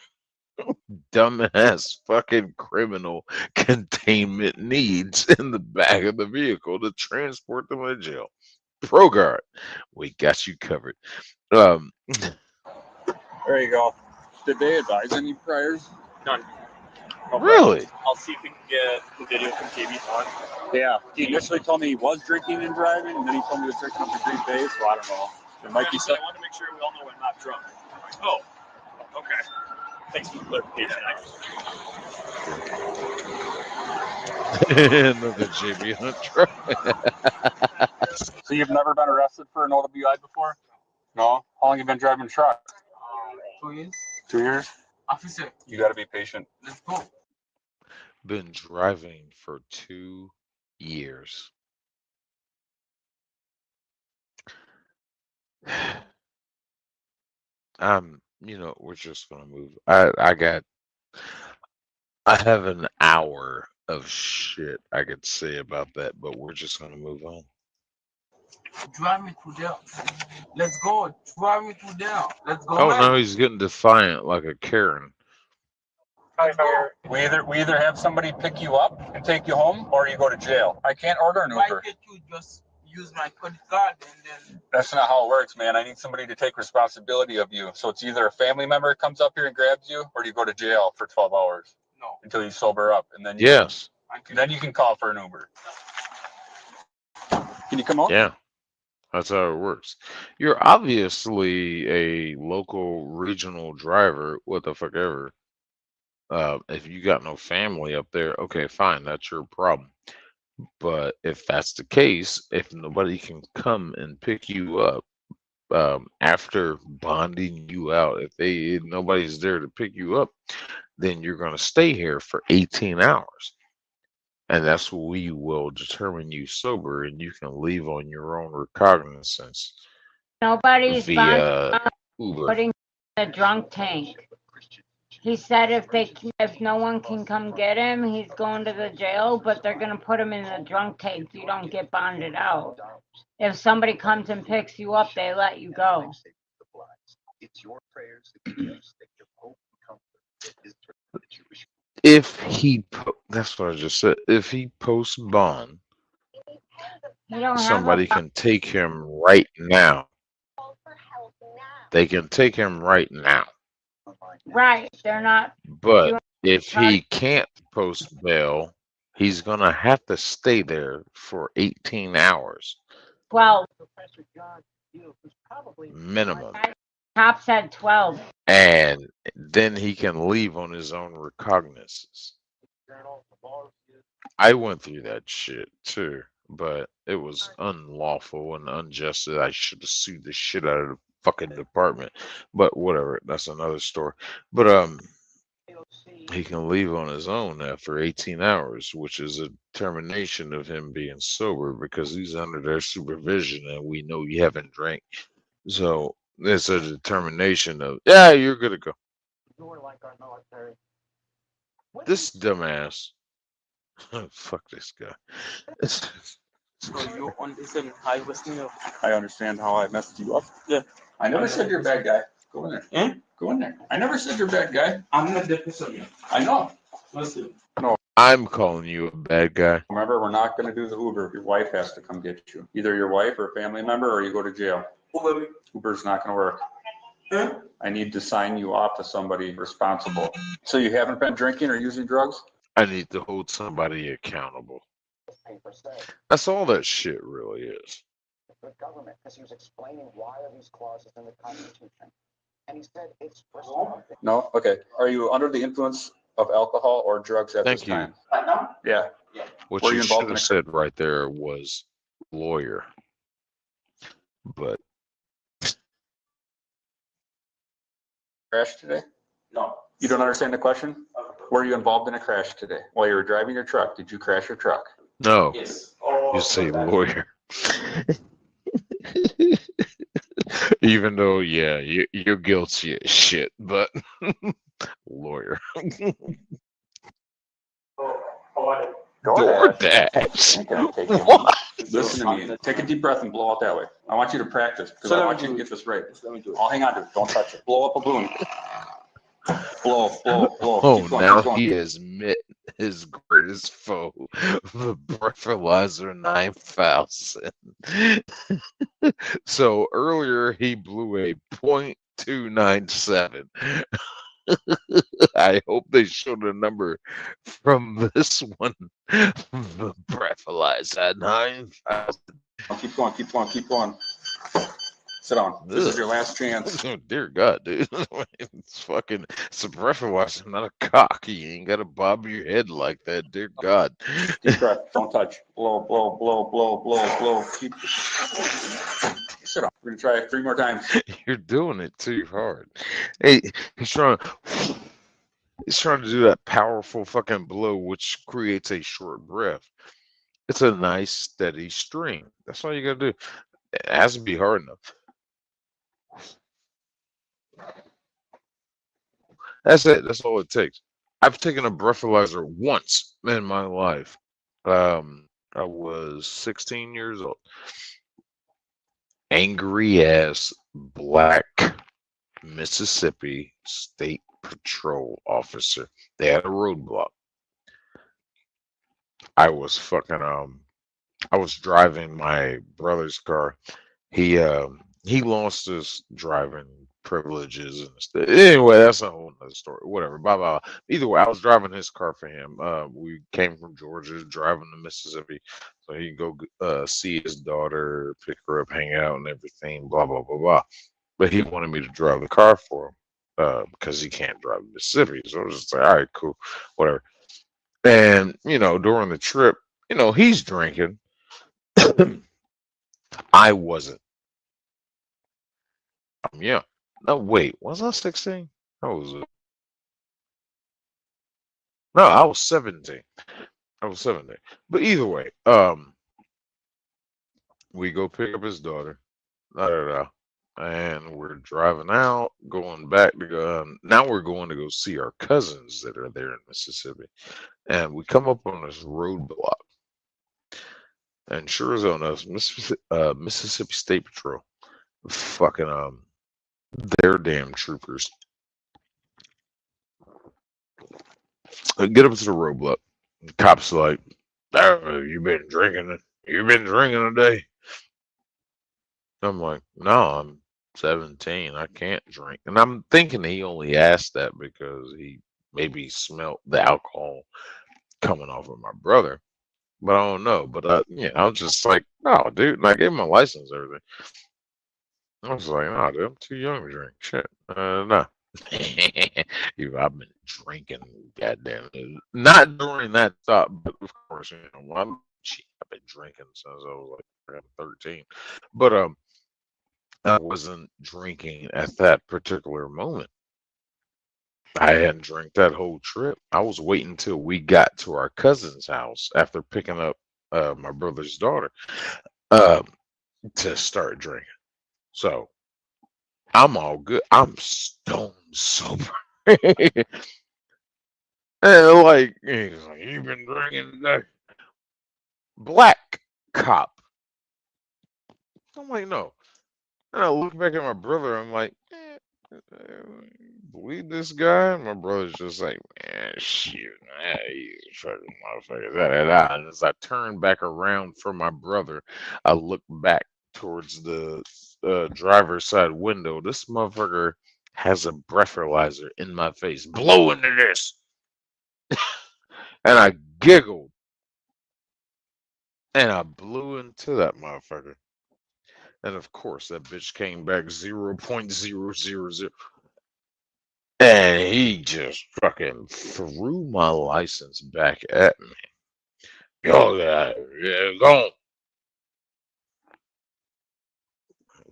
dumbass fucking criminal containment needs in the back of the vehicle to transport them to jail. ProGuard, we got you covered. There you go. Did they advise any priors? None. Okay. Really? I'll see if we can get the video from JB on. Yeah. He initially told me he was drinking and driving, and then he told me he was drinking up to Green Bay, so I don't know. There might be So some. I want to make sure we all know I'm not drunk. Oh, okay. Thanks for the clarification. Another JB Hunt truck. So you've never been arrested for an OWI before? No? How long have you been driving a truck? 2 years. 2 years? Officer, You got to be patient. let's go. Been driving for 2 years. We're just gonna move. I have an hour of shit I could say about that, but we're just gonna move on. Drive me to there. Let's go. Drive me to there. Let's go. Oh, man. now he's getting defiant like a Karen. Let's go. We either have somebody pick you up and take you home, or you go to jail. I can't order an If I Uber. get you, just use my credit card and then. That's not how it works, man. I need somebody to take responsibility of you. So it's either a family member comes up here and grabs you, or you go to jail for 12 hours No. until you sober up, and then Yes. then you can call for an Uber. Can you come out? Yeah. That's how it works. You're obviously a local regional driver, what the fuck ever. If you got no family up there, okay, fine, that's your problem. But if that's the case, if nobody can come and pick you up after bonding you out, if nobody's there to pick you up, then you're gonna stay here for 18 hours. And that's when we will determine you sober and you can leave on your own recognizance Nobody's via Uber. putting in the drunk tank. He said if no one can come get him, he's going to the jail, but they're gonna put him in the drunk tank so you don't get bonded out. If somebody comes and picks you up, they let you go. It's your prayers that give us that your hope and comfort is the Jewish. That's what I just said. If he posts bond, You don't somebody have can take him right now. They can take him right now. right. They're not. But if he can't post bail, he's gonna have to stay there for 18 hours 12. minimum. Cop said 12. And then he can leave on his own recognizance. I went through that shit too. but it was unlawful and unjust that I should have sued the shit out of the fucking department. But whatever, that's another story. But he can leave on his own after 18 hours, which is a determination of him being sober because he's under their supervision and we know you haven't drank. So it's a determination of, yeah, you're good to go. You're like our military. This dumbass. Fuck this guy. So you understand I was new. I understand how I messed you up. Yeah. I never said you're a bad guy. Go in there. Eh? Go in there. I never said you're a bad guy. I'm not the person. I know. Listen. No. I'm calling you a bad guy. Remember, we're not going to do the Uber. Your wife has to come get you. Either your wife or a family member, or you go to jail. Uber. Uber's not going to work. Eh? I need to sign you off to somebody responsible. So you haven't been drinking or using drugs? I need to hold somebody accountable. That's all that shit really is. The government, because he was explaining why are these clauses in the Constitution, and he said it's for something. No? Okay. Are you under the influence of alcohol or drugs at Thank this you. time? Yeah. What Were you you should involved in have a said right there was lawyer. But crash today? No. You don't understand the question? Were you involved in a crash today? While you were driving your truck, did you crash your truck? no, Yes. you say lawyer. Even though, yeah, you're guilty as shit, but lawyer. DoorDash. What? Listen to me. Take a deep breath and blow out that way. I want you to practice because I want you to get this right. Let me do it. Oh, hang on to it. Don't touch it. Blow up a balloon. Blow, blow, blow. Oh, Keep going, now keep going. he has met his greatest foe, the breathalyzer 9000. So earlier he blew a .297. I hope they showed a number from this one. The breathalyzer 9000. Keep going, keep going, keep going. Sit down. This is your last chance. Dear God, dude. It's fucking, it's a breathalyzer, not a cock. You ain't gotta bob your head like that, dear God. Deep breath. Don't touch. Blow, blow, blow, blow, blow, blow. Keep. Sit down. We're gonna try it 3 more times. You're doing it too hard. Hey, he's trying to do that powerful fucking blow, which creates a short breath. It's a nice steady stream. That's all you gotta do. It has to be hard enough. That's it. That's all it takes. I've taken a breathalyzer once in my life. I was 16 years old. Angry ass black Mississippi State Patrol officer. They had a roadblock. I was fucking I was driving my brother's car. He lost his driving privileges and stuff. Anyway, that's a whole nother story. Whatever. Blah blah. Either way, I was driving his car for him. We came from Georgia, driving to Mississippi, so he can go see his daughter, pick her up, hang out, and everything. Blah blah blah blah. But he wanted me to drive the car for him because he can't drive in Mississippi. So I was just like, all right, cool, whatever. And during the trip, he's drinking. I wasn't. Yeah. No, wait. Was I 16? How was it? No, I was 17. I was 17. But either way, we go pick up his daughter. And we're driving out, going back to go. Now we're going to go see our cousins that are there in Mississippi. And we come up on this roadblock. And sure as hell knows, Mississippi State Patrol, fucking they're damn troopers. Get up to the roadblock. The cops like, oh, you been drinking? You been drinking today? I'm like, no, I'm 17. I can't drink. And I'm thinking he only asked that because he maybe smelt the alcohol coming off of my brother. But I don't know. But I was just like, no, dude. And I gave him my license and everything. I was like, no, dude, I'm too young to drink. Shit. No. I've been drinking, goddamn. Not during that stop, but of course, when I'm Shit, I've been drinking since I was like 13. But I wasn't drinking at that particular moment. I hadn't drank that whole trip. I was waiting until we got to our cousin's house after picking up my brother's daughter uh, to start drinking. So I'm all good. I'm stone sober. And like, he's like, you've been drinking today. Black cop. I'm like, no. And I look back at my brother. I'm like, believe this guy? And my brother's just like, man, shoot, man, you fucking motherfucker. Da, da, da. And as I turn back around from my brother, I look back towards the driver's side window. This motherfucker has a breathalyzer in my face. Blow into this. And I giggled. And I blew into that motherfucker. And of course, that bitch came back 0.000. And he just fucking threw my license back at me. Yo, yeah, go.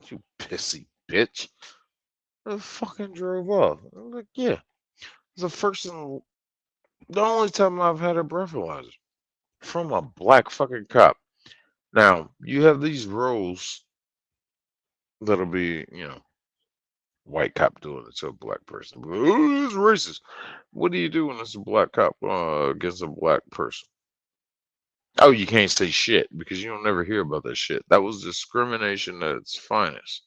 You pissy bitch. I fucking drove off. I was like, yeah. It's the first and the only time I've had a breathalyzer from a black fucking cop. Now, you have these roles that'll be, white cop doing it to a black person. Oh, it's racist. What do you do when it's a black cop against a black person? Oh, you can't say shit because you don't never hear about that shit. That was discrimination at its finest.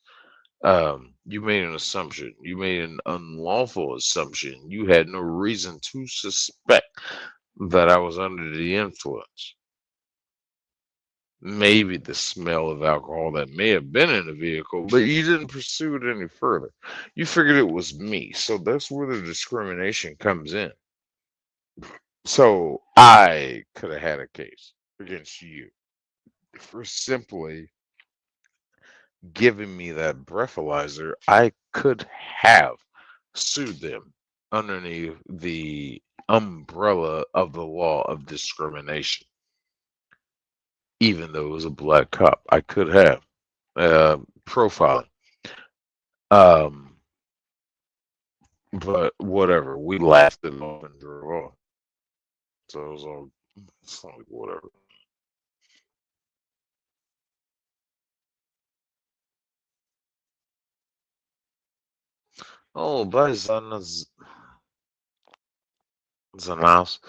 You made an assumption. You made an unlawful assumption. You had no reason to suspect that I was under the influence. Maybe the smell of alcohol that may have been in the vehicle, but you didn't pursue it any further. You figured it was me. So that's where the discrimination comes in. So I could have had a case against you for simply giving me that breathalyzer. I could have sued them underneath the umbrella of the law of discrimination. Even though it was a black cop, I could have profiling. But whatever, we laughed it off and drove off. So it was all, it's like whatever. Oh, but it's a mouse.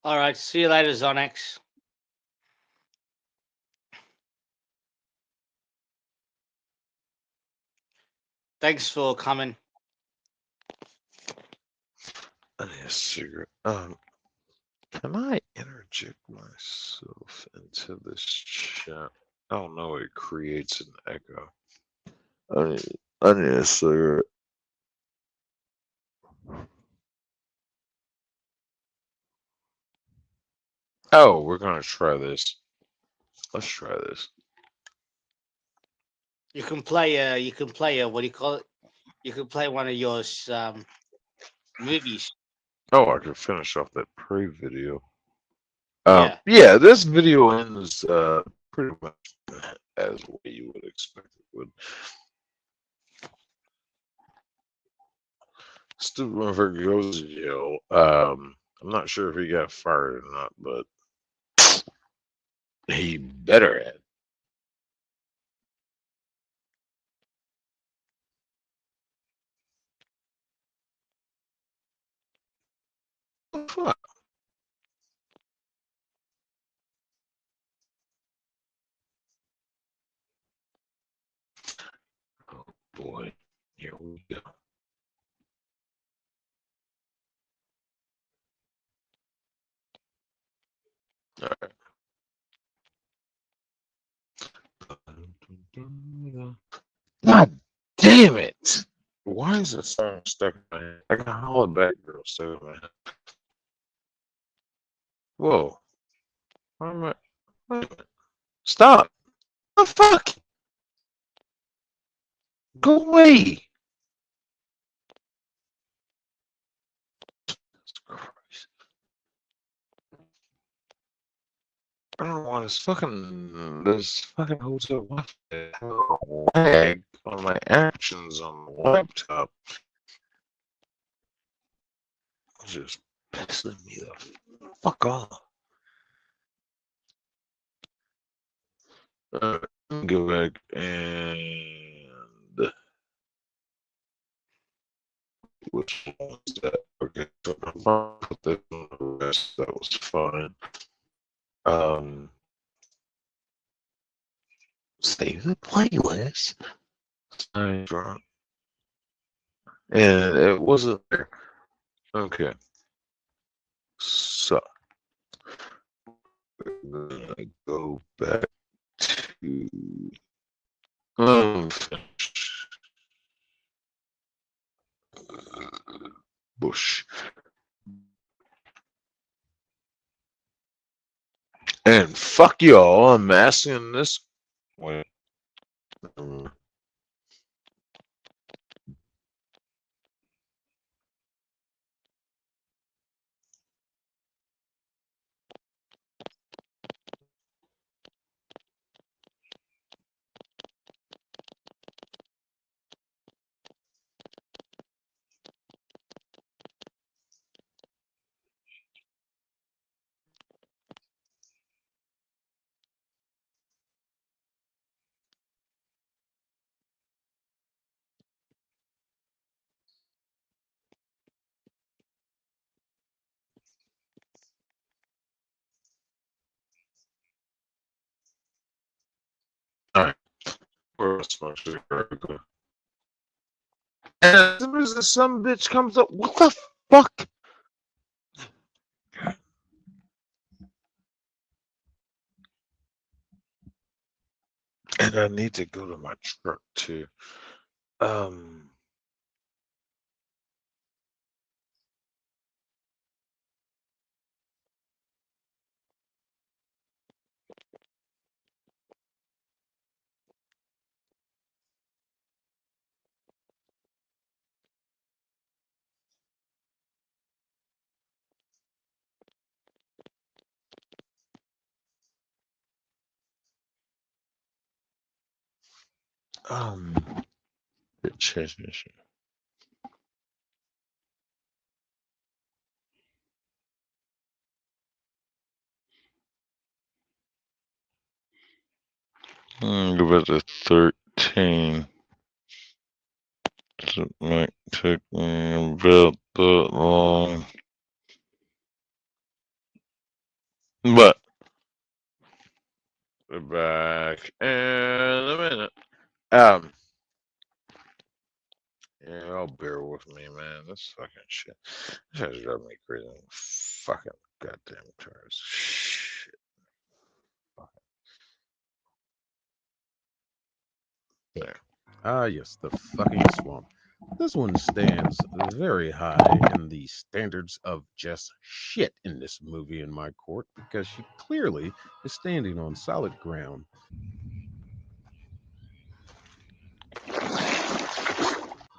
All right. See you later, Zonex. Thanks for coming. I need a cigarette. Can I interject myself into this chat? I don't know. It creates an echo. I need a cigarette. Oh, we're gonna try this. Let's try this. You can play. You can play. What do you call it? You can play one of your movies. Oh, I can finish off that pre video. Yeah. Yeah, this video ends pretty much as what you would expect it would. Stupid motherfucker goes to jail. I'm not sure if he got fired or not, but he better have. Fuck. Oh boy, here we go. All right. God damn it! Why is this song stuck in my head? I got Holla Back Girl stuck in my head. Whoa. Why am I? Wait a minute. Stop! What the fuck? Go away! Jesus Christ. I don't know why this fucking hotel Wi-Fi has a lag on my actions on the laptop. It's just pissing me the fuck off. Go back and which one was that? Okay, so I'm gonna put that on the rest. That was fine. Save the playlist. I drunk. And it wasn't there. Okay. So we're gonna go back to Bush. And fuck y'all, I'm asking this way. Alright. Where's my sugar? And as soon as the some bitch comes up, what the fuck? And I need to go to my truck too. Bitch. Go back to 13. It might take me about that long. But we're back in a minute. Yeah, y'all bear with me, man. This fucking shit. This has driven me crazy. Fucking goddamn cars. Shit. There. Ah, yes, the fucking swamp. This one stands very high in the standards of just shit in this movie in my court because she clearly is standing on solid ground.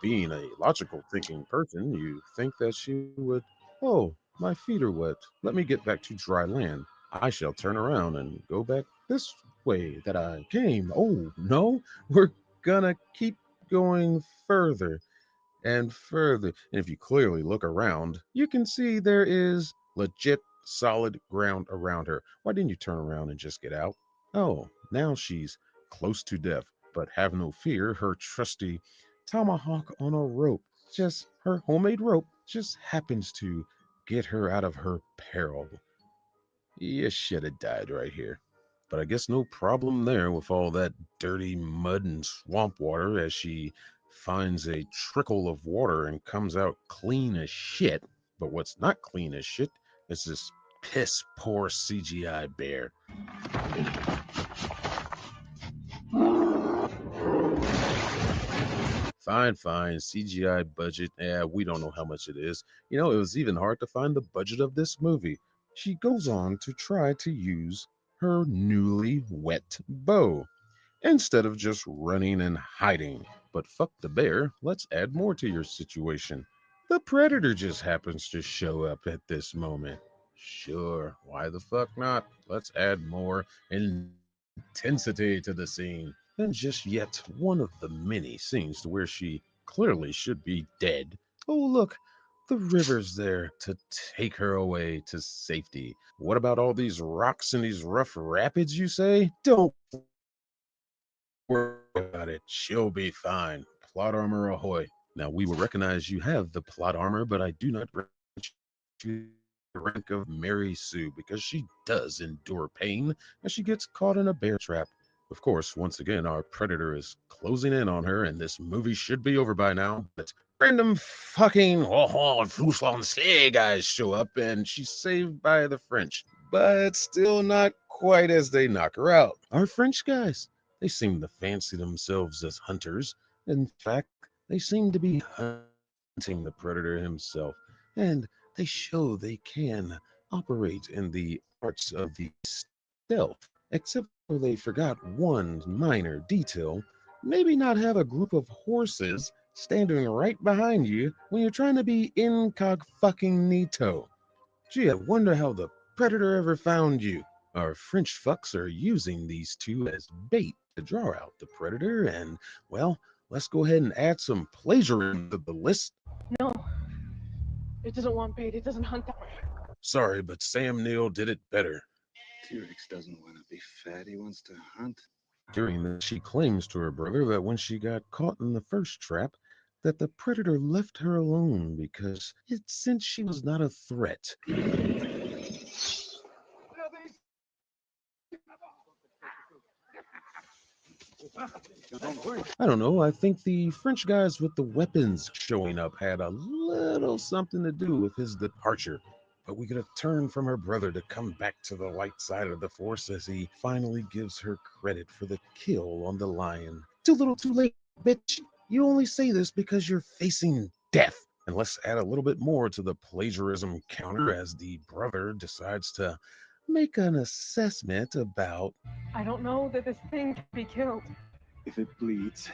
Being a logical thinking person, you think that she would, oh, my feet are wet. Let me get back to dry land. I shall turn around and go back this way that I came. Oh, no, we're gonna keep going further and further. And if you clearly look around, you can see there is legit solid ground around her. Why didn't you turn around and just get out? Oh, now she's close to death, but have no fear, her trusty tomahawk on a rope, just her homemade rope, just happens to get her out of her peril. You should have died right here. But I guess no problem there with all that dirty mud and swamp water as she finds a trickle of water and comes out clean as shit. But what's not clean as shit is this piss poor CGI bear. Fine. CGI budget. Yeah, we don't know how much it is. You know, it was even hard to find the budget of this movie. She goes on to try to use her newly wet bow instead of just running and hiding. But fuck the bear, let's add more to your situation. The predator just happens to show up at this moment. Sure, why the fuck not? Let's add more intensity to the scene. And just yet one of the many scenes to where she clearly should be dead. Oh, look, the river's there to take her away to safety. What about all these rocks and these rough rapids, you say? Don't worry about it. She'll be fine. Plot armor ahoy. Now, we will recognize you have the plot armor, but I do not grant you the rank of Mary Sue because she does endure pain as she gets caught in a bear trap. Of course, once again, our predator is closing in on her, and this movie should be over by now. But random fucking Fluslan sleigh guys show up, and she's saved by the French, but still not quite as they knock her out. Our French guys, they seem to fancy themselves as hunters. In fact, they seem to be hunting the predator himself, and they show they can operate in the arts of the stealth, except for they forgot one minor detail. Maybe not have a group of horses standing right behind you when you're trying to be incog-fucking-nito. Gee, I wonder how the predator ever found you. Our French fucks are using these two as bait to draw out the predator, and, well, let's go ahead and add some plagiarism to the list. No. It doesn't want bait. It doesn't hunt that way. Sorry, but Sam Neill did it better. T-Rex doesn't want to be fat. He wants to hunt. During this, she claims to her brother that when she got caught in the first trap, that the predator left her alone because it since she was not a threat. I don't know, I think the French guys with the weapons showing up had a little something to do with his departure. But we get a turn from her brother to come back to the light side of the force as he finally gives her credit for the kill on the lion. Too little too late, bitch. You only say this because you're facing death. And let's add a little bit more to the plagiarism counter as the brother decides to make an assessment about... I don't know that this thing can be killed. If it bleeds,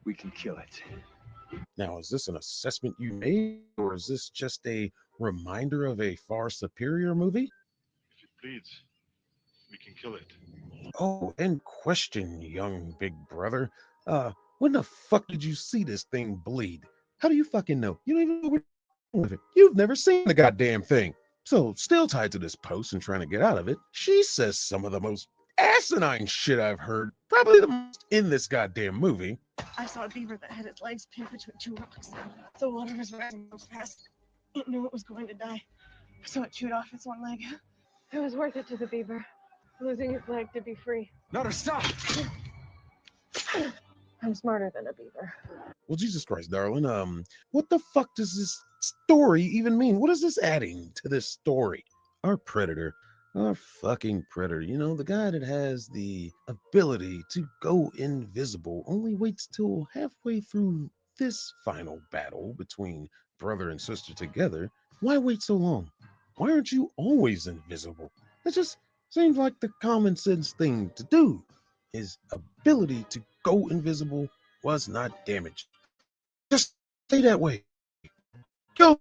we can kill it. Now, is this an assessment you made, or is this just a reminder of a far superior movie? If it bleeds, we can kill it. Oh, and question, young big brother. When the fuck did you see this thing bleed? How do you fucking know? You don't even know what you're doing with it. You've never seen the goddamn thing. So, still tied to this post and trying to get out of it, she says some of the most asinine shit I've heard, probably the most in this goddamn movie. I saw a beaver that had its legs pinned between two rocks. The water was rising so fast. It knew it was going to die, so it chewed off its one leg. It was worth it to the beaver, losing its leg to be free. Let her stop! I'm smarter than a beaver. Well, Jesus Christ, darling, what the fuck does this story even mean? What is this adding to this story? Our predator, our fucking predator, you know, the guy that has the ability to go invisible only waits till halfway through this final battle between brother and sister together. Why wait so long? Why aren't you always invisible? It just seems like the common sense thing to do. His ability to go invisible was not damaged. Just stay that way. Kill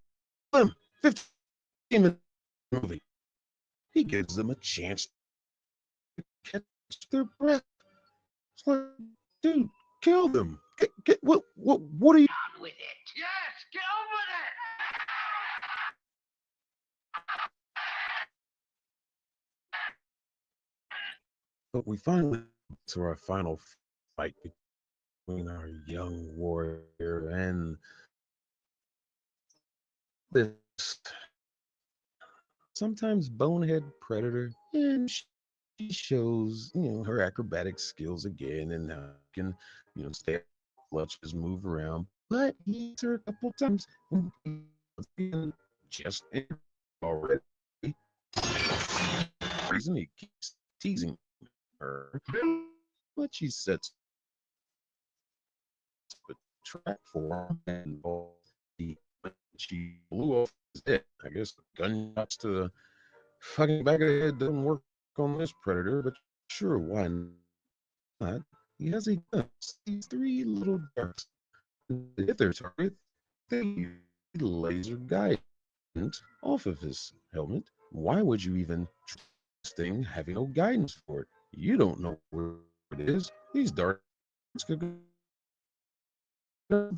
him. 15-minute movie. He gives them a chance to catch their breath. It's like, dude, kill them. What are you On with it. Yes, get on with it. But we finally get to our final fight between our young warrior and this sometimes bonehead predator, and she shows, you know, her acrobatic skills again, and now can, you know, stay clutch, just move around. But he hits her a couple times, and just already. Reason he keeps teasing her, but she sets the trap for him, and she blew off his head. I guess gunshots to the fucking back of the head doesn't work on this predator, but sure, why not? He has a gun. These three little darts hit their target. They use laser guidance off of his helmet Why would you even try this thing having no guidance for it? You don't know where it is. These dark could go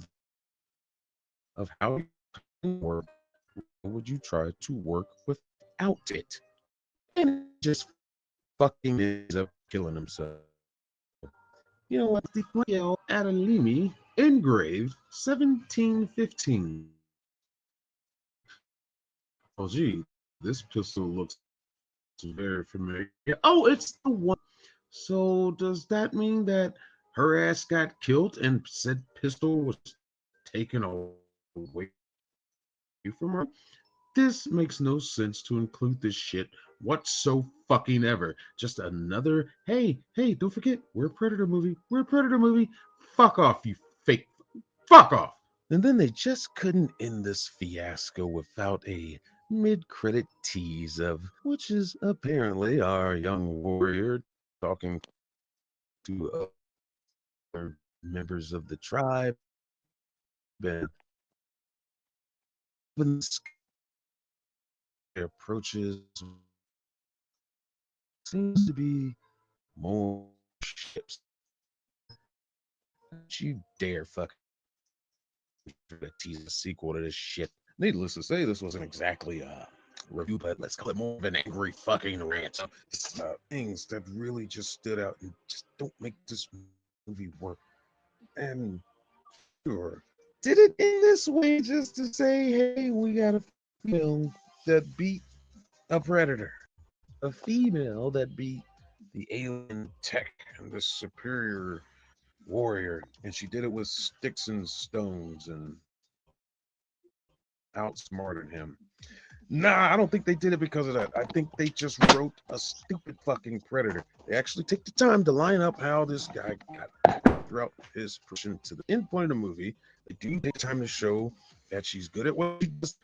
of how you work. Why would you try to work without it? And it just fucking ends up killing himself. You know what? The Rafael Adalimi, engraved 1715. Oh, gee, this pistol looks very familiar. Oh, it's the one. So does that mean that her ass got killed and said pistol was taken away from her? This makes no sense to include this shit whatsoever. Just another, hey, don't forget, we're a Predator movie. We're a Predator movie. Fuck off, you fake. Fuck off. And then they just couldn't end this fiasco without a mid-credit tease of, which is apparently our young warrior talking to other members of the tribe. And their approaches seems to be more ships. Don't you dare fuck tease a sequel to this shit. Needless to say, this wasn't exactly a review, but let's call it more of an angry fucking rant. Things that really just stood out and just don't make this movie work. And sure, did it in this way just to say, hey, we got a film that beat a predator, a female that beat the alien tech and the superior warrior, and she did it with sticks and stones and outsmarted him. Nah, I don't think they did it because of that. I think they just wrote a stupid fucking predator. They actually take the time to line up how this guy got throughout his progression to the end point of the movie. They do take time to show that she's good at what she does.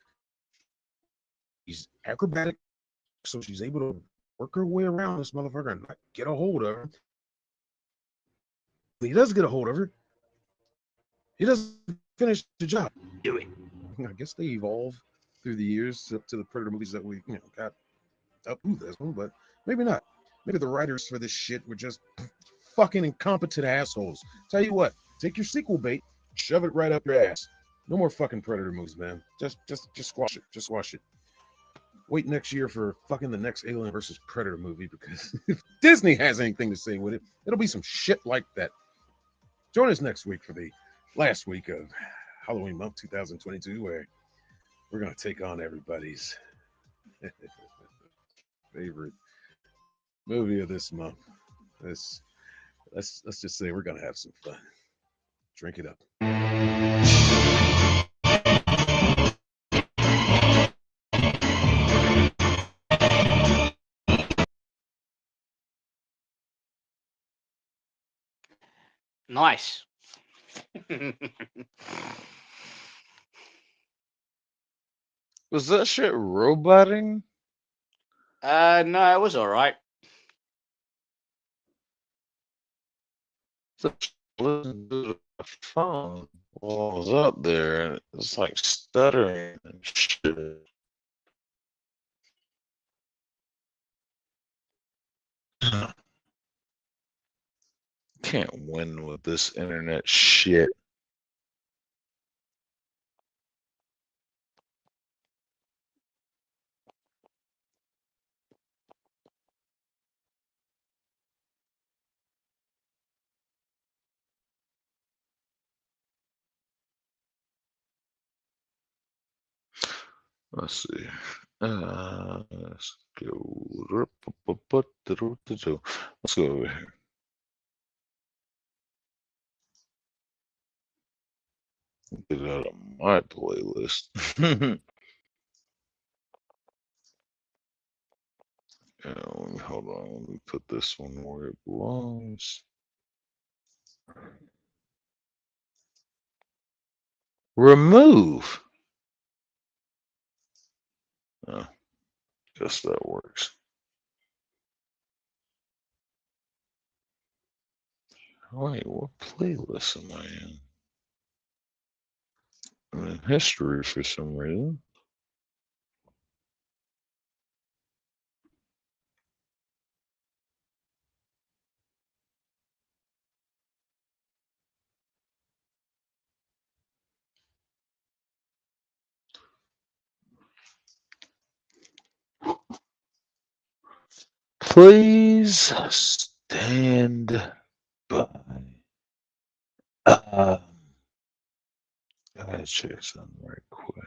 She's acrobatic, so she's able to work her way around this motherfucker and not get a hold of her. When he does get a hold of her, he doesn't finish the job. Do it. I guess they evolve through the years up to the Predator movies that we got up to this one, but maybe not. Maybe the writers for this shit were just fucking incompetent assholes. Tell you what, take your sequel bait, shove it right up your ass. No more fucking Predator movies, man. Just squash it. Just squash it. Wait next year for fucking the next Alien versus Predator movie, because if Disney has anything to say with it, it'll be some shit like that. Join us next week for the last week of Halloween month 2022, where we're going to take on everybody's favorite movie of this month. Let's just say we're going to have some fun. Drink it up. Nice. Was that shit roboting? No, it was all right. Listen to the phone while I was up there, and it's like stuttering and shit. Can't win with this internet shit. Let's see. Let's go. Let's go over here. Get it out of my playlist. Hold on. Let me put this one where it belongs. Remove. Oh, guess that works. Wait, what playlist am I in? I'm in history for some reason. Please stand by. I gotta check something right quick.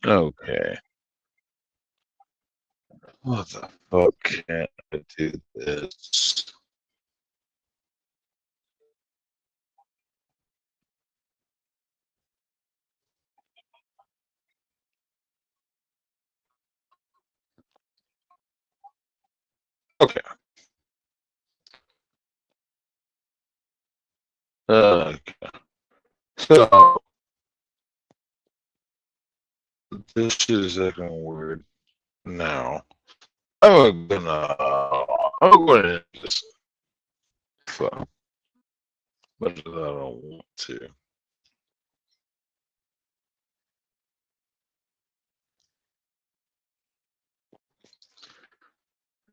Okay. What the fuck can't I do this? Okay. Okay. So this shit is acting weird now. I'm gonna end this. Fuck. But I don't want to.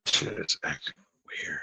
Shit is acting weird.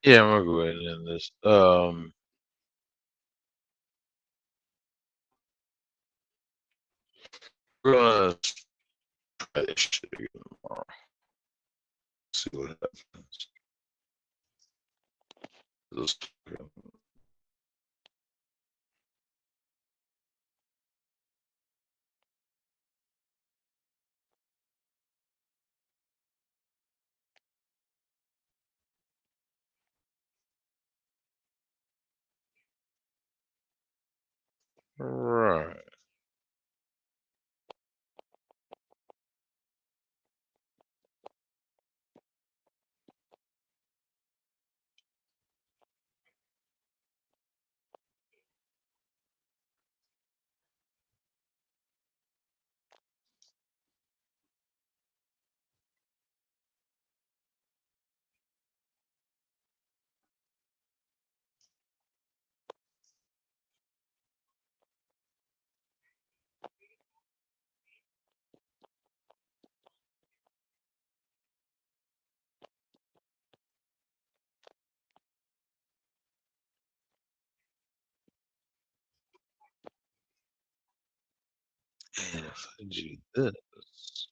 Yeah, I'm gonna go ahead and end this. We're gonna try this shit again tomorrow. See what happens. This- Right. And if I do this,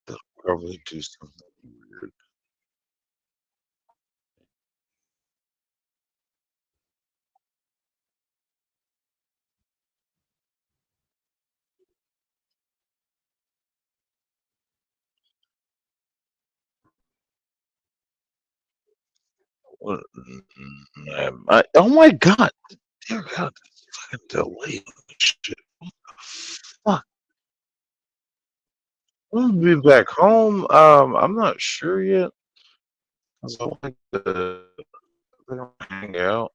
they'll probably do something weird. Oh my god! Dear God, this fucking delay on this shit. What the fuck? I'm gonna be back home. I'm not sure yet. 'Cause I like to hang out.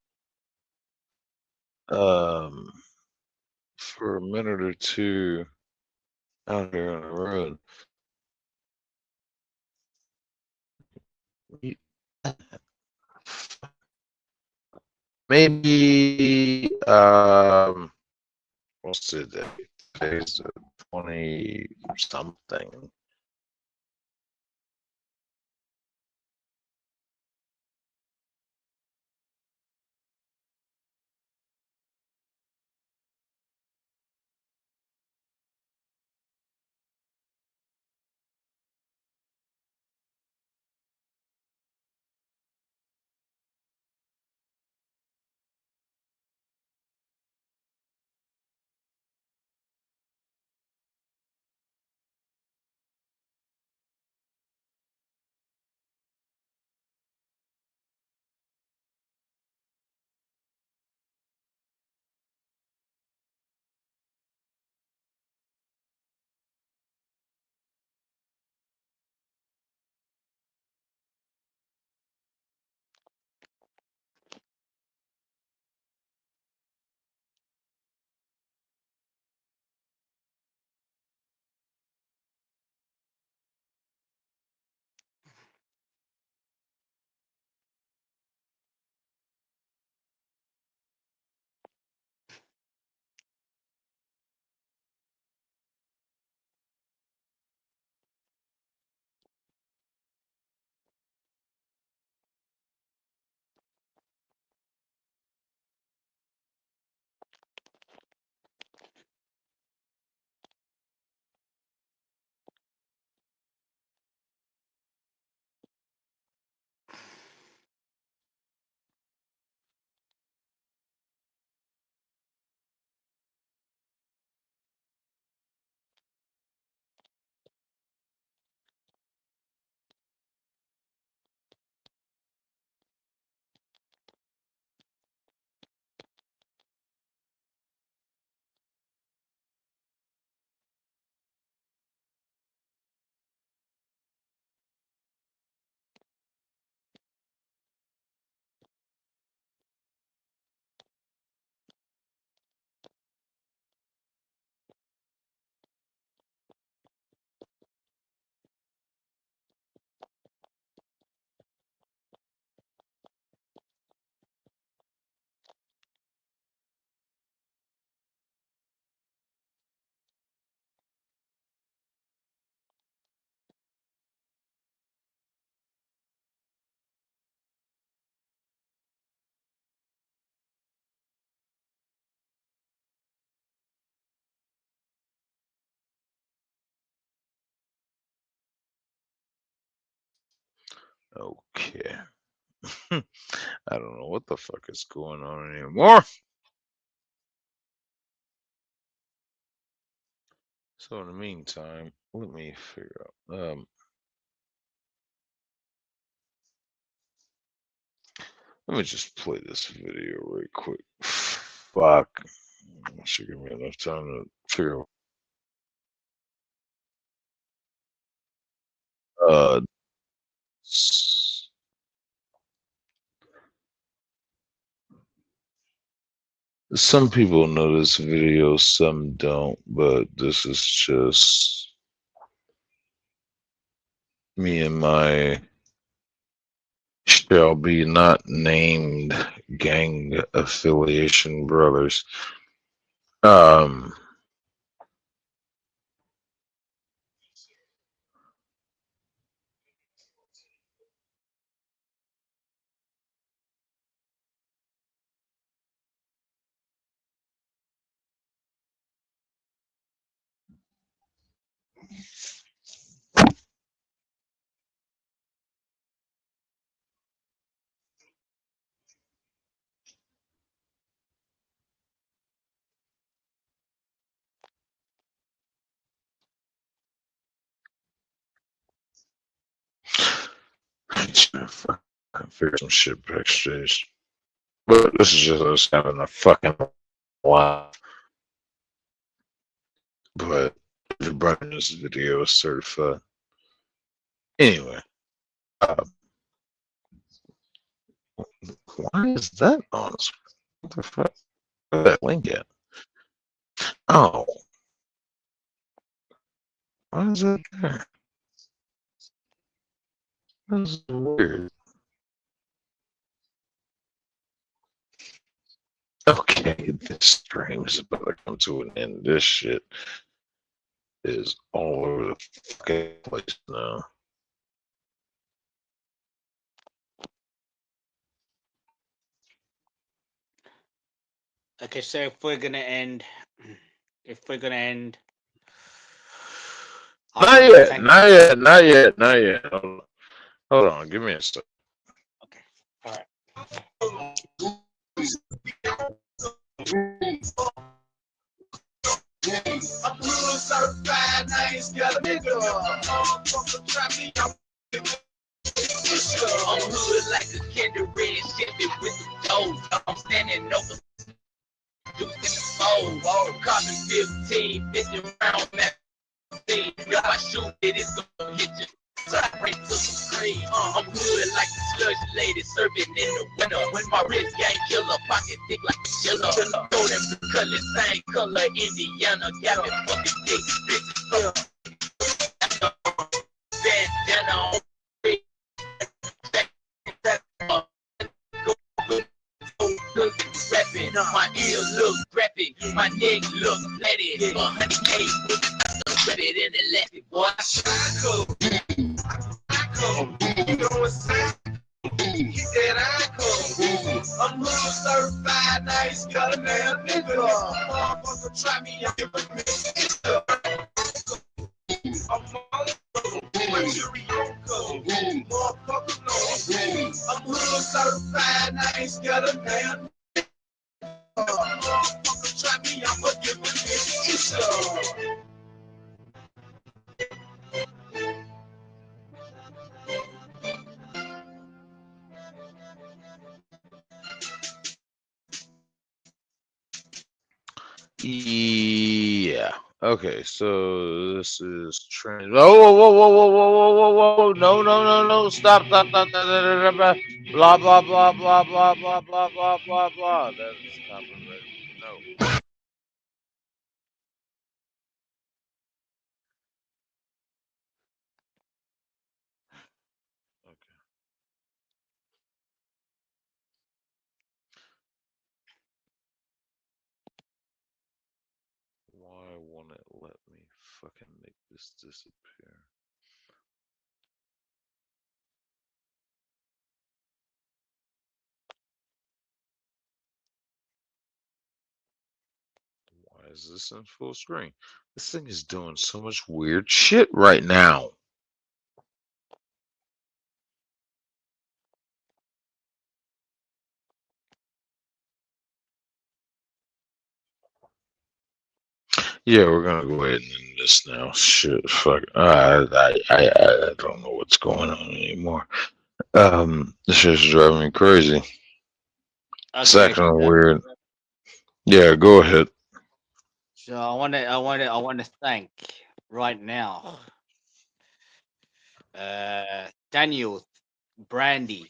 For a minute or two out here on the road. Maybe what's today? Today's the 20 something. Okay. I don't know what the fuck is going on anymore. So in the meantime, let me figure out. Let me just play this video right quick. Fuck. That should give me enough time to figure out. Some people know this video, some don't, but this is just me and my shall be not named gang affiliation brothers. I'm trying to fucking figure some shit backstage. But this is just us having a fucking laugh. But everybody in this video is certified. Anyway. Why is that on? What the fuck? Where's that link at? Oh. Why is that there? That's weird. Okay, this stream is about to come to an end. This shit is all over the fucking place now. Okay, so if we're gonna end, Not yet, not yet, not yet, not yet. Hold on, give me a sec. All right. I'm blue certified, I ain't scared of nigga. I'm hood like a Kinder Red, shipping with the dough. I'm standing over in the soul. Carbon 15, 50 round magazine. If I shoot it, it's gonna hit you. Right to the screen. I'm hood like the slush lady serving in the winter. When my wrist gang killer, pocket thick like a chiller. Throw them the color, same color, Indiana. Got me fucking dick, bitches. Bandana on rapping, my ears look graphic, my neck look letty. 100K with the rabbit in the left, boy. You know what's that? He said I come. I'm hood certified, nice color man, nigga. Motherfucker try me, I'm giving me. I'm all my jury on code. Motherfucker know I'm hood certified, nice color man. Motherfucker try me, I'm gonna give him this. Yeah. Okay, so this is trans. Whoa, whoa, whoa, whoa, whoa, whoa, whoa, whoa! No, no, no, no! Stop, stop, stop, stop, blah, blah, blah, blah, blah, blah, blah, blah, blah, blah. That's copyright. No. Why won't it let me fucking make this disappear? Why is this in full screen? This thing is doing so much weird shit right now. Yeah, we're gonna go ahead and end this now. Shit, fuck. I don't know what's going on anymore. This shit's driving me crazy. It's Okay, acting weird. Yeah, go ahead. so I want to thank right now, Daniel, Brandy,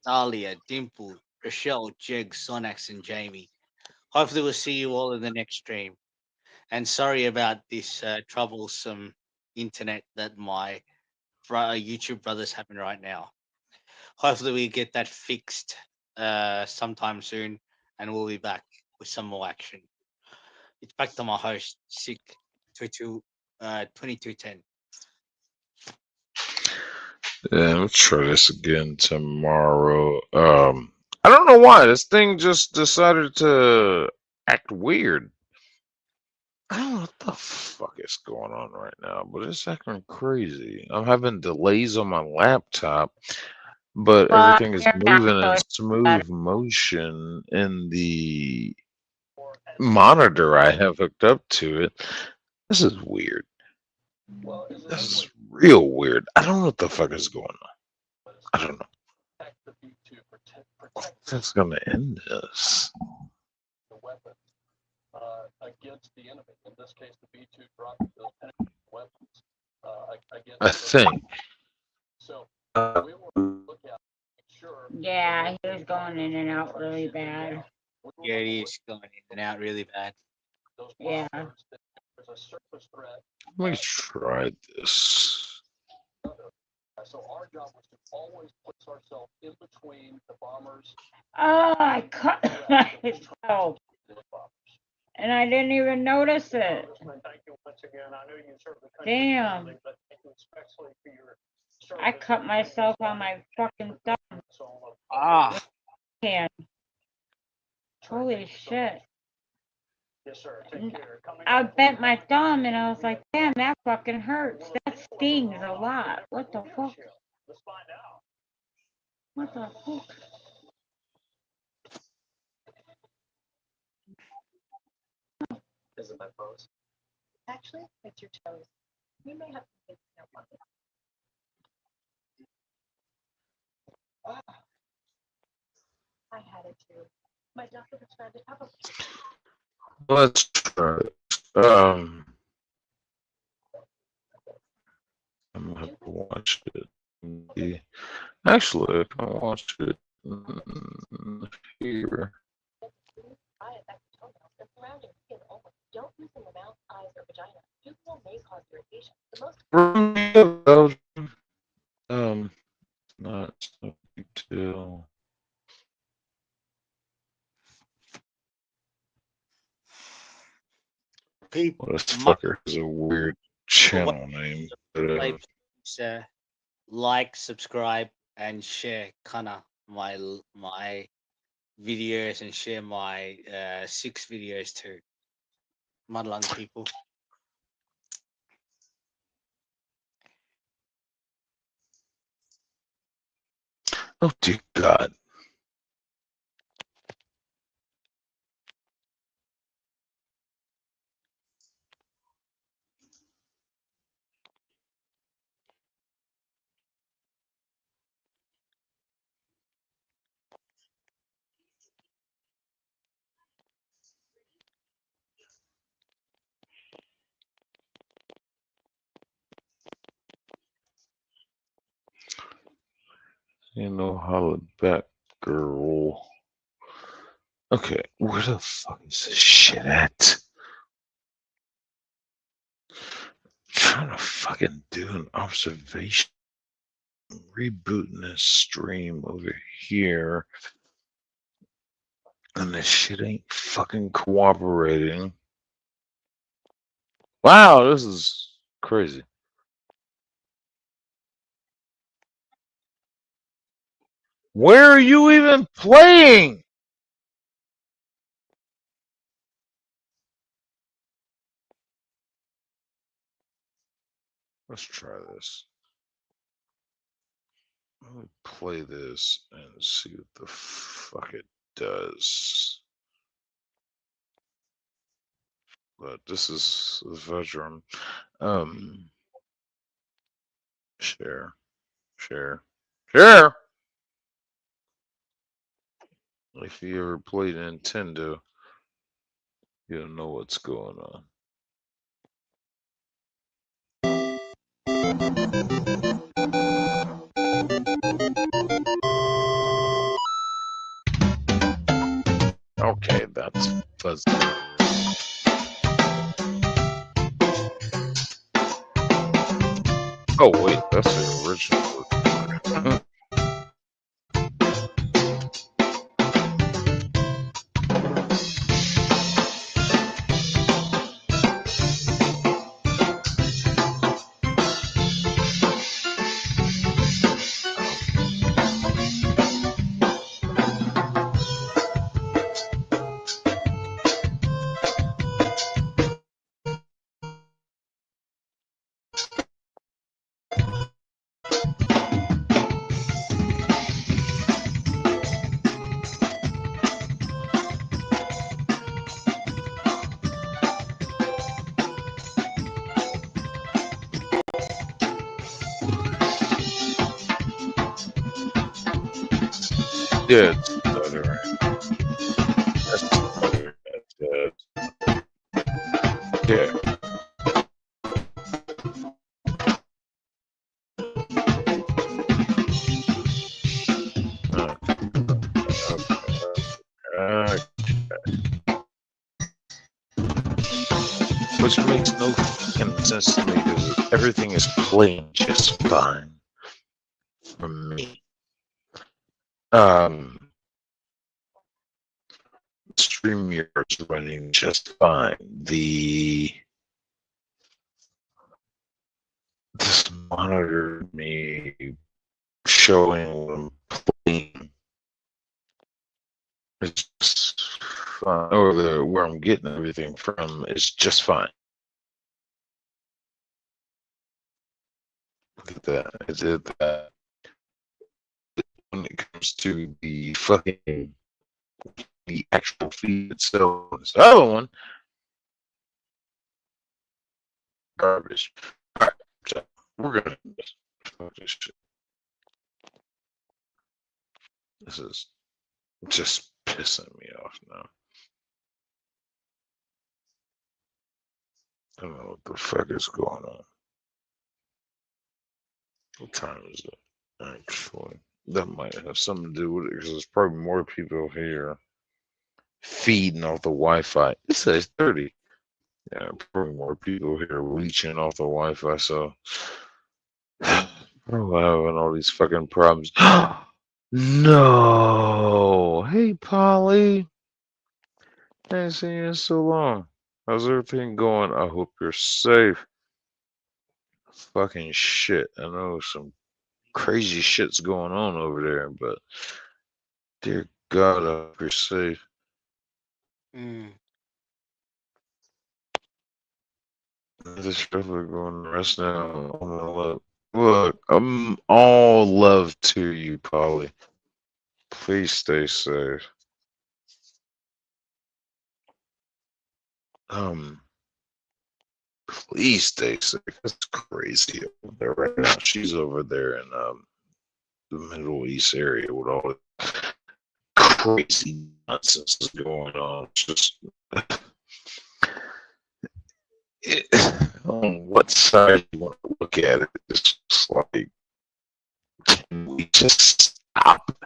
Talia, Dimple, Rochelle, Jig, Sonax, and Jamie. Hopefully, we'll see you all in the next stream. And sorry about this troublesome internet that my YouTube brother's having right now. Hopefully, we get that fixed sometime soon, and we'll be back with some more action. It's back to my host, Sick 2210. Yeah, let's try this again tomorrow. I don't know why this thing just decided to act weird. I don't know what the fuck is going on right now, but it's acting crazy. I'm having delays on my laptop, but Well, everything is you're not moving in so smooth motion in the monitor I have hooked up to it. This is weird. This is real weird. I don't know what the fuck is going on. I don't know. That's gonna end this. Against the enemy. In this case, the B2 dropped those penetrating weapons against. I think. So we will look at sure. Yeah, he was going in and out really bad. Yeah, it is going in and out really bad. Yeah. There's a surface threat. Let me try this. So our job was to always place ourselves in between the bombers. Oh, I cut myself. And I didn't even notice it. Damn. I cut myself on my fucking thumb. Ah. Hand. Holy shit. I bent my thumb and I was like, damn, that fucking hurts. That stings a lot. What the fuck? What the fuck? Is it my pose? Actually, it's your toes. You may have to take it out. I had it too. My doctor prescribed a couple. Let's try it. I'm gonna have to watch it. Actually, I can watch it here. Don't use in the mouth, eyes, or vagina. Juvenile may cause irritation. The most Not so big deal. People, What a fucker is a weird channel name. But, like, subscribe, and share kinda my videos and share my 6 videos too. Mudlung people. oh dear God. You know how back girl. Okay, where the fuck is this shit at? I'm trying to fucking do an observation. Rebooting this stream over here. And this shit ain't fucking cooperating. Wow, this is crazy. Where are you even playing? Let's try this. Let me play this and see what the fuck it does. but this is a veteran. Share, share, share. If you ever played Nintendo, you'll know what's going on. Okay, that's fuzzy. Oh wait, that's the original. Yeah, it's better. That's better. Yeah. Which makes no fucking sense to me because everything is playing just fine for me. StreamYard's running just fine. This monitor me showing what I'm playing. It's just fine. Or where I'm getting everything from is just fine. Look at that. I did that. When it comes to the actual feed itself, this other one, garbage. All right, so we're gonna fuck this shit. This is just pissing me off now. I don't know what the fuck is going on. What time is it? Actually, that might have something to do with it because there's probably more people here feeding off the Wi-Fi. It says 30. Yeah, probably more people here leeching off the Wi-Fi. So, we're having all these fucking problems. No. Hey, Polly. I ain't seen you in so long. How's everything going? I hope you're safe. Fucking shit. I know some crazy shit's going on over there, but dear God, I hope you're safe. Just really going to rest now. Look, I'm all love to you, Polly. Please stay safe. Please stay safe. That's crazy over there right now. She's over there in the Middle East area with all the crazy nonsense is going on. It's just on what side you want to look at it, it's just like, can we just stop?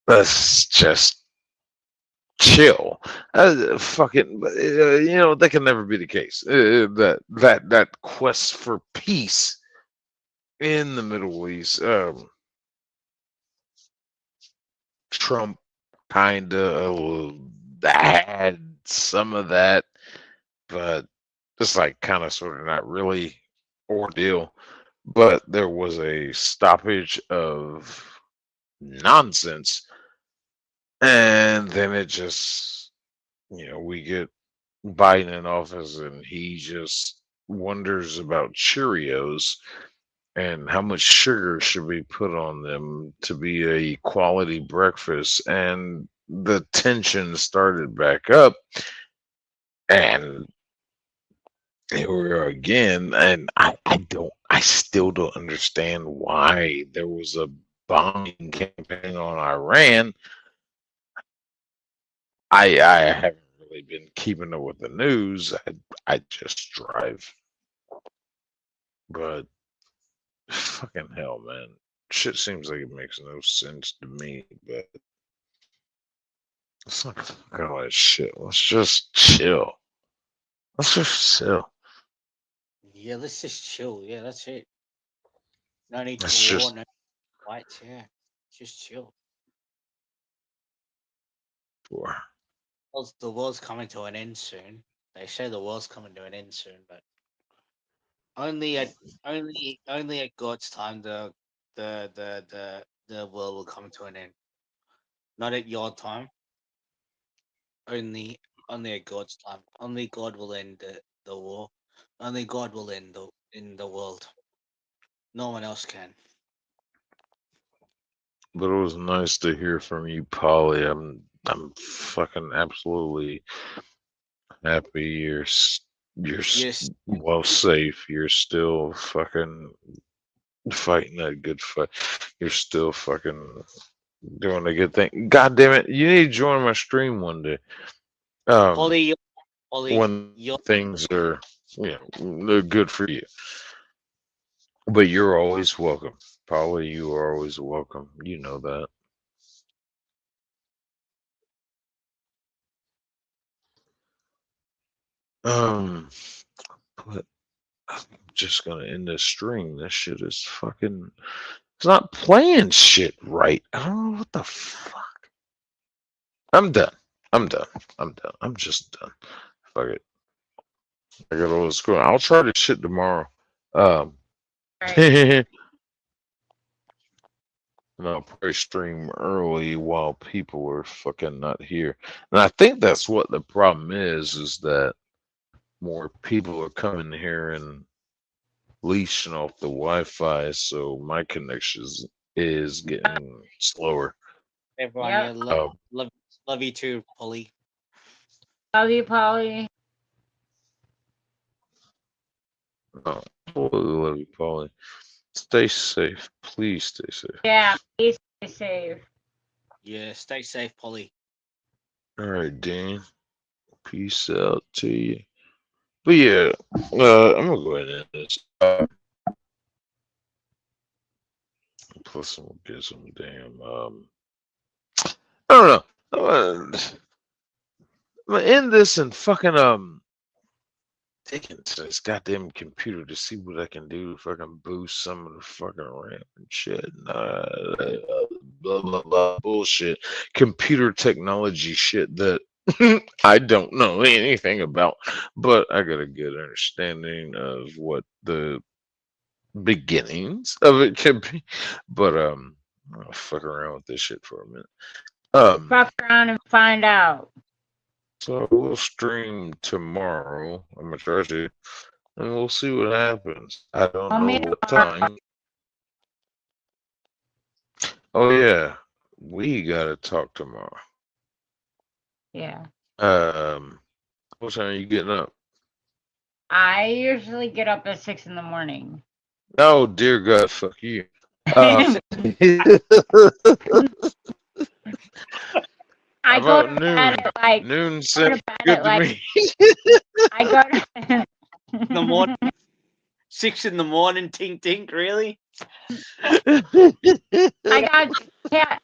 Let's just chill. Fucking, that can never be the case. That quest for peace in the Middle East. Trump kind of had some of that, but just like kind of sort of not really ordeal. But there was a stoppage of nonsense, and then it just, we get Biden in office, and he just wonders about Cheerios and how much sugar should be put on them to be a quality breakfast. And the tension started back up, And here we are again, and I still don't understand why there was a bombing campaign on Iran. I haven't really been keeping up with the news. I just drive, but fucking hell, man, shit seems like it makes no sense to me. But let's not talk all that shit. Let's just chill. Let's just chill. Yeah, let's just chill. Yeah, that's it. No need Let's to war, just no fights. Yeah, just chill. for The world's coming to an end soon. They say the world's coming to an end soon, but only at God's time the world will come to an end. Not at your time. Only at God's time. Only God will end the war. Only God will end the world. No one else can. But it was nice to hear from you, Polly. I'm fucking absolutely happy you're Yes. well safe. You're still fucking fighting that good fight. You're still fucking doing a good thing. God damn it! You need to join my stream one day. Polly, When things are they're good for you. But you're always welcome, Polly. You are always welcome. You know that. But I'm just gonna end this stream. This shit is fucking. It's not playing shit right. I don't know what the fuck. I'm done. I'm done. I'm done. I'm just done. Fuck it. I got all this going. I'll try this shit tomorrow. And I'll probably stream early while people are fucking not here. And I think that's what the problem is that more people are coming here and leashing off the Wi-Fi, so my connection is getting slower. Everyone, Yep. yeah, love you too, Polly. Love you, Polly. Oh, love you, Polly. Stay safe. Please stay safe. Yeah, please stay safe. Yeah, stay safe, Polly. All right, Dean. Peace out to you. But yeah, I'm gonna go ahead and end this. Plus, I'm gonna get some damn. I don't know. I'm gonna end this and fucking taking to this goddamn computer to see what I can do to fucking boost some of the fucking RAM and shit. Blah blah blah bullshit. Computer technology shit that I don't know anything about, but I got a good understanding of what the beginnings of it could be. But I'll fuck around with this shit for a minute. Fuck around and find out. So we'll stream tomorrow. I'm gonna try to, and we'll see what happens. I don't know what time. Oh yeah, we gotta talk tomorrow. Yeah. What time are you getting up? I usually get up at 6 in the morning. Oh dear God, fuck you. I go to bed at like noon. I Sounds go good to to me. I go to In the morning, 6 in the morning, tink tink. Really? I got cat.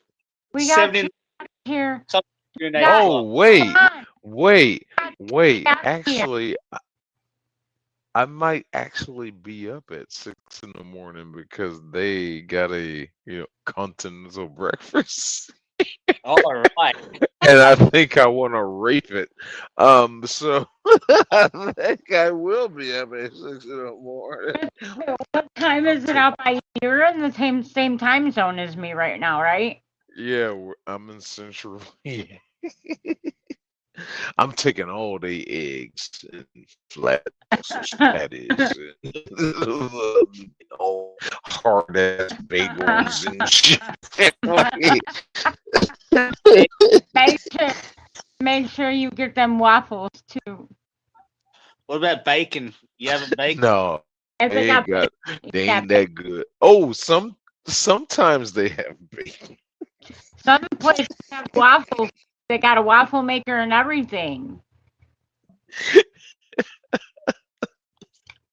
We got 7 in cats here. Oh wait. Cats Actually, I might actually be up at 6 in the morning because they got a continental breakfast. All right. And I think I want to rape it. So I think I will be up at 6 in the morning. What time is it out by you? You're in the same time zone as me right now, right? Yeah, I'm in Central. Yeah. I'm taking all the eggs and flat sausage patties and hard ass bagels and shit. Make sure you get them waffles too. What about bacon? You haven't baked? No, If they they got they ain't that good. Oh, sometimes they have bacon. some places have waffles. They got a waffle maker and everything.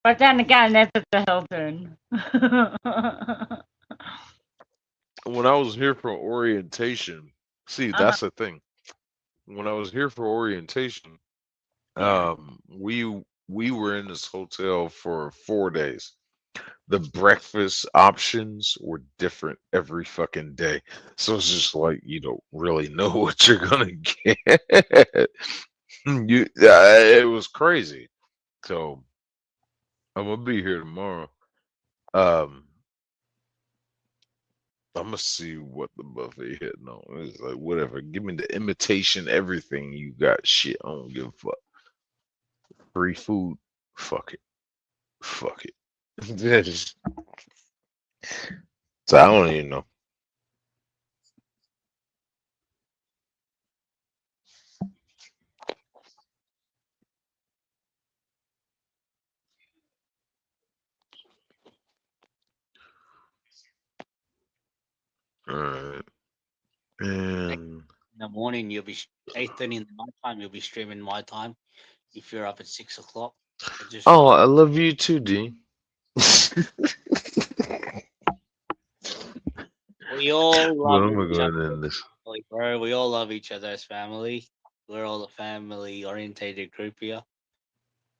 But then again, that's at the Hilton. When I was here for orientation, see, that's the thing. When I was here for orientation, Yeah. we were in this hotel for 4 days. The breakfast options were different every fucking day. So it's just like you don't really know what you're gonna get. It was crazy. So I'm gonna be here tomorrow. Um, I'm gonna see what the buffet hitting on. It's like whatever. Give me the imitation everything you got. Shit, I don't give a fuck. Free food. Fuck it. Fuck it. Just- so I don't even know. Alright. And In the morning, you'll be 8:30 in the night time. You'll be streaming my time. If you're up at 6 o'clock, just oh, I love you too, D. we all Well, love I'm each going other, in this. like, bro. We all love each other as family. We're all a family-orientated group here.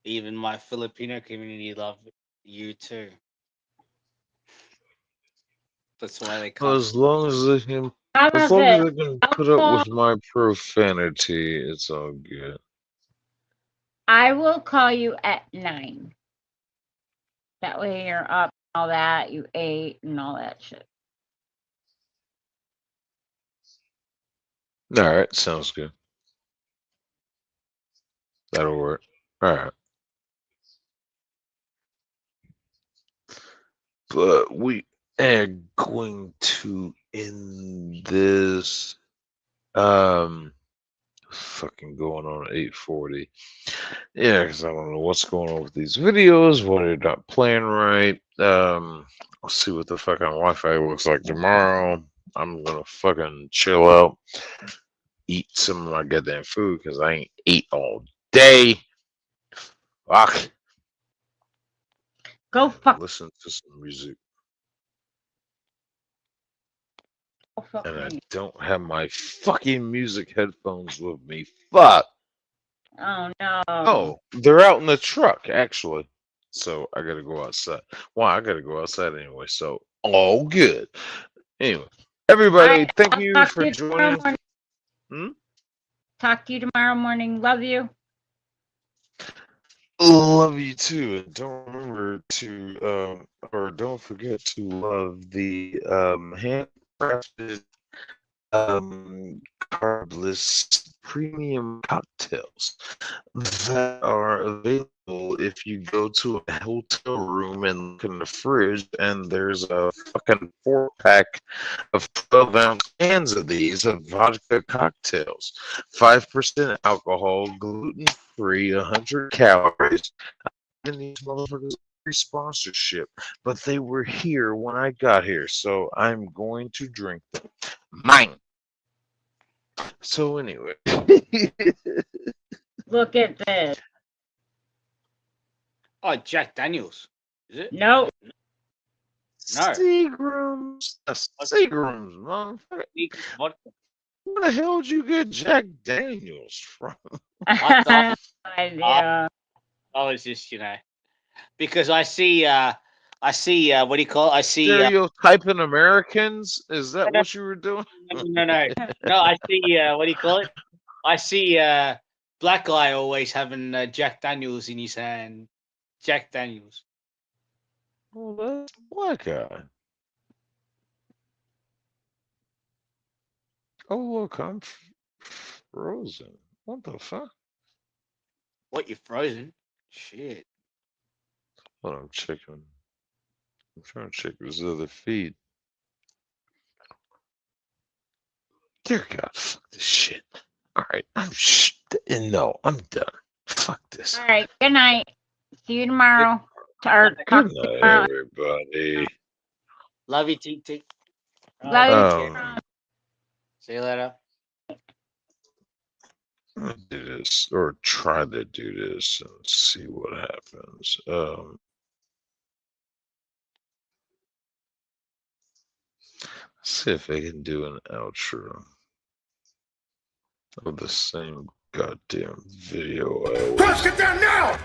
Even my Filipino community love you too. That's why they Well, come. as long as they can, How as about long as this? they can I'll put up call, with my profanity, it's all good. I will call you at 9. That way you're up and all that. You ate and all that shit. All right, sounds good. That'll work. All right. But we are going to end this. Fucking going on at 8:40. Yeah, because I don't know what's going on with these videos. What they're not playing right. I'll see what the fucking Wi-Fi looks like tomorrow. I'm gonna fucking chill out, eat some of my goddamn food because I ain't ate all day. Fuck. Go fuck. Listen to some music. Go fuck And I me. don't have my fucking music headphones with me. Fuck. Oh no. Oh, they're out in the truck, actually. So I gotta go outside. Well, I gotta go outside anyway. So all good. Anyway, everybody, thank I'll you talk to for you tomorrow joining. morning. Talk to you tomorrow morning. Love you. Love you too, and don't remember to or don't forget to love the handcrafted carbless premium cocktails that are available if you go to a hotel room and look in the fridge, and there's a fucking 4-pack of 12-ounce cans of these of vodka cocktails, 5% alcohol, gluten-free, 100 calories. And these motherfuckers free sponsorship, but they were here when I got here, so I'm going to drink them. Mine. So anyway, Look at this. Oh, Jack Daniels. Is it? No. No. Seagrams, Seagrams, motherfucker. What? Where the hell did you get Jack Daniels from? I thought. idea. I was just, because I see, what do you call it? I see. Stereotyping Americans? Is that what you were doing? No. I see. What do you call it? I see. Black guy always having Jack Daniels in his hand. Jack Daniels. Well, that's black guy. Oh, look, I'm frozen. What the fuck? What, you frozen? Shit. Hold on, I'm checking. I'm trying to check this other feed. Dear God, fuck this shit. All right, no, I'm done. Fuck. Fuck this. All right. Good night. See you tomorrow. Or Good talk night, to you tomorrow. everybody. Love you, TT. Love you. See you later. Let's do this, or try to do this, and see what happens. See if I can do an outro of the same goddamn video I always. Cross, get down now!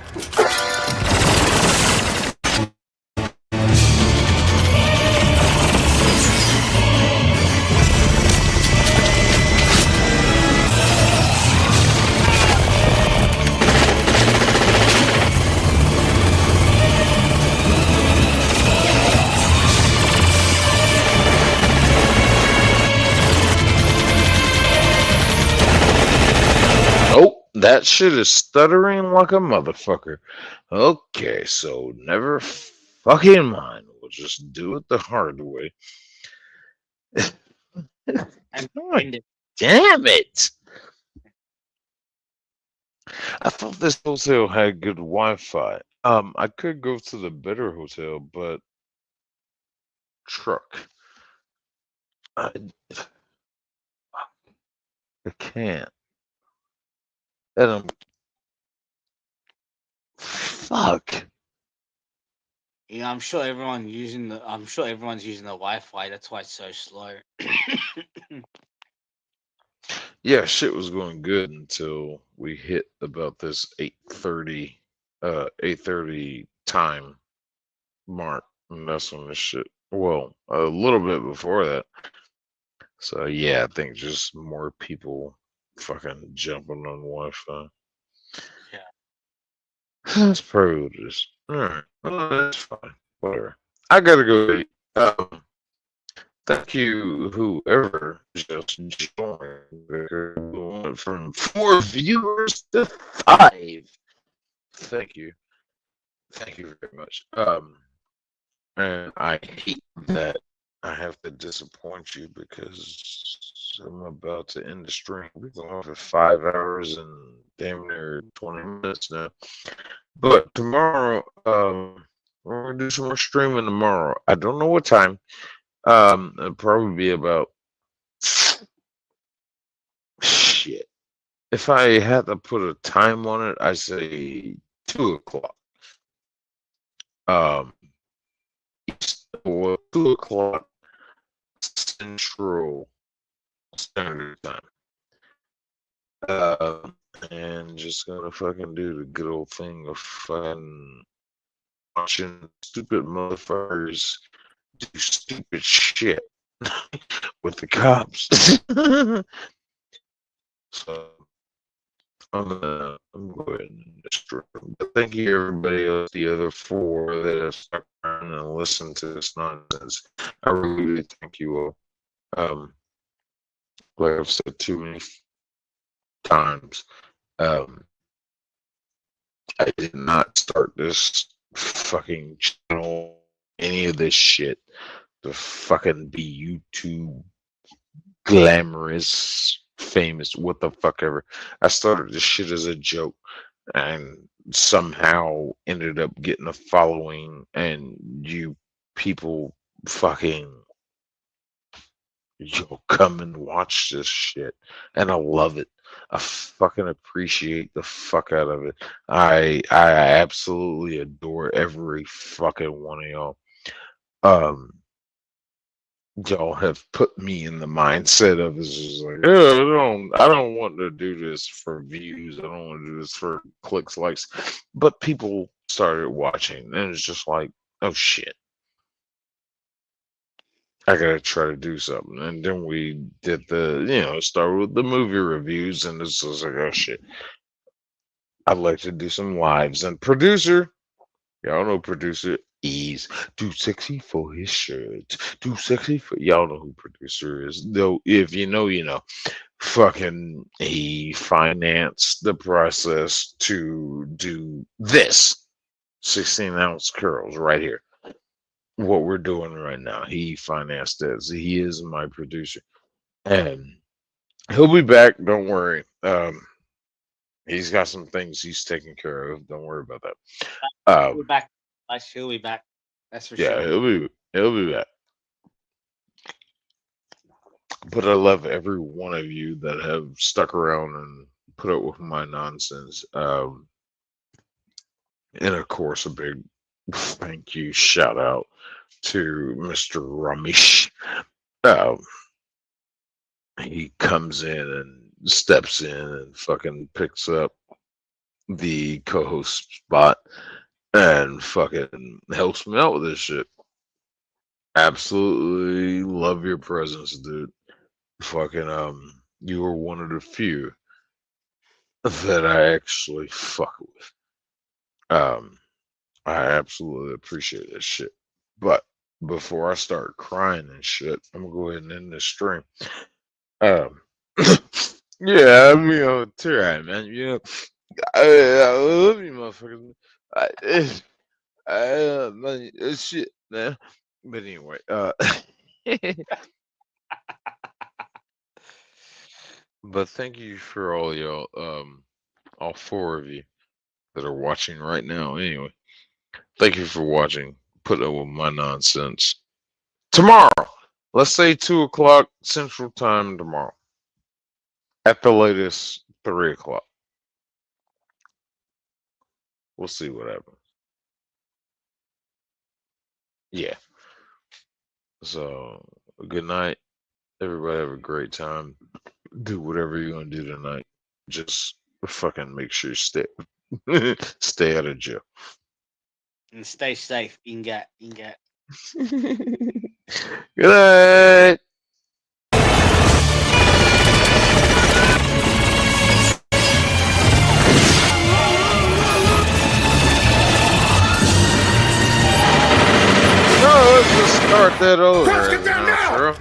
Oh, that shit is stuttering like a motherfucker. Okay, so never fucking mind. We'll just do it the hard way. God damn it! I thought this hotel had good Wi-Fi. I could go to the better hotel, but truck. I can't. And fuck. Yeah, I'm sure everyone's using the Wi-Fi. That's why it's so slow. Yeah, shit was going good until we hit about this 8:30 time mark, and that's when the shit. Well, a little bit before that. So yeah, I think just more people fucking jumping on Wi-Fi. Yeah. That's probably what it is. Alright, well, that's fine. Whatever. I gotta go eat. Thank you, whoever just joined. We went from 4 viewers to 5. Thank you. Thank you very much. And I hate that I have to disappoint you because I'm about to end the stream. We've been on for 5 hours and damn near 20 minutes now. But tomorrow, we're gonna do some more streaming tomorrow. I don't know what time. It'll probably be about shit. If I had to put a time on it, I say 2 o'clock. 2 o'clock Central Standard Time. And just gonna fucking do the good old thing of fucking watching stupid motherfuckers do stupid shit with the cops. So I'm going and destroy them. But thank you everybody else, the other 4 that have stuck around and listened to this nonsense. I really thank you all. Like I've said too many times, I did not start this fucking channel, any of this shit, to fucking be YouTube glamorous, famous, what the fuck ever. I started this shit as a joke and somehow ended up getting a following, and you people fucking you'll come and watch this shit, and I love it. I fucking appreciate the fuck out of it. I absolutely adore every fucking one of y'all. Y'all have put me in the mindset of it's just like, I don't want to do this for views. I don't want to do this for clicks, likes. But people started watching, and it's just like, oh shit, I gotta try to do something. And then we did start with the movie reviews, and it's just like, oh shit, I'd like to do some lives. And producer, y'all know producer is too sexy for his shirt, too sexy for y'all know who producer is. Though if you know, you know. Fucking he financed the process to do this 16-ounce curls right here. What we're doing right now, he financed it. So he is my producer, and he'll be back. Don't worry. He's got some things he's taking care of. Don't worry about that. We're back. He'll be back. That's for Yeah, sure. he'll be back. But I love every one of you that have stuck around and put up with my nonsense. And of course, a big thank you, shout out to Mr. Ramesh. He comes in and steps in and fucking picks up the co-host spot and fucking helps me out with this shit. Absolutely love your presence, dude. Fucking you were one of the few that I actually fuck with. I absolutely appreciate this shit. But before I start crying and shit, I'm gonna go ahead and end this stream. Yeah, I mean, it's alright, man. You know, I love you, motherfuckers. Man, shit, man. But anyway, but thank you for all y'all, all 4 of you that are watching right now. Anyway, thank you for watching. Put up with my nonsense. Tomorrow, let's say 2 o'clock Central Time tomorrow. At the latest, 3 o'clock. We'll see what happens. Yeah. So, good night. Everybody have a great time. Do whatever you're going to do tonight. Just fucking make sure you stay out of jail. And stay safe. Ingat. Good night. No, let's just start that over. Get down now!